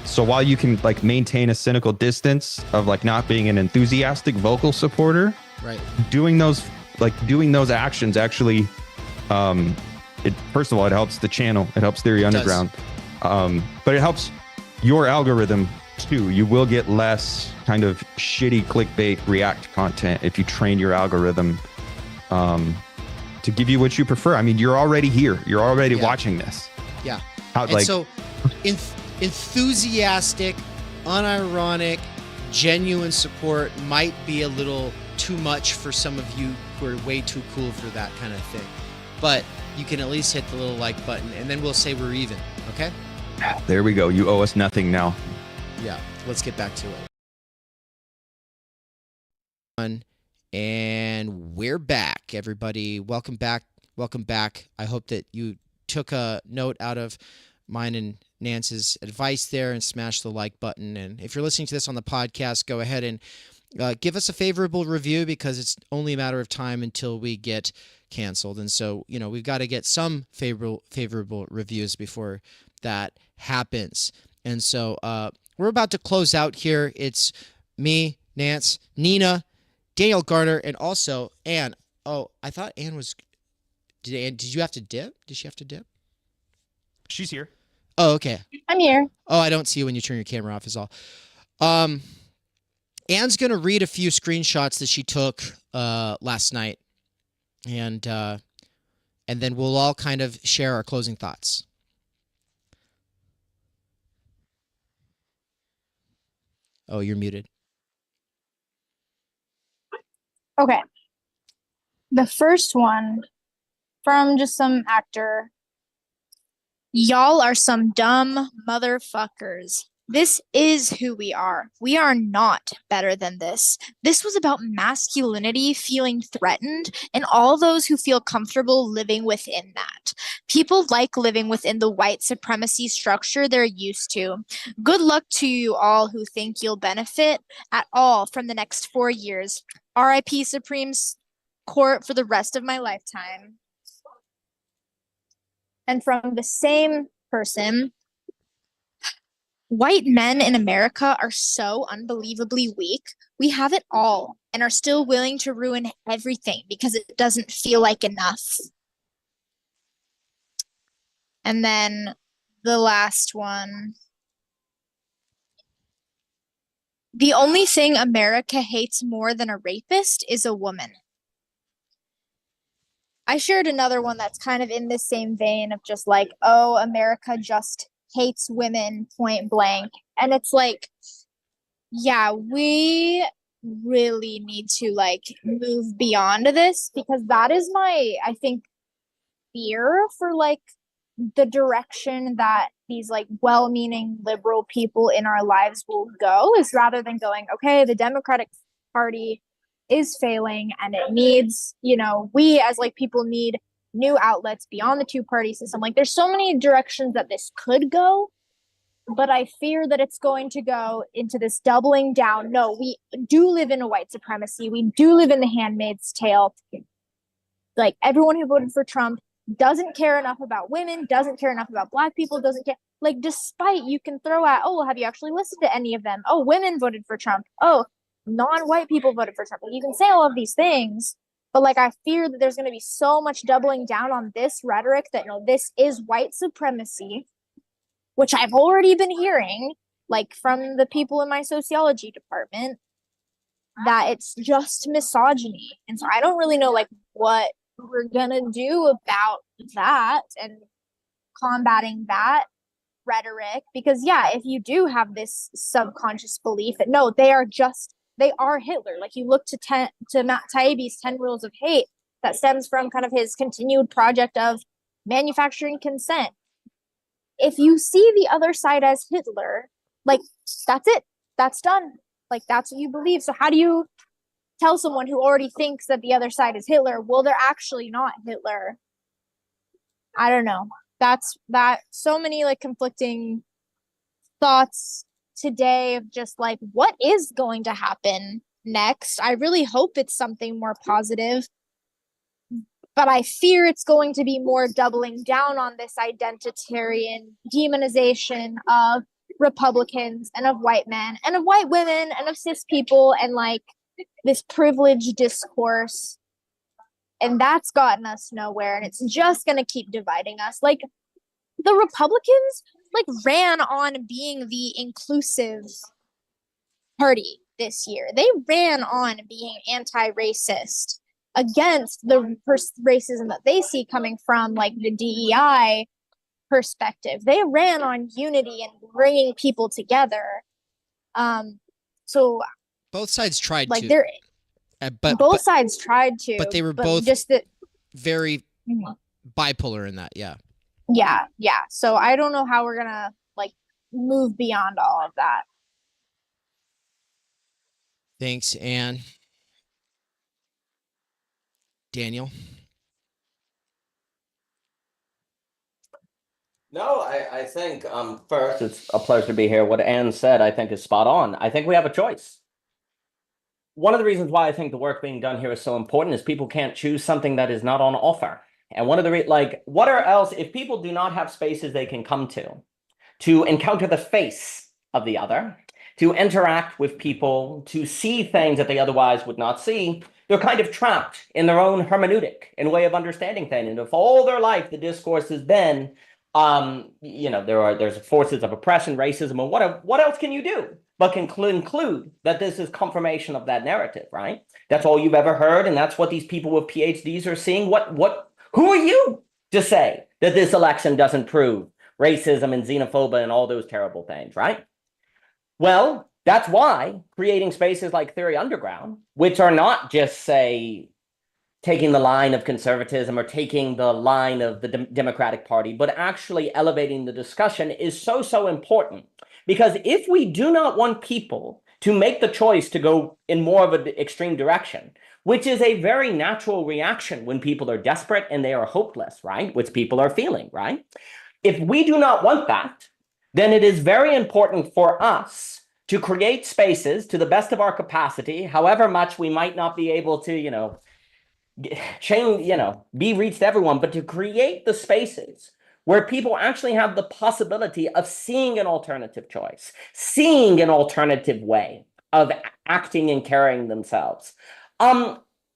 Speaker 12: So while you can like maintain a cynical distance of like not being an enthusiastic vocal supporter,
Speaker 2: right,
Speaker 12: doing those actions actually, first of all, it helps the channel, it helps Theory Underground, but it helps your algorithm too. You will get less kind of shitty clickbait React content if you train your algorithm to give you what you prefer. I mean, you're already here. You're already watching this.
Speaker 2: Yeah.
Speaker 12: So
Speaker 2: enthusiastic, unironic, genuine support might be a little too much for some of you who are way too cool for that kind of thing. But you can at least hit the little like button, and then we'll say we're even, okay?
Speaker 12: There we go. You owe us nothing now.
Speaker 2: Yeah, let's get back to it. And we're back, everybody. Welcome back. Welcome back. I hope that you took a note out of mine and Nance's advice there and smash the like button. And if you're listening to this on the podcast, go ahead and give us a favorable review, because it's only a matter of time until we get canceled. And so, we've got to get some favorable reviews before that happens. And so we're about to close out here. It's me, Nance, Nina, Daniel Garner, and also Anne. Oh, I thought Anne was... Did you have to dip? Did she have to dip?
Speaker 12: She's here.
Speaker 2: Oh, okay.
Speaker 14: I'm here.
Speaker 2: Oh, I don't see you when you turn your camera off is all. Anne's going to read a few screenshots that she took last night. And then we'll all kind of share our closing thoughts. Oh, you're muted.
Speaker 14: Okay. The first one from just some actor. Y'all are some dumb motherfuckers. This is who we are. We are not better than this. This was about masculinity feeling threatened and all those who feel comfortable living within that. People like living within the white supremacy structure they're used to. Good luck to you all who think you'll benefit at all from the next 4 years. RIP Supreme Court for the rest of my lifetime. And from the same person, white men in America are so unbelievably weak. We have it all and are still willing to ruin everything because it doesn't feel like enough. And then the last one. The only thing America hates more than a rapist is a woman. I shared another one that's kind of in this same vein of just like, oh, America just hates women point blank. And it's like, yeah, we really need to like move beyond this, because that is my, I think, fear for like the direction that these like well-meaning liberal people in our lives will go, is rather than going, okay, the Democratic Party is failing and it needs, we as like people need new outlets beyond the two-party system. Like there's so many directions that this could go, but I fear that it's going to go into this doubling down. No, we do live in a white supremacy. We do live in the Handmaid's Tale. Like everyone who voted for Trump doesn't care enough about women, doesn't care enough about Black people, doesn't care. Like, despite you can throw out, oh, well, have you actually listened to any of them? Oh, women voted for Trump. Oh, non-white people voted for Trump. Like, you can say all of these things, but like I fear that there's going to be so much doubling down on this rhetoric that no, this is white supremacy, which I've already been hearing, like from the people in my sociology department, that it's just misogyny. And so I don't really know like what we're gonna do about that and combating that rhetoric, because yeah, if you do have this subconscious belief that no, they are Hitler. Like you look to Matt Taibbi's 10 Rules of Hate, that stems from kind of his continued project of manufacturing consent. If you see the other side as Hitler, like that's it, that's done, like that's what you believe. So how do you tell someone who already thinks that the other side is Hitler, well, they're actually not Hitler? I don't know. That's so many like conflicting thoughts today of just like what is going to happen next. I really hope it's something more positive, but I fear it's going to be more doubling down on this identitarian demonization of Republicans and of white men and of white women and of cis people, and like this privileged discourse. And that's gotten us nowhere, and it's just going to keep dividing us. Like, the Republicans like ran on being the inclusive party this year. They ran on being anti-racist against the racism that they see coming from like the DEI perspective. They ran on unity and bringing people together. So
Speaker 2: both sides tried
Speaker 14: like
Speaker 2: to.
Speaker 14: But both sides tried to.
Speaker 2: But they were both
Speaker 14: just that
Speaker 2: very bipolar in that. Yeah.
Speaker 14: Yeah. So I don't know how we're gonna like move beyond all of that.
Speaker 2: Thanks, Anne. Daniel.
Speaker 15: No, I think first it's a pleasure to be here. What Anne said, I think, is spot on. I think we have a choice. One of the reasons why I think the work being done here is so important is people can't choose something that is not on offer. And one of the what are else if people do not have spaces they can come to encounter the face of the other, to interact with people, to see things that they otherwise would not see, they're kind of trapped in their own hermeneutic and way of understanding things. And if all their life the discourse has been, there's forces of oppression, racism, and what else can you do but conclude that this is confirmation of that narrative, right? That's all you've ever heard, and that's what these people with PhDs are seeing. Who are you to say that this election doesn't prove racism and xenophobia and all those terrible things, right? Well, that's why creating spaces like Theory Underground, which are not just, say, taking the line of conservatism or taking the line of the Democratic Party, but actually elevating the discussion is so important. Because if we do not want people to make the choice to go in more of an extreme direction, which is a very natural reaction when people are desperate and they are hopeless, right? Which people are feeling, right? If we do not want that, then it is very important for us to create spaces to the best of our capacity, however much we might not be able to, be reached to everyone, but to create the spaces where people actually have the possibility of seeing an alternative choice, seeing an alternative way of acting and carrying themselves.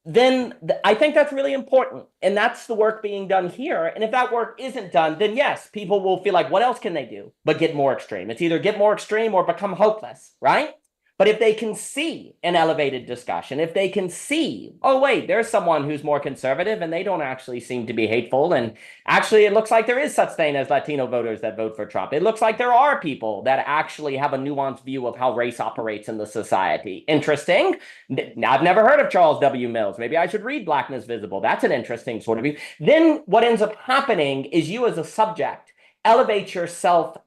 Speaker 15: Then I think that's really important. And that's the work being done here. And if that work isn't done, then yes, people will feel like, what else can they do but get more extreme? It's either get more extreme or become hopeless, right? But if they can see an elevated discussion, if they can see, oh, wait, there's someone who's more conservative and they don't actually seem to be hateful. And actually, it looks like there is such thing as Latino voters that vote for Trump. It looks like there are people that actually have a nuanced view of how race operates in the society. Interesting. I've never heard of Charles W. Mills. Maybe I should read Blackness Visible. That's an interesting sort of view. Then what ends up happening is you as a subject elevate yourself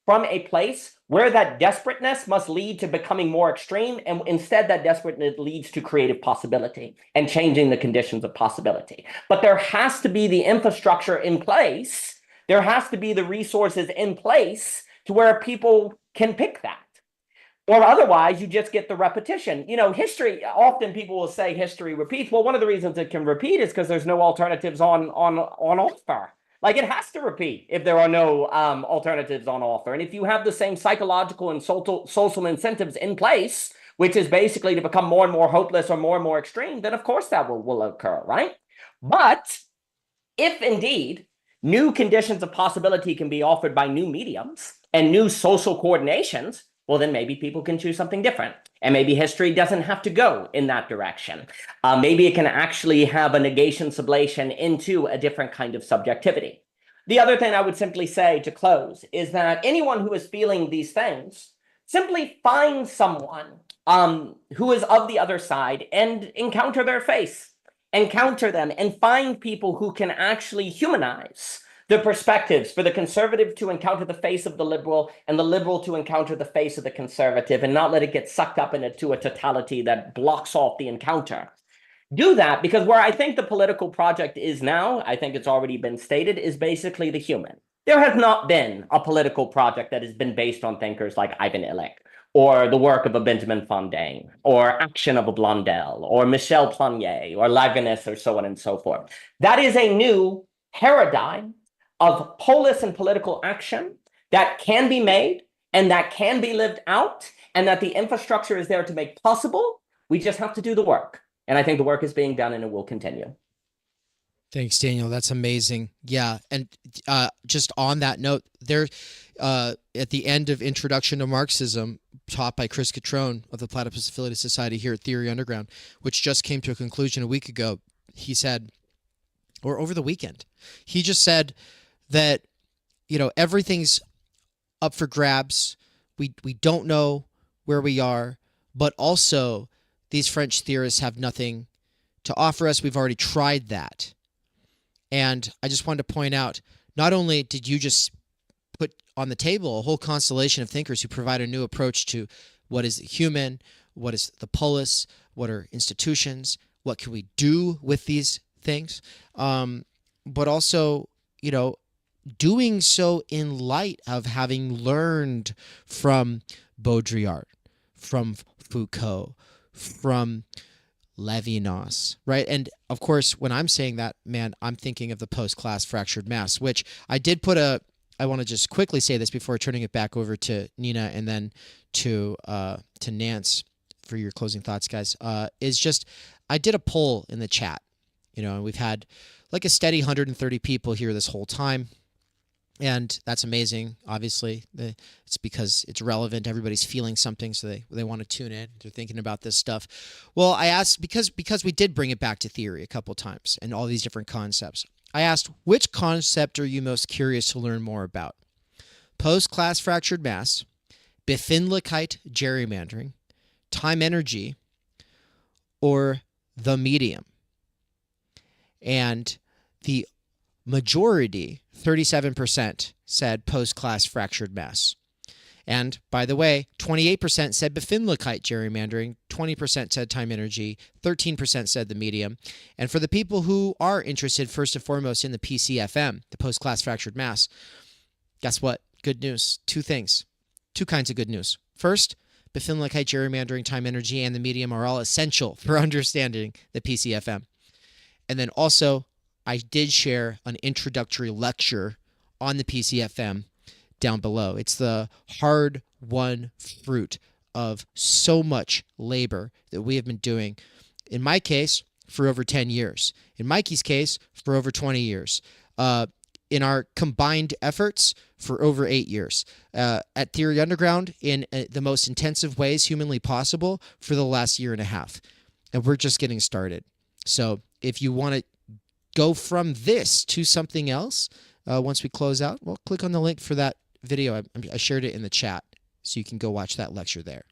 Speaker 15: from a place where that desperateness must lead to becoming more extreme, and instead that desperateness leads to creative possibility and changing the conditions of possibility. But there has to be the infrastructure in place, there has to be the resources in place to where people can pick that. Or otherwise, you just get the repetition. History, often people will say history repeats. Well, one of the reasons it can repeat is because there's no alternatives on offer. Like, it has to repeat if there are no alternatives on offer. And if you have the same psychological and social incentives in place, which is basically to become more and more hopeless or more extreme, then of course that will occur, right? But if indeed new conditions of possibility can be offered by new mediums and new social coordinations, well, then maybe people can choose something different. And maybe history doesn't have to go in that direction. Maybe it can actually have a negation sublation into a different kind of subjectivity. The other thing I would simply say to close is that anyone who is feeling these things, simply find someone who is of the other side and encounter their face. Encounter them and find people who can actually humanize the perspectives for the conservative to encounter the face of the liberal and the liberal to encounter the face of the conservative, and not let it get sucked up into a totality that blocks off the encounter. Do that, because where I think the political project is now, I think it's already been stated, is basically the human. There has not been a political project that has been based on thinkers like Ivan Illich or the work of a Benjamin Fontaine, or action of a Blondel, or Michel Planier, or Leibniz, or so on and so forth. That is a new paradigm of polis and political action that can be made and that can be lived out, and that the infrastructure is there to make possible. We just have to do the work. And I think the work is being done and it will continue.
Speaker 2: Thanks, Daniel. That's amazing. Yeah. And just on that note, there, at the end of Introduction to Marxism, taught by Chris Catrone of the Platypus Affiliated Society here at Theory Underground, which just came to a conclusion a week ago, he said, or over the weekend, he just said that, you know, everything's up for grabs. We don't know where we are, but also these French theorists have nothing to offer us. We've already tried that. And I just wanted to point out, not only did you just put on the table a whole constellation of thinkers who provide a new approach to what is the human, what is the polis, what are institutions, what can we do with these things, but also, you know, doing so in light of having learned from Baudrillard, from Foucault, from Levinas, right? And of course, when I'm saying that, man, I'm thinking of the post-class fractured mass, which I did put I want to just quickly say this before turning it back over to Nina and then to Nance for your closing thoughts, guys, is just, I did a poll in the chat, you know, and we've had like a steady 130 people here this whole time. And that's amazing. Obviously, it's because it's relevant. Everybody's feeling something, so they want to tune in. They're thinking about this stuff. Well, I asked, because we did bring it back to theory a couple times and all these different concepts. I asked, which concept are you most curious to learn more about? Post-class fractured mass, Befindlichkeit gerrymandering, time energy, or the medium? And the majority, 37%, said post-class fractured mass. And by the way, 28% said Befindlichkeit gerrymandering, 20% said time energy, 13% said the medium. And for the people who are interested first and foremost in the PCFM, the post-class fractured mass, guess what? Good news. Two things. Two kinds of good news. First, Befindlichkeit gerrymandering, time energy, and the medium are all essential for understanding the PCFM. And then also, I did share an introductory lecture on the PCFM down below. It's the hard-won fruit of so much labor that we have been doing, in my case, for over 10 years. In Mikey's case, for over 20 years. In our combined efforts, for over 8 years. At Theory Underground, in the most intensive ways humanly possible, for the last year and a half. And we're just getting started. So if you want to go from this to something else once we close out, well, click on the link for that video. I shared it in the chat, so you can go watch that lecture there.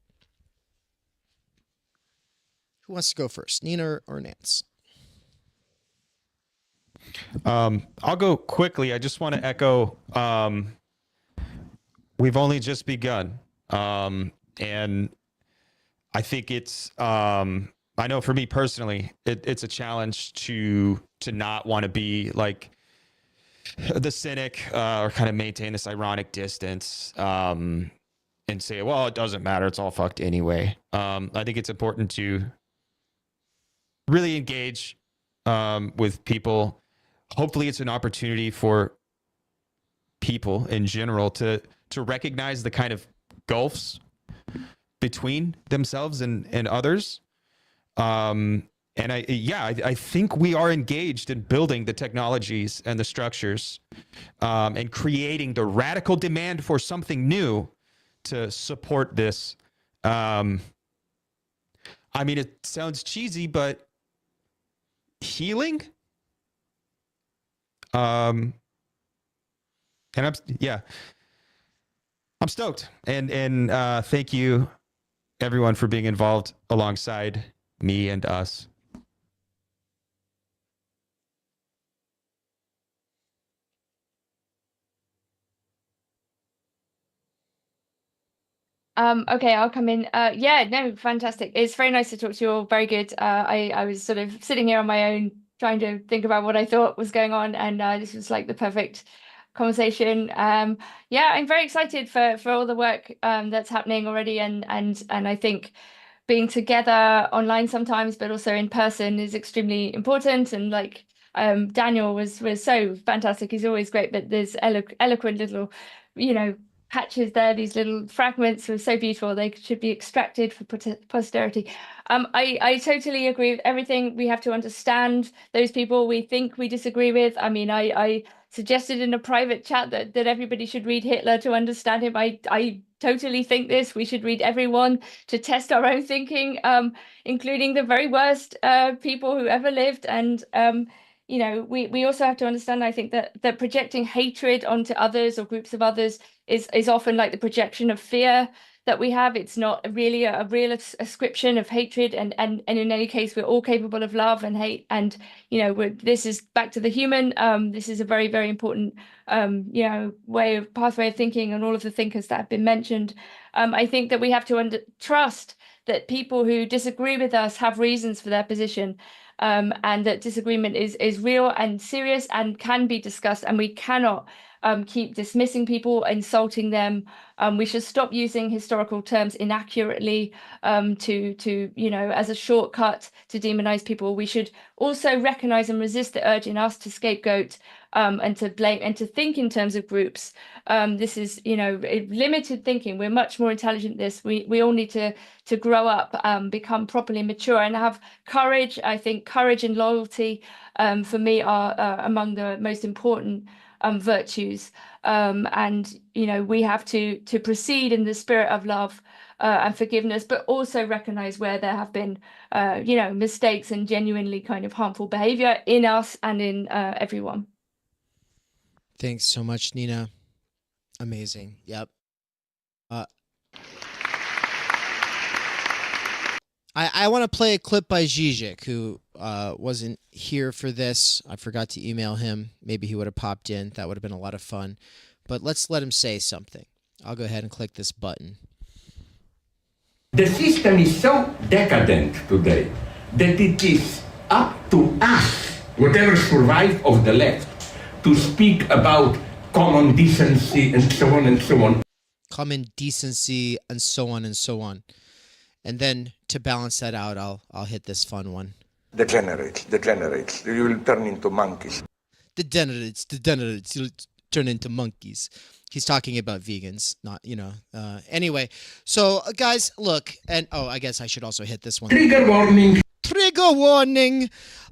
Speaker 2: Who wants to go first, Nina or Nance?
Speaker 12: I'll go quickly. I just want to echo, we've only just begun. And I think it's, I know for me personally, it's a challenge to not want to be like the cynic or kind of maintain this ironic distance and say, well, it doesn't matter. It's all fucked anyway. I think it's important to really engage with people. Hopefully it's an opportunity for people in general to recognize the kind of gulfs between themselves and others. And I think we are engaged in building the technologies and the structures and creating the radical demand for something new to support this. I mean, it sounds cheesy, but healing? And I'm stoked. And thank you everyone for being involved alongside me and us.
Speaker 13: Okay, I'll come in. Yeah, no, fantastic. It's very nice to talk to you all. Very good. I was sort of sitting here on my own, trying to think about what I thought was going on, and this was like the perfect conversation. Yeah, I'm very excited for all the work that's happening already, and I think being together online sometimes, but also in person is extremely important. And like Daniel was so fantastic. He's always great, but there's eloquent little, patches there. These little fragments were so beautiful. They should be extracted for posterity. I totally agree with everything. We have to understand those people we think we disagree with. I mean, I suggested in a private chat that everybody should read Hitler to understand him. I totally think this. We should read everyone to test our own thinking, including the very worst people who ever lived. And we also have to understand, I think, that projecting hatred onto others or groups of others is often like the projection of fear that we have. It's not really a real ascription of hatred, and in any case, we're all capable of love and hate. And this is back to the human. This is a very, very important pathway of thinking, and all of the thinkers that have been mentioned. I think that we have to trust that people who disagree with us have reasons for their position. And that disagreement is real and serious and can be discussed, and we cannot keep dismissing people, insulting them. We should stop using historical terms inaccurately as a shortcut to demonize people. We should also recognize and resist the urge in us to scapegoat and to blame and to think in terms of groups. This is limited thinking. We're much more intelligent than this. We all need to grow up, become properly mature, and have courage. I think courage and loyalty for me are among the most important virtues. And we have to proceed in the spirit of love and forgiveness, but also recognize where there have been mistakes and genuinely kind of harmful behavior in us and in everyone.
Speaker 2: Thanks so much, Nina. Amazing. Yep. I want to play a clip by Zizek, who wasn't here for this. I forgot to email him. Maybe he would have popped in. That would have been a lot of fun. But let's let him say something. I'll go ahead and click this button.
Speaker 6: The system is so decadent today that it is up to us, whatever survive of the left, to speak about common decency and so on and so on.
Speaker 2: Common decency and so on and so on. And then to balance that out, I'll hit this fun one.
Speaker 19: Degenerates. You will turn into monkeys.
Speaker 2: Degenerates. You'll turn into monkeys. He's talking about vegans, not, anyway. So, guys, look, and, I guess I should also hit this one.
Speaker 6: Trigger warning.
Speaker 2: Trigger warning.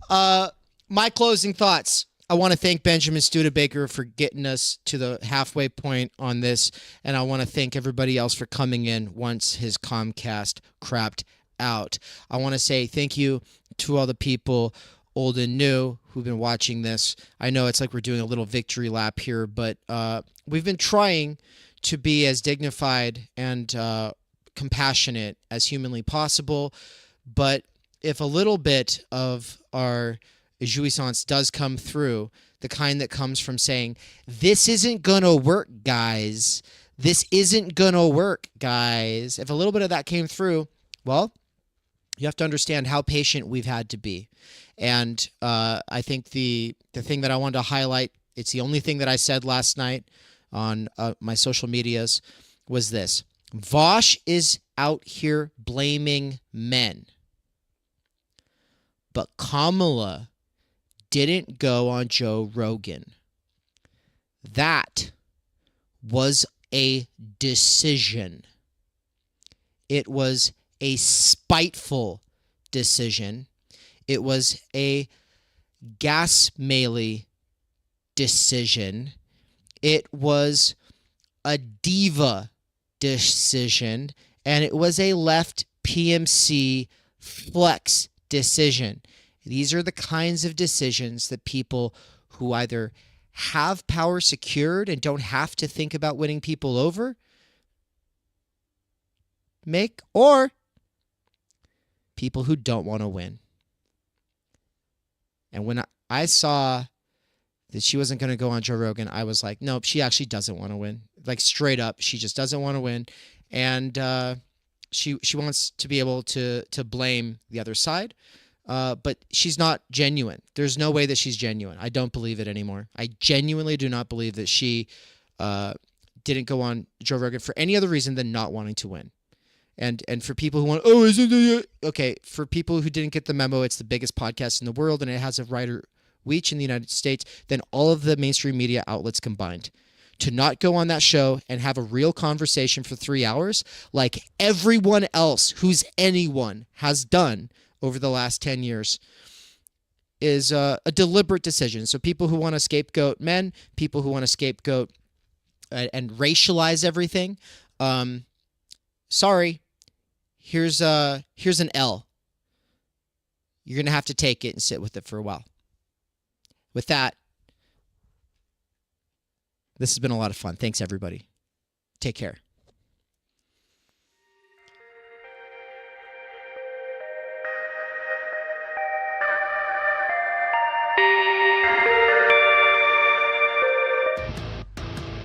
Speaker 2: My closing thoughts. I want to thank Benjamin Studebaker for getting us to the halfway point on this, and I want to thank everybody else for coming in once his Comcast crapped out. I want to say thank you to all the people, old and new, who've been watching this. I know it's like we're doing a little victory lap here, but we've been trying to be as dignified and compassionate as humanly possible, but if a little bit of our jouissance does come through, the kind that comes from saying, this isn't gonna work, guys. This isn't gonna work, guys. If a little bit of that came through, well, you have to understand how patient we've had to be. And I think the thing that I wanted to highlight, it's the only thing that I said last night on my social medias, was this. Vosh is out here blaming men. But Kamala didn't go on Joe Rogan. That was a decision. It was a spiteful decision. It was a gas-melee decision. It was a diva decision. And it was a left PMC flex decision. These are the kinds of decisions that people who either have power secured and don't have to think about winning people over make, or people who don't want to win. And when I saw that she wasn't going to go on Joe Rogan, I was like, nope, she actually doesn't want to win. Like straight up, she just doesn't want to win. And she wants to be able to blame the other side. but she's not genuine. There's no way that she's genuine. I don't believe it anymore. I genuinely do not believe that she didn't go on Joe Rogan for any other reason than not wanting to win. And for people who want, isn't it? Okay, for people who didn't get the memo, it's the biggest podcast in the world, and it has a wider reach in the United States than all of the mainstream media outlets combined. To not go on that show and have a real conversation for 3 hours, like everyone else who's anyone has done over the last 10 years, is a deliberate decision. So people who want to scapegoat men, people who want to scapegoat and racialize everything, sorry. Here's an L. You're going to have to take it and sit with it for a while. With that, this has been a lot of fun. Thanks, everybody. Take care.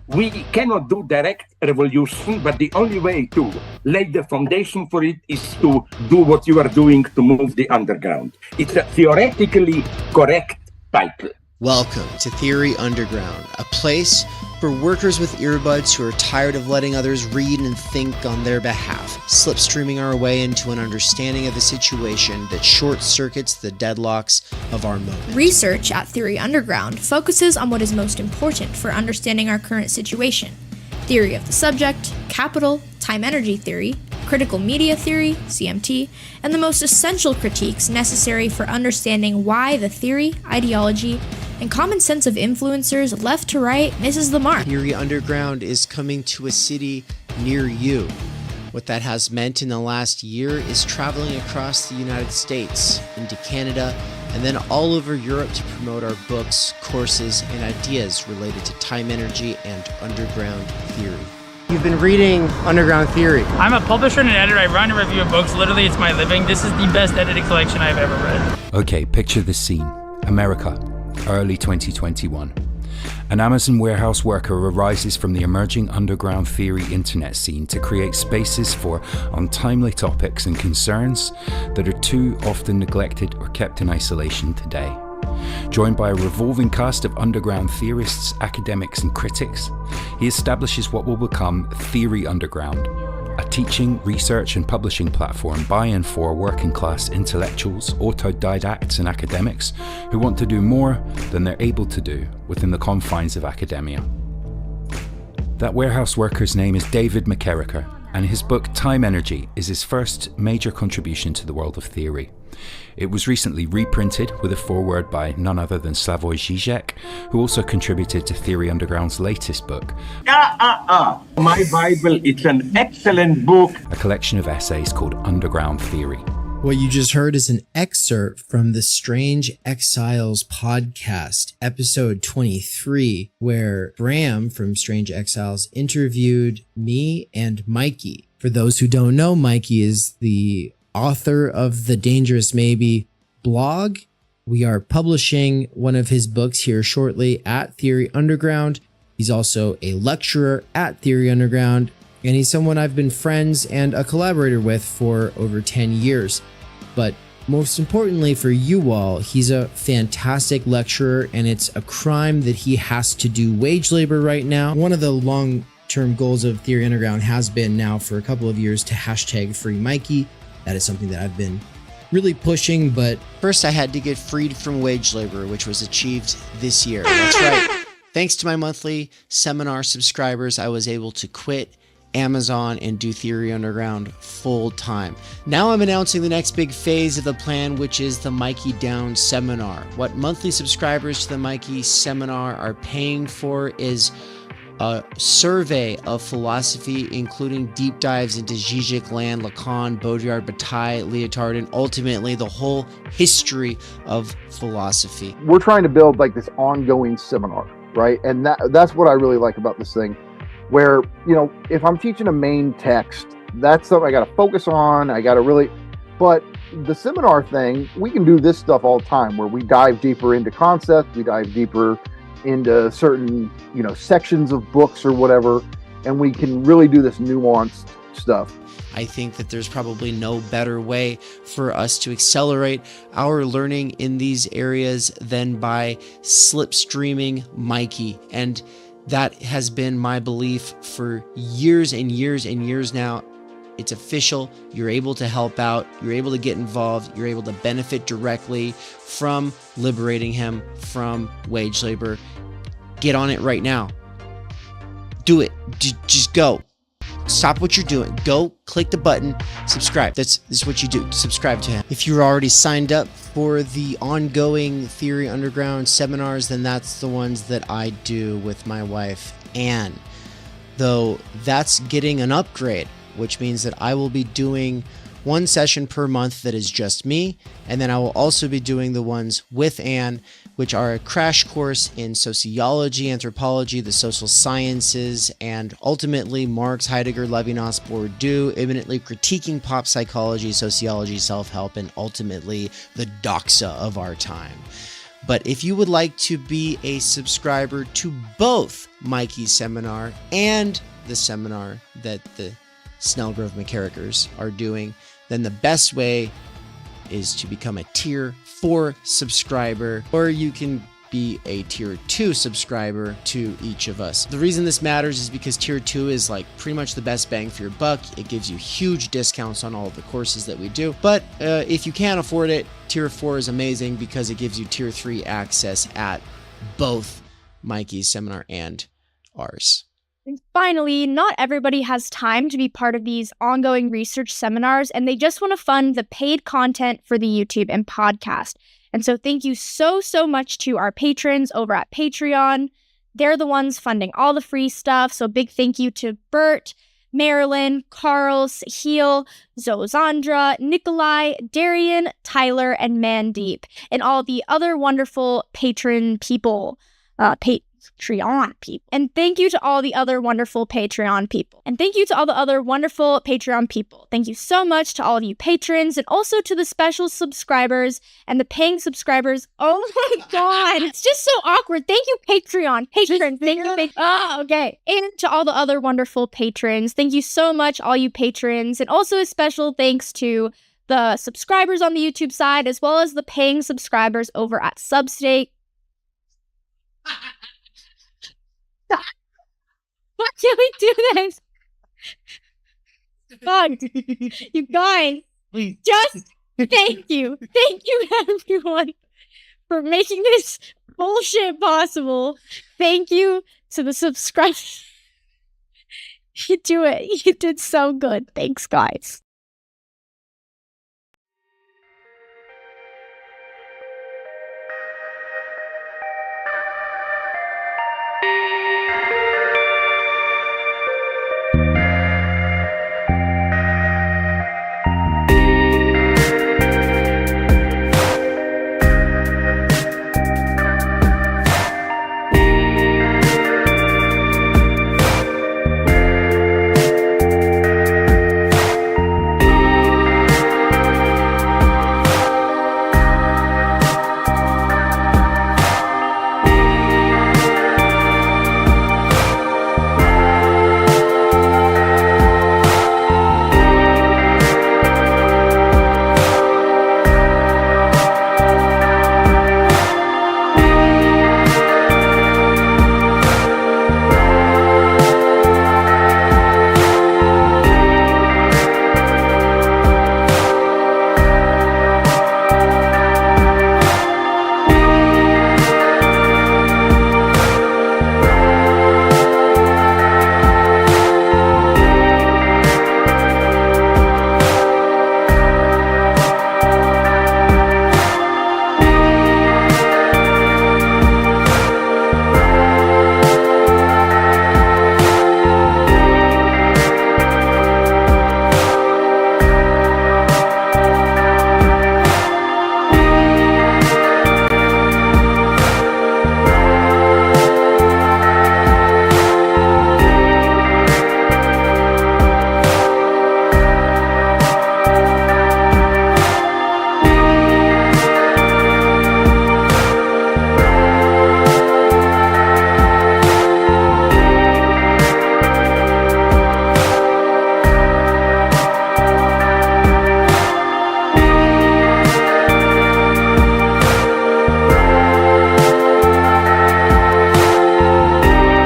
Speaker 6: We cannot do direct revolution, but the only way to lay the foundation for it is to do what you are doing to move the underground. It's a theoretically correct title.
Speaker 2: Welcome to Theory Underground, a place for workers with earbuds who are tired of letting others read and think on their behalf, slipstreaming our way into an understanding of the situation that short-circuits the deadlocks of our moment.
Speaker 7: Research at Theory Underground focuses on what is most important for understanding our current situation. Theory of the subject, capital, time-energy theory, critical media theory, CMT, and the most essential critiques necessary for understanding why the theory, ideology, and common sense of influencers left to right misses the mark.
Speaker 2: Theory Underground is coming to a city near you. What that has meant in the last year is traveling across the United States, into Canada, and then all over Europe to promote our books, courses, and ideas related to time energy and underground theory. You've been reading Underground Theory.
Speaker 9: I'm a publisher and an editor. I run and review books. Literally, it's my living. This is the best edited collection I've ever read.
Speaker 10: Okay, picture this scene. America, early 2021. An Amazon warehouse worker arises from the emerging underground theory internet scene to create spaces for untimely topics and concerns that are too often neglected or kept in isolation today. Joined by a revolving cast of underground theorists, academics, and critics, he establishes what will become Theory Underground, a teaching, research, and publishing platform by and for working class intellectuals, autodidacts, and academics who want to do more than they're able to do within the confines of academia. That warehouse worker's name is David McKerracher, and his book Time Energy is his first major contribution to the world of theory. It was recently reprinted with a foreword by none other than Slavoj Žižek, who also contributed to Theory Underground's latest book.
Speaker 6: My Bible, it's an excellent book.
Speaker 10: A collection of essays called Underground Theory.
Speaker 2: What you just heard is an excerpt from the Strange Exiles podcast, episode 23, where Bram from Strange Exiles interviewed me and Mikey. For those who don't know, Mikey is the author of the Dangerous Maybe blog. We are publishing one of his books here shortly at Theory Underground. He's also a lecturer at Theory Underground, and he's someone I've been friends and a collaborator with for over 10 years. But most importantly for you all, he's a fantastic lecturer, and it's a crime that he has to do wage labor right now. One of the long-term goals of Theory Underground has been now for a couple of years to hashtag free Mikey. That is something that I've been really pushing, but first I had to get freed from wage labor, which was achieved this year. That's right. Thanks to my monthly seminar subscribers, I was able to quit Amazon and do Theory Underground full time. Now I'm announcing the next big phase of the plan, which is the Mikey Down seminar. What monthly subscribers to the Mikey seminar are paying for is a survey of philosophy, including deep dives into Zizek, Land, Lacan, Baudrillard, Bataille, Lyotard, and ultimately the whole history of philosophy.
Speaker 11: We're trying to build like this ongoing seminar, right? And that's what I really like about this thing, where, you know, if I'm teaching a main text, that's something I got to focus on. I got to really, but the seminar thing, we can do this stuff all the time where we dive deeper into concepts, we dive deeper into certain, you know, sections of books or whatever, and we can really do this nuanced stuff.
Speaker 2: I think that there's probably no better way for us to accelerate our learning in these areas than by slipstreaming Mikey. And that has been my belief for years and years and years now. It's official. You're able to help out. You're able to get involved. You're able to benefit directly from liberating him from wage labor. Get on it right now. Do it. Just go. Stop what you're doing. Go click the button, subscribe. This is what you do. Subscribe to him. If you're already signed up for the ongoing Theory Underground seminars, then that's the ones that I do with my wife, Anne. Though that's getting an upgrade, which means that I will be doing one session per month that is just me, and then I will also be doing the ones with Anne, which are a crash course in sociology, anthropology, the social sciences, and ultimately Marx, Heidegger, Levinas, Bourdieu, imminently critiquing pop psychology, sociology, self-help, and ultimately the doxa of our time. But if you would like to be a subscriber to both Mikey's seminar and the seminar that the Snellgrove McKerrachers are doing, then the best way is to become a Tier 4 subscriber, or you can be a Tier 2 subscriber to each of us. The reason this matters is because Tier 2 is like pretty much the best bang for your buck. It gives you huge discounts on all of the courses that we do. But if you can't afford it, Tier 4 is amazing because it gives you Tier 3 access at both Mikey's seminar and ours.
Speaker 14: And finally, not everybody has time to be part of these ongoing research seminars, and they just want to fund the paid content for the YouTube and podcast. And so thank you so much to our patrons over at Patreon. They're the ones funding all the free stuff. So big thank you to Bert, Marilyn, Carl, Sahil, Zozandra, Nikolai, Darian, Tyler, and Mandeep, and all the other wonderful patron people, Patreon people. And thank you to all the other wonderful Patreon people. Thank you so much to all of you patrons, and also to the special subscribers and the paying subscribers. Oh my god, it's just so awkward. Thank you, patrons. Okay. And to all the other wonderful patrons, thank you so much, all you patrons. And also a special thanks to the subscribers on the YouTube side, as well as the paying subscribers over at Substack. Why can't we do this? Fuck. You guys, just thank you. Thank you, everyone, for making this bullshit possible. Thank you to the subscribers. You do it. You did so good. Thanks, guys.